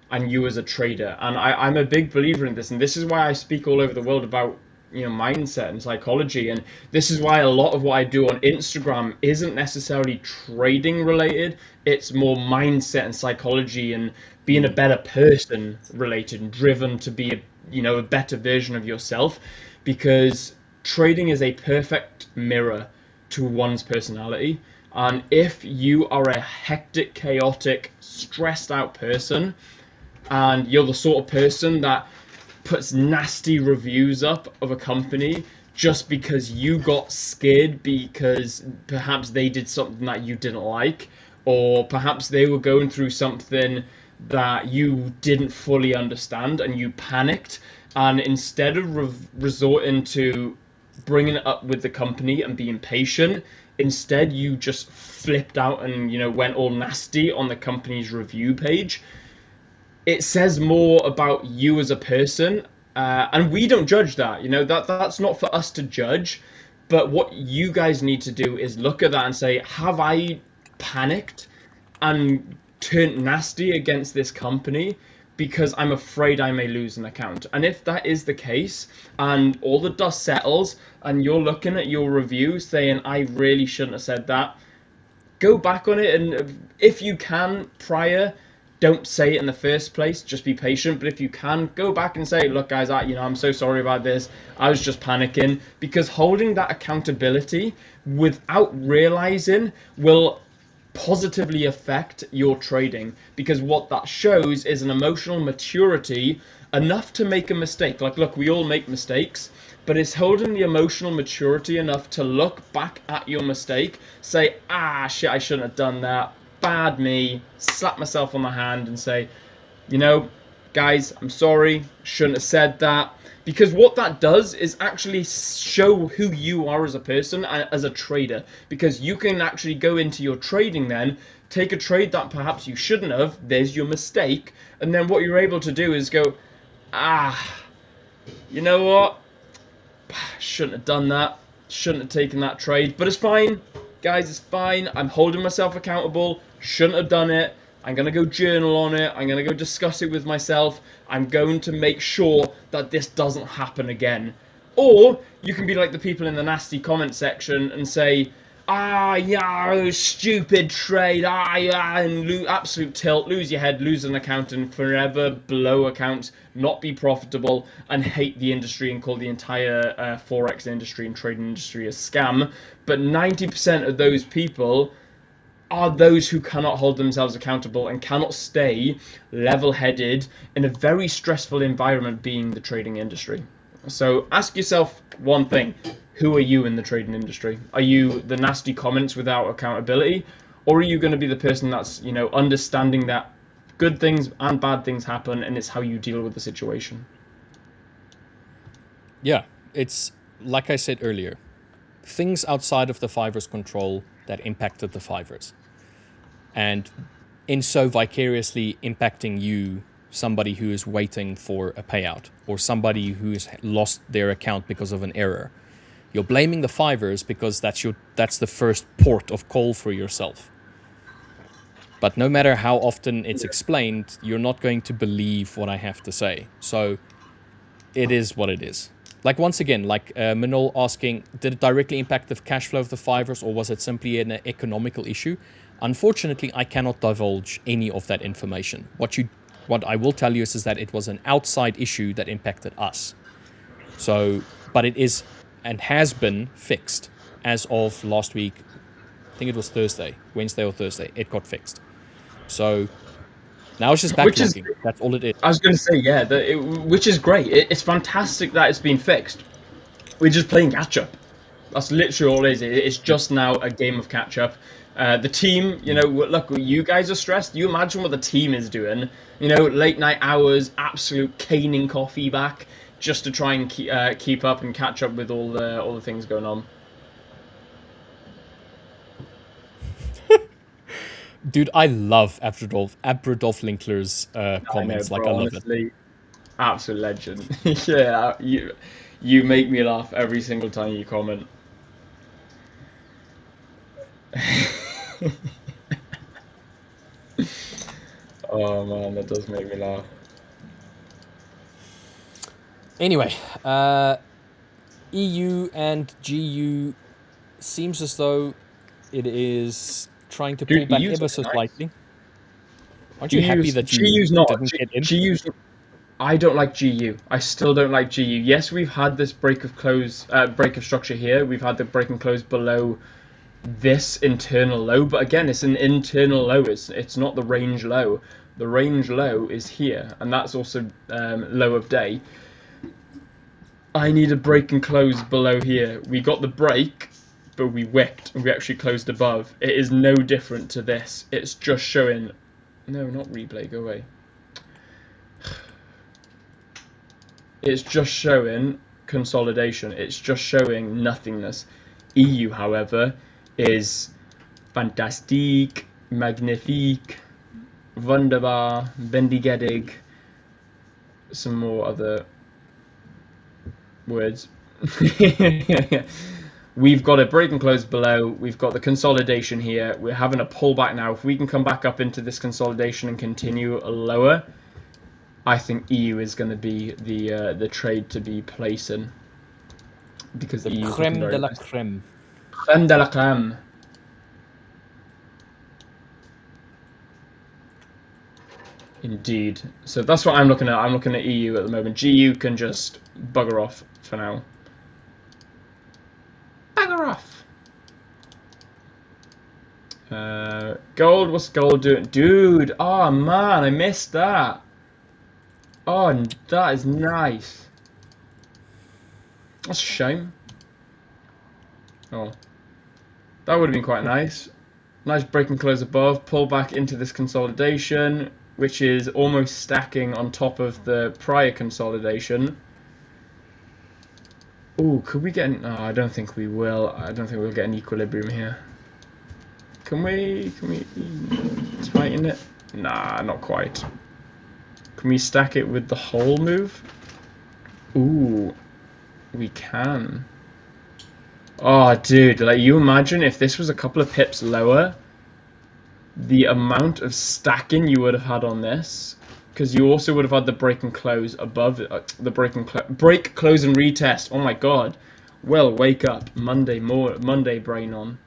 and you as a trader. And I'm a big believer in this, and this is why I speak all over the world about mindset and psychology. And this is why a lot of what I do on Instagram isn't necessarily trading related. It's more mindset and psychology and being a better person related and driven to be a better version of yourself, because trading is a perfect mirror to one's personality. And if you are a hectic, chaotic, stressed out person, and you're the sort of person that puts nasty reviews up of a company just because you got scared because perhaps they did something that you didn't like, or perhaps they were going through something that you didn't fully understand and you panicked, and instead of resorting to bringing it up with the company and being patient, instead you just flipped out and went all nasty on the company's review page. It says more about you as a person, and we don't judge that. That's not for us to judge. But what you guys need to do is look at that and say, have I panicked and turned nasty against this company because I'm afraid I may lose an account? And if that is the case, and all the dust settles, and you're looking at your review saying, I really shouldn't have said that, go back on it. And if you can, prior, don't say it in the first place, just be patient. But if you can, go back and say, look guys, I'm so sorry about this, I was just panicking. Because holding that accountability without realizing will positively affect your trading, because what that shows is an emotional maturity enough to make a mistake. Like, look, we all make mistakes, but it's holding the emotional maturity enough to look back at your mistake, say, shit, I shouldn't have done that, bad me, slap myself on the hand and say, guys, I'm sorry, shouldn't have said that. Because what that does is actually show who you are as a person, as a trader. Because you can actually go into your trading then, take a trade that perhaps you shouldn't have, there's your mistake, and then what you're able to do is go, you know what, shouldn't have done that, shouldn't have taken that trade, but it's fine, guys, it's fine, I'm holding myself accountable, shouldn't have done it, I'm going to go journal on it, I'm going to go discuss it with myself, I'm going to make sure that this doesn't happen again. Or you can be like the people in the nasty comment section and say, yeah, stupid trade, yeah, and absolute tilt, lose your head, lose an account, and forever blow accounts, not be profitable, and hate the industry and call the entire forex industry and trading industry a scam. But 90% of those people are those who cannot hold themselves accountable and cannot stay level-headed in a very stressful environment, being the trading industry. So ask yourself one thing: who are you in the trading industry? Are you the nasty comments without accountability, or are you going to be the person that's, you know, understanding that good things and bad things happen, and it's how you deal with the situation? Yeah, it's like I said earlier, things outside of the Fiverr's control that impacted the Fivers, and in so vicariously impacting you, somebody who is waiting for a payout, or somebody who's lost their account because of an error. You're blaming the Fivers because that's the first port of call for yourself. But no matter how often it's explained, you're not going to believe what I have to say. So it is what it is. Like, once again, like Manol asking, did it directly impact the cash flow of the Fivers, or was it simply an economical issue? Unfortunately, I cannot divulge any of that information. What I will tell you is that it was an outside issue that impacted us. So, but it is and has been fixed as of last week. I think it was Wednesday or Thursday. It got fixed. So now it's just backlogging. That's all it is. I was going to say, yeah, which is great. It's fantastic that it's been fixed. We're just playing catch up. That's literally all it is. It's just now a game of catch up. The team, you know, look, you guys are stressed. You imagine what the team is doing. You know, late night hours, absolute caning coffee back, just to try and keep up and catch up with all the things going on. Dude, I love Abradolf Linkler's comments. I know, bro, like, I love honestly, it. Absolute legend. Yeah, you make me laugh every single time you comment. Oh man, that does make me laugh. Anyway, EU and GU seems as though it is trying to pull back ever so slightly. Aren't you happy that you didn't get in? GU's, I don't like GU. I still don't like GU. Yes, we've had this break of structure here. We've had the break and close below this internal low, but again, it's an internal low. It's not the range low. The range low is here, and that's also low of day. I need a break and close below here. We got the break, but we wicked, and we actually closed above. It is no different to this. It's just showing... No, not replay, go away. It's just showing consolidation. It's just showing nothingness. EU, however, is fantastique, magnifique, wunderbar, bendigedig, some more other words. We've got a break and close below. We've got the consolidation here. We're having a pullback now. If we can come back up into this consolidation and continue lower, I think EU is going to be the trade to be placing, because the EU creme de la creme. Creme de la creme. Indeed. So that's what I'm looking at. I'm looking at EU at the moment. GU can just bugger off for now. Bugger off. Gold, what's gold doing? Dude, oh man, I missed that. Oh, that is nice. That's a shame. Oh, that would have been quite nice. Nice break and close above, pull back into this consolidation, which is almost stacking on top of the prior consolidation. Ooh, could we get an... Oh, I don't think we will. I don't think we'll get an equilibrium here. Can we tighten it? Nah, not quite. Can we stack it with the whole move? Ooh, we can. Oh, dude, like, you imagine if this was a couple of pips lower, the amount of stacking you would have had on this, because you also would have had the break and close above it, the break, close and retest. Oh my god. Well, wake up. Monday brain on.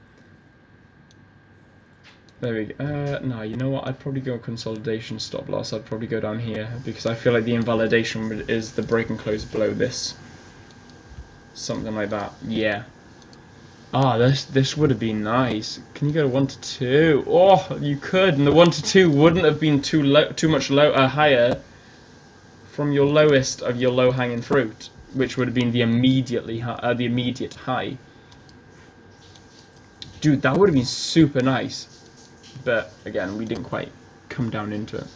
There we go. No, you know what? I'd probably go consolidation stop loss. I'd probably go down here because I feel like the invalidation is the break and close below this. Something like that. Yeah. Ah, this would have been nice. Can you go to 1 to 2? Oh, you could, and the 1 to 2 wouldn't have been too much higher from your lowest of your low hanging fruit, which would have been the immediate high. Dude, that would have been super nice. But again, we didn't quite come down into it.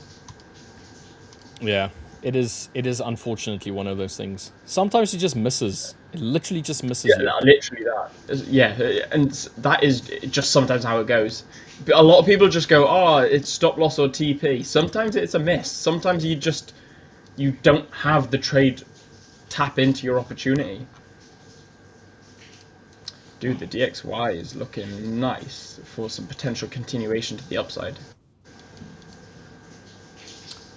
Yeah, it is unfortunately one of those things. Sometimes it just misses. It literally just misses you. Yeah, literally that. Yeah, and that is just sometimes how it goes. But a lot of people just go, oh, it's stop loss or TP. Sometimes it's a miss. Sometimes you don't have the trade tap into your opportunity. Dude, the DXY is looking nice for some potential continuation to the upside.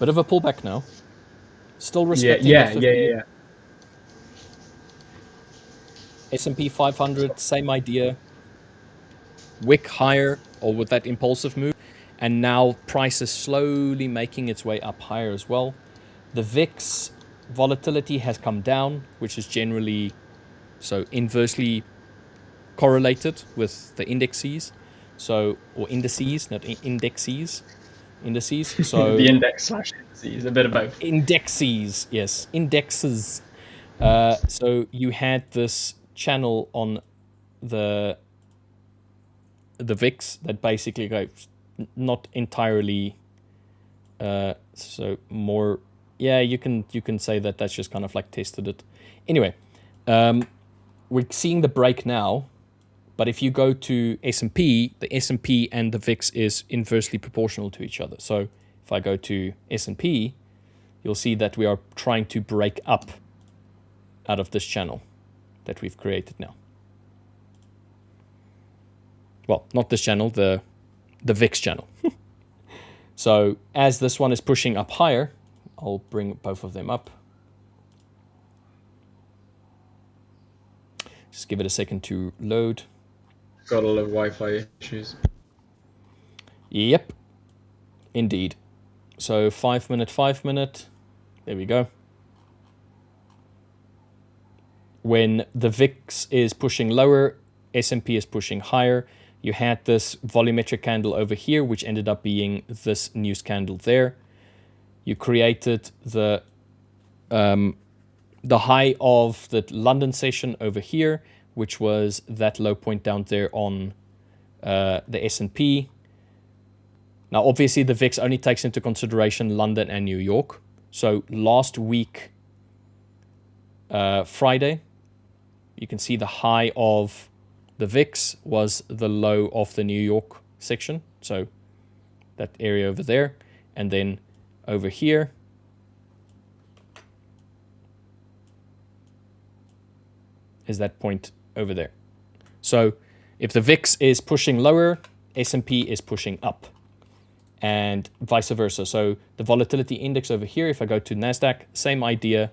Bit of a pullback now. Still respecting that 50. Yeah. S&P 500, same idea. Wick higher, or with that impulsive move. And now price is slowly making its way up higher as well. The VIX volatility has come down, which is generally so inversely correlated with the indexes. So, or indices, not indexes. Indices. So the index / indices, a bit of both. Indexes, yes. Indexes. So you had this channel on the VIX that basically goes not entirely so more, yeah, you can say that that's just kind of like tested it. Anyway, we're seeing the break now, but if you go to S&P, the S&P and the VIX is inversely proportional to each other. So if I go to S&P, you'll see that we are trying to break up out of this channel that we've created now. Well, not this channel, the VIX channel. So as this one is pushing up higher, I'll bring both of them up. Just give it a second to load. Got a lot of Wi-Fi issues. Yep, indeed. So 5 minute, 5 minute. There we go. When the VIX is pushing lower, S&P is pushing higher. You had this volumetric candle over here, which ended up being this news candle there. You created the high of the London session over here, which was that low point down there on the S&P. Now, obviously, the VIX only takes into consideration London and New York. So last week, Friday, you can see the high of the VIX was the low of the New York section. So that area over there. And then over here, is that point over there. So if the VIX is pushing lower, S&P is pushing up, and vice versa. So the volatility index over here, if I go to NASDAQ, same idea.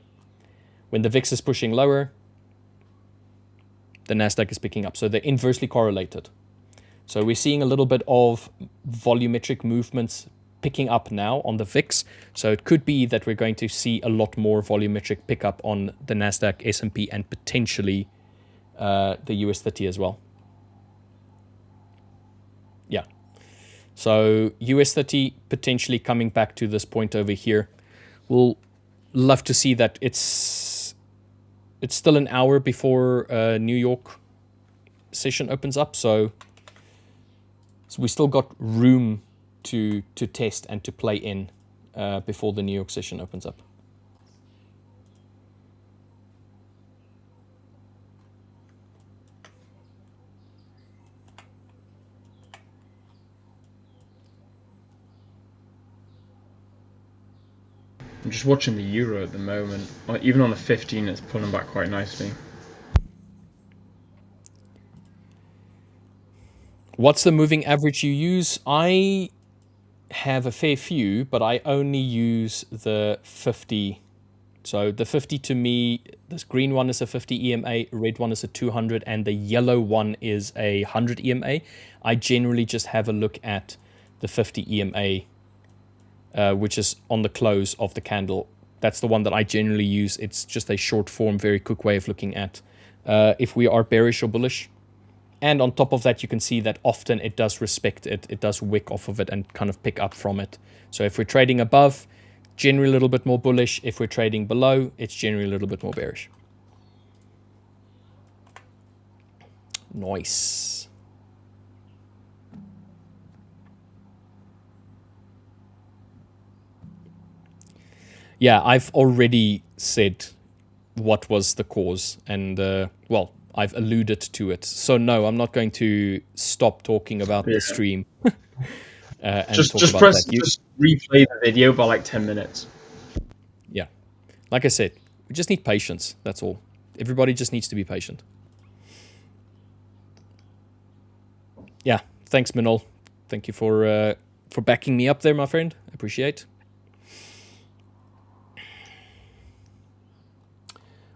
When the VIX is pushing lower, the NASDAQ is picking up. So they're inversely correlated. So we're seeing a little bit of volumetric movements picking up now on the VIX. So it could be that we're going to see a lot more volumetric pickup on the NASDAQ, S&P, and potentially the US 30 as well. Yeah. So US 30 potentially coming back to this point over here. We'll love to see that. It's still an hour before New York session opens up, so we still got room to test and to play in before the New York session opens up. I'm just watching the euro at the moment. Even on a 15, it's pulling back quite nicely. What's the moving average you use? I have a fair few, but I only use the 50. So the 50 to me, this green one is a 50 EMA, red one is a 200, and the yellow one is a 100 EMA. I generally just have a look at the 50 EMA, which is on the close of the candle. That's the one that I generally use. It's just a short form, very quick way of looking at if we are bearish or bullish. And on top of that, you can see that often it does respect it. It does wick off of it and kind of pick up from it. So if we're trading above, generally a little bit more bullish. If we're trading below, it's generally a little bit more bearish. Nice. Yeah, I've already said what was the cause, and well, I've alluded to it. So no, I'm not going to stop talking about the stream. And just talk about press, that. just replay the video by like 10 minutes. Yeah, like I said, we just need patience. That's all. Everybody just needs to be patient. Yeah, thanks, Minol. Thank you for backing me up there, my friend. I appreciate.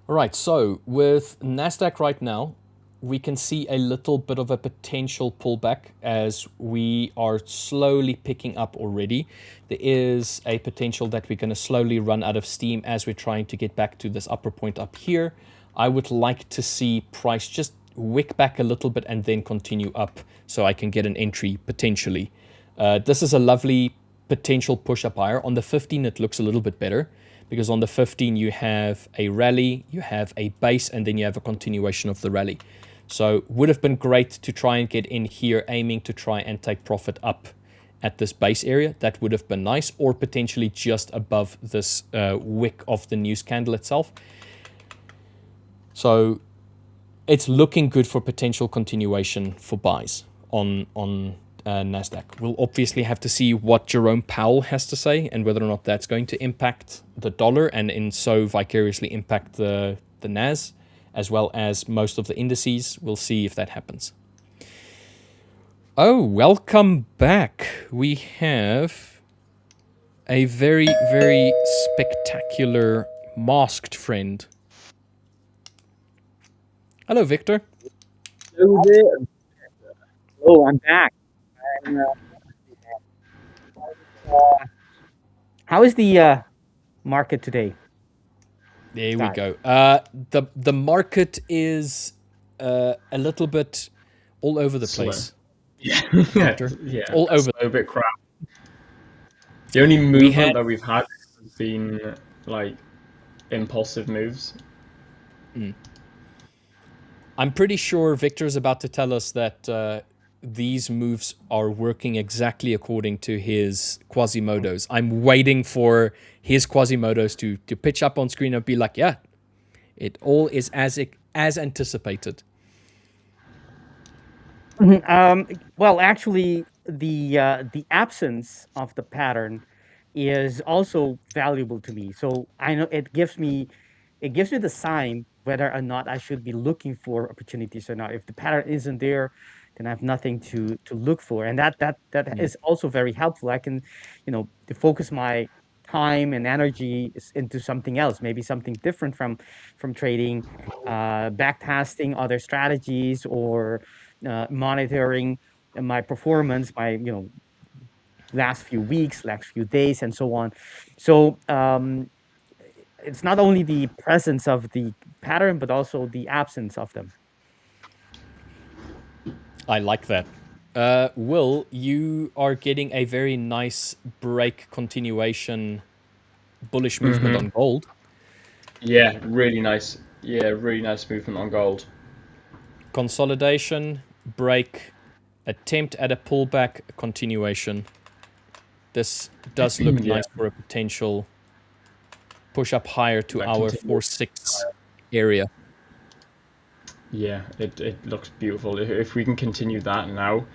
All right, so with NASDAQ right now, we can see a little bit of a potential pullback as we are slowly picking up already. There is a potential that we're going to slowly run out of steam as we're trying to get back to this upper point up here. I would like to see price just wick back a little bit and then continue up so I can get an entry potentially. This is a lovely potential push up higher. On the 15, it looks a little bit better, because on the 15 you have a rally, you have a base, and then you have a continuation of the rally. So would have been great to try and get in here, aiming to try and take profit up at this base area. That would have been nice, or potentially just above this wick of the news candle itself. So it's looking good for potential continuation for buys on NASDAQ. We'll obviously have to see what Jerome Powell has to say and whether or not that's going to impact the dollar and in so vicariously impact the NAS as well as most of the indices. We'll see if that happens. Oh, welcome back. We have a very, very spectacular masked friend. Hello, Victor. Hello there. Hello, I'm back. How is the market today? There we go. The market is a little bit all over the place. Yeah, yeah, all over. A bit crap. The only movement that we've had has been like impulsive moves. I'm pretty sure Victor is about to tell us that these moves are working exactly according to his Quasimodos. I'm waiting for his Quasimodos to pitch up on screen and be like, yeah, it all is as anticipated. Well, actually, the absence of the pattern is also valuable to me. So I know it gives me the sign whether or not I should be looking for opportunities or not. If the pattern isn't there, then I have nothing to look for, and that is also very helpful. I can, to focus my time and energy into something else, maybe something different from trading, backtesting other strategies, or monitoring my performance, my last few weeks, last few days, and so on. So it's not only the presence of the pattern, but also the absence of them. I like that. Will, you are getting a very nice break continuation bullish movement on gold. Yeah, really nice. Yeah, really nice movement on gold. Consolidation, break, attempt at a pullback, continuation. This does look nice for a potential push up higher to our 4-6 area. Yeah, it looks beautiful. If we can continue that now,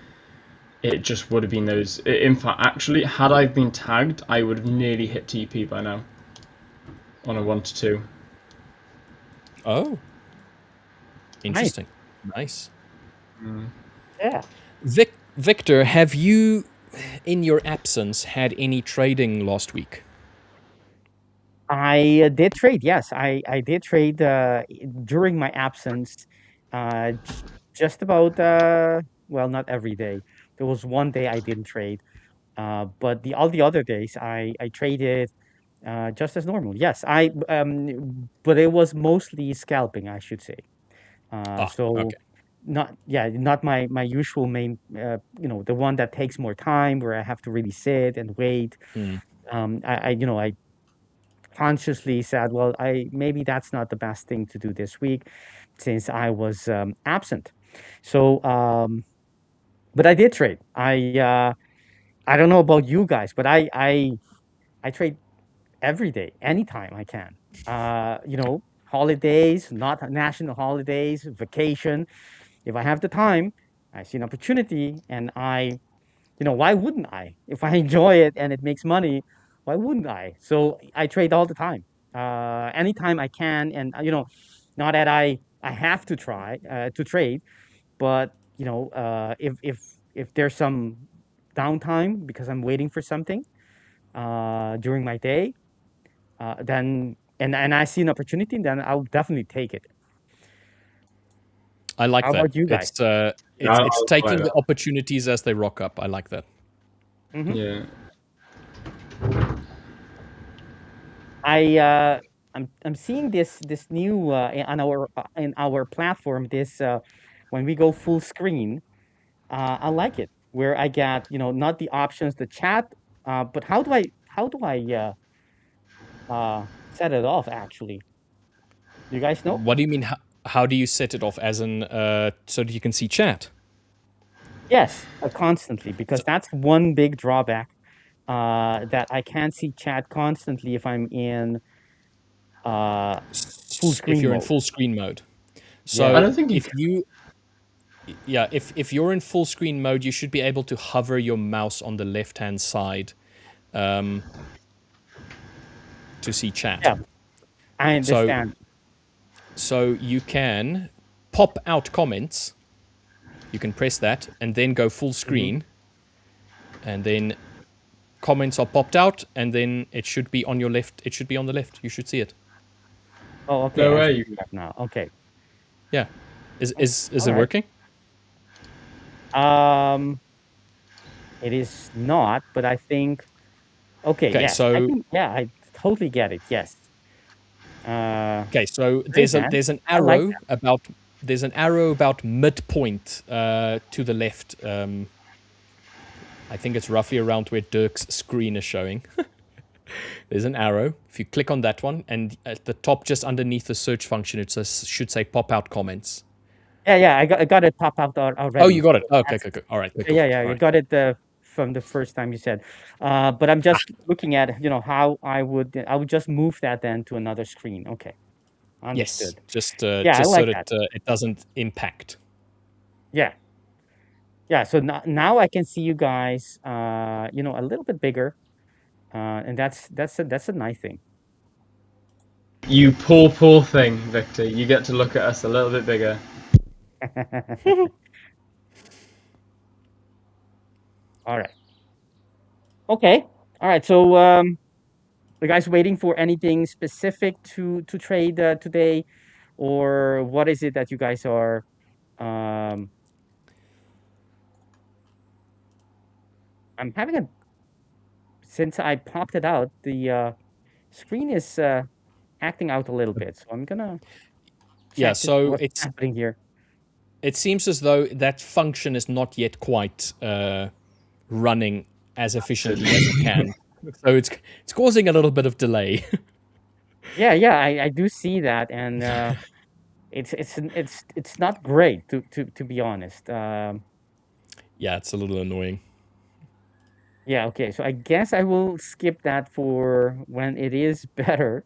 it just would have been those. In fact, actually, had I been tagged, I would have nearly hit TP by now on a 1-2. Oh, interesting. Nice. Yeah. Victor, have you, in your absence, had any trading last week? I did trade. Yes, I did trade during my absence. Just about well, not every day. There was one day I didn't trade, But all the other days, I traded just as normal. Yes, but it was mostly scalping, I should say. So Okay. not my usual main, the one that takes more time where I have to really sit and wait. Hmm. I consciously said, well, I maybe that's not the best thing to do this week since I was absent. So, but I did trade. I don't know about you guys, but I trade every day, anytime I can. Holidays, not national holidays, vacation. If I have the time, I see an opportunity, and why wouldn't I? If I enjoy it and it makes money, why wouldn't I? So I trade all the time, anytime I can, and not that I have to try to trade, but if there's some downtime because I'm waiting for something during my day, then and I see an opportunity, then I'll definitely take it. I like How that. about you guys? It's I like taking the that. opportunities as they rock up. I like that. Hmm. Yeah. I'm seeing this new in our platform, this when we go full screen. I like it where I get not the options, the chat, but how do I set it off actually? You guys know? What do you mean? How do you set it off? As in, so that you can see chat? Yes, constantly, So, because that's one big drawback, that I can't see chat constantly if I'm in full if screen you're in mode. full screen mode. I Yes. So don't think you if can. you, yeah, if you're in full screen mode, you should be able to hover your mouse on the left hand side um, to see chat. Yeah, I So understand. you can pop out comments. You can press that and then go full Hmm. screen, and then comments are popped out, and then it should be on your left. It should be on the left. You should see it. Oh, okay, No I way. see that now. Okay. Yeah. Is All it right. working? Um, it is not, but I think okay, Okay, yes. I so think yeah, I totally get it. Yes. okay, so Great, man. there's an I like arrow about midpoint to the left. I think it's roughly around where Dirk's screen is showing. There's an arrow. If you click on that one, and at the top, just underneath the search function, it should say pop out comments. that. Yeah, I got it pop out Oh, already. you got it. So Oh, okay, that's okay, okay. All right, okay, cool. yeah, yeah, All you right. got it from the first time you said. But I'm just looking at, how I would just move that then to another screen. Okay. Yes, Understood. Yeah, I just so like that that. it doesn't impact. Yeah. Yeah, so now I can see you guys a little bit bigger. And that's a nice thing. You poor thing, Victor. You get to look at us a little bit bigger. All right. Okay. All right. So, you guys waiting for anything specific to trade today, or what is it that you guys are? Um, I'm having a since I popped it out, the screen is acting out a little bit, so I'm gonna Yeah, check to see so what's happening here. it seems as though that function is not yet quite running as efficiently as it can. So it's causing a little bit of delay. Yeah, yeah, I do see that, and it's not great to be honest. Yeah, it's a little annoying. Yeah, okay. So I guess I will skip that for when it is better.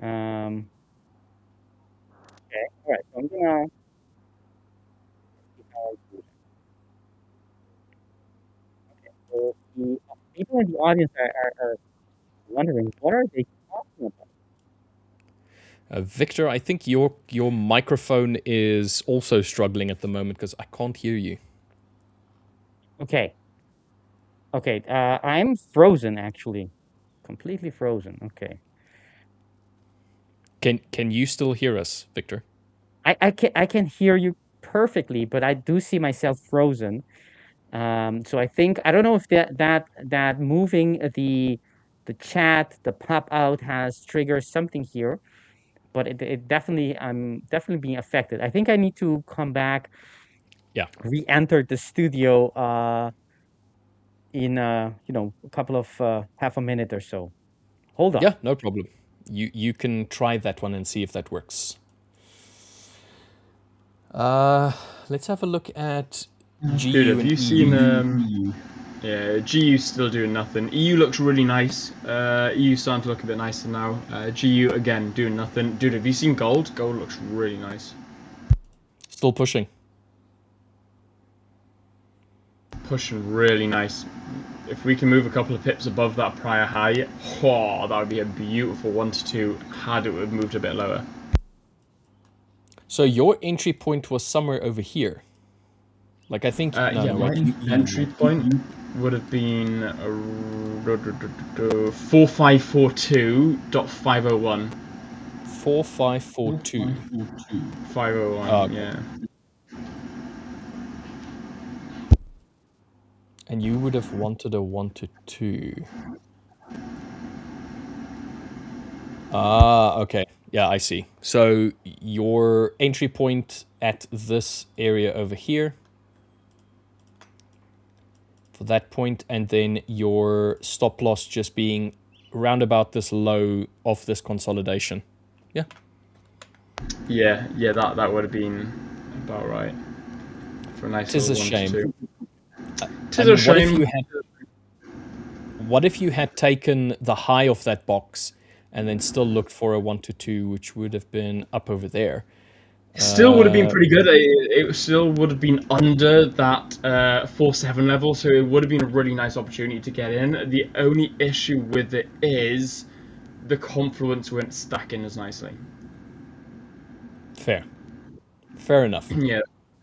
Um, okay, all right. So I'm gonna see how I do that. So the people in the audience are wondering what are they talking about? Victor, I think your microphone is also struggling at the moment because I can't hear you. Okay, okay. I'm frozen actually, completely frozen. Okay. Can you still hear us, Victor? I can hear you perfectly, but I do see myself frozen. So I think, I don't know if that moving the chat, the pop out has triggered something here, but it definitely, I'm definitely being affected. I think I need to come back, Yeah. re-enter the studio in a couple of half a minute or so. Hold on. Yeah, no problem. You can try that one and see if that works. Let's have a look at GU. Dude, have and you EU. seen yeah, GU's still doing nothing. EU looks really nice. EU starting to look a bit nicer now. GU again doing nothing. Dude, have you seen gold? Gold looks really nice. Still pushing. Pushing really nice. If we can move a couple of pips above that prior high, oh, that would be a beautiful 1 to 2 had it have moved a bit lower. So your entry point was somewhere over here. Like, I think... yeah, my entry point would have been 4542.501. 4542. 501, okay. yeah. And you would have wanted a 1 to 2. Ah, okay. Yeah, I see. So your entry point at this area over here, for that point, and then your stop loss just being round about this low of this consolidation. Yeah. Yeah, that would have been about right. For a nice Tis a little 1 shame. to 2. Tis a shame. What if you had taken the high of that box and then still looked for a 1 to 2, which would have been up over there? Still would have been pretty good. It still would have been under that 4-7 level, so it would have been a really nice opportunity to get in. The only issue with it is the confluence weren't stacking as nicely. Fair enough.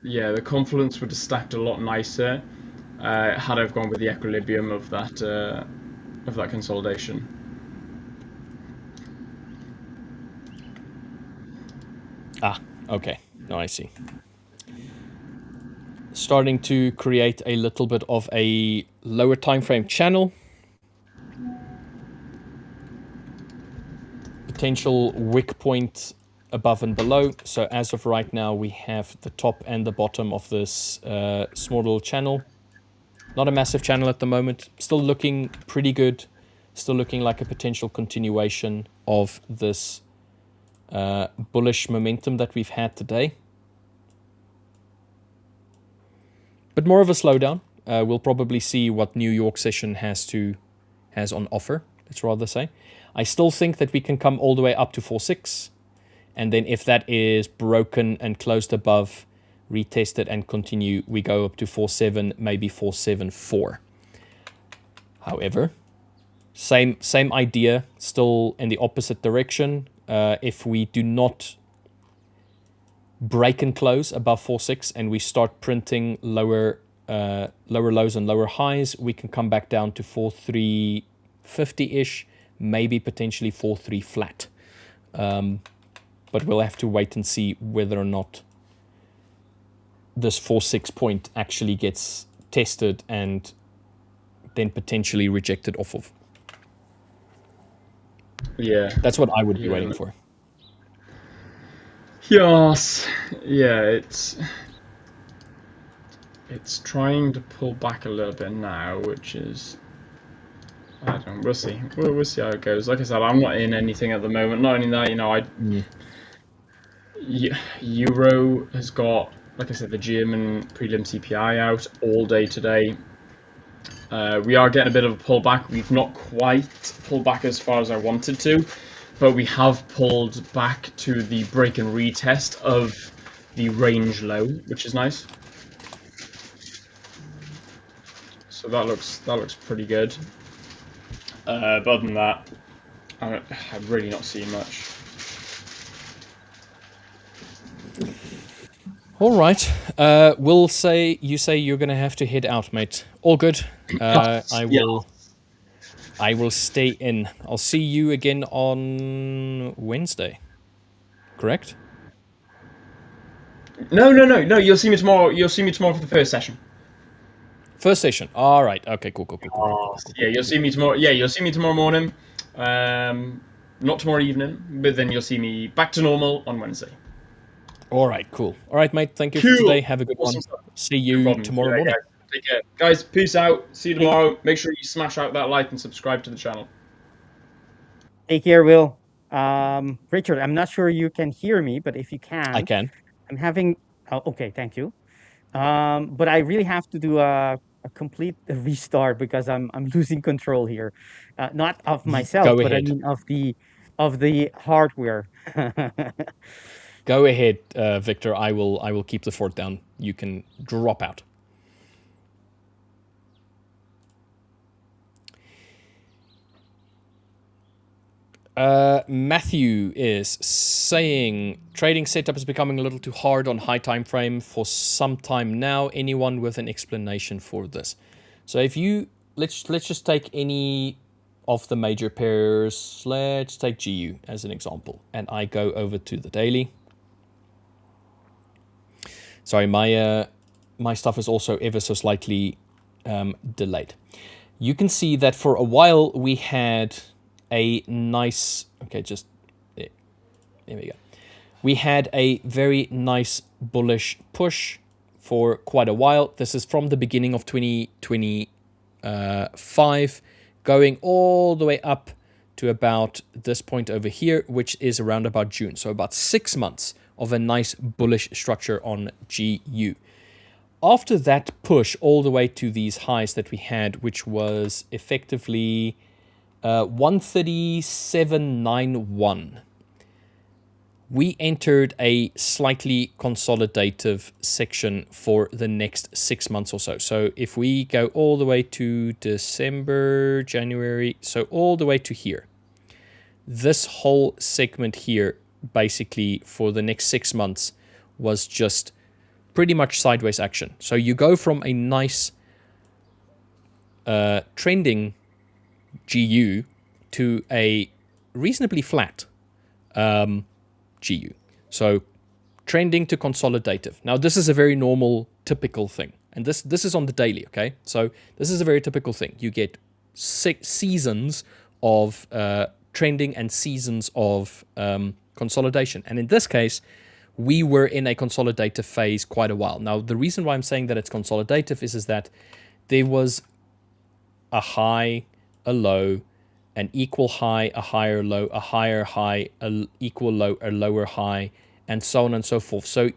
Yeah, the confluence would have stacked a lot nicer had I've gone with the equilibrium of that consolidation. Ah, okay. No, I see. Starting to create a little bit of a lower time frame channel. Potential wick point above and below. So as of right now, we have the top and the bottom of this small little channel. Not a massive channel at the moment. Still looking pretty good. Still looking like a potential continuation of this bullish momentum that we've had today. But more of a slowdown. We'll probably see what New York session has on offer, let's rather say. I still think that we can come all the way up to 4.6. And then if that is broken and closed above, retest it and continue, we go up to 4.7, maybe 4.74. However, same idea, still in the opposite direction. If we do not break and close above 4.6 and we start printing lower lows and lower highs, we can come back down to 4.350-ish, maybe potentially 4.3 flat. But we'll have to wait and see whether or not this 4.6 point actually gets tested and then potentially rejected off of. Yeah. That's what I would be waiting for. Yes. Yeah, it's trying to pull back a little bit now, which is, I don't know, we'll see. We'll see how it goes. Like I said, I'm not in anything at the moment. Not only that, Euro has got, like I said, the German prelim CPI out all day today. We are getting a bit of a pullback. We've not quite pulled back as far as I wanted to, but we have pulled back to the break and retest of the range low, which is nice. So that looks pretty good. But other than that, I'm really not seeing much. All right. You say you're gonna have to head out, mate. All good. I will stay in. I'll see you again on Wednesday. Correct? No. You'll see me tomorrow. You'll see me tomorrow for the first session. First session. All right. Okay. Cool. Yeah, you'll see me tomorrow. Yeah, you'll see me tomorrow morning. Not tomorrow evening, but then you'll see me back to normal on Wednesday. All right. Cool. All right, mate. Thank you for today. Have a good one. See you tomorrow morning. Guys. Take care. Guys, peace out. See you tomorrow. Make sure you smash out that like and subscribe to the channel. Take care, Will. Richard, I'm not sure you can hear me, but if you can, I can. I'm having. Oh, okay, thank you. But I really have to do a complete restart because I'm losing control here, not of myself, but I mean of the hardware. Go ahead, Victor. I will keep the fort down. You can drop out. Matthew is saying trading setup is becoming a little too hard on high time frame for some time now. Anyone with an explanation for this? So if you let's just take any of the major pairs. Let's take GU as an example, and I go over to the daily. Sorry, my stuff is also ever so slightly delayed. You can see that for a while we had a nice, okay, just there we go. We had a very nice bullish push for quite a while. This is from the beginning of 2025, going all the way up to about this point over here, which is around about June. So about 6 months of a nice bullish structure on GU. After that push all the way to these highs that we had, which was effectively 137.91, we entered a slightly consolidative section for the next 6 months or so. So if we go all the way to December, January, so all the way to here, this whole segment here basically for the next 6 months was just pretty much sideways action. So you go from a nice trending GU to a reasonably flat GU. So trending to consolidative. Now this is a very normal, typical thing. And this is on the daily, okay? So this is a very typical thing. You get 6 seasons of trending and seasons of consolidation. And in this case, we were in a consolidative phase quite a while. Now, the reason why I'm saying that it's consolidative is that there was a high, a low, an equal high, a higher low, a higher high, a equal low, a lower high, and so on and so forth. So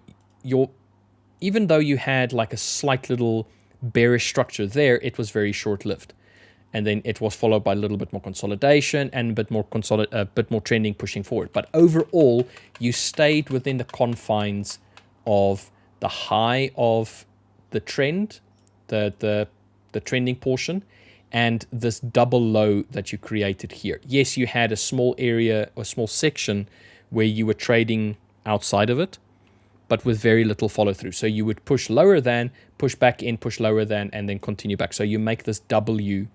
even though you had like a slight little bearish structure there, it was very short-lived. And then it was followed by a little bit more consolidation and a bit more trending pushing forward. But overall, you stayed within the confines of the high of the trend, the trending portion, and this double low that you created here. Yes, you had a small area or small section where you were trading outside of it, but with very little follow through. So you would push lower than, push back in, push lower than, and then continue back. So you make this W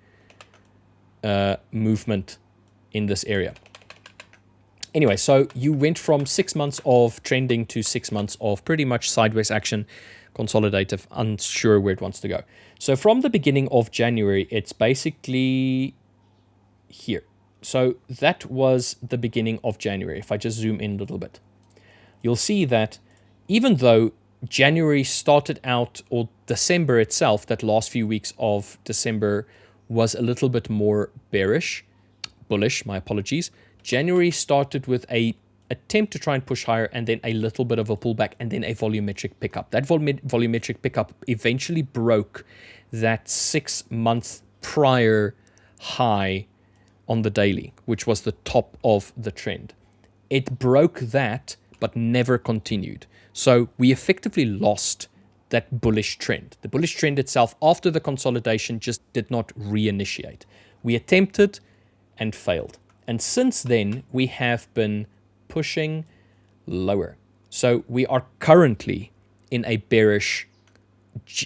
movement in this area. Anyway, so you went from 6 months of trending to 6 months of pretty much sideways action, consolidative, unsure where it wants to go. So from the beginning of January, it's basically here. So that was the beginning of January. If I just zoom in a little bit, you'll see that even though January started out, or December itself, that last few weeks of December was a little bit more bullish, my apologies. January started with a attempt to try and push higher, and then a little bit of a pullback, and then a volumetric pickup. That volumetric pickup eventually broke that 6 month prior high on the daily, which was the top of the trend. It broke that, but never continued. So we effectively lost that bullish trend. The bullish trend itself after the consolidation just did not reinitiate. We attempted and failed. And since then, we have been pushing lower. So we are currently in a bearish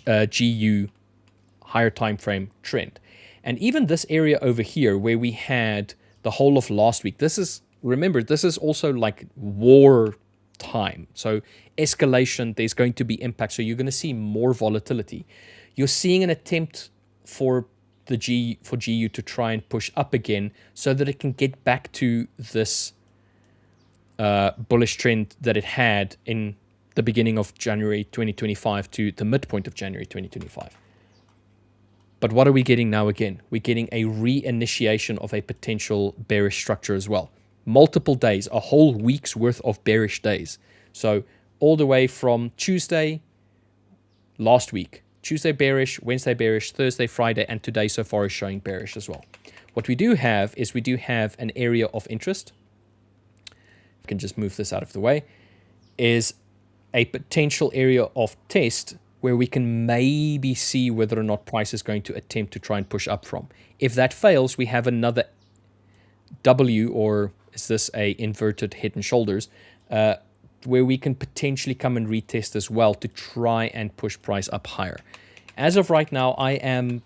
GU higher time frame trend. And even this area over here where we had the whole of last week, remember, this is also like war time. So escalation, there's going to be impact. So you're going to see more volatility. you're seeing an attempt for GU to try and push up again so that it can get back to this bullish trend that it had in the beginning of January 2025 to the midpoint of January 2025. But what are we getting now again? We're getting a reinitiation of a potential bearish structure as well. Multiple days, a whole week's worth of bearish days. So all the way from Tuesday, last week, Tuesday bearish, Wednesday bearish, Thursday, Friday, and today so far is showing bearish as well. What we do have is we do have an area of interest. I can just move this out of the way. Is a potential area of test where we can maybe see whether or not price is going to attempt to try and push up from. If that fails, we have another W, or is this a inverted head and shoulders, where we can potentially come and retest as well to try and push price up higher. As of right now, I am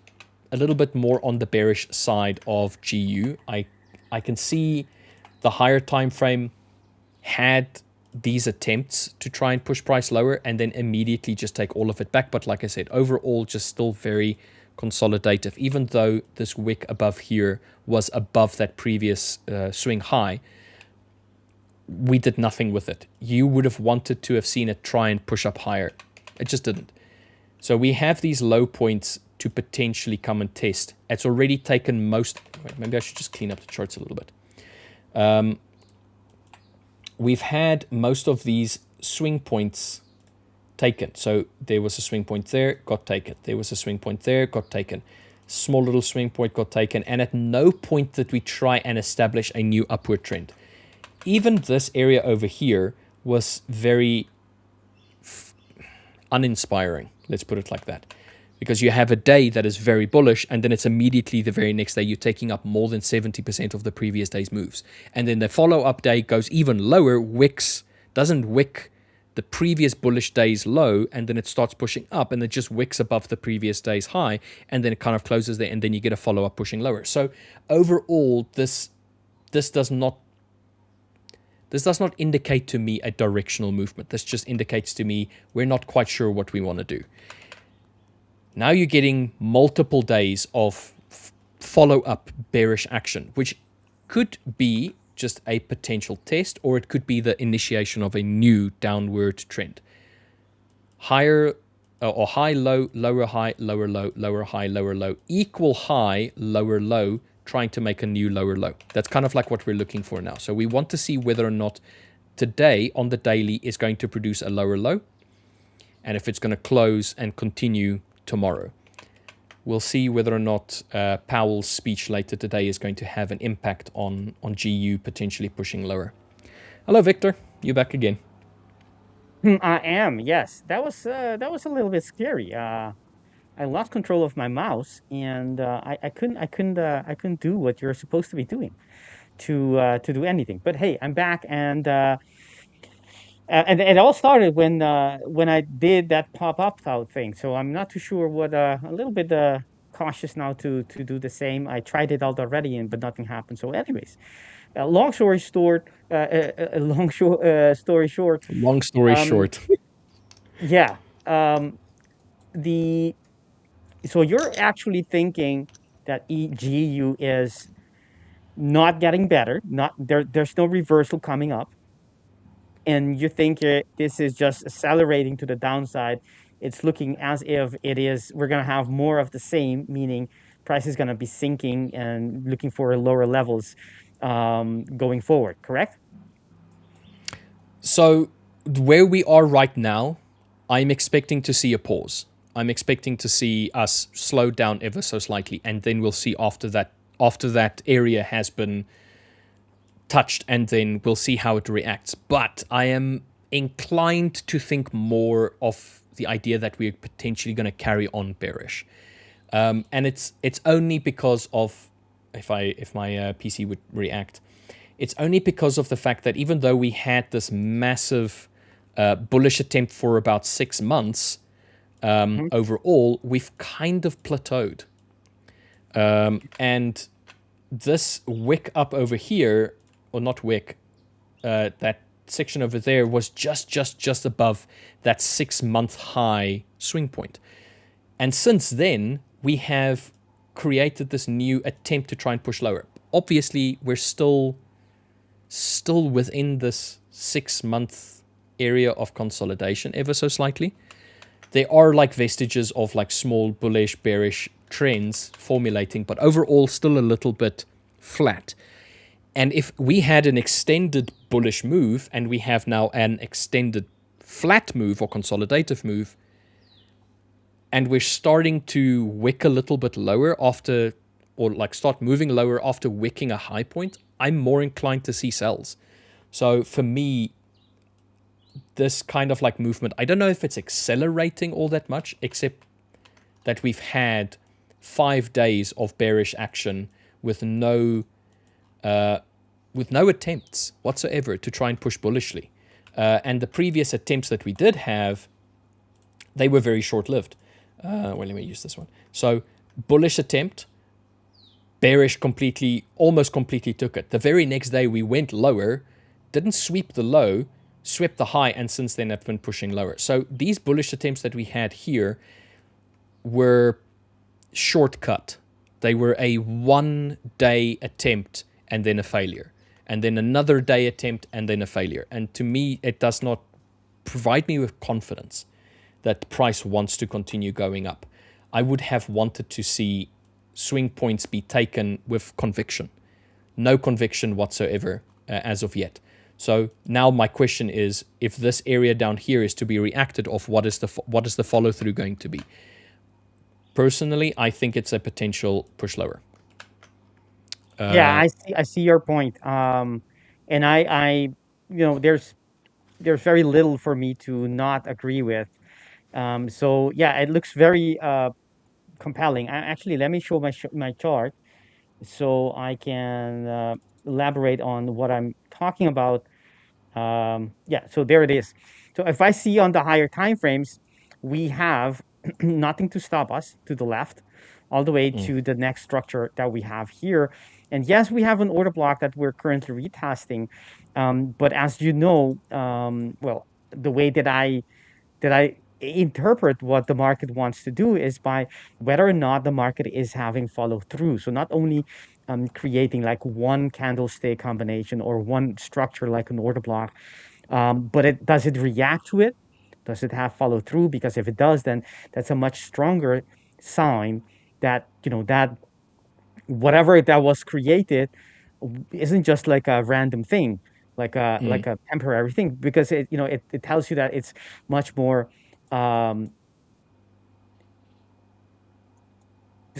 a little bit more on the bearish side of GU. I can see the higher time frame had these attempts to try and push price lower and then immediately just take all of it back. But like I said, overall, just still very consolidative. Even though this wick above here was above that previous swing high, we did nothing with it. You would have wanted to have seen it try and push up higher. It just didn't. So we have these low points to potentially come and test. It's already taken most... Wait, maybe I should just clean up the charts a little bit. We've had most of these swing points taken. So there was a swing point there, got taken. There was a swing point there, got taken. Small little swing point got taken. And at no point did we try and establish a new upward trend. Even this area over here was very uninspiring. Let's put it like that. Because you have a day that is very bullish, and then it's immediately the very next day you're taking up more than 70% of the previous day's moves. And then the follow-up day goes even lower, doesn't wick the previous bullish day's low, and then it starts pushing up, and it just wicks above the previous day's high, and then it kind of closes there, and then you get a follow-up pushing lower. So overall, this does not indicate to me a directional movement. This just indicates to me we're not quite sure what we want to do. Now you're getting multiple days of follow-up bearish action, which could be just a potential test, or it could be the initiation of a new downward trend. Higher or high, low, lower high, lower low, lower high, lower low, equal high, lower low, trying to make a new lower low. That's kind of like what we're looking for now. So we want to see whether or not today on the daily is going to produce a lower low, and if it's going to close and continue tomorrow. We'll see whether or not Powell's speech later today is going to have an impact on GU potentially pushing lower. Hello, Victor. You back again? I am. Yes, that was a little bit scary. I lost control of my mouse, and I couldn't do what you're supposed to be doing to do anything. But hey, I'm back, and it all started when I did that pop-up out thing. So I'm not too sure what. A little bit cautious now to do the same. I tried it out already, but nothing happened. So, anyways, long story short. Long story short. Long story short. Yeah. So you're actually thinking that EGU is not getting better. There's no reversal coming up. And you think this is just accelerating to the downside. It's looking as if we're going to have more of the same, meaning price is going to be sinking and looking for lower levels going forward, correct? So where we are right now, I'm expecting to see a pause. I'm expecting to see us slow down ever so slightly, and then we'll see after that area has been touched, and then we'll see how it reacts. But I am inclined to think more of the idea that we're potentially going to carry on bearish, and it's only because of if my PC would react, it's only because of the fact that even though we had this massive bullish attempt for about 6 months, overall we've kind of plateaued, and this wick up over here. Or not wick, that section over there was just above that 6-month high swing point. And since then, we have created this new attempt to try and push lower. Obviously, we're still within this 6-month area of consolidation ever so slightly. There are like vestiges of like small bullish, bearish trends formulating, but overall still a little bit flat. And if we had an extended bullish move and we have now an extended flat move or consolidative move, and we're starting to wick a little bit lower after, or like start moving lower after wicking a high point, I'm more inclined to see sells. So for me, this kind of like movement, I don't know if it's accelerating all that much, except that we've had 5 days of bearish action with no attempts whatsoever to try and push bullishly. And the previous attempts that we did have, they were very short-lived. Well, let me use this one. So bullish attempt, bearish completely, almost completely took it. The very next day we went lower, didn't sweep the low, swept the high, and since then have been pushing lower. So these bullish attempts that we had here were shortcut. They were a 1-day attempt and then a failure, and then another day attempt and then a failure. And to me, it does not provide me with confidence that price wants to continue going up. I would have wanted to see swing points be taken with conviction. No conviction whatsoever as of yet. So now my question is, if this area down here is to be reacted off, what is the follow through going to be? Personally, I think it's a potential push lower. Yeah, I see your point. And I there's very little for me to not agree with. So yeah, it looks very compelling. Actually, let me show my chart so I can elaborate on what I'm talking about. Yeah, so there it is. So if I see on the higher time frames, we have nothing to stop us to the left, all the way to the next structure that we have here. And yes, we have an order block that we're currently retesting. But as you know, well, the way that I interpret what the market wants to do is by whether or not the market is having follow through. So not only creating like one candlestick combination or one structure like an order block, but does it react to it? Does it have follow through? Because if it does, then that's a much stronger sign that that whatever that was created isn't just like a random thing, like a temporary thing, because it tells you that it's much more it's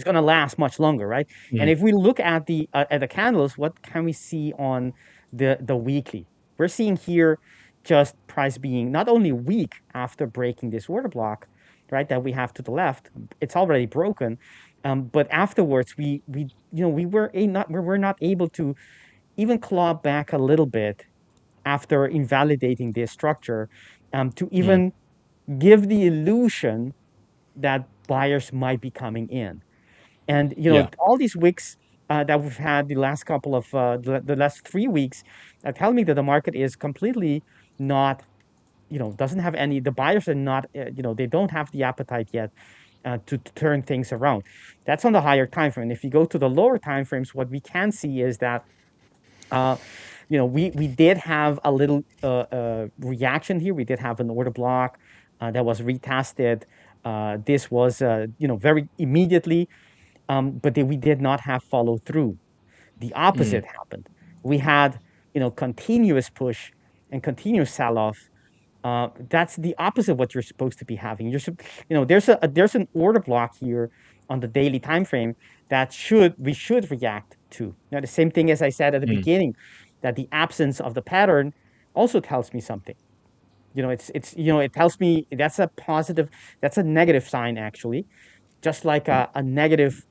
going to last much longer, right? And if we look at the candles, what can we see on the weekly? We're seeing here just price being not only weak after breaking this order block, right, that we have to the left, it's already broken, but afterwards we were not able to even claw back a little bit after invalidating this structure, to even give the illusion that buyers might be coming in. And all these weeks that we've had, the last couple of the last 3 weeks, tell me that the market is completely not, doesn't have any. The buyers are not, they don't have the appetite yet to turn things around. That's on the higher time frame. If you go to the lower time frames, what we can see is that we did have a little reaction here. We did have an order block that was retested. This was very immediately. But we did not have follow through. The opposite happened. We had, continuous push and continuous sell off. That's the opposite of what you're supposed to be having. There's an order block here on the daily time frame that we should react to. Now, the same thing as I said at the beginning, that the absence of the pattern also tells me something. It tells me that's a positive, that's a negative sign actually, just like a negative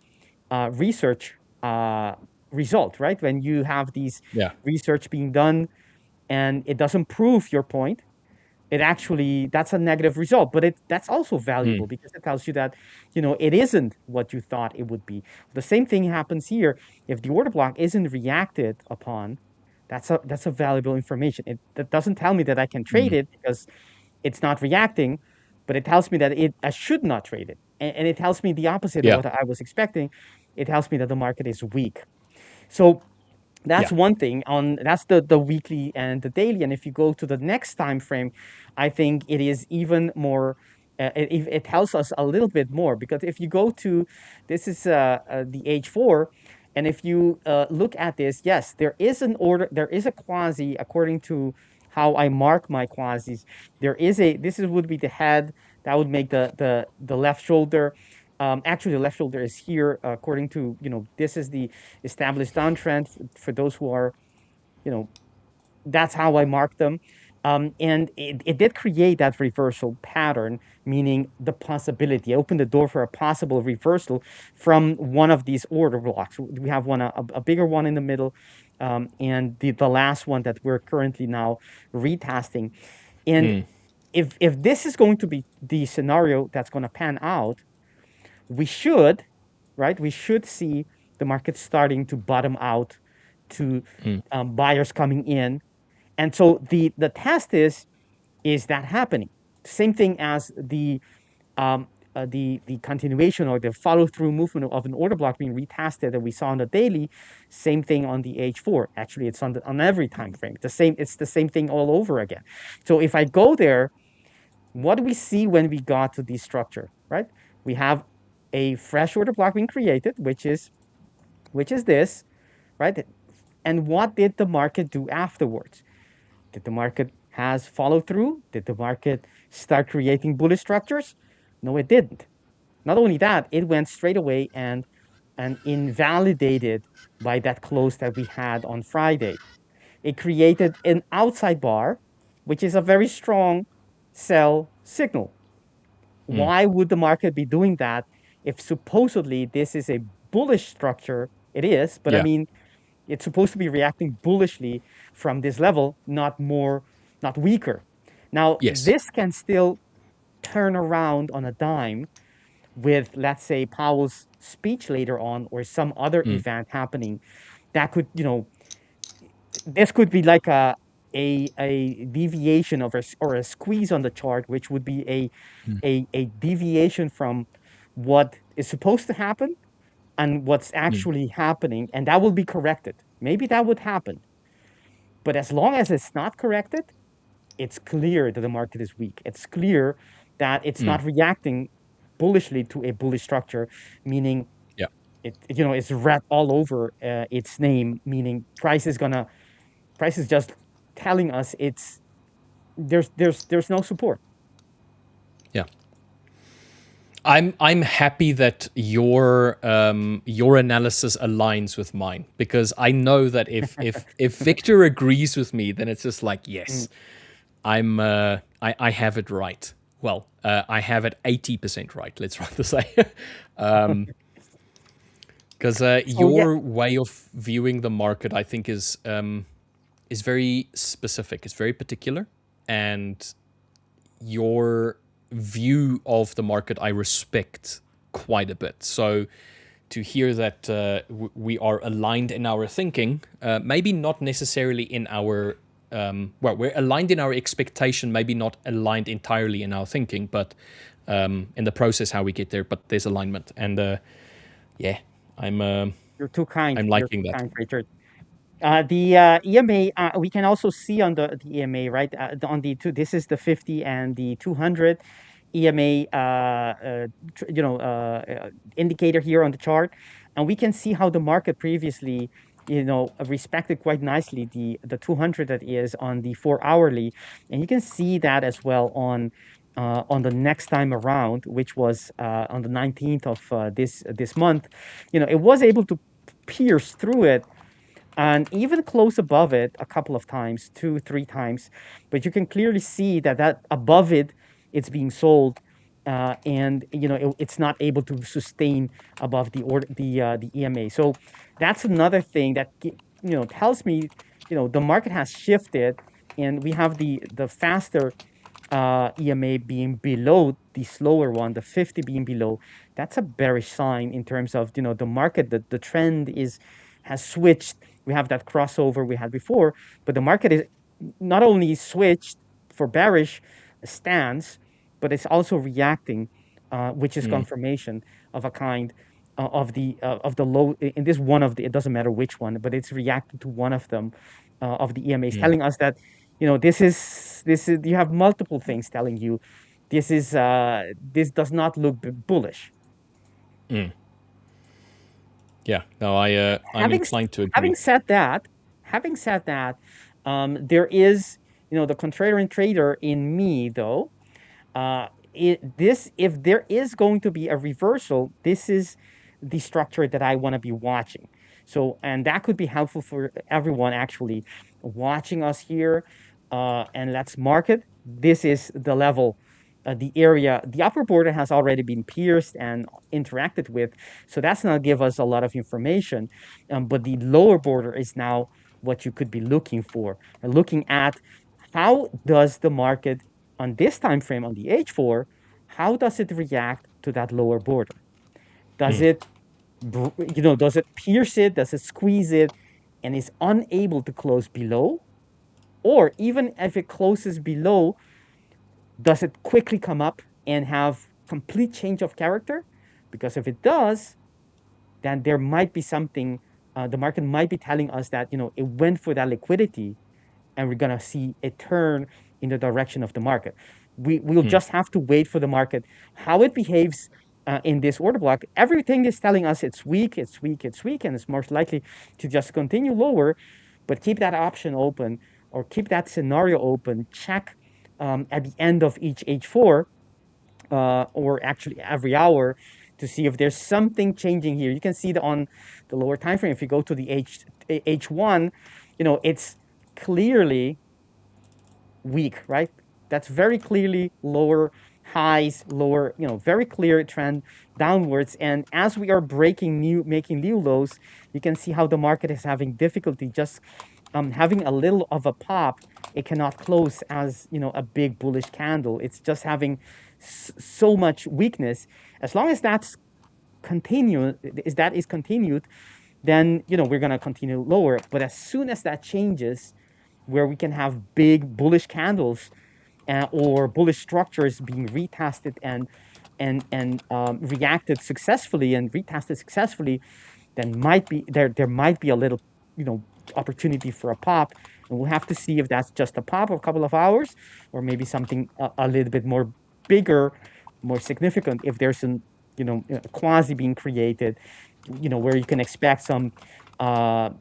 research result, right? When you have these research being done and it doesn't prove your point, that's a negative result, but that's also valuable because it tells you that it isn't what you thought it would be. The same thing happens here. If the order block isn't reacted upon, that's a valuable information. That doesn't tell me that I can trade it because it's not reacting, but it tells me that I should not trade it and it tells me the opposite of what I was expecting. It tells me that the market is weak. So that's one thing. That's the weekly and the daily. And if you go to the next time frame, I think it is even more. It tells us a little bit more, because if you go to, this is the H4, and if you look at this, yes, there is an order. There is a quasi according to how I mark my quasis. There is a. This is would be the head. That would make the left shoulder. Actually, the left shoulder is here, according to, this is the established downtrend for those who are, that's how I mark them. And it did create that reversal pattern, meaning the possibility, open the door for a possible reversal from one of these order blocks. We have one, a bigger one in the middle, and the last one that we're currently now retesting. And if this is going to be the scenario that's going to pan out, we should see the market starting to bottom out, to buyers coming in. And so the test is that happening? Same thing as the continuation or the follow through movement of an order block being retested that we saw on the daily. Same thing on the H4. Actually, it's on every time frame. It's the same thing all over again. So if I go there, what do we see when we got to this structure? Right, we have a fresh order block being created, which is this, right? And what did the market do afterwards? Did the market has follow through? Did the market start creating bullish structures? No, it didn't. Not only that, it went straight away and invalidated by that close that we had on Friday. It created an outside bar, which is a very strong sell signal. Why would the market be doing that if supposedly this is a bullish structure? It is, but I mean, it's supposed to be reacting bullishly from this level, not weaker. Now, this can still turn around on a dime with, let's say, Powell's speech later on, or some other event happening that could, this could be like a deviation of or a squeeze on the chart, which would be a deviation from what is supposed to happen and what's actually happening, and that will be corrected. Maybe that would happen. But as long as it's not corrected, it's clear that the market is weak. It's clear that it's not reacting bullishly to a bullish structure, meaning it's red all over its name, meaning price is just telling us there's no support. Yeah. I'm happy that your analysis aligns with mine, because I know that if Victor agrees with me, then it's just like, yes, I have it right. Well, I have it 80% right. Let's rather say, because your way of viewing the market, I think, is very specific. It's very particular, and your view of the market I respect quite a bit. So to hear that we are aligned in our thinking, maybe not necessarily in our we're aligned in our expectation, maybe not aligned entirely in our thinking, but in the process how we get there. But there's alignment, and I'm you're too kind. I'm liking that, kind, Richard. The EMA, we can also see on the EMA, right? On the two, this is the 50 and the 200 EMA, indicator here on the chart, and we can see how the market previously, respected quite nicely the 200 that is on the 4-hourly, and you can see that as well on the next time around, which was on the 19th of this month. It was able to pierce through it and even close above it a couple of times, 2-3 times, but you can clearly see that above it, it's being sold, and it's not able to sustain above the EMA. So that's another thing that tells me the market has shifted, and we have the faster EMA being below the slower one, the 50 being below. That's a bearish sign in terms of the market. The trend has switched. We have that crossover we had before, but the market is not only switched for bearish stance, but it's also reacting which is confirmation of a kind of the low. In this one of the, it doesn't matter which one, but it's reacting to one of them of the EMAs, telling us that this is you have multiple things telling you this is this does not look bullish. Yeah, no, I'm inclined to agree. Having said that, there is the contrarian trader in me though. If there is going to be a reversal, this is the structure that I want to be watching. So, and that could be helpful for everyone actually watching us here. And let's mark it. This is the level, the area. The upper border has already been pierced and interacted with, so that's not give us a lot of information. But the lower border is now what you could be looking for, and looking at how does the market on this time frame on the H4, how does it react to that lower border? Does it, does it pierce it? Does it squeeze it, and is unable to close below? Or even if it closes below, does it quickly come up and have complete change of character? Because if it does, then there might be something. The market might be telling us that it went for that liquidity, and we're gonna see a turn in the direction of the market. We'll just have to wait for the market, how it behaves in this order block. Everything is telling us it's weak, and it's most likely to just continue lower. But keep that option open, or keep that scenario open. Check at the end of each H4, or actually every hour, to see if there's something changing here. You can see on the lower time frame, if you go to the H1, it's clearly weak, right? That's very clearly lower highs, lower, very clear trend downwards. And as we are making new lows, you can see how the market is having difficulty just having a little of a pop. It cannot close as a big bullish candle. It's just having so much weakness. As long as that's continued, then we're gonna continue lower. But as soon as that changes, where we can have big bullish candles or bullish structures being retested and reacted successfully and retested successfully, then there might be a little opportunity for a pop, and we'll have to see if that's just a pop of a couple of hours, or maybe something a little bit more bigger, more significant. If there's a quasi being created, where you can expect some a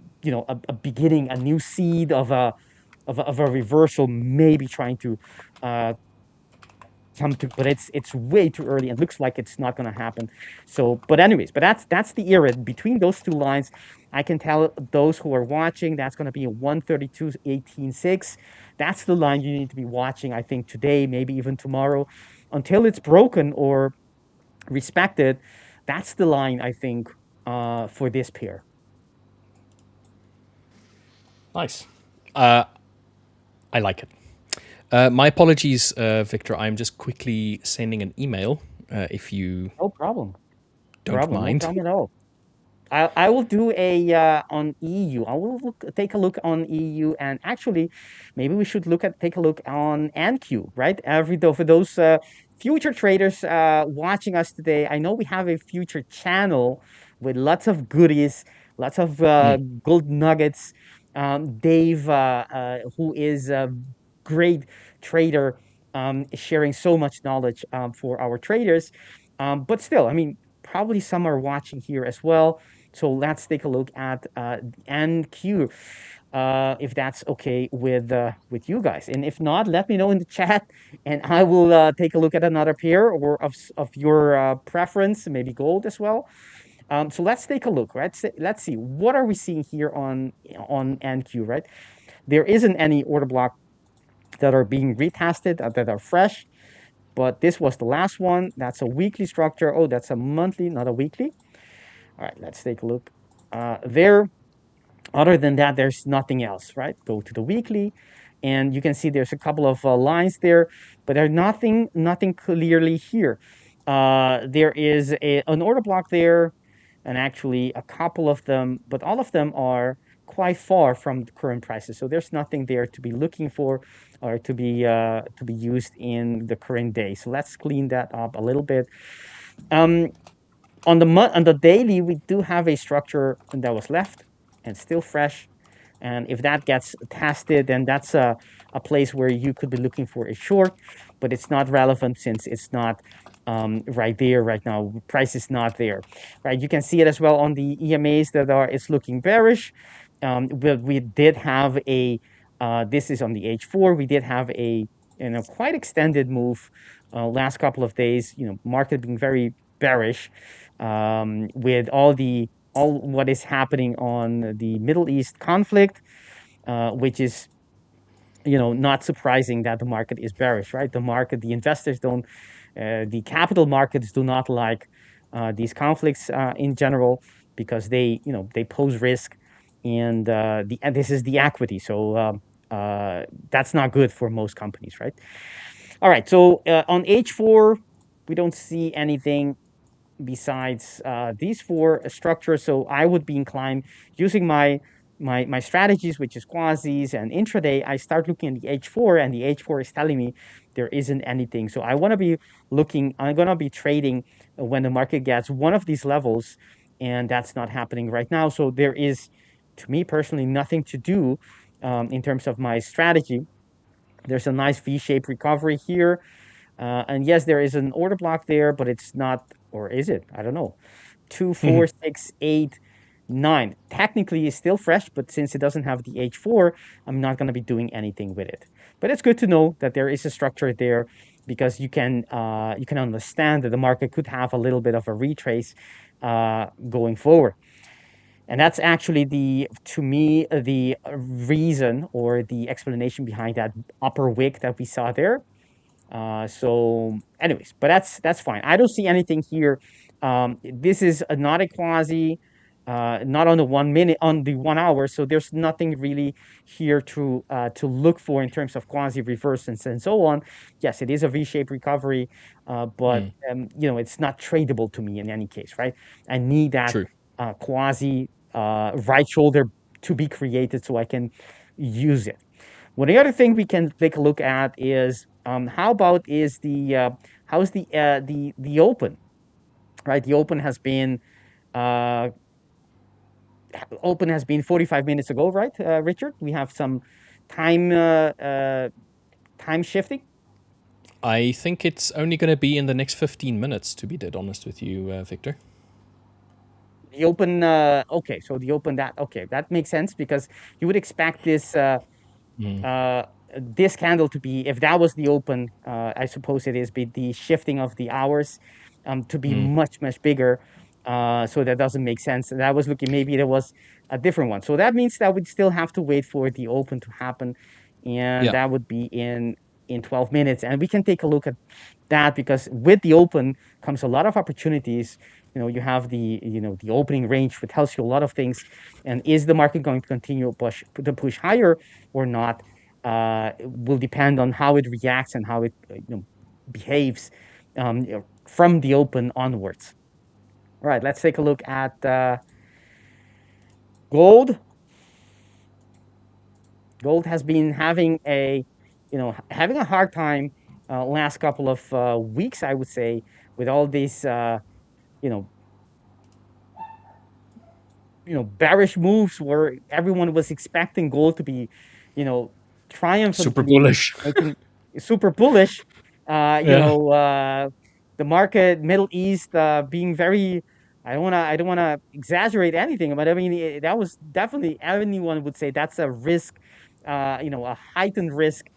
beginning, a new seed of a reversal, maybe trying to come to, but it's way too early and looks like it's not going to happen. So, but anyways, that's the era between those two lines. I can tell those who are watching that's going to be a 132.18.6. That's the line you need to be watching, I think, today, maybe even tomorrow, until it's broken or respected. That's the line, I think, for this pair. Nice. I like it. My apologies, Victor. I'm just quickly sending an email. If you no problem, don't mind. No problem at all. I will do a on EU. I will take a look on EU, and actually, maybe we should take a look on NQ, right? For those future traders watching us today, I know we have a future channel with lots of goodies, lots of gold nuggets. Dave, who is a great trader, sharing so much knowledge for our traders. But still, I mean, probably some are watching here as well. So let's take a look at NQ, if that's okay with you guys. And if not, let me know in the chat, and I will take a look at another pair or of your preference, maybe gold as well. So let's take a look, right? Let's see, what are we seeing here on NQ, right? There isn't any order block that are being retested, that are fresh, but this was the last one. That's a weekly structure. Oh, that's a monthly, not a weekly. All right, let's take a look there. Other than that, there's nothing else, right? Go to the weekly, and you can see there's a couple of lines there, but there's nothing clearly here. There is an order block there, and actually a couple of them, but all of them are quite far from the current prices. So there's nothing there to be looking for or to be used in the current day. So let's clean that up a little bit. On the daily, we do have a structure that was left and still fresh. And if that gets tested, then that's a place where you could be looking for a short, but it's not relevant since it's not right there right now. Price is not there, right? You can see it as well on the EMAs that it's looking bearish. We did have a, this is on the H4, we did have a, quite extended move last couple of days, market being very bearish with all what is happening on the Middle East conflict, which is, not surprising that the market is bearish, right? The investors don't, the capital markets do not like these conflicts in general because they pose risk, and this is the equity. So that's not good for most companies, right? All right. So on H4, we don't see anything besides these four structures. So I would be inclined using my strategies, which is quasis and intraday. I start looking at the H4, and the H4 is telling me there isn't anything. So I want to be looking, I'm going to be trading when the market gets one of these levels, and that's not happening right now. So there is, to me personally, nothing to do in terms of my strategy. There's a nice V-shaped recovery here. And yes, there is an order block there, but it's not, or is it? I don't know. 2, 4, 6, 8, 9. Technically, it's still fresh, but since it doesn't have the H4, I'm not going to be doing anything with it. But it's good to know that there is a structure there, because you can understand that the market could have a little bit of a retrace going forward. And that's actually to me, the reason or the explanation behind that upper wick that we saw there. So anyways, but that's fine. I don't see anything here. This is not a quasi, not on the 1 minute, on the 1 hour. So there's nothing really here to look for in terms of quasi reversals and so on. Yes, it is a V-shaped recovery, but it's not tradable to me in any case, right? I need that quasi right shoulder to be created so I can use it. Well, the other thing we can take a look at is how about how's the open, right? The open has been 45 minutes ago, right, Richard? We have some time shifting. I think it's only going to be in the next 15 minutes, to be dead honest with you, Victor. The open, okay, so the open, that makes sense, because you would expect this this candle to be, if that was the open, I suppose it is, be the shifting of the hours to be much bigger. So that doesn't make sense. And I was looking, maybe there was a different one. So that means that we'd still have to wait for the open to happen, and that would be in 12 minutes. And we can take a look at that, because with the open comes a lot of opportunities. You have the the opening range, which tells you a lot of things. And is the market going to continue to push higher or not? Will depend on how it reacts and how it behaves from the open onwards. All right, let's take a look at gold. Gold has been having a hard time last couple of weeks, I would say, with all these bearish moves where everyone was expecting gold to be triumphantly super bullish. The market, Middle East being very, I don't want to exaggerate anything, but I mean that was definitely, anyone would say that's a risk, a heightened risk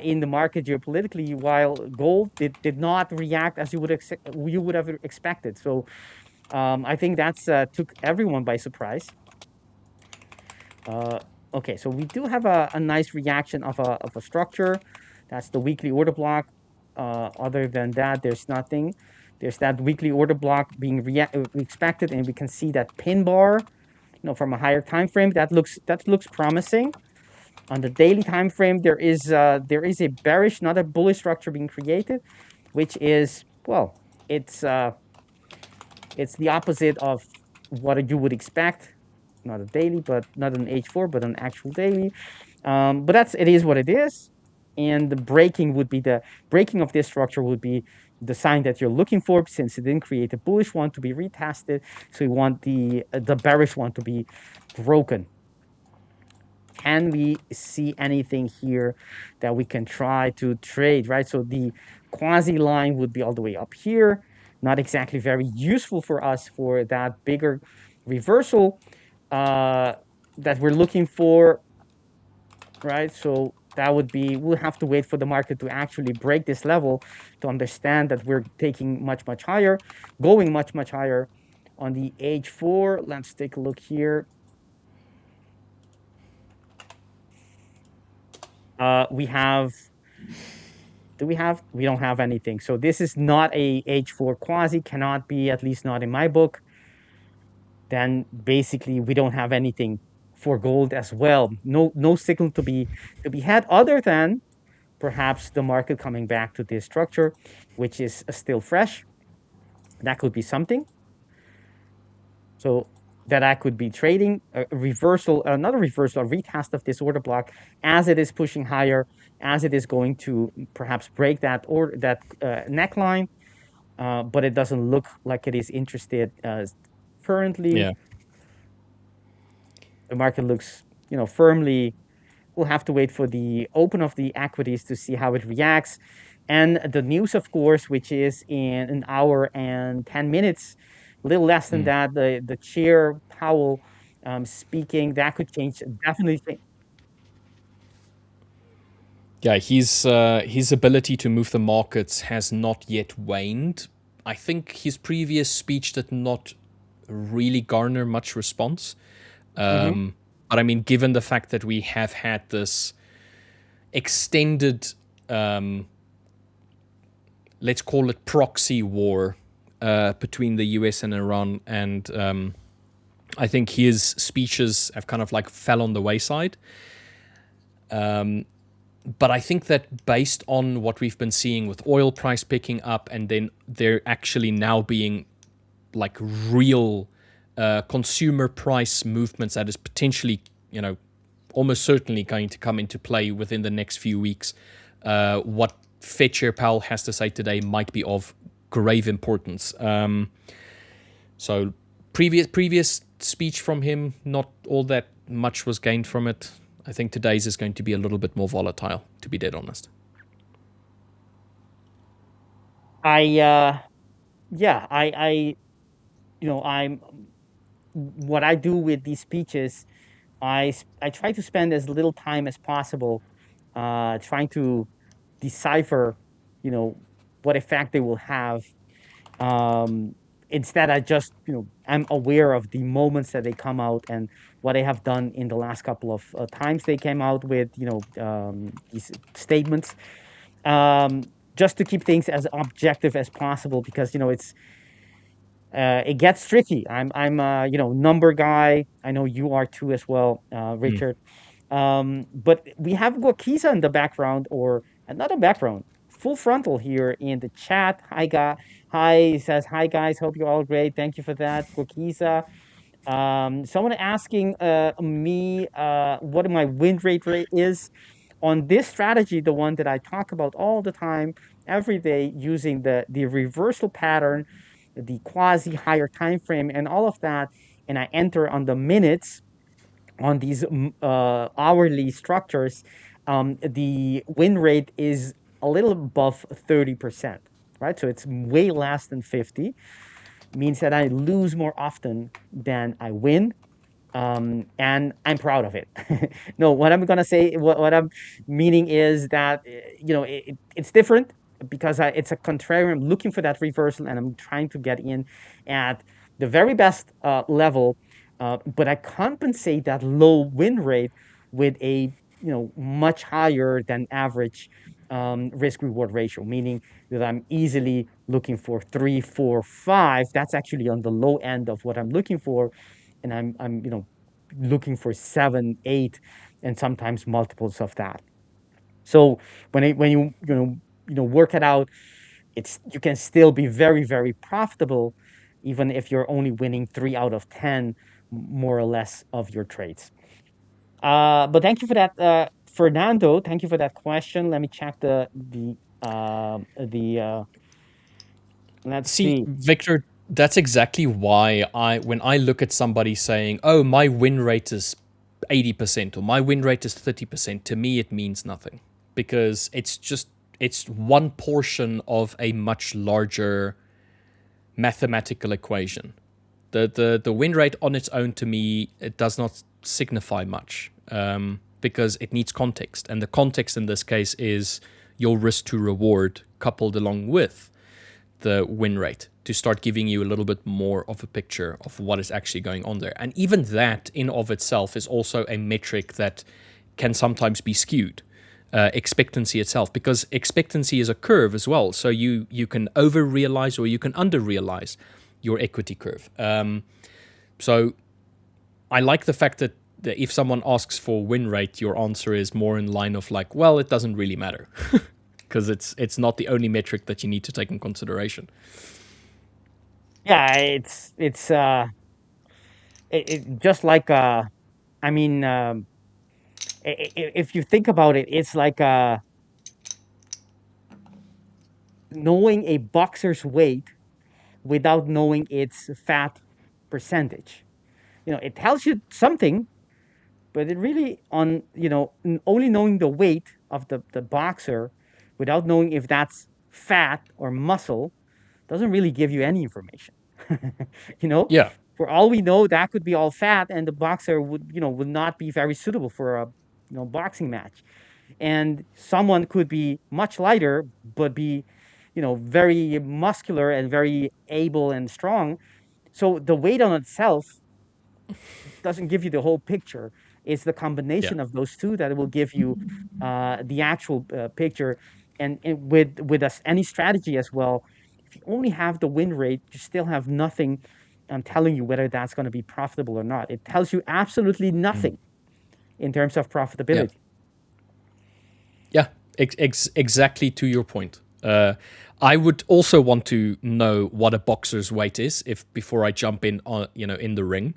in the market geopolitically, while gold did not react as you would have expected. So I think that's took everyone by surprise. Okay, so we do have a nice reaction of a structure. That's the weekly order block. Other than that, there's nothing. There's that weekly order block being expected, and we can see that pin bar, from a higher time frame. That looks promising. On the daily time frame, there is a bearish, not a bullish structure being created, which is, well, it's the opposite of what you would expect. not a daily, but not an H4, but an actual daily. But it is what it is. And the breaking of this structure would be the sign that you're looking for, since it didn't create a bullish one to be retested. So you want the bearish one to be broken. Can we see anything here that we can try to trade, right? So the quasi line would be all the way up here. Not exactly very useful for us for that bigger reversal that we're looking for, right? So that would be, we'll have to wait for the market to actually break this level to understand that we're taking much, much higher, going much, much higher. On the H4, let's take a look here. We don't have anything. So this is not a H4 quasi, cannot be, at least not in my book. Then basically we don't have anything for gold as well. No signal to be had, other than perhaps the market coming back to this structure, which is still fresh. That could be something. So that I could be trading a reversal, not a reversal, a retest of this order block as it is pushing higher, as it is going to perhaps break that neckline, but it doesn't look like it is interested currently. Yeah. The market looks, firmly. We'll have to wait for the open of the equities to see how it reacts. And the news, of course, which is in an hour and 10 minutes, a little less than that, the chair Powell speaking, that could change, definitely. Yeah, his ability to move the markets has not yet waned. I think his previous speech did not really garner much response. But I mean, given the fact that we have had this extended, let's call it proxy war between the US and Iran, and I think his speeches have kind of like fell on the wayside. But I think that based on what we've been seeing with oil price picking up, and then there actually now being like real consumer price movements that is potentially, almost certainly going to come into play within the next few weeks, what Fed Chair Powell has to say today might be of grave importance. So previous speech from him, not all that much was gained from it. I think today's is going to be a little bit more volatile, to be dead honest. What I do with these speeches, I try to spend as little time as possible trying to decipher, what effect they will have. Instead, I just, I'm aware of the moments that they come out and what they have done in the last couple of times they came out with, these statements, just to keep things as objective as possible, because, it gets tricky. I'm a, number guy. I know you are too as well, Richard. But we have Wakiza in the background, or not a background, full frontal here in the chat. He says, hi guys, hope you're all great. Thank you for that, Wakiza. Someone asking me what my win rate is on this strategy, the one that I talk about all the time, every day, using the reversal pattern, the quasi higher time frame, and all of that, and I enter on the minutes on these hourly structures. The win rate is a little above 30%, right? So it's way less than 50. Means that I lose more often than I win. And I'm proud of it. No, what I'm gonna say, what I'm meaning is that, it's different, because it's a contrarian. I'm looking for that reversal, and I'm trying to get in at the very best level, but I compensate that low win rate with a, much higher than average risk reward ratio, meaning that I'm easily looking for 3, 4, 5. That's actually on the low end of what I'm looking for, and I'm looking for 7, 8, and sometimes multiples of that. So when you work it out, you can still be very, very profitable, even if you're only winning 3 out of 10 more or less of your trades. But thank you for that, Fernando. Thank you for that question. Let me check let's See, see. Victor, that's exactly why when I look at somebody saying, "Oh, my win rate is 80% or my win rate is 30%," to me it means nothing, because it's one portion of a much larger mathematical equation. The win rate on its own, to me, it does not signify much, because it needs context, and the context in this case is your risk to reward coupled along with the win rate to start giving you a little bit more of a picture of what is actually going on there. And even that in of itself is also a metric that can sometimes be skewed. Expectancy itself, because expectancy is a curve as well. So you can over realize or you can under realize your equity curve. So I like the fact that if someone asks for win rate, your answer is more in line of like, well, it doesn't really matter. Because it's not the only metric that you need to take in consideration. Yeah, it's just like I mean, if you think about it, it's like knowing a boxer's weight without knowing its fat percentage. It tells you something, but it really only knowing the weight of the boxer without knowing if that's fat or muscle doesn't really give you any information. Yeah. For all we know, that could be all fat, and the boxer would not be very suitable for a boxing match. And someone could be much lighter but be very muscular and very able and strong. So the weight on itself doesn't give you the whole picture. It's the combination of those two that will give you the actual picture. And with any strategy as well, if you only have the win rate, you still have nothing telling you whether that's going to be profitable or not. It tells you absolutely nothing in terms of profitability. Yeah, exactly to your point. I would also want to know what a boxer's weight is before I jump in on in the ring,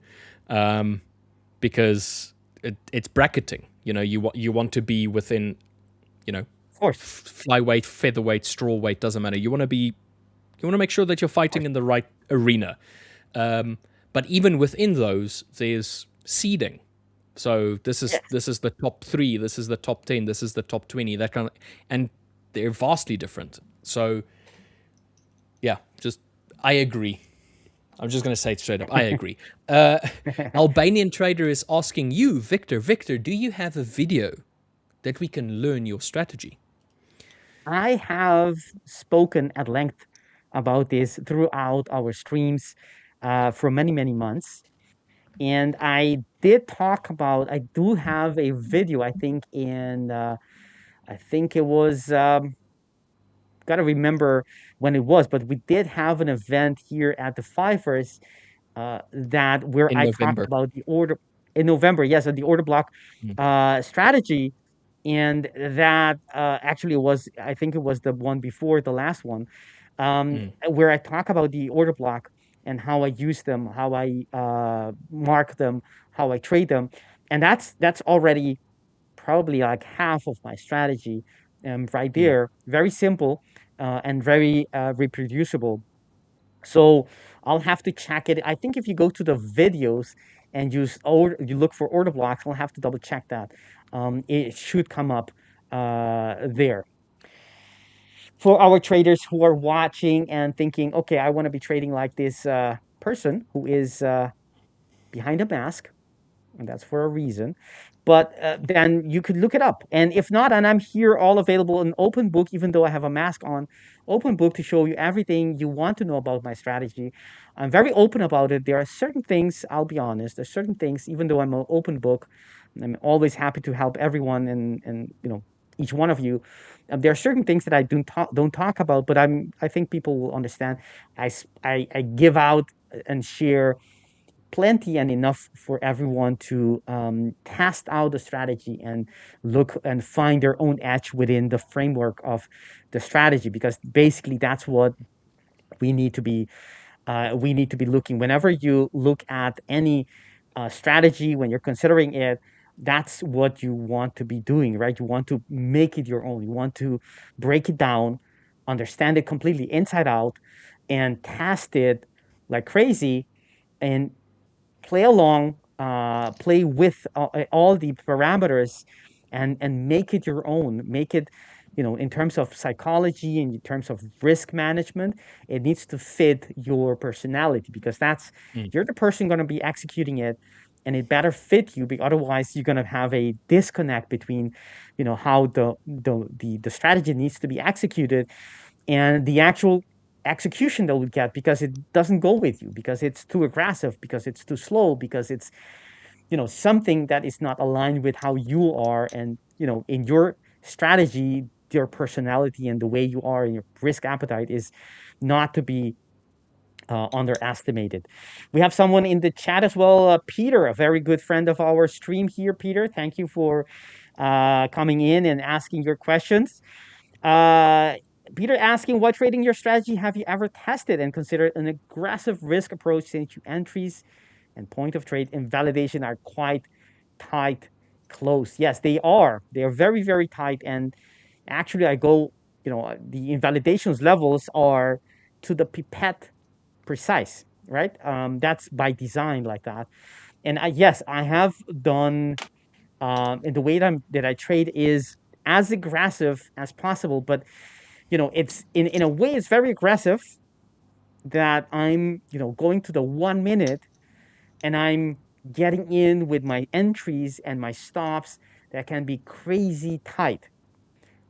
because it's bracketing. You want to be within, of course, flyweight, featherweight, strawweight, doesn't matter. You want to make sure that you're fighting in the right arena. But even within those, there's seeding. So this is the top 3, this is the top 10, this is the top 20, that kind of, and they're vastly different. So yeah, I agree. I'm just going to say it straight up. I agree. Albanian Trader is asking you, Victor, do you have a video that we can learn your strategy? I have spoken at length about this throughout our streams for many, many months. And I did talk about, I do have a video, I think I think it was, got to remember when it was, but we did have an event here at the Fivers where I talked about the order in November. Yes, the order block strategy. And that actually was, I think it was the one before the last one, where I talk about the order block and how I use them, how I mark them, how I trade them. And that's already probably like half of my strategy right there. Very simple and very reproducible. So I'll have to check it. I think if you go to the videos and you look for order blocks, I'll have to double check that. It should come up there. For our traders who are watching and thinking, okay, I want to be trading like this person who is behind a mask, and that's for a reason. But then you could look it up. And if not, and I'm here all available in open book, even though I have a mask on, open book to show you everything you want to know about my strategy. I'm very open about it. There are certain things, I'll be honest, there's certain things, even though I'm an open book, I'm always happy to help everyone and each one of you. There are certain things that I don't talk about, but I think people will understand. I give out and share plenty and enough for everyone to test out the strategy and look and find their own edge within the framework of the strategy, because basically that's what we need to be looking. Whenever you look at any strategy, when you're considering it, that's what you want to be doing, right? You want to make it your own. You want to break it down, understand it completely inside out, and test it like crazy, and play along, play with all the parameters, and make it your own. Make it, in terms of psychology and in terms of risk management, it needs to fit your personality, because you're the person going to be executing it, and it better fit you. Otherwise, you're going to have a disconnect between, how the strategy needs to be executed and the actual execution that we get, because it doesn't go with you, because it's too aggressive, because it's too slow, because it's something that is not aligned with how you are, and in your strategy, your personality and the way you are, and your risk appetite is not to be underestimated. We have someone in the chat as well, Peter, a very good friend of our stream here. Peter, thank you for coming in and asking your questions. uh, Peter asking, what trading your strategy have you ever tested and considered an aggressive risk approach, since your entries and point of trade invalidation are quite tight, close? Yes, they are. They are very, very tight. And actually, the invalidations levels are to the pipette precise, right? That's by design like that. And yes, I have done, and the way that I trade is as aggressive as possible, but it's in a way it's very aggressive, that I'm going to the 1 minute, and I'm getting in with my entries and my stops that can be crazy tight.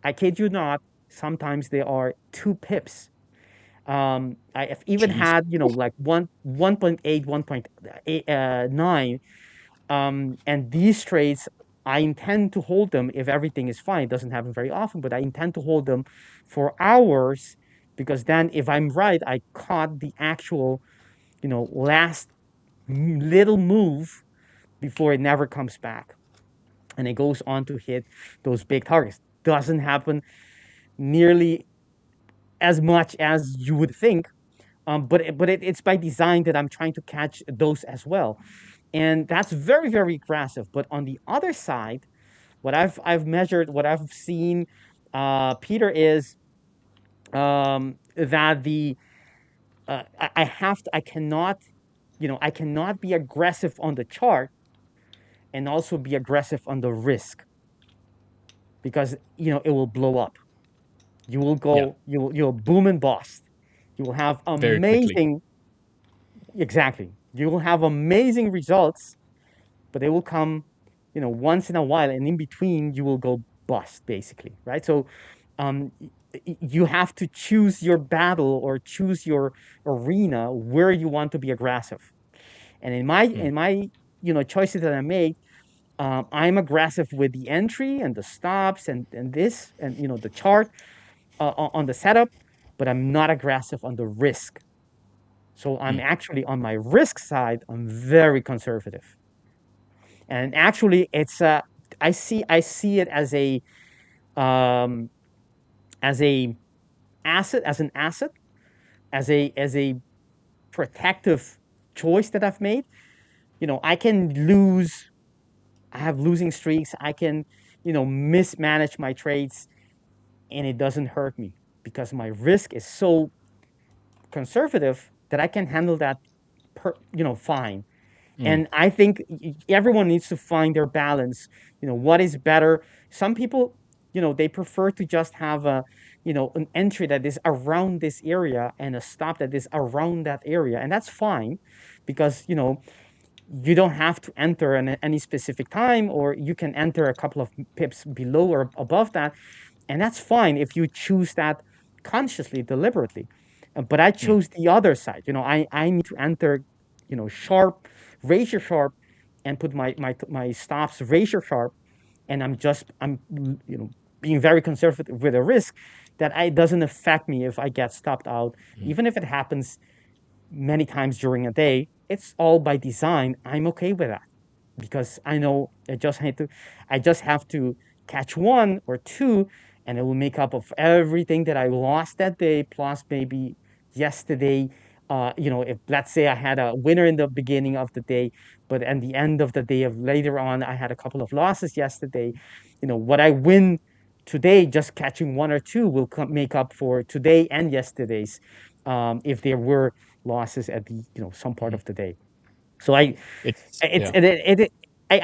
I kid you not, sometimes they are 2 pips. I've even had like 1.8, 1.9, and these trades, I intend to hold them if everything is fine. It doesn't happen very often, but I intend to hold them for hours, because then if I'm right, I caught the actual, last little move before it never comes back. And it goes on to hit those big targets. Doesn't happen nearly as much as you would think. It's by design that I'm trying to catch those as well. And that's very, very aggressive. But on the other side, what I've measured, what I've seen, Peter, is that I cannot, I cannot be aggressive on the chart and also be aggressive on the risk, because it will blow up. You will go, you'll boom and bust. You will have amazing, exactly. You will have amazing results, but they will come, once in a while, and in between you will go bust, basically, right? So, um, you have to choose your battle, or choose your arena where you want to be aggressive. And in my choices that I made, I'm aggressive with the entry and the stops, and this, and the chart, on the setup, but I'm not aggressive on the risk. So I'm actually, on my risk side, I'm very conservative. And actually, it's I see it as a, um, as a asset, as a protective choice that I've made. I can lose. I have losing streaks. I can, mismanage my trades, and it doesn't hurt me, because my risk is so conservative that I can handle that, fine. And I think everyone needs to find their balance. What is better? Some people, they prefer to just have an entry that is around this area, and a stop that is around that area, and that's fine, because you don't have to enter in any specific time, or you can enter a couple of pips below or above that, and that's fine if you choose that consciously, deliberately. But I chose the other side. I need to enter, sharp, razor sharp, and put my stops razor sharp, and I'm being very conservative with a risk that it doesn't affect me if I get stopped out, even if it happens many times during a day. It's all by design. I'm okay with that, because I know I just have to catch one or two, and it will make up of everything that I lost that day, plus maybe yesterday if let's say I had a winner in the beginning of the day, but at the end of the day of later on, I had a couple of losses yesterday, what I win today, just catching one or two will make up for today and yesterday's, if there were losses at the, some part of the day. So I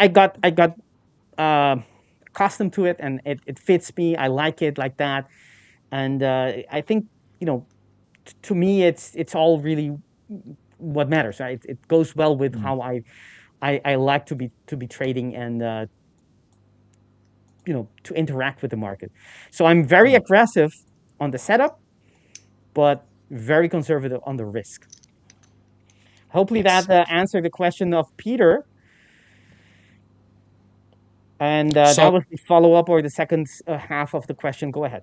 got accustomed to it, and it fits me. I like it like that. And I think, to me, it's all really what matters, right? It goes well with how I like to be trading, and to interact with the market. So I'm very aggressive on the setup, but very conservative on the risk. Hopefully that answered the question of Peter. And that was the follow-up, or the second half of the question. Go ahead.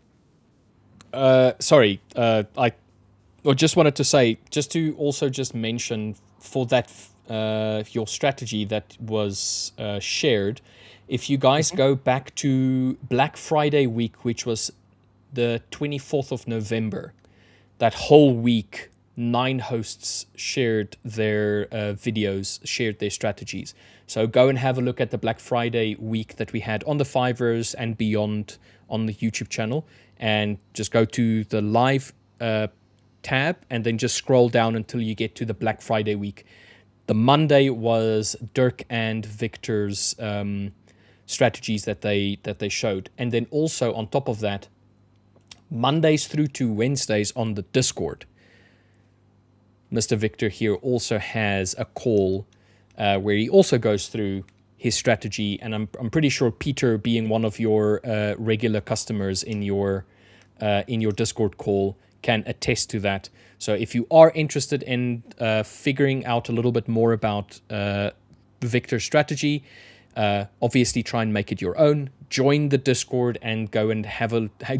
Sorry, I just wanted to say, just to also just mention for that your strategy that was shared, if you guys go back to Black Friday week, which was the 24th of November, that whole week, 9 hosts shared their videos, shared their strategies. So go and have a look at the Black Friday week that we had on the Fivers and beyond on the YouTube channel, and just go to the live tab and then just scroll down until you get to the Black Friday week. The Monday was Dirk and Victor's strategies that they showed, and then also on top of that, Mondays through to Wednesdays on the Discord, Mr. Victor here also has a call where he also goes through his strategy, and I'm pretty sure Peter, being one of your regular customers in your Discord call, can attest to that. So if you are interested in figuring out a little bit more about Victor's strategy, obviously try and make it your own. Join the Discord and go and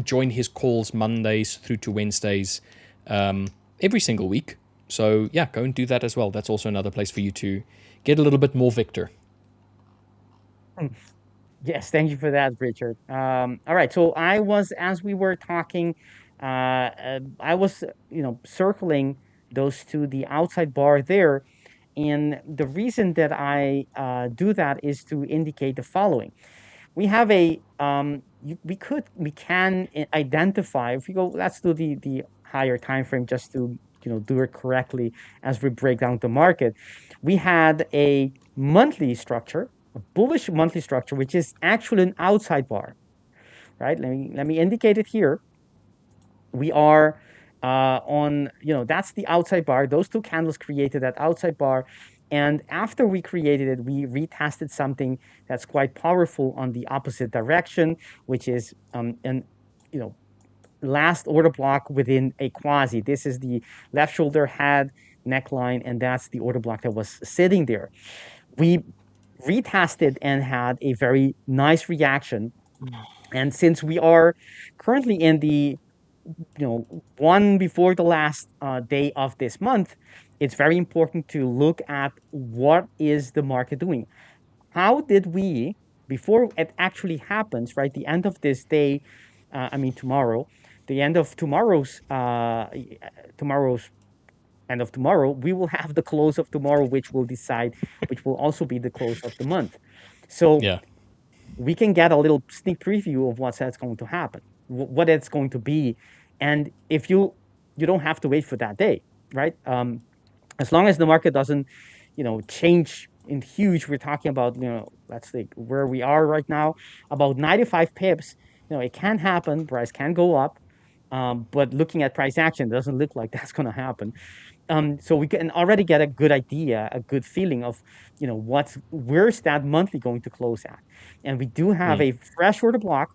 join his calls Mondays through to Wednesdays every single week. So yeah, go and do that as well. That's also another place for you to get a little bit more Victor. Yes, thank you for that, Richard. All right, so as we were talking, I was, circling those to the outside bar there, and the reason that I do that is to indicate the following. We have we can identify, if we go, let's do the higher time frame just to do it correctly as we break down the market. We had a monthly structure, a bullish monthly structure, which is actually an outside bar, right? Let me indicate it here. We are on, that's the outside bar. Those two candles created that outside bar. And after we created it, we retested something that's quite powerful on the opposite direction, which is last order block within a quasi. This is the left shoulder head neckline, and that's the order block that was sitting there. We retested and had a very nice reaction. And since we are currently in the one before the last day of this month, it's very important to look at what is the market doing. How did we, before it actually happens, right? The end of this day, tomorrow, the end of tomorrow's end of tomorrow, we will have the close of tomorrow, which will also be the close of the month. So yeah, we can get a little sneak preview of what's going to happen, what it's going to be. And if you don't have to wait for that day, right? As long as the market doesn't, change in huge, we're talking about, let's say where we are right now, about 95 pips, it can happen, price can go up. But looking at price action, it doesn't look like that's going to happen. So we can already get a good idea, a good feeling of, where's that monthly going to close at. And we do have a fresh order block,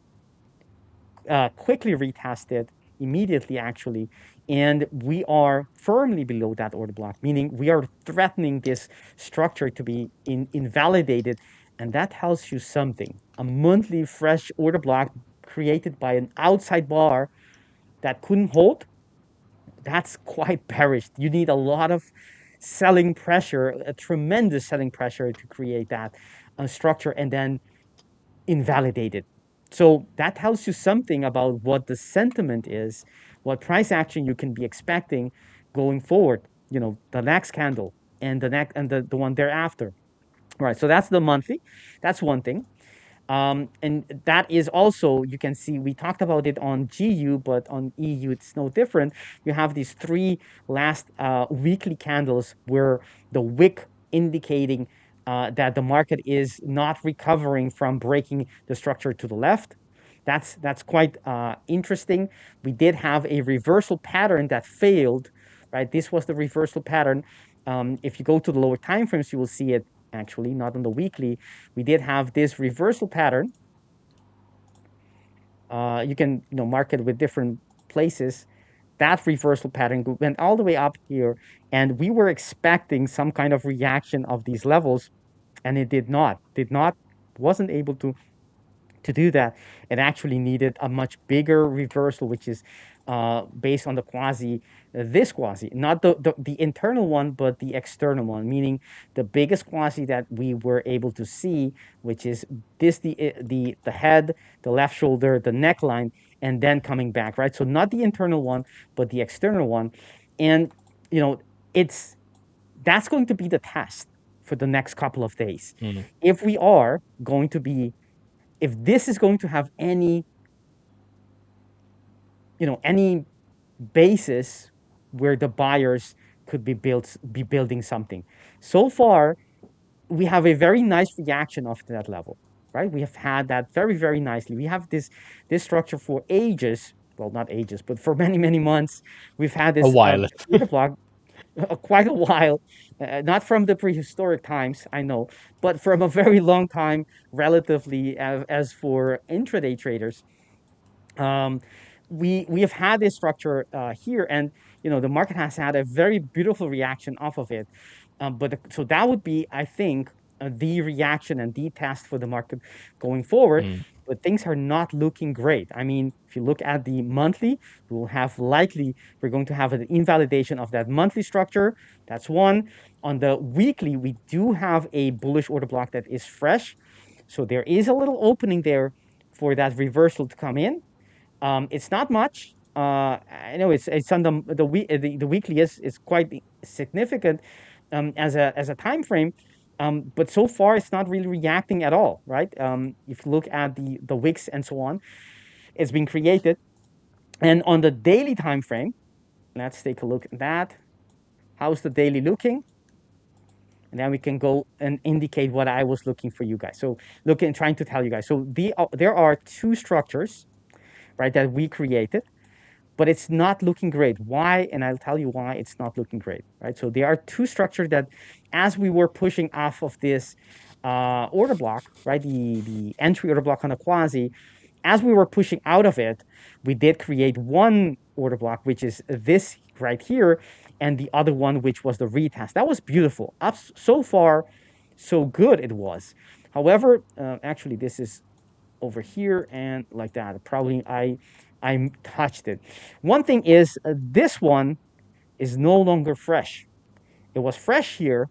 quickly retested immediately, actually. And we are firmly below that order block, meaning we are threatening this structure to be invalidated. And that tells you something. A monthly fresh order block created by an outside bar that couldn't hold, that's quite bearish. You need a lot of selling pressure, a tremendous selling pressure to create that structure and then invalidate it. So that tells you something about what the sentiment is, what price action you can be expecting going forward. the next candle and the one thereafter. Right. So that's the monthly. That's one thing. And that is also, you can see, we talked about it on GU, but on EU, it's no different. You have these three last weekly candles where the wick indicating that the market is not recovering from breaking the structure to the left. That's quite interesting. We did have a reversal pattern that failed, right? This was the reversal pattern. If you go to the lower time frames, you will see it actually, not on the weekly. We did have this reversal pattern. You can mark it with different places. That reversal pattern went all the way up here, and we were expecting some kind of reaction of these levels, and it wasn't able to do that. It actually needed a much bigger reversal, which is based on the quasi, this quasi, not the internal one, but the external one, meaning the biggest quasi that we were able to see, which is this, the head, the left shoulder, the neckline, and then coming back, right? So not the internal one, but the external one. And that's going to be the test for the next couple of days. If we are going to be, if this is going to have any basis where the buyers could be building something. So far, we have a very nice reaction of that level, right? We have had that very, very nicely. We have this structure for ages. Well, not ages, but for many, many months. We've had this order block quite a while, not from the prehistoric times, I know, but from a very long time, relatively, as for intraday traders. We have had this structure here, and the market has had a very beautiful reaction off of it. So that would be, I think, the reaction and the test for the market going forward. But things are not looking great. I mean, if you look at the monthly, we're going to have an invalidation of that monthly structure. That's one. On the weekly, we do have a bullish order block that is fresh. So there is a little opening there for that reversal to come in. It's not much. I know it's on the weekly is quite significant as a time frame, but so far it's not really reacting at all, right? If you look at the wicks and so on, it's been created, and on the daily time frame, let's take a look at that. How's the daily looking? And then we can go and indicate what I was looking for you guys. So trying to tell you guys. So there are two structures, right, that we created, but it's not looking great. Why? And I'll tell you why it's not looking great, right? So there are two structures that, as we were pushing off of this order block, right, the entry order block on a quasi, as we were pushing out of it, we did create one order block, which is this right here, and the other one, which was the retest. That was beautiful. Up so far, so good it was. However, actually, this is over here and like that. Probably I touched it. One thing is, this one is no longer fresh. It was fresh here,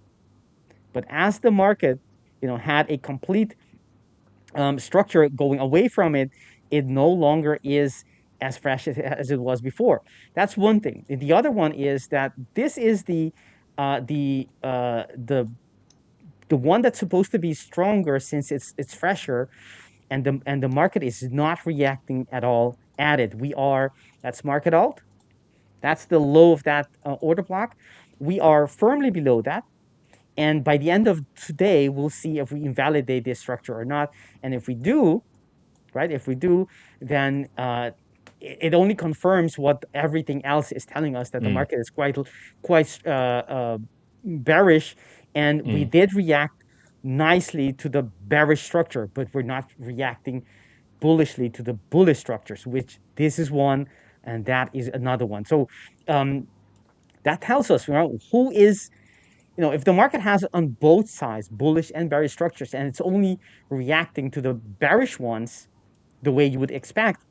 but as the market, had a complete structure going away from it, it no longer is as fresh as it was before. That's one thing. The other one is that this is the one that's supposed to be stronger, since it's fresher, and the market is not reacting at all at it. That's market alt. That's the low of that order block. We are firmly below that. And by the end of today, we'll see if we invalidate this structure or not. And if we do, right, then it only confirms what everything else is telling us, that the market is quite bearish. And we did react nicely to the bearish structure, but we're not reacting bullishly to the bullish structures, which this is one and that is another one. So that tells us, who is, if the market has on both sides bullish and bearish structures, and it's only reacting to the bearish ones the way you would expect,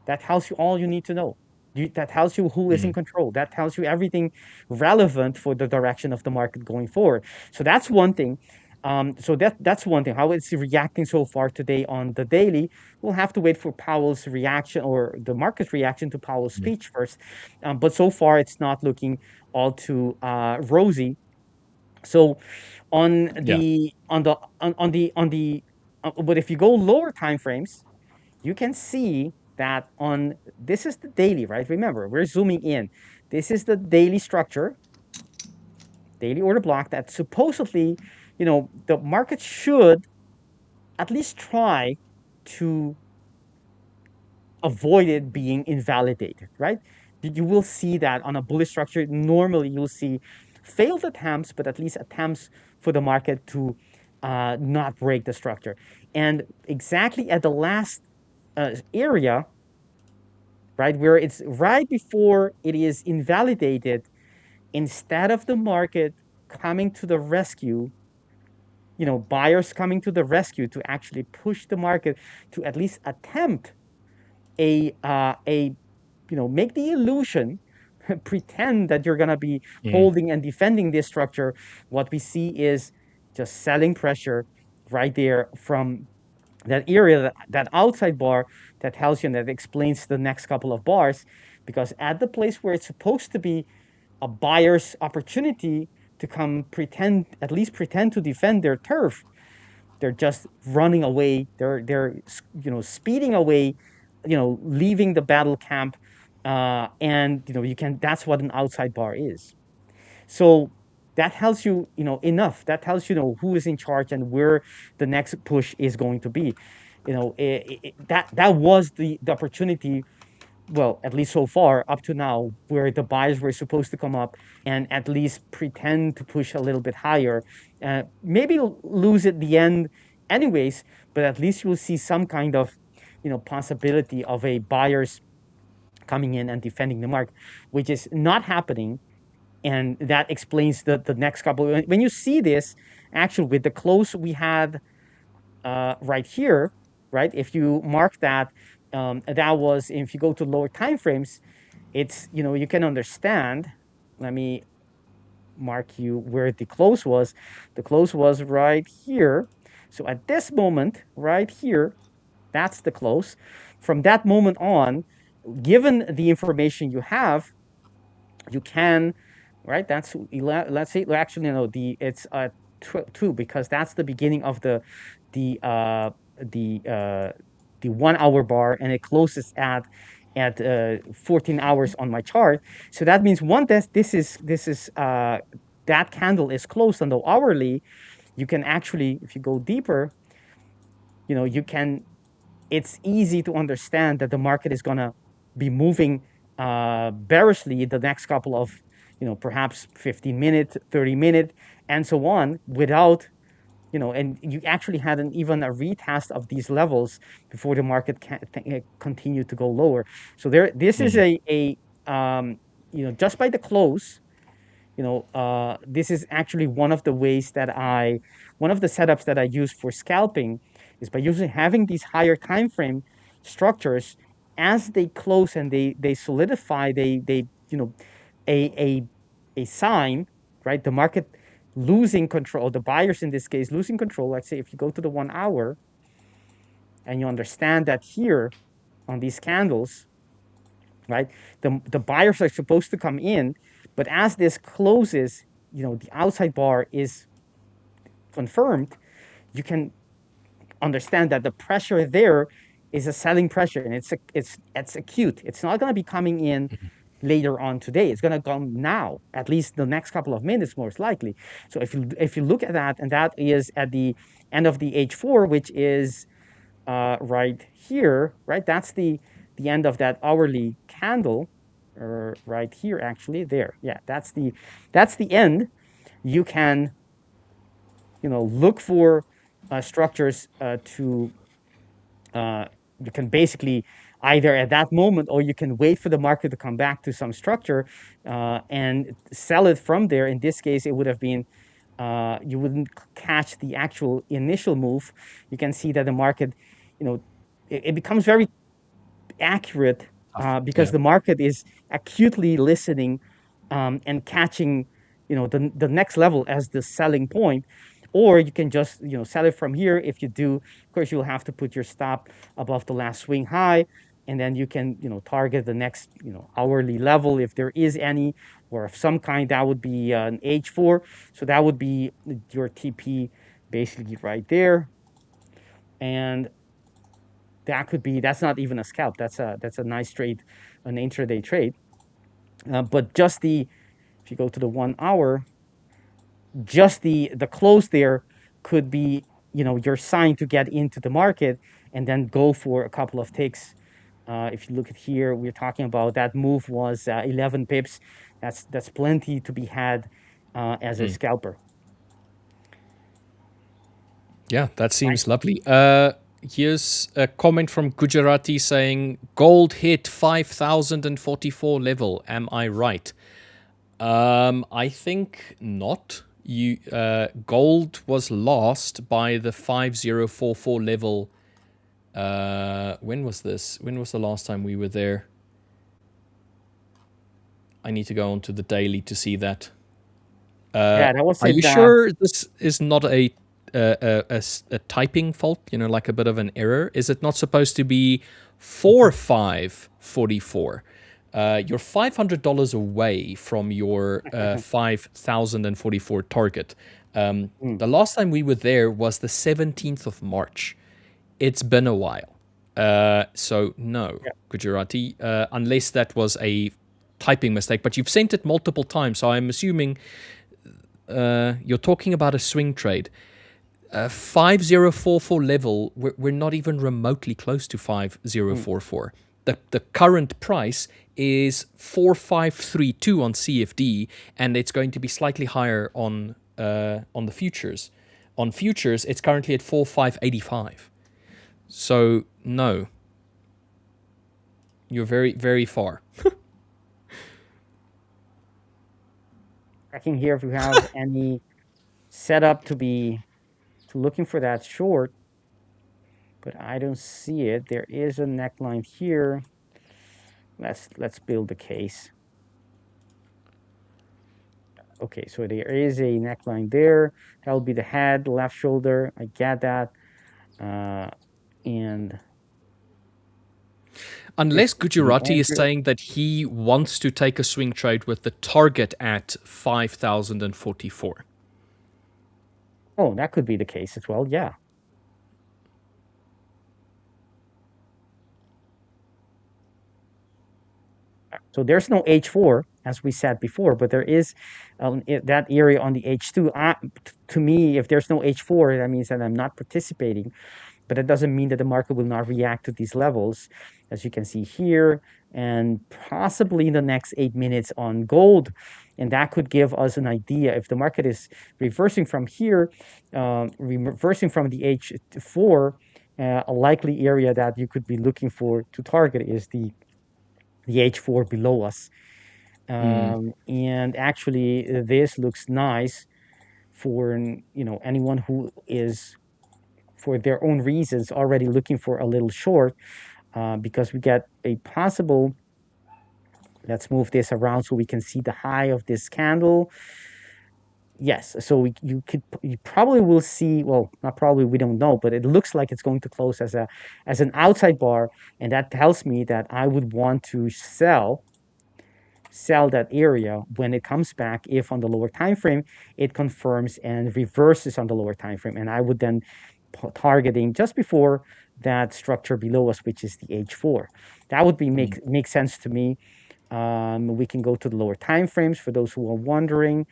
that tells you all you need to know. That tells you who is in control. That tells you everything relevant for the direction of the market going forward. So that's one thing. That's one thing. How it's reacting so far today on the daily, we'll have to wait for Powell's reaction, or the market's reaction to Powell's speech first. But so far, it's not looking all too rosy. So on the but if you go lower time frames, you can see that on this is the daily, right? Remember, we're zooming in. This is the daily structure, daily order block that supposedly, the market should at least try to avoid it being invalidated, right? You will see that on a bullish structure. Normally, you'll see failed attempts, but at least attempts for the market to not break the structure. And exactly at the last area, right, where it's right before it is invalidated, instead of the market coming to the rescue, buyers coming to the rescue to actually push the market to at least attempt a make the illusion, pretend that you're going to be holding and defending this structure. What we see is just selling pressure right there from that area, that outside bar that tells you, and that explains the next couple of bars, because at the place where it's supposed to be a buyer's opportunity to come at least pretend to defend their turf, they're just running away. They're speeding away, leaving the battle camp, and that's what an outside bar is. So that tells you, enough. That tells you, who is in charge and where the next push is going to be. That was the opportunity, well, at least so far up to now, where the buyers were supposed to come up and at least pretend to push a little bit higher, maybe lose at the end anyways, but at least you'll see some kind of possibility of a buyers coming in and defending the market, which is not happening. And that explains the next couple. When you see this, actually, with the close we had right here, right? If you mark that, that was, if you go to lower time frames, it's, you can understand. Let me mark you where the close was. The close was right here. So at this moment, right here, that's the close. From that moment on, given the information you have, you can, right? That's, let's say, actually, no, it's 2, because that's the beginning of the 1 hour bar, and it closes at 14 hours on my chart. So that means this is that candle is closed on the hourly. You can actually, if you go deeper, it's easy to understand that the market is going to be moving bearishly the next couple of, perhaps 15 minutes, 30 minutes, and so on, without, and you actually had even a retest of these levels before the market continued to go lower. So this is just by the close, this is actually one of the setups that I use for scalping, is by having these higher time frame structures. As they close and they solidify, a sign, right? The market losing control, the buyers in this case losing control. Let's say if you go to the 1 hour and you understand that here on these candles, right, the buyers are supposed to come in, but as this closes, the outside bar is confirmed. You can understand that the pressure there is a selling pressure, and it's acute. It's not going to be coming in later on today. It's going to come now, at least the next couple of minutes, most likely. So if you look at that, and that is at the end of the H4, which is right here, right? That's the end of that hourly candle, or right here, actually, there. Yeah, that's the end. You can, look for structures to, you can basically either at that moment, or you can wait for the market to come back to some structure and sell it from there. In this case, it would have been, you wouldn't catch the actual initial move. You can see that the market, it becomes very accurate because the market is acutely listening and catching, the next level as the selling point. Or you can just, sell it from here. If you do, of course, you'll have to put your stop above the last swing high. and then you can, target the next, hourly level if there is any, or of some kind. That would be an H4. So that would be your TP basically right there. And that's not even a scalp. That's a nice trade, an intraday trade. But if you go to the 1 hour, just the close there could be, your sign to get into the market and then go for a couple of ticks. If you look at here, we're talking about that move was 11 pips. That's plenty to be had as a scalper. Yeah, that seems lovely. Here's a comment from Gujarati saying, gold hit 5,044 level. Am I right? I think not. Gold was lost by the 5044 level. When was this? When was the last time we were there? I need to go onto the daily to see that. Yeah, that was Are it. you sure this is not a typing fault? Like a bit of an error. Is it not supposed to be 4544? You're $500 away from your 5,044 target. The last time we were there was the 17th of March. It's been a while. So no, Gujarati, unless that was a typing mistake. But you've sent it multiple times, so I'm assuming you're talking about a swing trade. 5044 level, we're not even remotely close to 5044. The current price is 4532 on CFD, and it's going to be slightly higher on the futures. On futures, it's currently at 4585. So no, you're very, very far. Checking here if we have any setup to looking for that short, but I don't see it. There is a neckline here. Let's build the case. Okay, so there is a neckline there. That will be the head, left shoulder. I get that. And unless Gujarati is saying that he wants to take a swing trade with the target at 5,044. Oh, that could be the case as well, yeah. So there's no H4, as we said before, but there is that area on the H2. To me, if there's no H4, that means that I'm not participating. But it doesn't mean that the market will not react to these levels, as you can see here, and possibly in the next 8 minutes on gold. And that could give us an idea if the market is reversing from here, reversing from the H4, a likely area that you could be looking for to target is the H4 below us. And actually, this looks nice for anyone who is, for their own reasons, already looking for a little short, because we get a possible. Let's move this around so we can see the high of this candle. Yes, so you probably will see, well, not probably, we don't know, but it looks like it's going to close as an outside bar, and that tells me that I would want to sell that area when it comes back, if on the lower time frame it confirms and reverses on the lower time frame, and I would then targeting just before that structure below us, which is the H4. That would be make sense to me. We can go to the lower time frames for those who are wondering.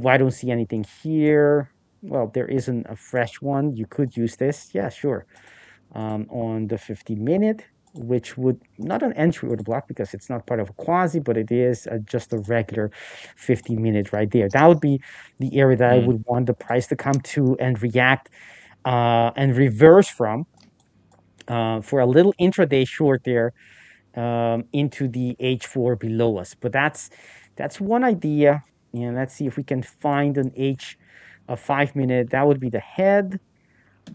I don't see anything here. Well, there isn't a fresh one. You could use this. Yeah, sure. On the 50-minute, which would not an entry order block because it's not part of a quasi, but it is just a regular 50-minute right there. That would be the area that I would want the price to come to and react and reverse from for a little intraday short there into the H4 below us. But that's one idea. And let's see if we can find a 5-minute. That would be the head,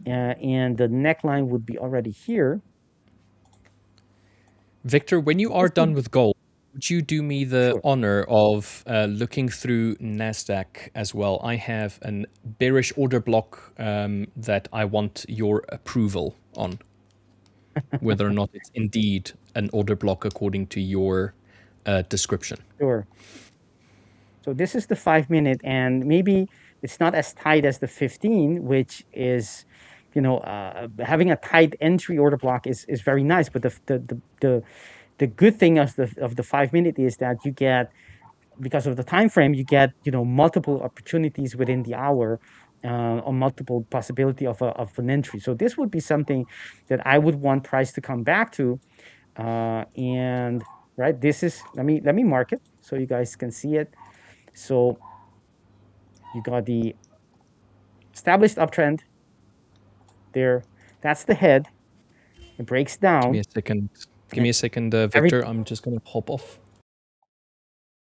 and the neckline would be already here. Victor, when you are done with gold, would you do me the honor of looking through NASDAQ as well? I have a bearish order block that I want your approval on. whether or not it's indeed an order block according to your description. Sure. So this is the 5-minute, and maybe it's not as tight as the 15, which is, having a tight entry order block is very nice. But the good thing of the 5-minute is that you get, because of the time frame, you get multiple opportunities within the hour, or multiple possibility of an entry. So this would be something that I would want price to come back to, and right, this is, let me mark it so you guys can see it. So you got the established uptrend there. That's the head. It breaks down. Give me a second. Give me a second, Victor. I'm just going to hop off.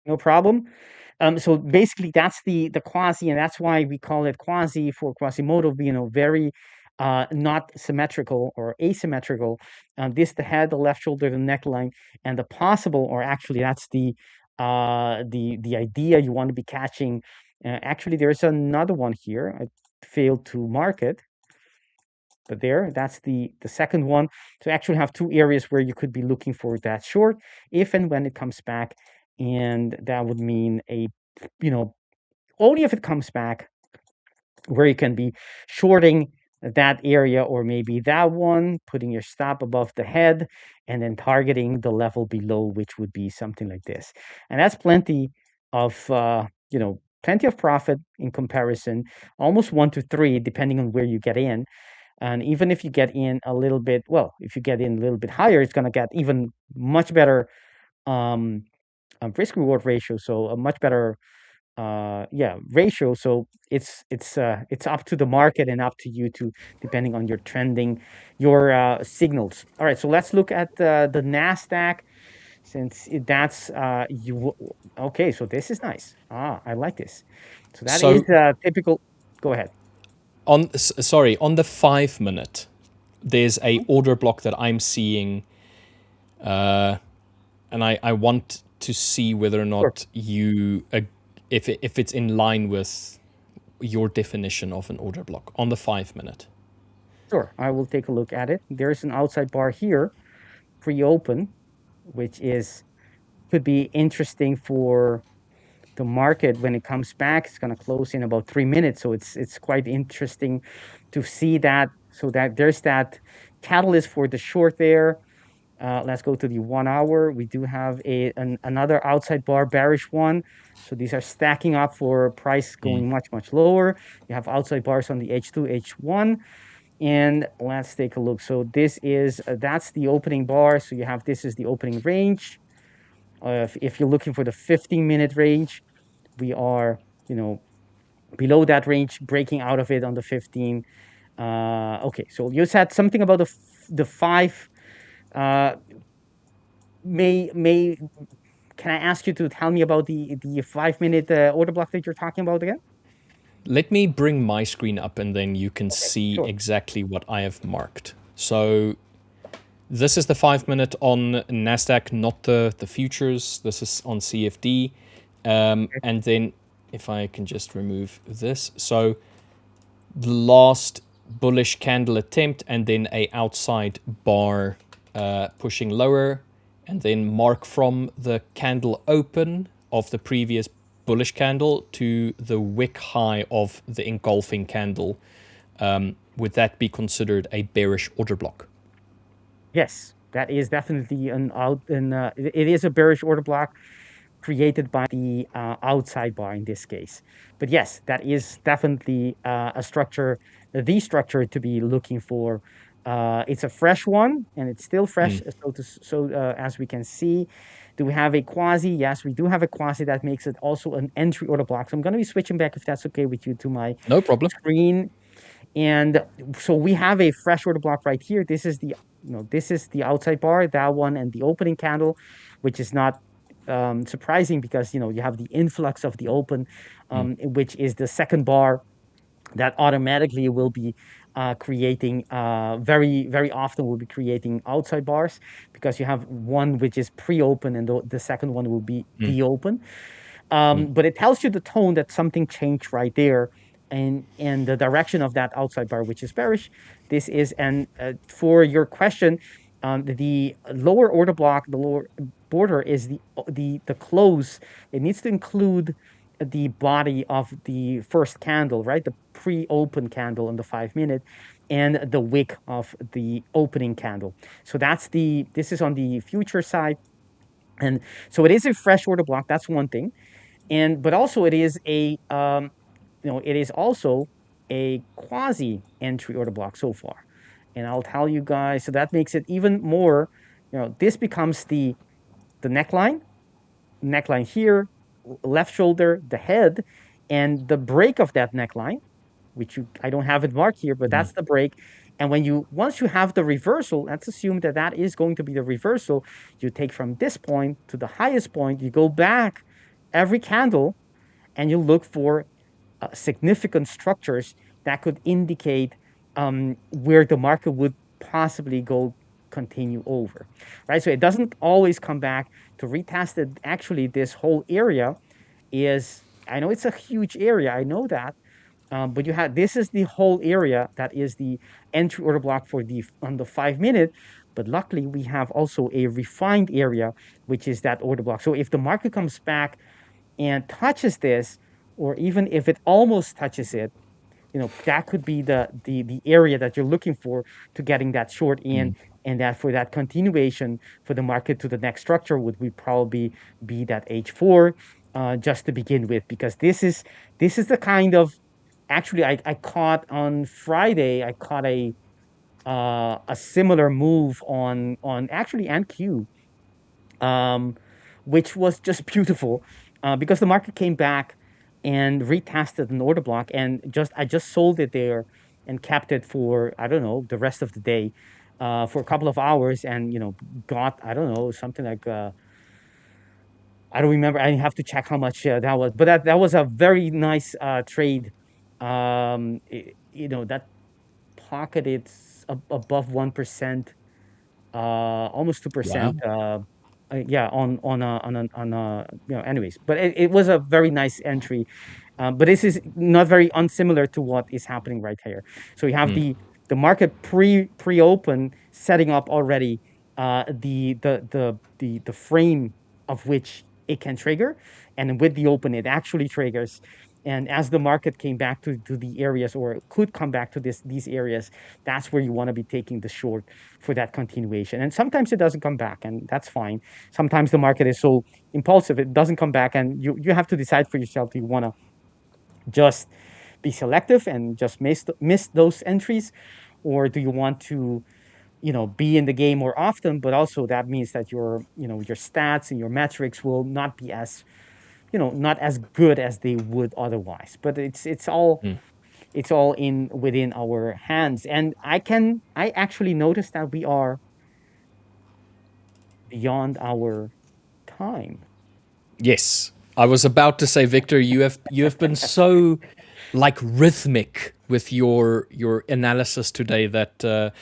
No problem. So basically, that's the quasi, and that's why we call it quasi for Quasimodo, very not symmetrical or asymmetrical. This the head, the left shoulder, the neckline, and the possible, or actually that's the idea you want to be catching. Actually, there's another one here. I failed to mark it, but that's the second one. So actually have two areas where you could be looking for that short if and when it comes back, and that would mean only if it comes back, where you can be shorting that area, or maybe that one, putting your stop above the head and then targeting the level below, which would be something like this. And that's plenty of plenty of profit in comparison, almost 1 to 3 depending on where you get in. And even if you get in a little bit, if you get in a little bit higher, it's going to get even much better risk reward ratio. So a much better ratio. So it's up to the market and up to you to, depending on your trending, your signals. All right, so let's look at the NASDAQ, since that's okay. So this is nice. I like this. So that is typical. Go ahead. On the 5-minute, there's a order block that I'm seeing, and I want to see whether or not you if it's in line with your definition of an order block on the 5-minute. Sure, I will take a look at it. There's an outside bar here, pre-open, which could be interesting for the market when it comes back. It's going to close in about 3 minutes, so it's quite interesting to see that. So that there's that catalyst for the short there. Let's go to the 1 hour. We do have another outside bar, bearish one. So these are stacking up for price going much lower. You have outside bars on the H2, H1. And let's take a look. So this is that's the opening bar. So you have, this is the opening range. If you're looking for the 15-minute range, we are below that range, breaking out of it on the 15. Okay, so you said something about the 5. Can I ask you to tell me about the 5-minute order block that you're talking about again? Let me bring my screen up, and then you can see exactly what I have marked. So this is the 5-minute on NASDAQ, not the futures. This is on CFD. And then if I can just remove this. So the last bullish candle attempt, and then a outside bar pushing lower, and then mark from the candle open of the previous bullish candle to the wick high of the engulfing candle. Would that be considered a bearish order block? Yes, that is definitely it is a bearish order block created by the outside bar in this case. But yes, that is definitely a structure, the structure to be looking for. It's a fresh one, and it's still fresh. So as we can see, do we have a quasi? Yes, we do have a quasi that makes it also an entry order block. So I'm going to be switching back, if that's okay with you, to my no problem screen. And so we have a fresh order block right here. This is the this is the outside bar, that one, and the opening candle, which is not surprising, because you have the influx of the open, which is the second bar that automatically will be creating very often will be creating outside bars, because you have one which is pre-open, and the second one will be de-open. But it tells you the tone that something changed right there. and the direction of that outside bar, which is bearish. This is, and for your question, the lower order block, the lower border is the close. It needs to include the body of the first candle, right? The pre-open candle on the 5-minute, and the wick of the opening candle. So this is on the future side. And so it is a fresh order block. That's one thing. But also it is it is also a quasi entry order block so far. And I'll tell you guys, so that makes it even more, this becomes the neckline here, left shoulder, the head, and the break of that neckline, which I don't have it marked here, but that's the break. And once you have the reversal, let's assume that is going to be the reversal. You take from this point to the highest point, you go back every candle, and you look for significant structures that could indicate where the market would possibly continue over, right? So it doesn't always come back to retest it. Actually, this whole area is, I know it's a huge area, I know that, but this is the whole area that is the entry order block on the 5-minute. But luckily, we have also a refined area, which is that order block. So if the market comes back and touches this, or even if it almost touches it, that could be the area that you're looking for to getting that short in. And that for that continuation for the market to the next structure would probably be that H4, just to begin with, because this is the kind of, actually I caught on Friday, I caught a similar move on actually NQ, which was just beautiful, because the market came back and retested an order block, and I just sold it there and kept it for, I don't know, the rest of the day, for a couple of hours, and got, I don't know, something like I don't remember. I have to check how much that was, but that was a very nice trade. That pocketed above 1%, almost 2%. Wow. Anyways, but it was a very nice entry. But this is not very unsimilar to what is happening right here. So you have the market pre-open setting up already the frame of which it can trigger, and with the open it actually triggers. And as the market came back to the areas, or could come back to these areas, that's where you want to be taking the short for that continuation. And sometimes it doesn't come back, and that's fine. Sometimes the market is so impulsive, it doesn't come back, and you have to decide for yourself, do you want to just be selective and just miss those entries, or do you want to be in the game more often? But also that means that your stats and your metrics will not be as not as good as they would otherwise. But it's all within our hands. And I actually noticed that we are beyond our time. Yes, I was about to say, Victor, you have been so rhythmic with your analysis today that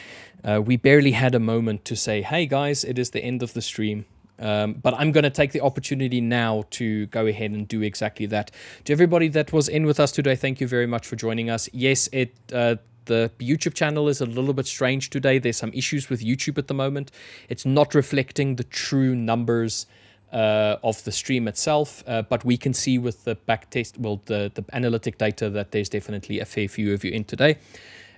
we barely had a moment to say, hey guys, it is the end of the stream. But I'm going to take the opportunity now to go ahead and do exactly that. To everybody that was in with us today, thank you very much for joining us. Yes, the YouTube channel is a little bit strange today. There's some issues with YouTube at the moment. It's not reflecting the true numbers of the stream itself, but we can see with the backtest, the analytic data, that there's definitely a fair few of you in today.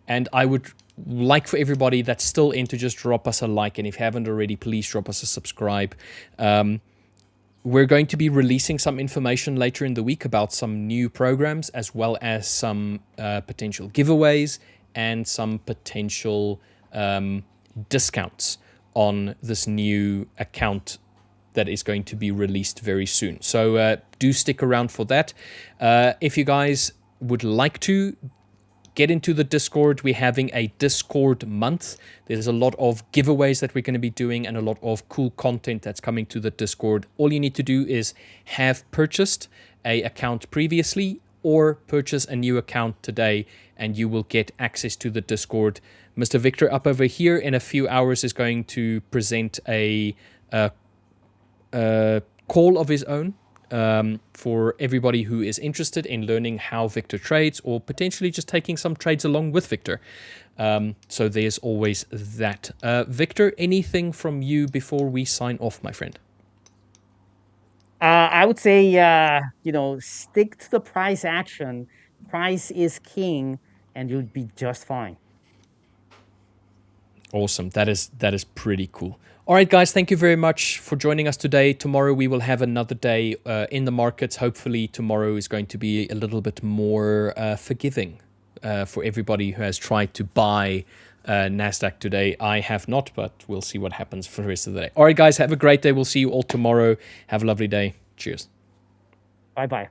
And I would like for everybody that's still in to just drop us a like, and if you haven't already, please drop us a subscribe. We're going to be releasing some information later in the week about some new programs, as well as some potential giveaways and some potential discounts on this new account that is going to be released very soon. So do stick around for that. If you guys would like to get into the Discord, we're having a Discord month. There's a lot of giveaways that we're going to be doing, and a lot of cool content that's coming to the Discord. All you need to do is have purchased an account previously, or purchase a new account today, and you will get access to the Discord. Mr. Victor up over here in a few hours is going to present a call of his own for everybody who is interested in learning how Victor trades, or potentially just taking some trades along with Victor. So there's always that. Victor, anything from you before we sign off, my friend? I would say, stick to the price action. Price is king, and you'll be just fine. Awesome. That is pretty cool. All right, guys, thank you very much for joining us today. Tomorrow we will have another day in the markets. Hopefully tomorrow is going to be a little bit more forgiving for everybody who has tried to buy NASDAQ today. I have not, but we'll see what happens for the rest of the day. All right, guys, have a great day. We'll see you all tomorrow. Have a lovely day. Cheers. Bye-bye.